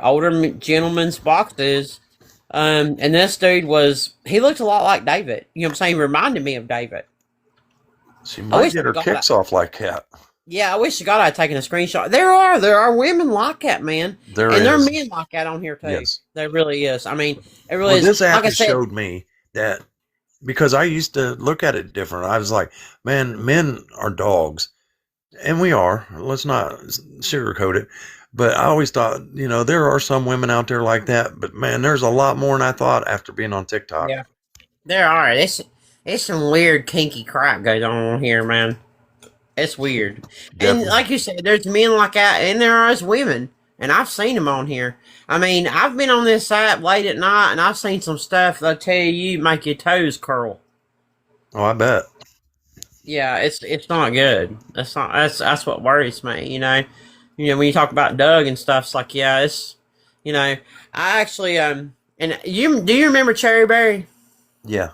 older gentlemen's boxes. And this dude he looked a lot like David. You know what I'm saying? He reminded me of David. She might get her kicks off like that. Yeah, I wish to God I'd taken a screenshot. There are women like that, man. There are men like that on here too. Yes. There really is. I mean, it really is. This app showed me that, because I used to look at it different. I was like, man, men are dogs. And we are. Let's not sugarcoat it. But I always thought, there are some women out there like that. But, man, there's a lot more than I thought after being on TikTok. Yeah, there are. It's some weird, kinky crap going on here, man. It's weird. Definitely. And like you said, there's men like that, and there are women. And I've seen them on here. I mean, I've been on this app late at night, and I've seen some stuff that'll tell you make your toes curl. Oh, I bet. Yeah, it's not good. That's what worries me. When you talk about Doug and stuff, it's like, I actually and do you remember Cherry Berry? Yeah.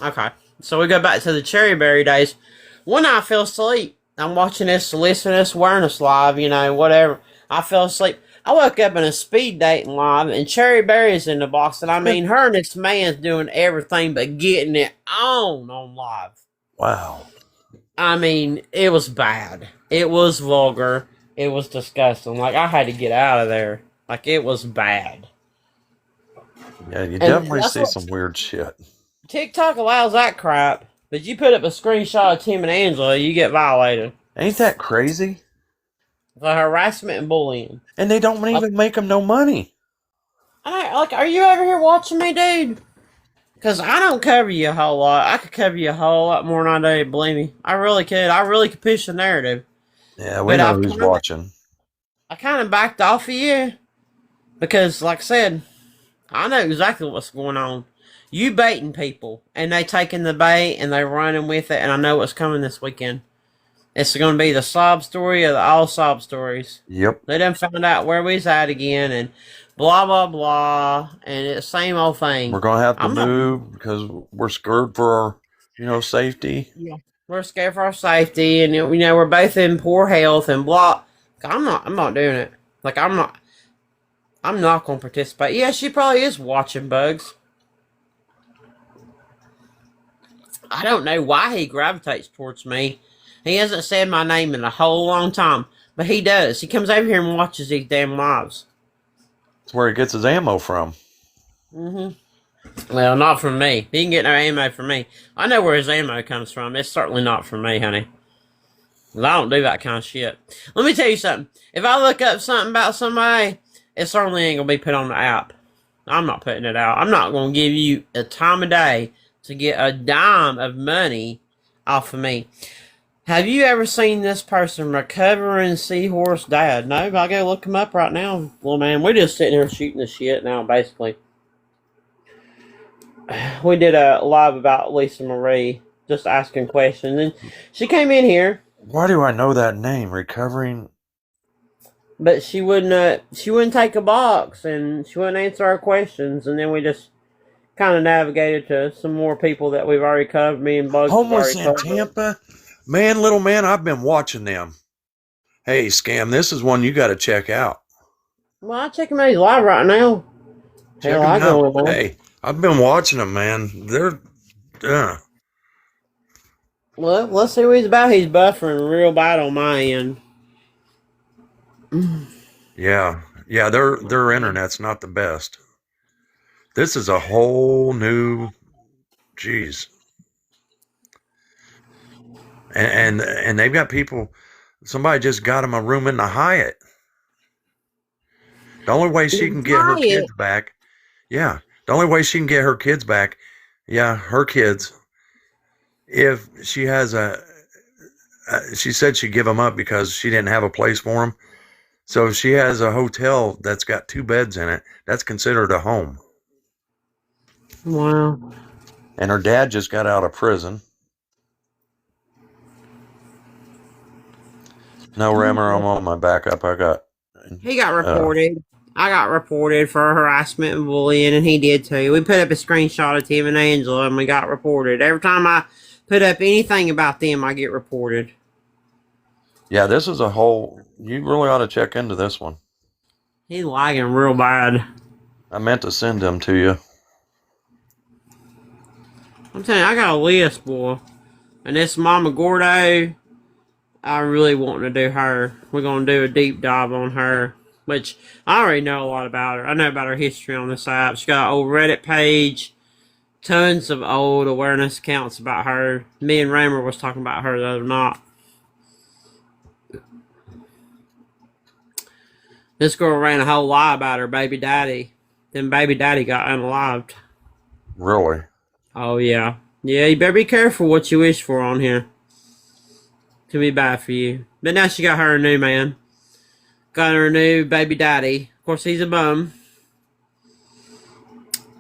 Okay, so we go back to the Cherry Berry days. One night I fell asleep. I'm watching this Listening Awareness live, whatever. I fell asleep. I woke up in a speed dating live, and Cherry Berry's in the box, and I mean, her and this man's doing everything but getting it on live. Wow. I mean, it was bad. It was vulgar. It was disgusting. Like, I had to get out of there. Like, it was bad. Yeah, you definitely see some weird shit. TikTok allows that crap, but you put up a screenshot of Tim and Angela, you get violated. Ain't that crazy? For harassment and bullying. And they don't even make them no money. Are you ever here watching me, dude? Because I don't cover you a whole lot. I could cover you a whole lot more than I do, believe me. I really could. I really could push the narrative. Yeah, we know who's watching. I kind of backed off of you. Because, like I said, I know exactly what's going on. You baiting people, and they taking the bait, and they running with it, and I know what's coming this weekend. It's going to be the sob story of all sob stories. Yep. They done found out where we's at again, and blah, blah, blah, and it's the same old thing. We're going to have to move because we're scared for our, safety. Yeah. We're scared for our safety, and, we're both in poor health, and blah. I'm not doing it. Like, I'm not going to participate. Yeah, she probably is watching, Bugs. I don't know why he gravitates towards me. He hasn't said my name in a whole long time, but he does. He comes over here and watches these damn lives. That's where he gets his ammo from. Well, not from me. He can get no ammo from me. I know where his ammo comes from. It's certainly not from me, honey. Well, I don't do that kind of shit. Let me tell you something. If I look up something about somebody, it certainly ain't gonna be put on the app. I'm not putting it out. I'm not gonna give you a time of day to get a dime of money off of me. Have you ever seen this person, recovering seahorse dad? No, I'll go look him up right now. Well, man, we're just sitting here shooting the shit now, basically. We did a live about Lisamarie, just asking questions, and she came in here. Why do I know that name? Recovering. But she wouldn't take a box, and she wouldn't answer our questions, and then we just kind of navigated to some more people that we've already covered. Me and Bugs have Homeless already in covered. Tampa? Man, little man, I've been watching them. Hey, Scam, this is one you got to check out. Well, I check him out live right now. Check him out. Hey, I've been watching them, man. They're, Well, let's see what he's about. He's buffering real bad on my end. Yeah, their internet's not the best. This is a whole new, geez. And they've got people. Somebody just got him a room in the Hyatt. The only way she can get her kids back, the only way she can get her kids back, her kids, if she has she said she'd give them up because she didn't have a place for them. So if she has a hotel that's got 2 beds in it, that's considered a home. Wow. And her dad just got out of prison. No, Rammer, I'm on my backup. He got reported. I got reported for harassment and bullying, and he did too. We put up a screenshot of Tim and Angela, and we got reported. Every time I put up anything about them, I get reported. Yeah, this is a whole... You really ought to check into this one. He's lagging real bad. I meant to send them to you. I'm telling you, I got a list, boy. And this Mama Gordo, I really want to do her. We're going to do a deep dive on her, which I already know a lot about her. I know about her history on this app. She's got an old Reddit page, tons of old awareness accounts about her. Me and Raymer was talking about her the other night. This girl ran a whole lie about her baby daddy. Then baby daddy got unalived. Really? Oh, yeah. Yeah, you better be careful what you wish for on here. Could be bad for you. But now she got her a new man. Got her a new baby daddy. Of course, he's a bum.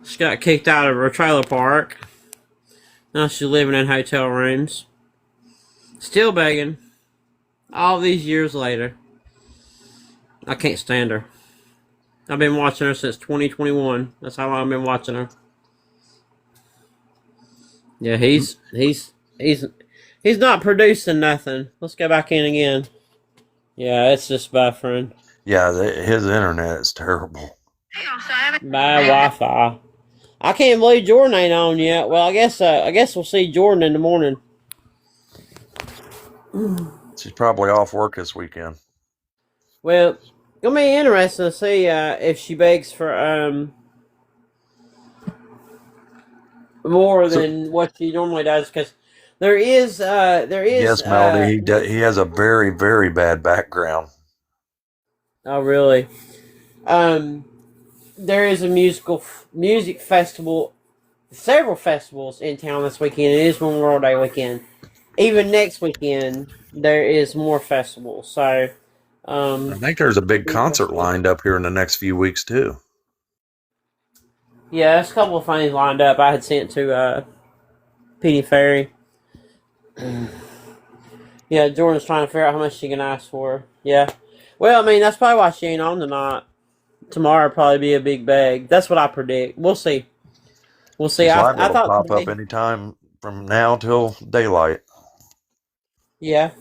She got kicked out of her trailer park. Now she's living in hotel rooms. Still begging. All these years later. I can't stand her. I've been watching her since 2021. That's how long I've been watching her. Yeah, he's not producing nothing. Let's go back in again. Yeah, it's just buffering. Yeah, his internet is terrible. Bad Wi-Fi. I can't believe Jordan ain't on yet. Well, I guess we'll see Jordan in the morning. She's probably off work this weekend. Well, gonna be interesting to see if she begs for more than what she normally does, because there is Yes, Melody, he has a very, very bad background. Oh, really? There is a music festival, several festivals in town this weekend. It is Memorial Day weekend. Even next weekend, there is more festivals. So, I think there's a big concert lined up here in the next few weeks too. Yeah, there's a couple of things lined up. I had sent to Petey Ferry. Yeah, Jordan's trying to figure out how much she can ask for. Yeah. Well, I mean, that's probably why she ain't on tonight. Tomorrow will probably be a big bag. That's what I predict. We'll see. We'll see. I thought pop up anytime from now till daylight. Yeah,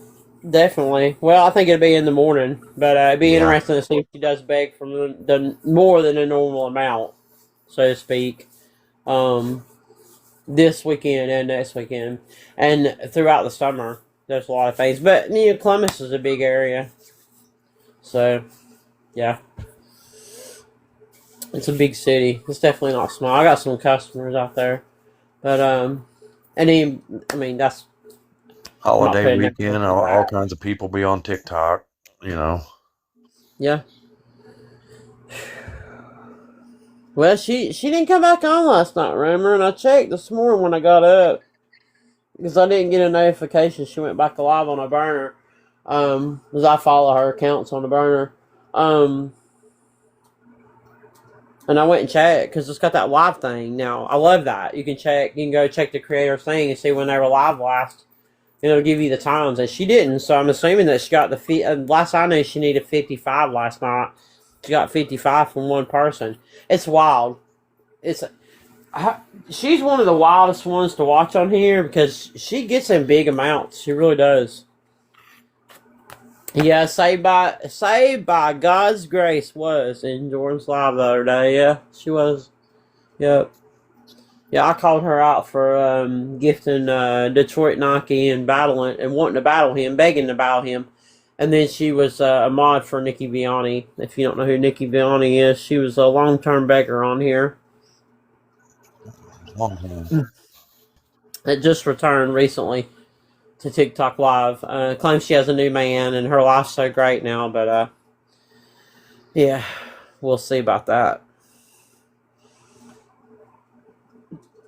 definitely. Well, I think it'll be in the morning, but it'd be interesting to see if she does beg from the more than a normal amount, so to speak, this weekend and next weekend, and throughout the summer. There's a lot of things, but Columbus is a big area, so yeah. It's a big city. It's definitely not small. I got some customers out there, but and then I mean that's I'm not Holiday putting that weekend, much on all that. kinds of people be on TikTok. You know. Yeah. Well, she didn't come back on last night, remember? And I checked this morning when I got up because I didn't get a notification. She went back alive on a burner. Because I follow her accounts on the burner. Um, and I went and checked because it's got that live thing now. I love that. You can check. You can go check the creator thing and see when they were live last. And it'll give you the times, and she didn't. So I'm assuming that she got the last I knew, she needed 55 last night. She got 55 from one person. It's wild. It's she's one of the wildest ones to watch on here because she gets in big amounts. She really does. Yeah, saved by God's grace was in Jordan's live the other day. Yeah, she was. Yep. Yeah, I called her out for gifting Detroit Nike and battling and wanting to battle him, begging to battle him. And then she was a mod for Nikki Vianney. If you don't know who Nikki Vianney is, she was a long-term beggar on here. It just returned recently to TikTok Live. Claims she has a new man and her life's so great now, but yeah, we'll see about that.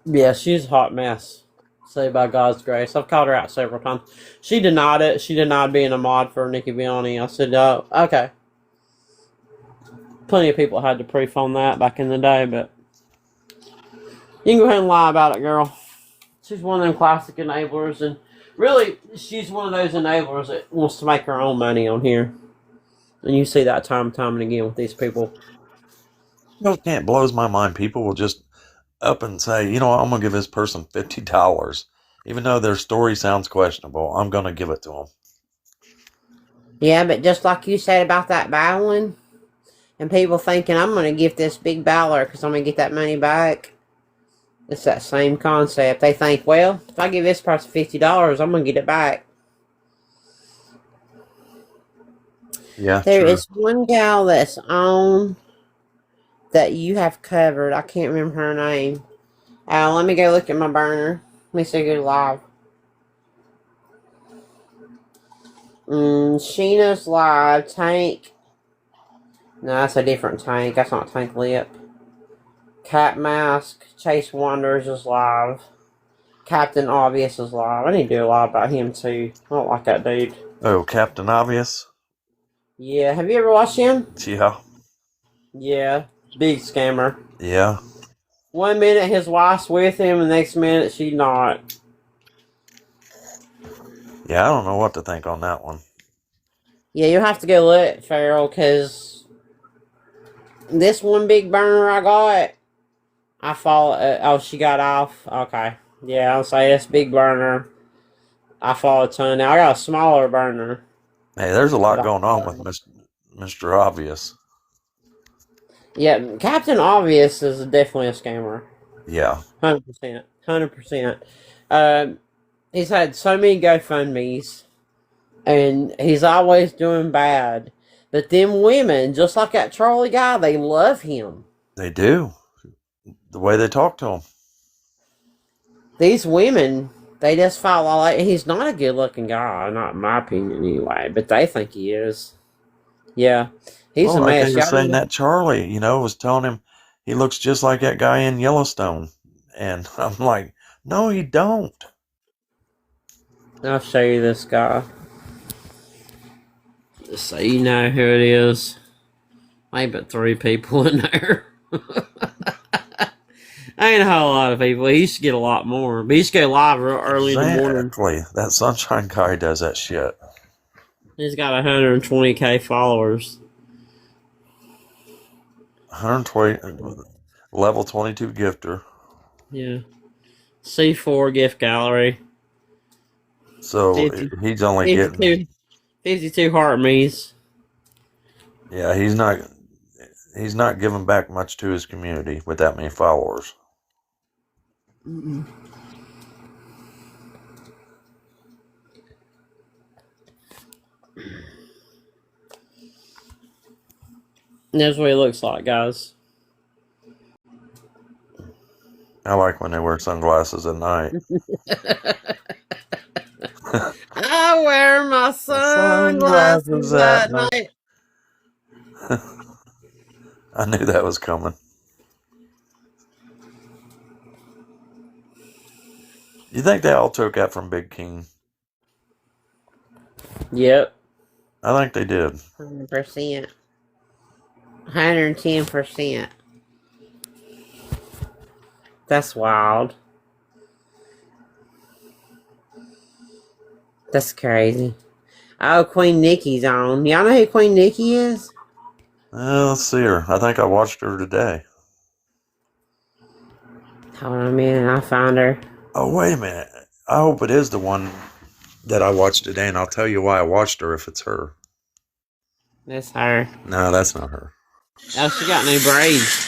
Yeah, she's a hot mess. Say by God's grace. I've called her out several times. She denied it. She denied being a mod for Nikki Vianney. I said, oh, okay. Plenty of people had the proof on that back in the day, but you can go ahead and lie about it, girl. She's one of them classic enablers, and really, she's one of those enablers that wants to make her own money on here. And you see that time and time and again with these people. You know, it blows my mind. People will just up and say, you know what, I'm going to give this person $50. Even though their story sounds questionable, I'm going to give it to them. Yeah, but just like you said about that battling, and people thinking, I'm going to give this big battler because I'm going to get that money back. It's that same concept. They think, well, if I give this person $50, I'm going to get it back. Yeah, There true. is one gal that's on that you have covered. I can't remember her name. Let me go look at my burner. Let me see who's live. Sheena's live. Tank. No, that's a different Tank. That's not Tank Lip. Cat Mask. Chase Wonders is live. Captain Obvious is live. I need to do a live about him too. I don't like that dude. Oh, Captain Obvious? Yeah, have you ever watched him? Yeah. Yeah, big scammer. Yeah. 1 minute his wife's with him, and the next minute she's not. Yeah, I don't know what to think on that one. Yeah, you'll have to go look, Farrell, because this one big burner I got, I follow. Oh, she got off. Okay. Yeah, I'll say this big burner. I follow a ton. Now I got a smaller burner. Hey, there's a lot going on with Mr. Obvious. Yeah, Captain Obvious is definitely a scammer. Yeah. 100%. 100%. He's had so many GoFundMes, and he's always doing bad. But them women, just like that Charlie guy, they love him. They do. The way they talk to him. These women, they just follow. He's not a good-looking guy, not in my opinion anyway, but they think he is. Yeah, he's a Like mess. they were saying that Charlie, was telling him he looks just like that guy in Yellowstone. And I'm like, no, he don't. I'll show you this guy. Just so you know who it is. Ain't but 3 people in there. Ain't a whole lot of people. He used to get a lot more. But he used to go live real early in the morning. Exactly. That Sunshine guy does that shit. He's got 120K followers. 120, level 22 gifter. Yeah. C4 gift gallery. So 50, he's only 52, getting 52 heart me's. Yeah, he's not giving back much to his community with that many followers. Mm-mm. That's what he looks like, guys. I like when they wear sunglasses at night. I wear my sunglasses at night. I knew that was coming. You think they all took that from Big King? Yep. I think they did. 100%. 110%. That's wild. That's crazy. Oh, Queen Nikki's on. Y'all know who Queen Nikki is? Let's see her. I think I watched her today. Hold on a minute, I'll find her. Oh, wait a minute. I hope it is the one that I watched today, and I'll tell you why I watched her if it's her. That's her. No, that's not her. Oh, she got new braids.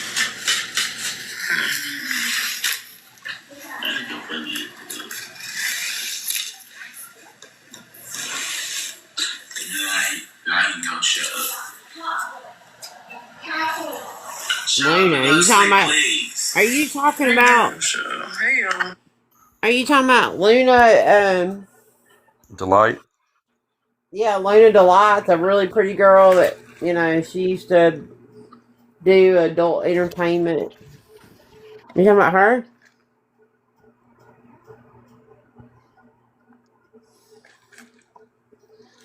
Luna, are you talking about? Are you talking about? Are you talking about Luna? Delight? Yeah, Luna Delight, the really pretty girl that she used to do adult entertainment. You talking about her?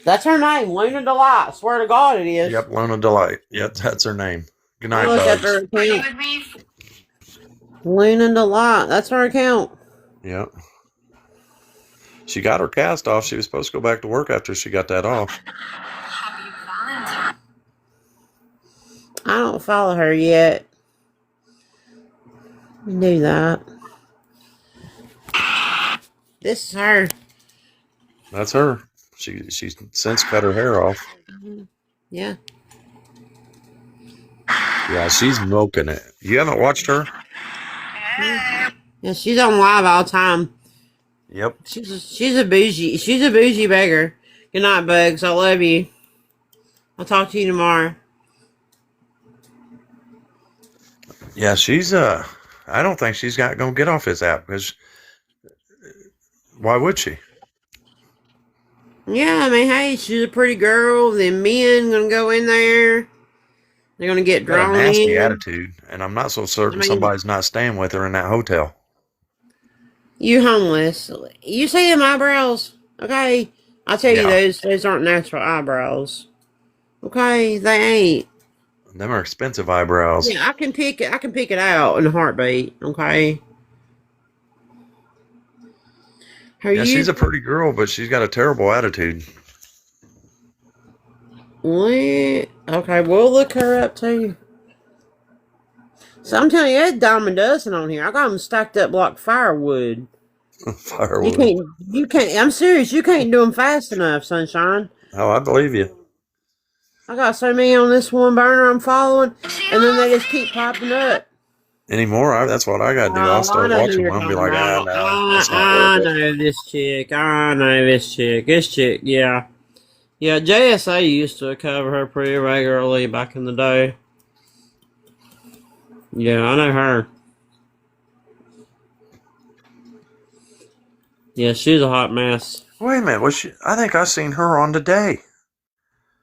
That's her name, Luna Delight. Swear to God, it is. Yep, Luna Delight. Yep, that's her name. Good night, Look at Bugs. her account. Luna Delight. That's her account. Yep. She got her cast off. She was supposed to go back to work after she got that off. I don't follow her yet. Do that. This is her. That's her. She's since cut her hair off. Yeah. Yeah, she's milking it. You haven't watched her? Yeah, she's on live all the time. Yep. She's a bougie beggar. Good night, Bugs. I love you. I'll talk to you tomorrow. Yeah, she's I don't think she's gonna get off his app, because why would she? Yeah, I mean, hey, she's a pretty girl. The men gonna go in there. They're gonna get drawn Got a nasty in. attitude, and I'm not so certain somebody's not staying with her in that hotel. You homeless. You see them eyebrows? Okay. I'll tell you those aren't natural eyebrows. Okay, they ain't. Them are expensive eyebrows. Yeah, I can pick it out in a heartbeat, okay? She's a pretty girl, but she's got a terrible attitude. What? Okay, we'll look her up too. So I'm telling you, there's a dime a dozen on here. I got them stacked up like firewood. Firewood. You can't. I'm serious. You can't do them fast enough, Sunshine. Oh, I believe you. I got so many on this one burner I'm following, and then they just keep popping up. Anymore? That's what I got to do. I'll start watching one and be like, no, that's not worth it. I know this chick. I know this chick. This chick, yeah. Yeah, JSA used to cover her pretty regularly back in the day. Yeah, I know her. Yeah, she's a hot mess. Wait a minute. I think I seen her on today.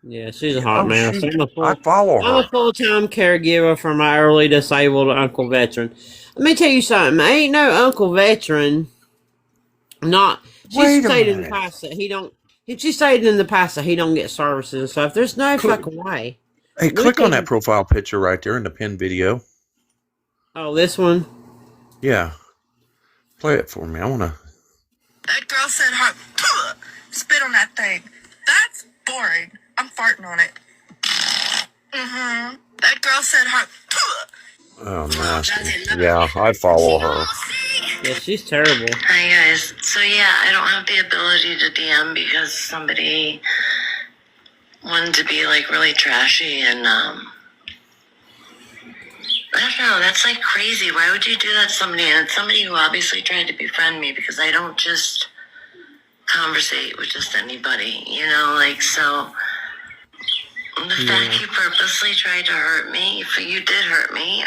Yeah, she's a hot mess. I follow her. I'm a full-time caregiver for my early disabled uncle veteran. Let me tell you something. Ain't no uncle veteran. She stated in the past that he don't. She stated in the past that he don't get services and stuff. There's no fucking way. Hey, click on that profile picture right there in the pinned video. Oh, this one? Yeah. Play it for me. I wanna. That girl said her spit on that thing. That's boring. I'm farting on it. That girl said her. Oh, nasty. Yeah, I follow her. Yeah, she's terrible. Hi guys. So yeah, I don't have the ability to DM because somebody wanted to be like really trashy and I don't know, that's like crazy. Why would you do that to somebody? And it's somebody who obviously tried to befriend me because I don't just conversate with just anybody, so the fact you purposely tried to hurt me, you did hurt me,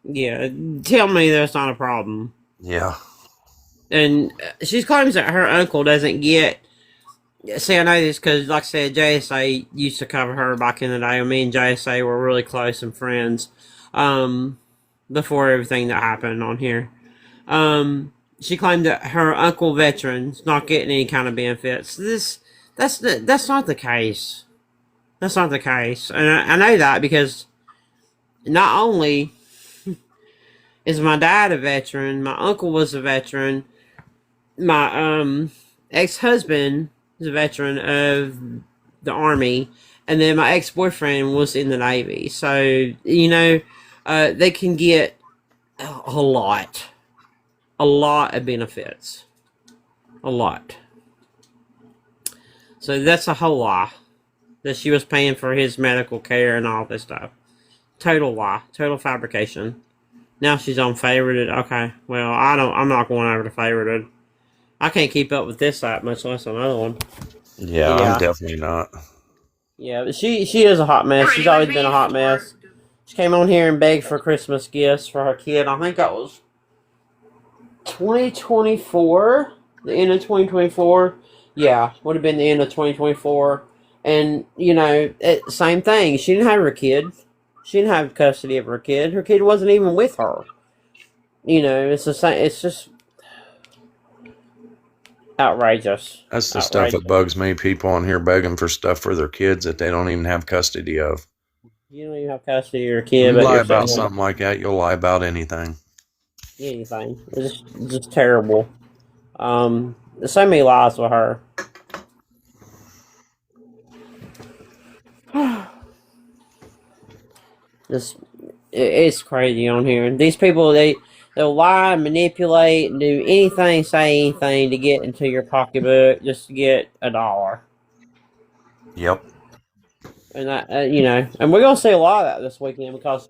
Yeah, tell me that's not a problem. Yeah. And she claims that her uncle doesn't get. See, I know this because, like I said, JSA used to cover her back in the day. Me and JSA were really close and friends before everything that happened on here. She claimed that her uncle veteran's not getting any kind of benefits. That's not the case. That's not the case, and I know that because not only is my dad a veteran, my uncle was a veteran, my ex-husband is a veteran of the Army, and then my ex-boyfriend was in the Navy. So, they can get a lot of benefits. A lot. So that's a whole lie. That she was paying for his medical care and all this stuff. Total lie. Total fabrication. Now she's on favorited. Okay. Well, I'm not going over to favorited. I can't keep up with this that much, much less another one. Yeah, I'm definitely not. Yeah, but she is a hot mess. She's always been a hot mess. She came on here and begged for Christmas gifts for her kid. I think that was 2024. The end of 2024. Yeah, would have been the end of 2024. And, same thing. She didn't have her kid. She didn't have custody of her kid. Her kid wasn't even with her. It's the same. It's just outrageous. That's the stuff that bugs me. People on here begging for stuff for their kids that they don't even have custody of. You don't even have custody of your kid. You lie about something like that, you'll lie about anything. Anything. It's just terrible. There's so many lies with her. It's crazy on here. These people, they'll lie, manipulate, and do anything, say anything to get into your pocketbook just to get $1. Yep. And that, and we're gonna see a lot of that this weekend because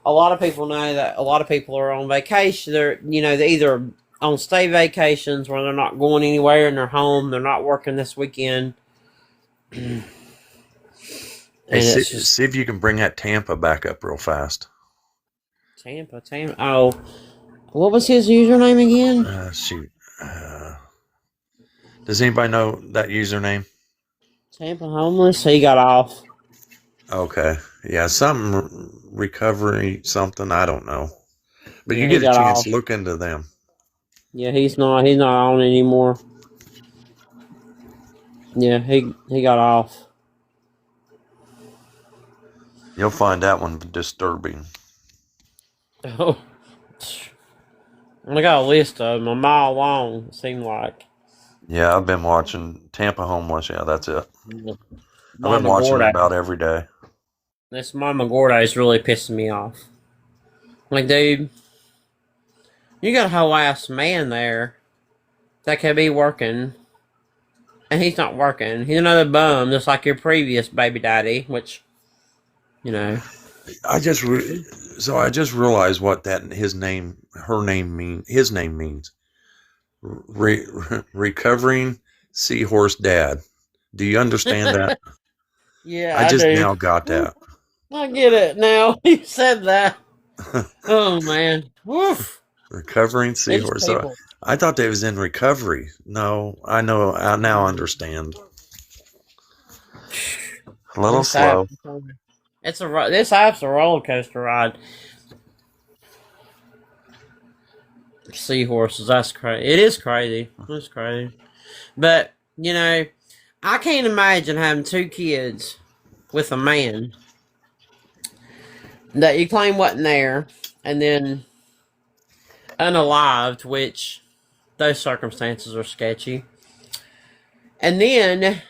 a lot of people know that a lot of people are on vacation. They're either on stay vacations where they're not going anywhere and they're home. They're not working this weekend. Hey, see if you can bring that Tampa back up real fast. Tampa. Oh, what was his username again? Shoot. Does anybody know that username? Tampa homeless. He got off. Okay. Yeah, something recovery, something. I don't know. But you get a chance, look into them. Yeah, he's not on anymore. Yeah, he got off. You'll find that one disturbing. Oh. I got a list of them, a mile long, it seemed like. Yeah, I've been watching Tampa Homeless. Yeah, that's it. I've been watching it about every day. This Mama Gorda is really pissing me off. Like, dude, you got a whole ass man there that could be working, and he's not working. He's another bum, just like your previous baby daddy, which, I just realized what his name means. Recovering seahorse dad. Do you understand that? Yeah, I just now got that. I get it now. You said that. Oh man. Woof. Recovering seahorse. So I thought they was in recovery. No, I know. I now understand. A little slow. This app's a roller coaster ride. Seahorses, that's crazy. It is crazy. It's crazy. But, I can't imagine having 2 kids with a man that you claim wasn't there, and then unalived, which those circumstances are sketchy. And then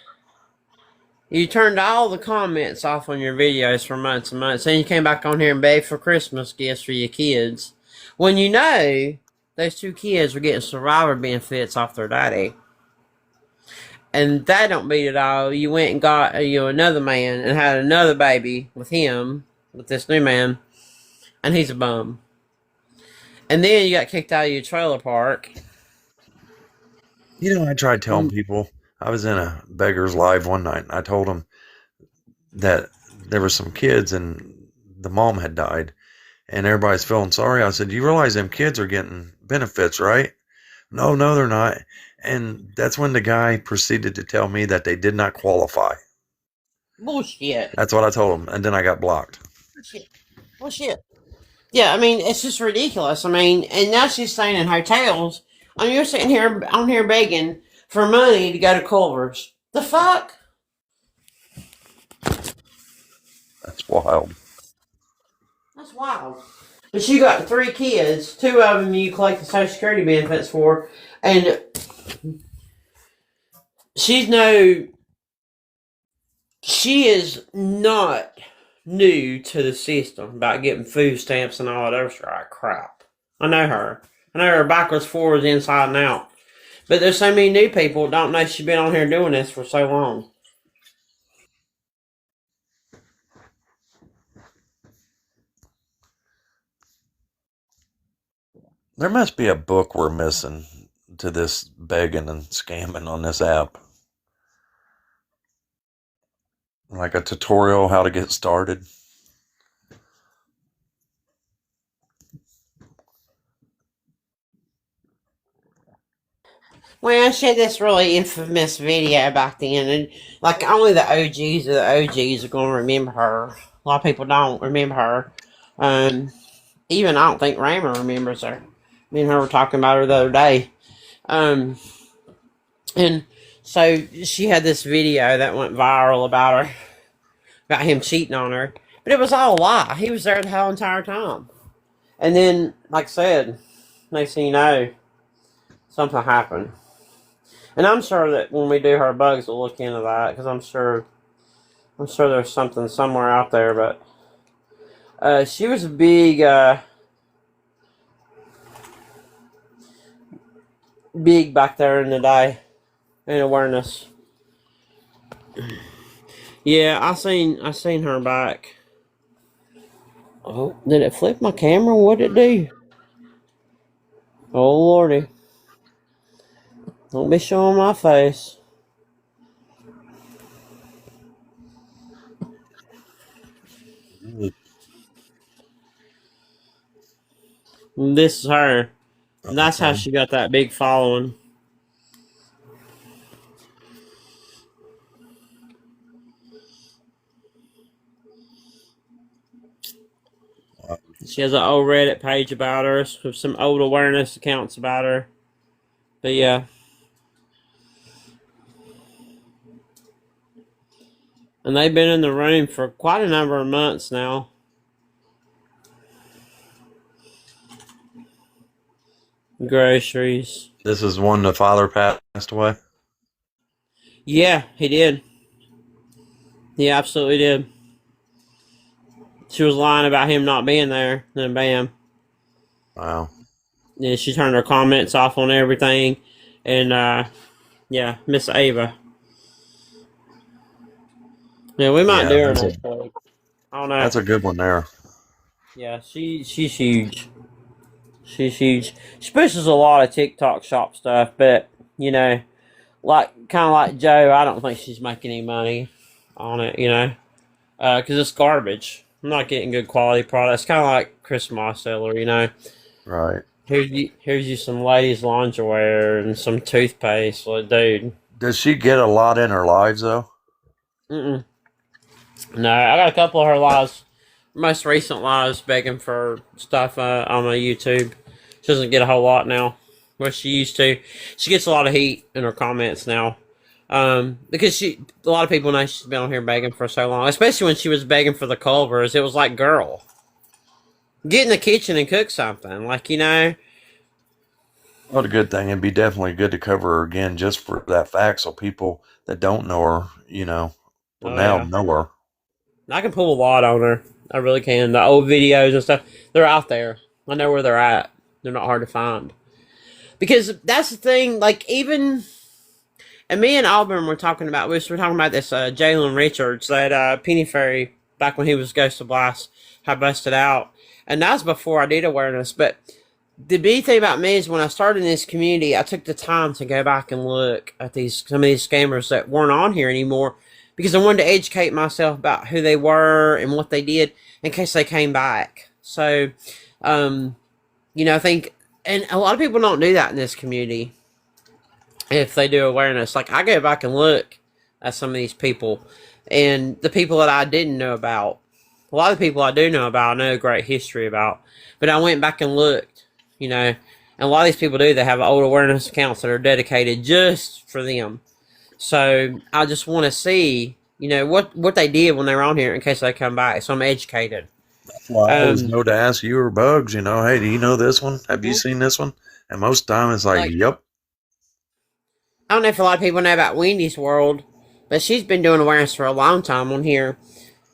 you turned all the comments off on your videos for months and months, and you came back on here and begged for Christmas gifts for your kids, when you know those 2 kids were getting survivor benefits off their daddy. And that don't beat it all. You went and got another man and had another baby with him, with this new man, and he's a bum. And then you got kicked out of your trailer park. I tried telling people. I was in a Beggar's Live one night, and I told them that there were some kids, and the mom had died, and everybody's feeling sorry. I said, you realize them kids are getting benefits, right? No, they're not. And that's when the guy proceeded to tell me that they did not qualify. Bullshit. That's what I told him, and then I got blocked. Bullshit. Yeah, I mean, it's just ridiculous. I mean, and now she's staying in hotels. I mean, you're sitting here on here begging for money to go to Culver's. The fuck? That's wild. That's wild. But you got 3 kids. 2 of them you collect the Social Security benefits for, and she is not new to the system about getting food stamps and all that other crap. I know her. I know her backwards, forwards, inside and out. But there's so many new people that don't know she's been on here doing this for so long. There must be a book we're missing to this begging and scamming on this app. Like a tutorial how to get started. Well, she had this really infamous video back then, and like only the OGs of the OGs are going to remember her. A lot of people don't remember her. Even I don't think Raymer remembers her. Me and her were talking about her the other day. And so she had this video that went viral about her, about him cheating on her. But it was all a lie. He was there the whole entire time. And then, like I said, next thing you know, something happened. And I'm sure that when we do her bugs, we'll look into that, because I'm sure there's something somewhere out there. But she was a big back there in the day in awareness. Yeah, I seen her back. Oh, did it flip my camera? What did it do? Oh lordy! Don't be showing my face. This is her. And that's how she got that big following. She has an old Reddit page about her with some old awareness accounts about her. But yeah. And they've been in the room for quite a number of months now. Groceries. This is one the father passed away? Yeah, he did. He absolutely did. She was lying about him not being there, then bam. Wow. Yeah, she turned her comments off on everything. And, yeah, Miss Ava. Yeah, we might do her next week. I don't know. That's a good one there. Yeah, she's huge. She's huge. She pushes a lot of TikTok shop stuff, but, you know, like kind of like Joe, I don't think she's making any money on it, you know, because it's garbage. I'm not getting good quality products. Kind of like Chris Marceller, you know. Right. Here's you some ladies' lingerie and some toothpaste. Well, dude. Does she get a lot in her lives, though? No, I got a couple of her lives, most recent lives, begging for stuff on my YouTube. She doesn't get a whole lot now, what she used to. She gets a lot of heat in her comments now, because a lot of people know she's been on here begging for so long, especially when she was begging for the Culvers. It was like, girl, get in the kitchen and cook something, like, you know. What a good thing. It'd be definitely good to cover her again just for that fact, so people that don't know her, you know, will now know her. I can pull a lot on her. I really can. The old videos and stuff, they're out there. I know where they're at. They're not hard to find. Because that's the thing, like, even... And me and Auburn were talking about this. We're talking about this Jalen Richards, that Penny Ferry, back when he was Ghost of Blast, had busted out. And that was before I did awareness. But the big thing about me is when I started in this community, I took the time to go back and look at some of these scammers that weren't on here anymore, because I wanted to educate myself about who they were and what they did in case they came back. So, I think, and a lot of people don't do that in this community. If they do awareness, like I go back and look at some of these people, and the people that I didn't know about, a lot of people I do know about, I know a great history about, but I went back and looked, and a lot of these people do. They have old awareness accounts that are dedicated just for them. So I just want to see, what they did when they were on here in case they come back. So I'm educated. Well, I always know to ask you or Bugs, hey, do you know this one? Have you seen this one? And most of the time it's like, yep. I don't know if a lot of people know about Wendy's World, but she's been doing awareness for a long time on here.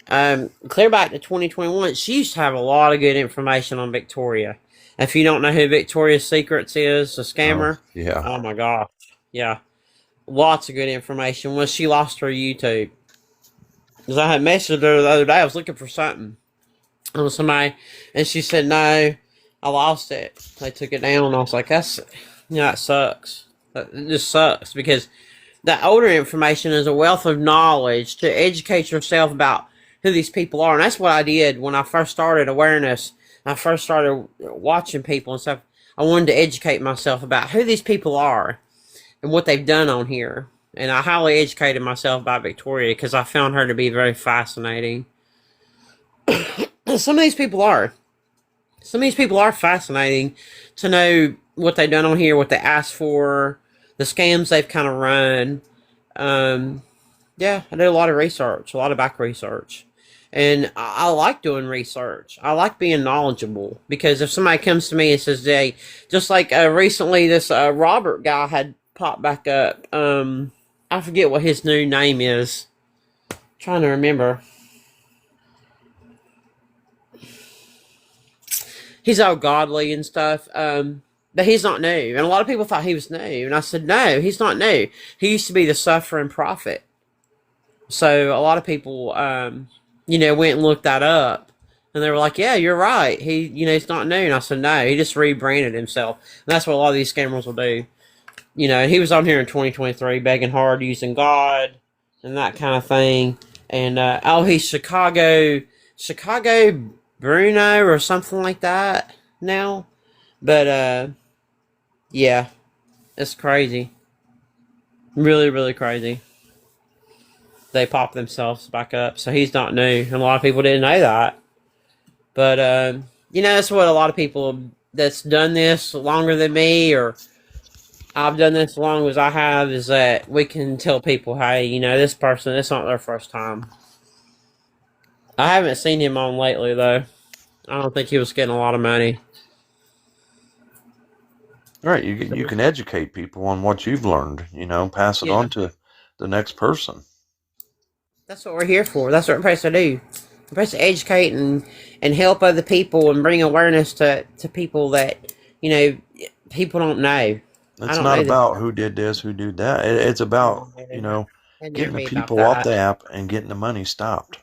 Clear back to 2021, she used to have a lot of good information on Victoria. If you don't know who Victoria's Secrets is, a scammer, yeah. Oh my gosh, yeah, lots of good information. When she lost her YouTube, because I had messaged her the other day, I was looking for something on somebody, and she said, "No, I lost it. They took it down." And I was like, "That sucks. It just sucks because the older information is a wealth of knowledge to educate yourself about who these people are." And that's what I did when I first started awareness. I first started watching people and stuff. I wanted to educate myself about who these people are and what they've done on here. And I highly educated myself about Victoria because I found her to be very fascinating. Some of these people are fascinating to know what they've done on here, what they asked for, the scams they've kind of run. Yeah, I do a lot of research, a lot of back research. And I like doing research. I like being knowledgeable because if somebody comes to me and says, "Hey," just like recently this Robert guy had popped back up. I forget what his new name is. I'm trying to remember. He's all godly and stuff. But he's not new. And a lot of people thought he was new. And I said, no, he's not new. He used to be the suffering prophet. So a lot of people, went and looked that up. And they were like, yeah, you're right. He's not new. And I said, no, he just rebranded himself. And that's what a lot of these scammers will do. And he was on here in 2023 begging hard, using God and that kind of thing. And, he's Chicago Bruno or something like that now. But, yeah, it's crazy. Really, really crazy. They pop themselves back up. So he's not new. And a lot of people didn't know that. But, that's what a lot of people that's done this longer than me, or I've done this as long as I have, is that we can tell people, hey, this person, it's not their first time. I haven't seen him on lately, though. I don't think he was getting a lot of money. Right, you can educate people on what you've learned, pass it on to the next person. That's what we're here for. That's what we're supposed to do. We're supposed to educate and help other people and bring awareness to people that, people don't know. It's not about who did this, who did that. It's about, getting the people off the app and getting the money stopped.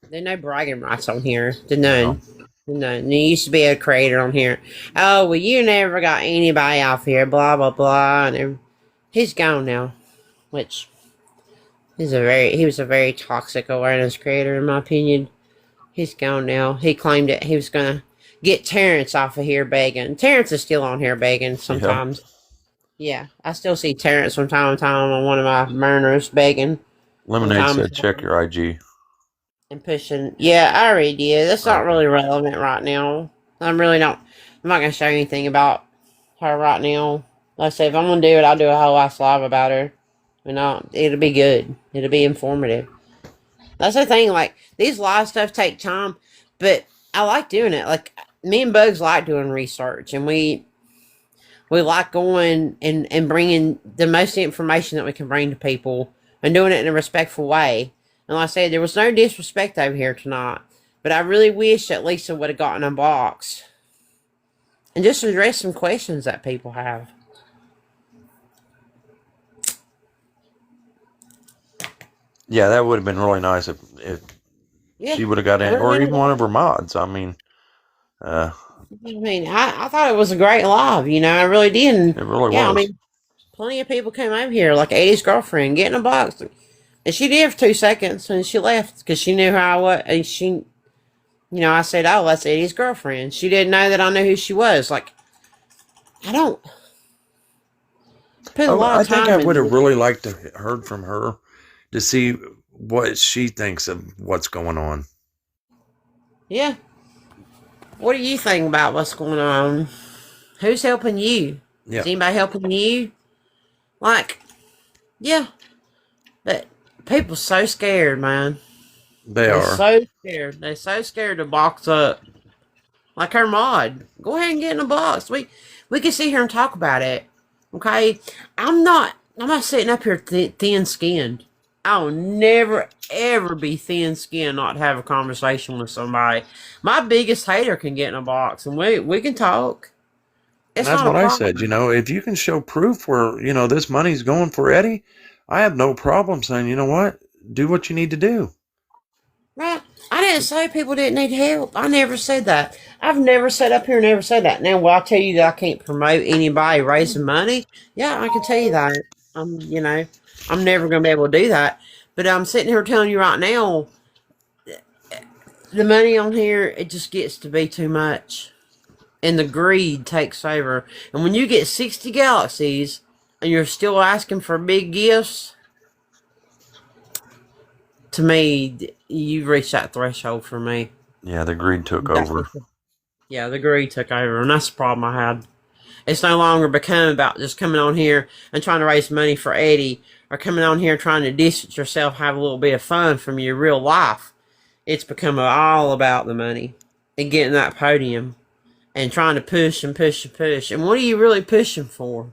There's no bragging rights on here. There's none. None. There used to be a creator on here. Oh, well, you never got anybody off here, blah, blah, blah. And he's gone now, which he was a very toxic awareness creator, in my opinion. He's gone now. He claimed that he was going to get Terrence off of here begging. Terrence is still on here begging sometimes. Yeah, I still see Terrence from time to time on one of my burners begging. Lemonade said, check your IG. And pushing. Yeah, I already did. That's not really relevant right now. I'm not going to show anything about her right now. Like I said, if I'm going to do it, I'll do a whole ass live about her. It'll be good. It'll be informative. That's the thing, like, these live stuff take time, but I like doing it. Like, me and Bugs like doing research, and we like going and bringing the most information that we can bring to people and doing it in a respectful way. And like I said, there was no disrespect over here tonight, but I really wish that Lisa would have gotten a box and just address some questions that people have. Yeah, that would have been really nice if she would have got in, or even one of her mods. I thought it was a great live. I really did. It really was. Plenty of people came over here, like 80's girlfriend, getting a box. And she did for 2 seconds, and she left because she knew how I was. And I said, oh, that's Eddie's girlfriend. She didn't know that I knew who she was. Like, I don't put a lot I of think I time would have into really liked to heard from her to see what she thinks of what's going on. Yeah. What do you think about what's going on? Who's helping you? Yeah. Is anybody helping you? Like, yeah. But people so scared, man. They're so scared. They're so scared to box up. Like her mod. Go ahead and get in the box. We can sit here and talk about it. Okay? I'm not sitting up here thin skinned. I'll never ever be thin skinned not to have a conversation with somebody. My biggest hater can get in a box and we can talk. It's That's not a what I problem. said. If you can show proof where, this money's going for Eddie, I have no problem saying, you know what? Do what you need to do. Right. I didn't say people didn't need help. I never said that. I've never sat up here and never said that. Now, will I tell you that I can't promote anybody raising money? Yeah, I can tell you that. I'm never going to be able to do that. But I'm sitting here telling you right now, the money on here, it just gets to be too much. And the greed takes over. And when you get 60 galaxies and you're still asking for big gifts, to me, you've reached that threshold for me. Yeah, the greed took over. Yeah, the greed took over, and that's the problem I had. It's no longer become about just coming on here and trying to raise money for Eddie, or coming on here trying to distance yourself, have a little bit of fun from your real life. It's become all about the money and getting that podium and trying to push and push and push. And what are you really pushing for?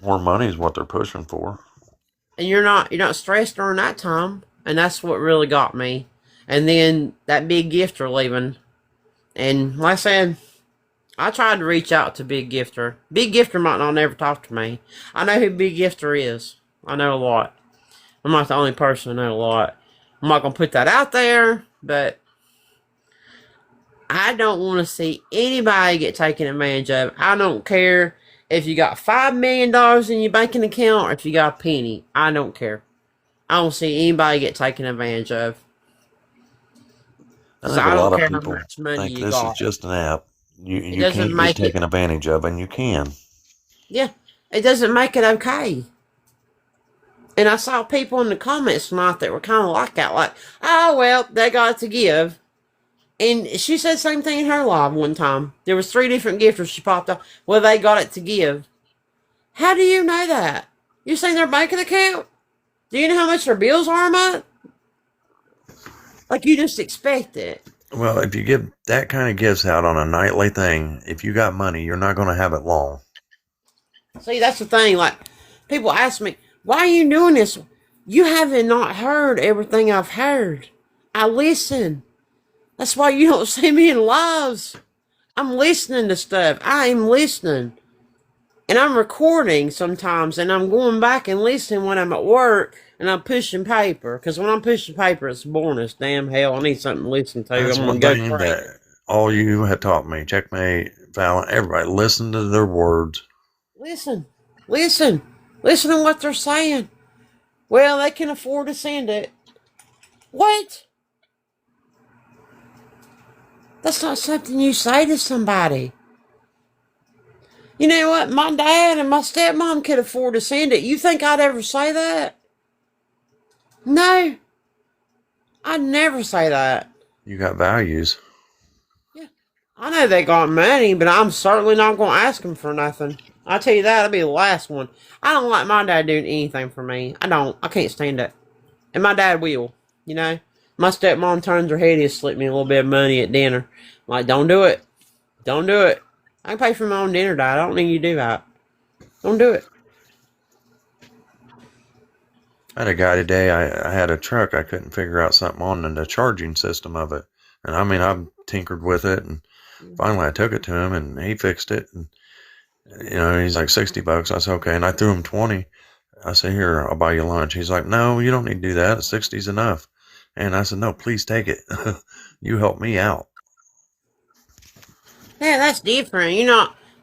More money is what they're pushing for. And you're not stressed during that time, and that's what really got me. And then that big gifter leaving. And like I said, I tried to reach out to Big Gifter. Big Gifter might not never talk to me. I know who Big Gifter is. I know a lot. I'm not the only person who know a lot. I'm not going to put that out there, but I don't want to see anybody get taken advantage of. I don't care if you got $5 million in your banking account or if you got a penny. I don't care. I don't see anybody get taken advantage of. I think I a don't lot care of how people much money think you this got. is just an app. You doesn't can't make get taken advantage of, and you can. Yeah, it doesn't make it okay. And I saw people in the comments tonight that were kind of like that, like, oh, well, they got to give. And she said the same thing in her live one time. There was 3 different gifters she popped up. Well, they got it to give. How do you know that? You seen their banking account? Do you know how much their bills are a month? Like, you just expect it. Well, if you give that kind of gifts out on a nightly thing, if you got money, you're not going to have it long. See, that's the thing. Like, people ask me, why are you doing this? You haven't not heard everything I've heard. I listen. That's why you don't see me in lives. I'm listening to stuff. I am listening. And I'm recording sometimes, and I'm going back and listening when I'm at work, and I'm pushing paper. Because when I'm pushing paper, it's boring as damn hell. I need something to listen to. That's I'm one going thing to go crazy. that all you had taught me. Checkmate, Fallon, everybody, listen to their words. Listen. Listen to what they're saying. Well, they can afford to send it. What? That's not something you say to somebody. You know what? My dad and my stepmom could afford to send it. You think I'd ever say that? No. I'd never say that. You got values. Yeah. I know they got money, but I'm certainly not going to ask them for nothing. I'll tell you that. That'll be the last one. I don't like my dad doing anything for me. I don't. I can't stand it. And my dad will. My stepmom turns her head and slip me a little bit of money at dinner. I'm like, don't do it. Don't do it. I can pay for my own dinner, Dad. I don't need you to do that. Don't do it. I had a guy today, I had a truck, I couldn't figure out something on the charging system of it. And I mean, I've tinkered with it, and finally I took it to him, and he fixed it. And, he's like, $60. I said, okay. And I threw him 20. I said, here, I'll buy you lunch. He's like, no, you don't need to do that. 60's enough. And I said, no, please take it. You help me out. Yeah, that's different.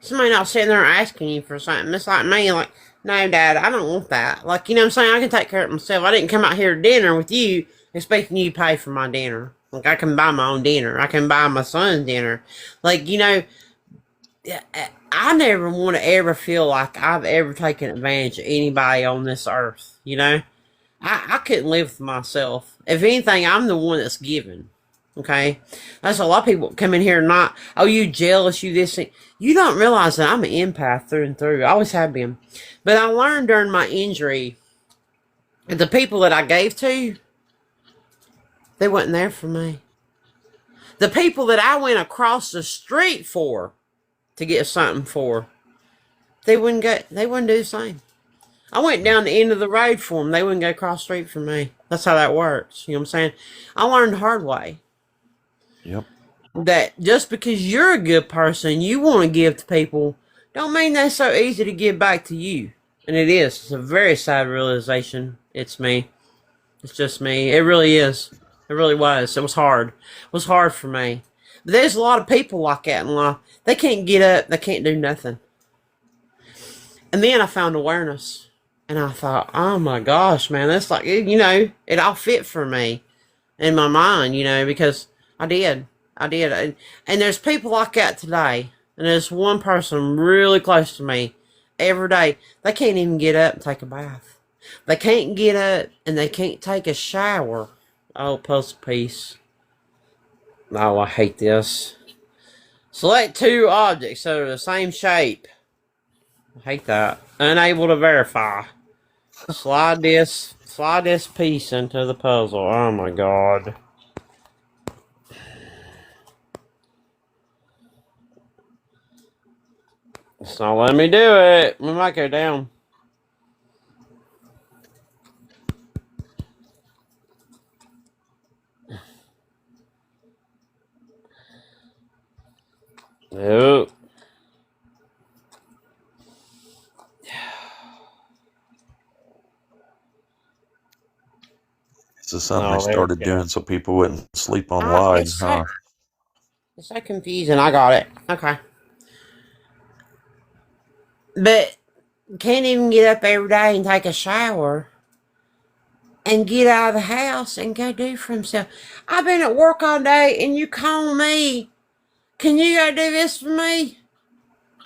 Somebody not sitting there asking you for something. It's like me, like, No, Dad, I don't want that. Like, you know what I'm saying? I can take care of myself. I didn't come out here to dinner with you expecting you to pay for my dinner. Like, I can buy my own dinner. I can buy my son's dinner. Like, you know, I never want to ever feel like I've ever taken advantage of anybody on this earth, you know? I couldn't live with myself. If anything, I'm the one that's giving. Okay? That's a lot of people come in here not, oh, you jealous, you this. You don't realize that I'm an empath through and through. I always have been. But I learned during my injury that the people that I gave to, they wasn't there for me. The people that I went across the street for to get something for, they wouldn't do the same. I went down the end of the road for them. They wouldn't go across the street for me. That's how that works. You know what I'm saying? I learned the hard way. Yep. That just because you're a good person, you want to give to people, don't mean that's so easy to give back to you. And it is. It's a very sad realization. It's me. It's just me. It really is. It really was. It was hard. It was hard for me. But there's a lot of people like that in life. They can't get up. They can't do nothing. And then I found awareness. And I thought, oh my gosh, man, that's like, you know, it all fit for me in my mind, you know, because I did. And there's people like that today. And there's one person really close to me every day. They can't even get up and take a bath. They can't get up and they can't take a shower. Oh, puzzle piece. Oh, I hate this. Select two objects that are the same shape. I hate that. Unable to verify. Slide this piece into the puzzle. Oh my god. It's not letting me do it. We might go down. Nope. This is something they started doing so people wouldn't sleep on live, huh? It's so confusing. I got it. Okay. But can't even get up every day and take a shower and get out of the house and go do for himself. I've been at work all day and you call me. Can you go do this for me?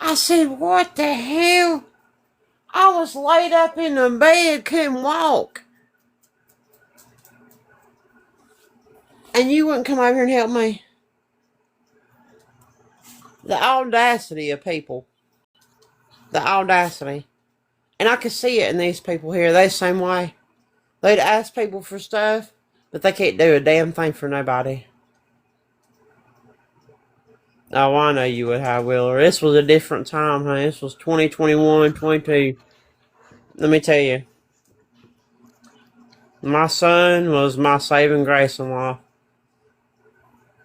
I said, what the hell? I was laid up in the bed, couldn't walk. And you wouldn't come over here and help me. The audacity of people. The audacity. And I could see it in these people here. They're the same way. They'd ask people for stuff, but they can't do a damn thing for nobody. Oh, I know you would, High Wheeler. This was a different time, huh? This was 2021, 22. Let me tell you. My son was my saving grace in life.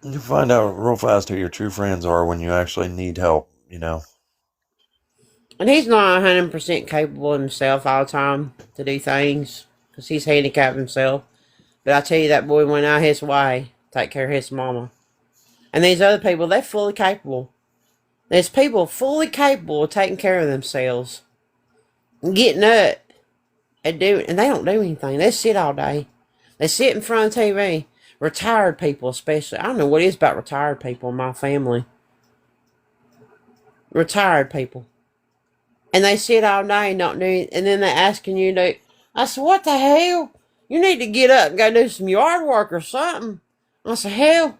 You find out real fast who your true friends are when you actually need help, you know. And he's not 100% capable of himself all the time to do things, because he's handicapped himself. But I tell you, that boy went out his way to take care of his mama. And these other people, they're fully capable. There's people fully capable of taking care of themselves. And getting up and doing, and they don't do anything. They sit all day. They sit in front of TV. Retired people especially. I don't know what it is about retired people in my family. Retired people. And they sit all day and don't do it. And then they're asking you to. I said, what the hell? You need to get up and go do some yard work or something. I said, hell.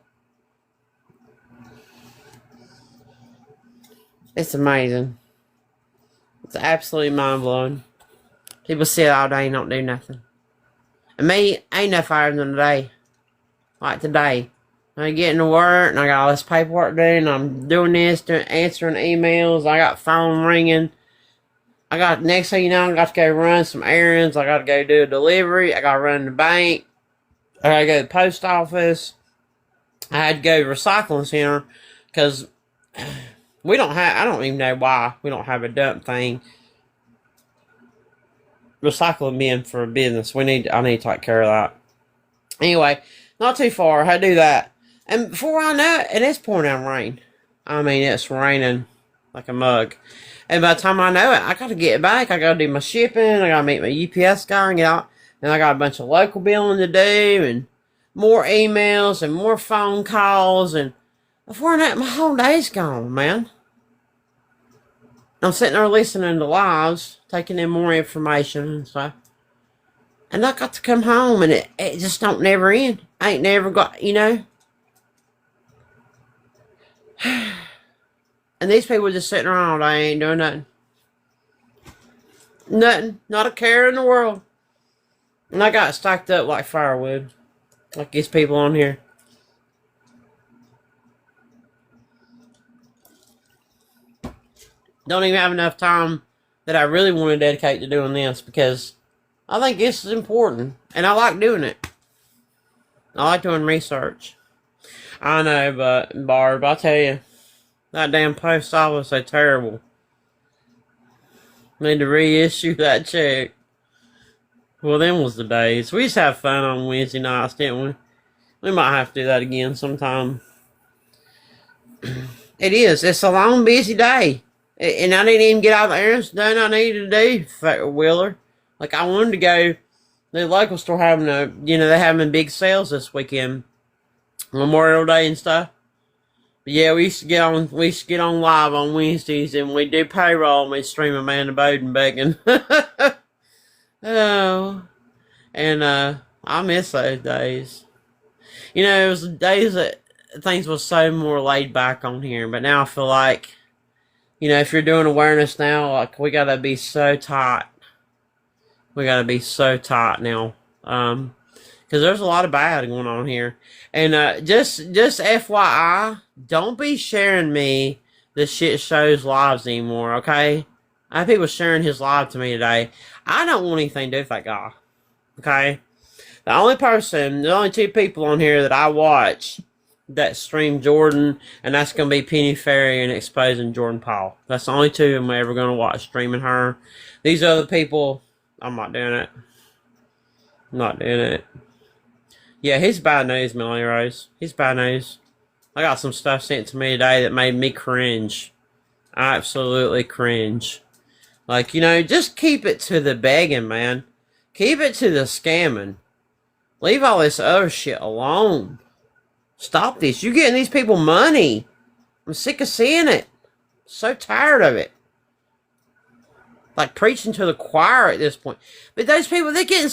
It's amazing. It's absolutely mind-blowing. People sit all day and don't do nothing. And me, ain't no fire than today. Like today. I get into work and I got all this paperwork to do and I'm doing this, answering emails. I got phone ringing. Next thing you know, I got to go run some errands. I got to go do a delivery. I got to run the bank. I got to go to the post office. I had to go to the recycling center because we don't have, I don't even know why we don't have a dump thing. Recycling bin for a business. I need to take care of that. Anyway, not too far. I do that. And before I know it, and it's pouring down rain. I mean, it's raining like a mug. And by the time I know it, I got to get it back. I got to do my shipping. I got to meet my UPS guy and get out. And I got a bunch of local billing to do and more emails and more phone calls. And before that, my whole day's gone, man. I'm sitting there listening to lives, taking in more information and stuff. And I got to come home and it just don't never end. I ain't never got, you know. And these people just sitting around all day ain't doing nothing. Nothing. Not a care in the world. And I got stacked up like firewood. Like these people on here. Don't even have enough time that I really want to dedicate to doing this because I think this is important. And I like doing it. I like doing research. I know, but Barb, I tell you, that damn post office is terrible. Need to reissue that check. Well, them was the days. We used to have fun on Wednesday nights, didn't we? We might have to do that again sometime. It is. It's a long, busy day. And I didn't even get all the errands done I needed to do, Wheeler. Like, I wanted to go. The local store having they're having big sales this weekend. Memorial Day and stuff. But yeah, we used to get on live on Wednesdays and we'd do payroll and we'd stream Amanda Bowden begging. Oh. And I miss those days. You know, it was the days that things were so more laid back on here, but now I feel like, you know, if you're doing awareness now, like, we gotta be so tight. We gotta be so tight now. Because there's a lot of bad going on here. And just FYI, don't be sharing me the shit shows lives anymore, okay? I have people sharing his live to me today. I don't want anything to do with that guy, okay? The only two people on here that I watch that stream Jordan, and that's going to be Penny Ferry and exposing Jordan Paul. That's the only two I'm ever going to watch streaming her. These other people, I'm not doing it. I'm not doing it. Yeah, he's bad news, Melanie Rose. He's bad news. I got some stuff sent to me today that made me cringe. Absolutely cringe. Like, you know, just keep it to the begging, man. Keep it to the scamming. Leave all this other shit alone. Stop this. You're getting these people money. I'm sick of seeing it. So tired of it. Like preaching to the choir at this point. But those people, they're getting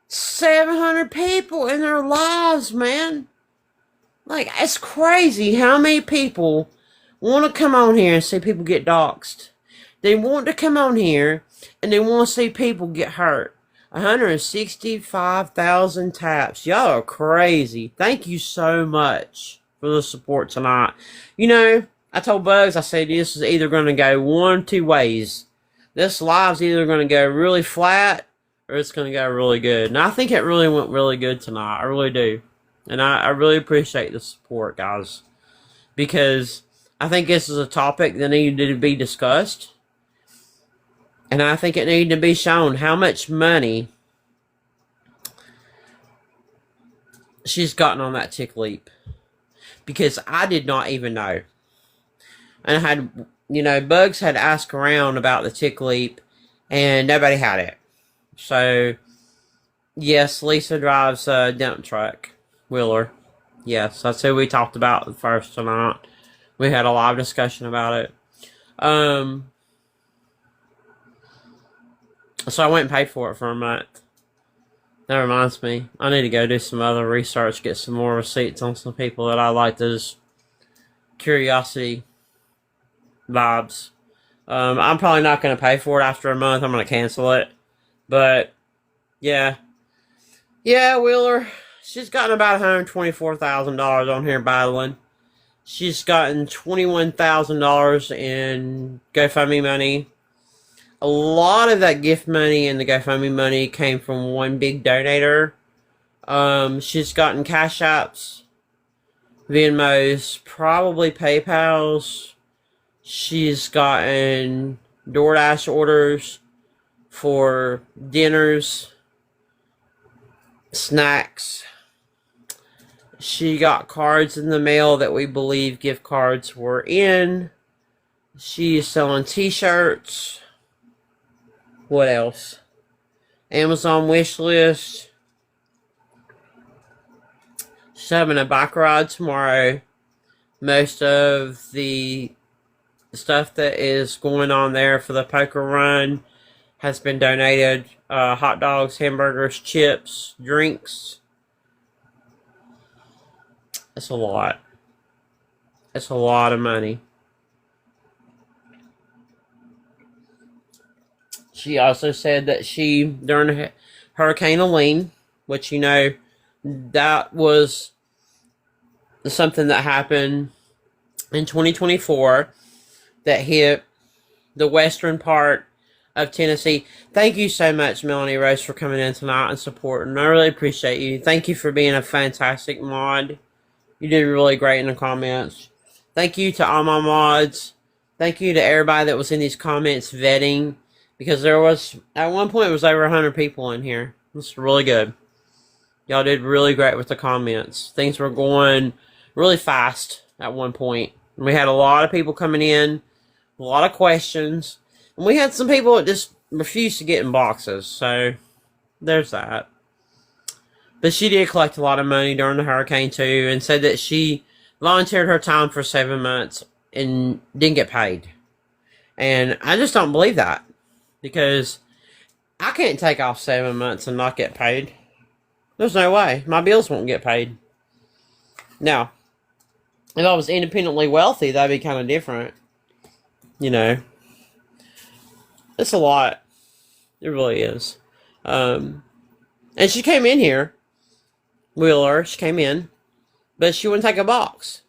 700 people in their lives, man. Like, it's crazy how many people want to come on here and see people get doxxed. They want to come on here and they want to see people get hurt. 165,000 taps. Y'all are crazy. Thank you so much for the support tonight. You know, I told Bugs, I said this is either going to go one or two ways. This live's either going to go really flat or it's going to go really good. And I think it really went really good tonight. I really do. And I really appreciate the support, guys. Because I think this is a topic that needed to be discussed. And I think it needed to be shown how much money she's gotten on that Tick Leap. Because I did not even know. And I had, you know, Bugs had asked around about the Tick Leap. And nobody had it. So, yes, Lisa drives a dump truck. Wheeler. Yes, that's who we talked about first tonight. We had a live discussion about it. So I went and paid for it for a month. That reminds me, I need to go do some other research, get some more receipts on some people that I like those curiosity vibes. I'm probably not going to pay for it after a month. I'm going to cancel it. But, yeah. Yeah, Wheeler, she's gotten about $124,000 on here battling. She's gotten $21,000 in GoFundMe money. A lot of that gift money and the GoFundMe money came from one big donator. She's gotten Cash Apps, Venmos, probably PayPals. She's gotten DoorDash orders for dinners, snacks. She got cards in the mail that we believe gift cards were in. She is selling t-shirts. What else? Amazon wish list. She's having a bike ride tomorrow. Most of the stuff that is going on there for the poker run has been donated. Hot dogs, hamburgers, chips, drinks. It's a lot. It's a lot of money. She also said that she, during Hurricane Helene, which you know, that was something that happened in 2024 that hit the western part of Tennessee. Thank you so much, Melanie Rose, for coming in tonight and supporting. I really appreciate you. Thank you for being a fantastic mod. You did really great in the comments. Thank you to all my mods. Thank you to everybody that was in these comments vetting. Because there was, at one point, it was over 100 people in here. It's really good. Y'all did really great with the comments. Things were going really fast at one point. And we had a lot of people coming in. A lot of questions. And we had some people that just refused to get in boxes. So, there's that. But she did collect a lot of money during the hurricane too, and said that she volunteered her time for 7 months and didn't get paid. And I just don't believe that, because I can't take off 7 months and not get paid. There's no way. My bills won't get paid. Now, if I was independently wealthy, that'd be kind of different. You know. It's a lot. It really is. And she came in here. Wheeler, she came in, but she wouldn't take a box.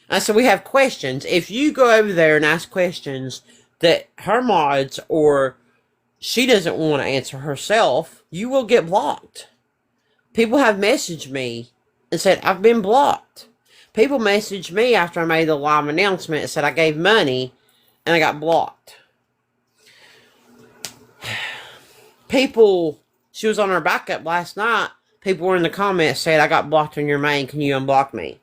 I said, we have questions. If you go over there and ask questions that her mods or she doesn't want to answer herself, you will get blocked. People have messaged me and said, I've been blocked. People messaged me after I made the live announcement and said I gave money and I got blocked. People, she was on her backup last night. People were in the comments saying, I got blocked on your main. Can you unblock me?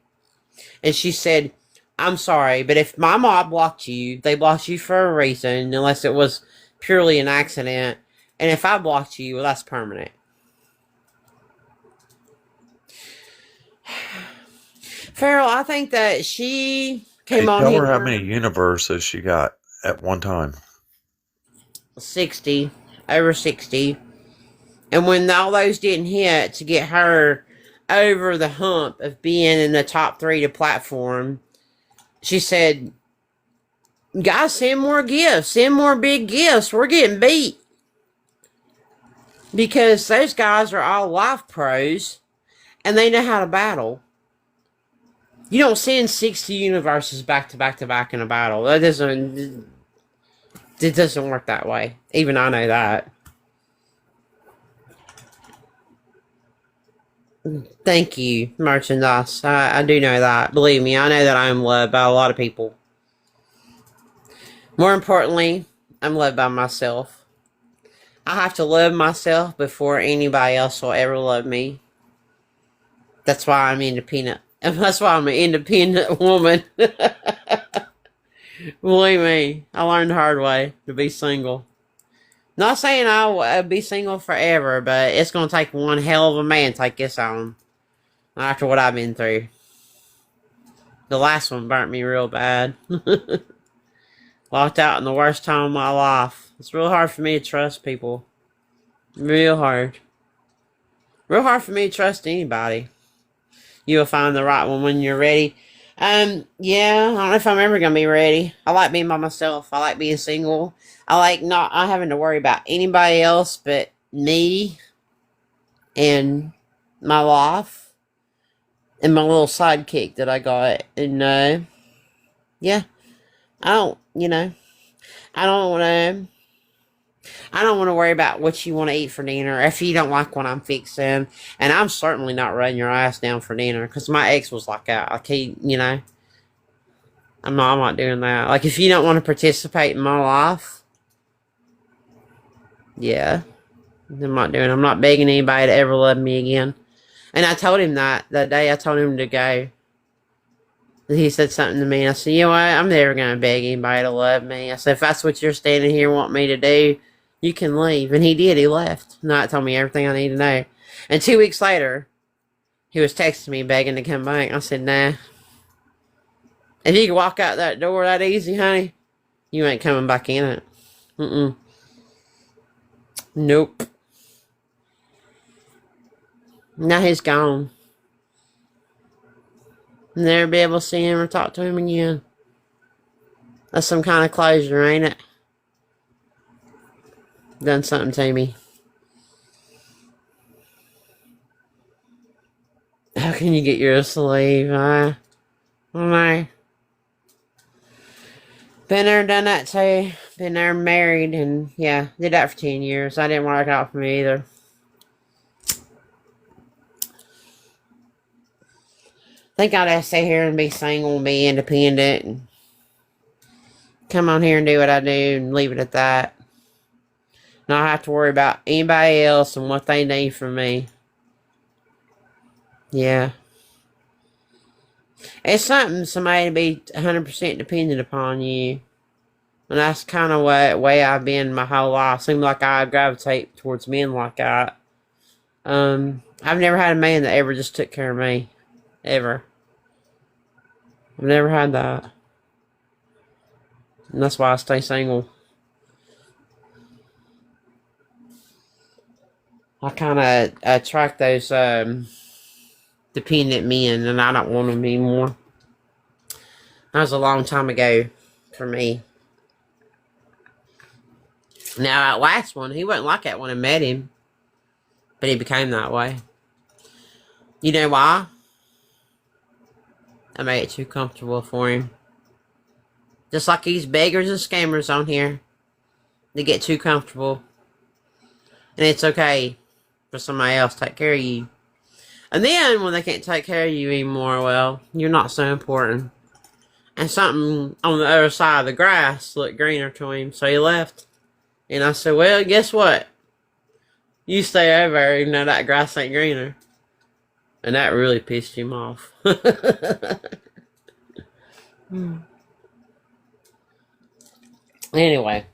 And she said, I'm sorry, but if my mod blocked you, they blocked you for a reason, unless it was purely an accident. And if I blocked you, well, that's permanent. Farrell, I think that she came on tell here. her how many universes she got at one time. 60. Over 60. And when all those didn't hit to get her over the hump of being in the top 3 to platform, she said, guys, send more gifts. Send more big gifts. We're getting beat. Because those guys are all life pros, and they know how to battle. You don't send 60 universes back to back to back in a battle. It doesn't work that way. Even I know that. Thank you, merchandise. I do know that. Believe me, I know that I am loved by a lot of people. More importantly, I'm loved by myself. I have to love myself before anybody else will ever love me. That's why I'm independent. And that's why I'm an independent woman. Believe me, I learned the hard way to be single. Not saying I'll be single forever, but it's going to take one hell of a man to take this on. After what I've been through. The last one burnt me real bad. Locked out in the worst time of my life. It's real hard for me to trust people. Real hard. Real hard for me to trust anybody. You'll find the right one when you're ready. Yeah, I don't know if I'm ever going to be ready. I like being by myself. I like being single. I like not having to worry about anybody else but me and my life and my little sidekick that I got. And, yeah, I don't want to worry about what you want to eat for dinner if you don't like what I'm fixing. And I'm certainly not running your ass down for dinner, because my ex was like that. Like, I'm not doing that. Like, if you don't want to participate in my life, yeah, I'm not begging anybody to ever love me again. And I told him that day I told him to go. He said something to me. And I said, you know what? I'm never going to beg anybody to love me. I said, if that's what you're standing here wanting me to do, you can leave. And he did. He left. Not told me everything I need to know. And 2 weeks later, he was texting me begging to come back. I said, nah. If you can walk out that door that easy, honey, you ain't coming back in it. Mm-mm. Nope. Now he's gone. Never be able to see him or talk to him again. That's some kind of closure, ain't it? Done something to me. How can you get yours to leave? I don't know. Been there, done that too. Been there, married, and yeah, did that for 10 years. That didn't work out for me either. Think I'd have to stay here and be single and be independent and come on here and do what I do and leave it at that. Not have to worry about anybody else and what they need from me. Yeah. It's somebody to be 100% dependent upon you. And that's kind of way I've been my whole life. Seems like I gravitate towards men like that. I've never had a man that ever just took care of me. Ever. I've never had that. And that's why I stay single. I kind of attract those dependent men, and I don't want them anymore. That was a long time ago for me. Now, that last one, he wasn't like that when I met him. But he became that way. You know why? I made it too comfortable for him. Just like these beggars and scammers on here. They get too comfortable. And it's okay for somebody else to take care of you. And then, when they can't take care of you anymore, well, you're not so important. And something on the other side of the grass looked greener to him, so he left. And I said, well, guess what? You stay over there, even though that grass ain't greener. And that really pissed him off. Anyway,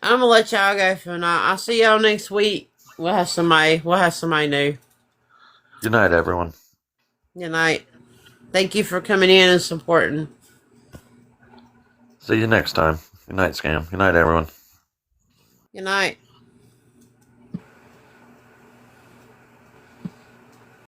I'm gonna let y'all go for now. I'll see y'all next week. We'll have somebody new. Good night, everyone. Good night. Thank you for coming in and supporting. See you next time. Good night, Scam. Good night, everyone. Good night.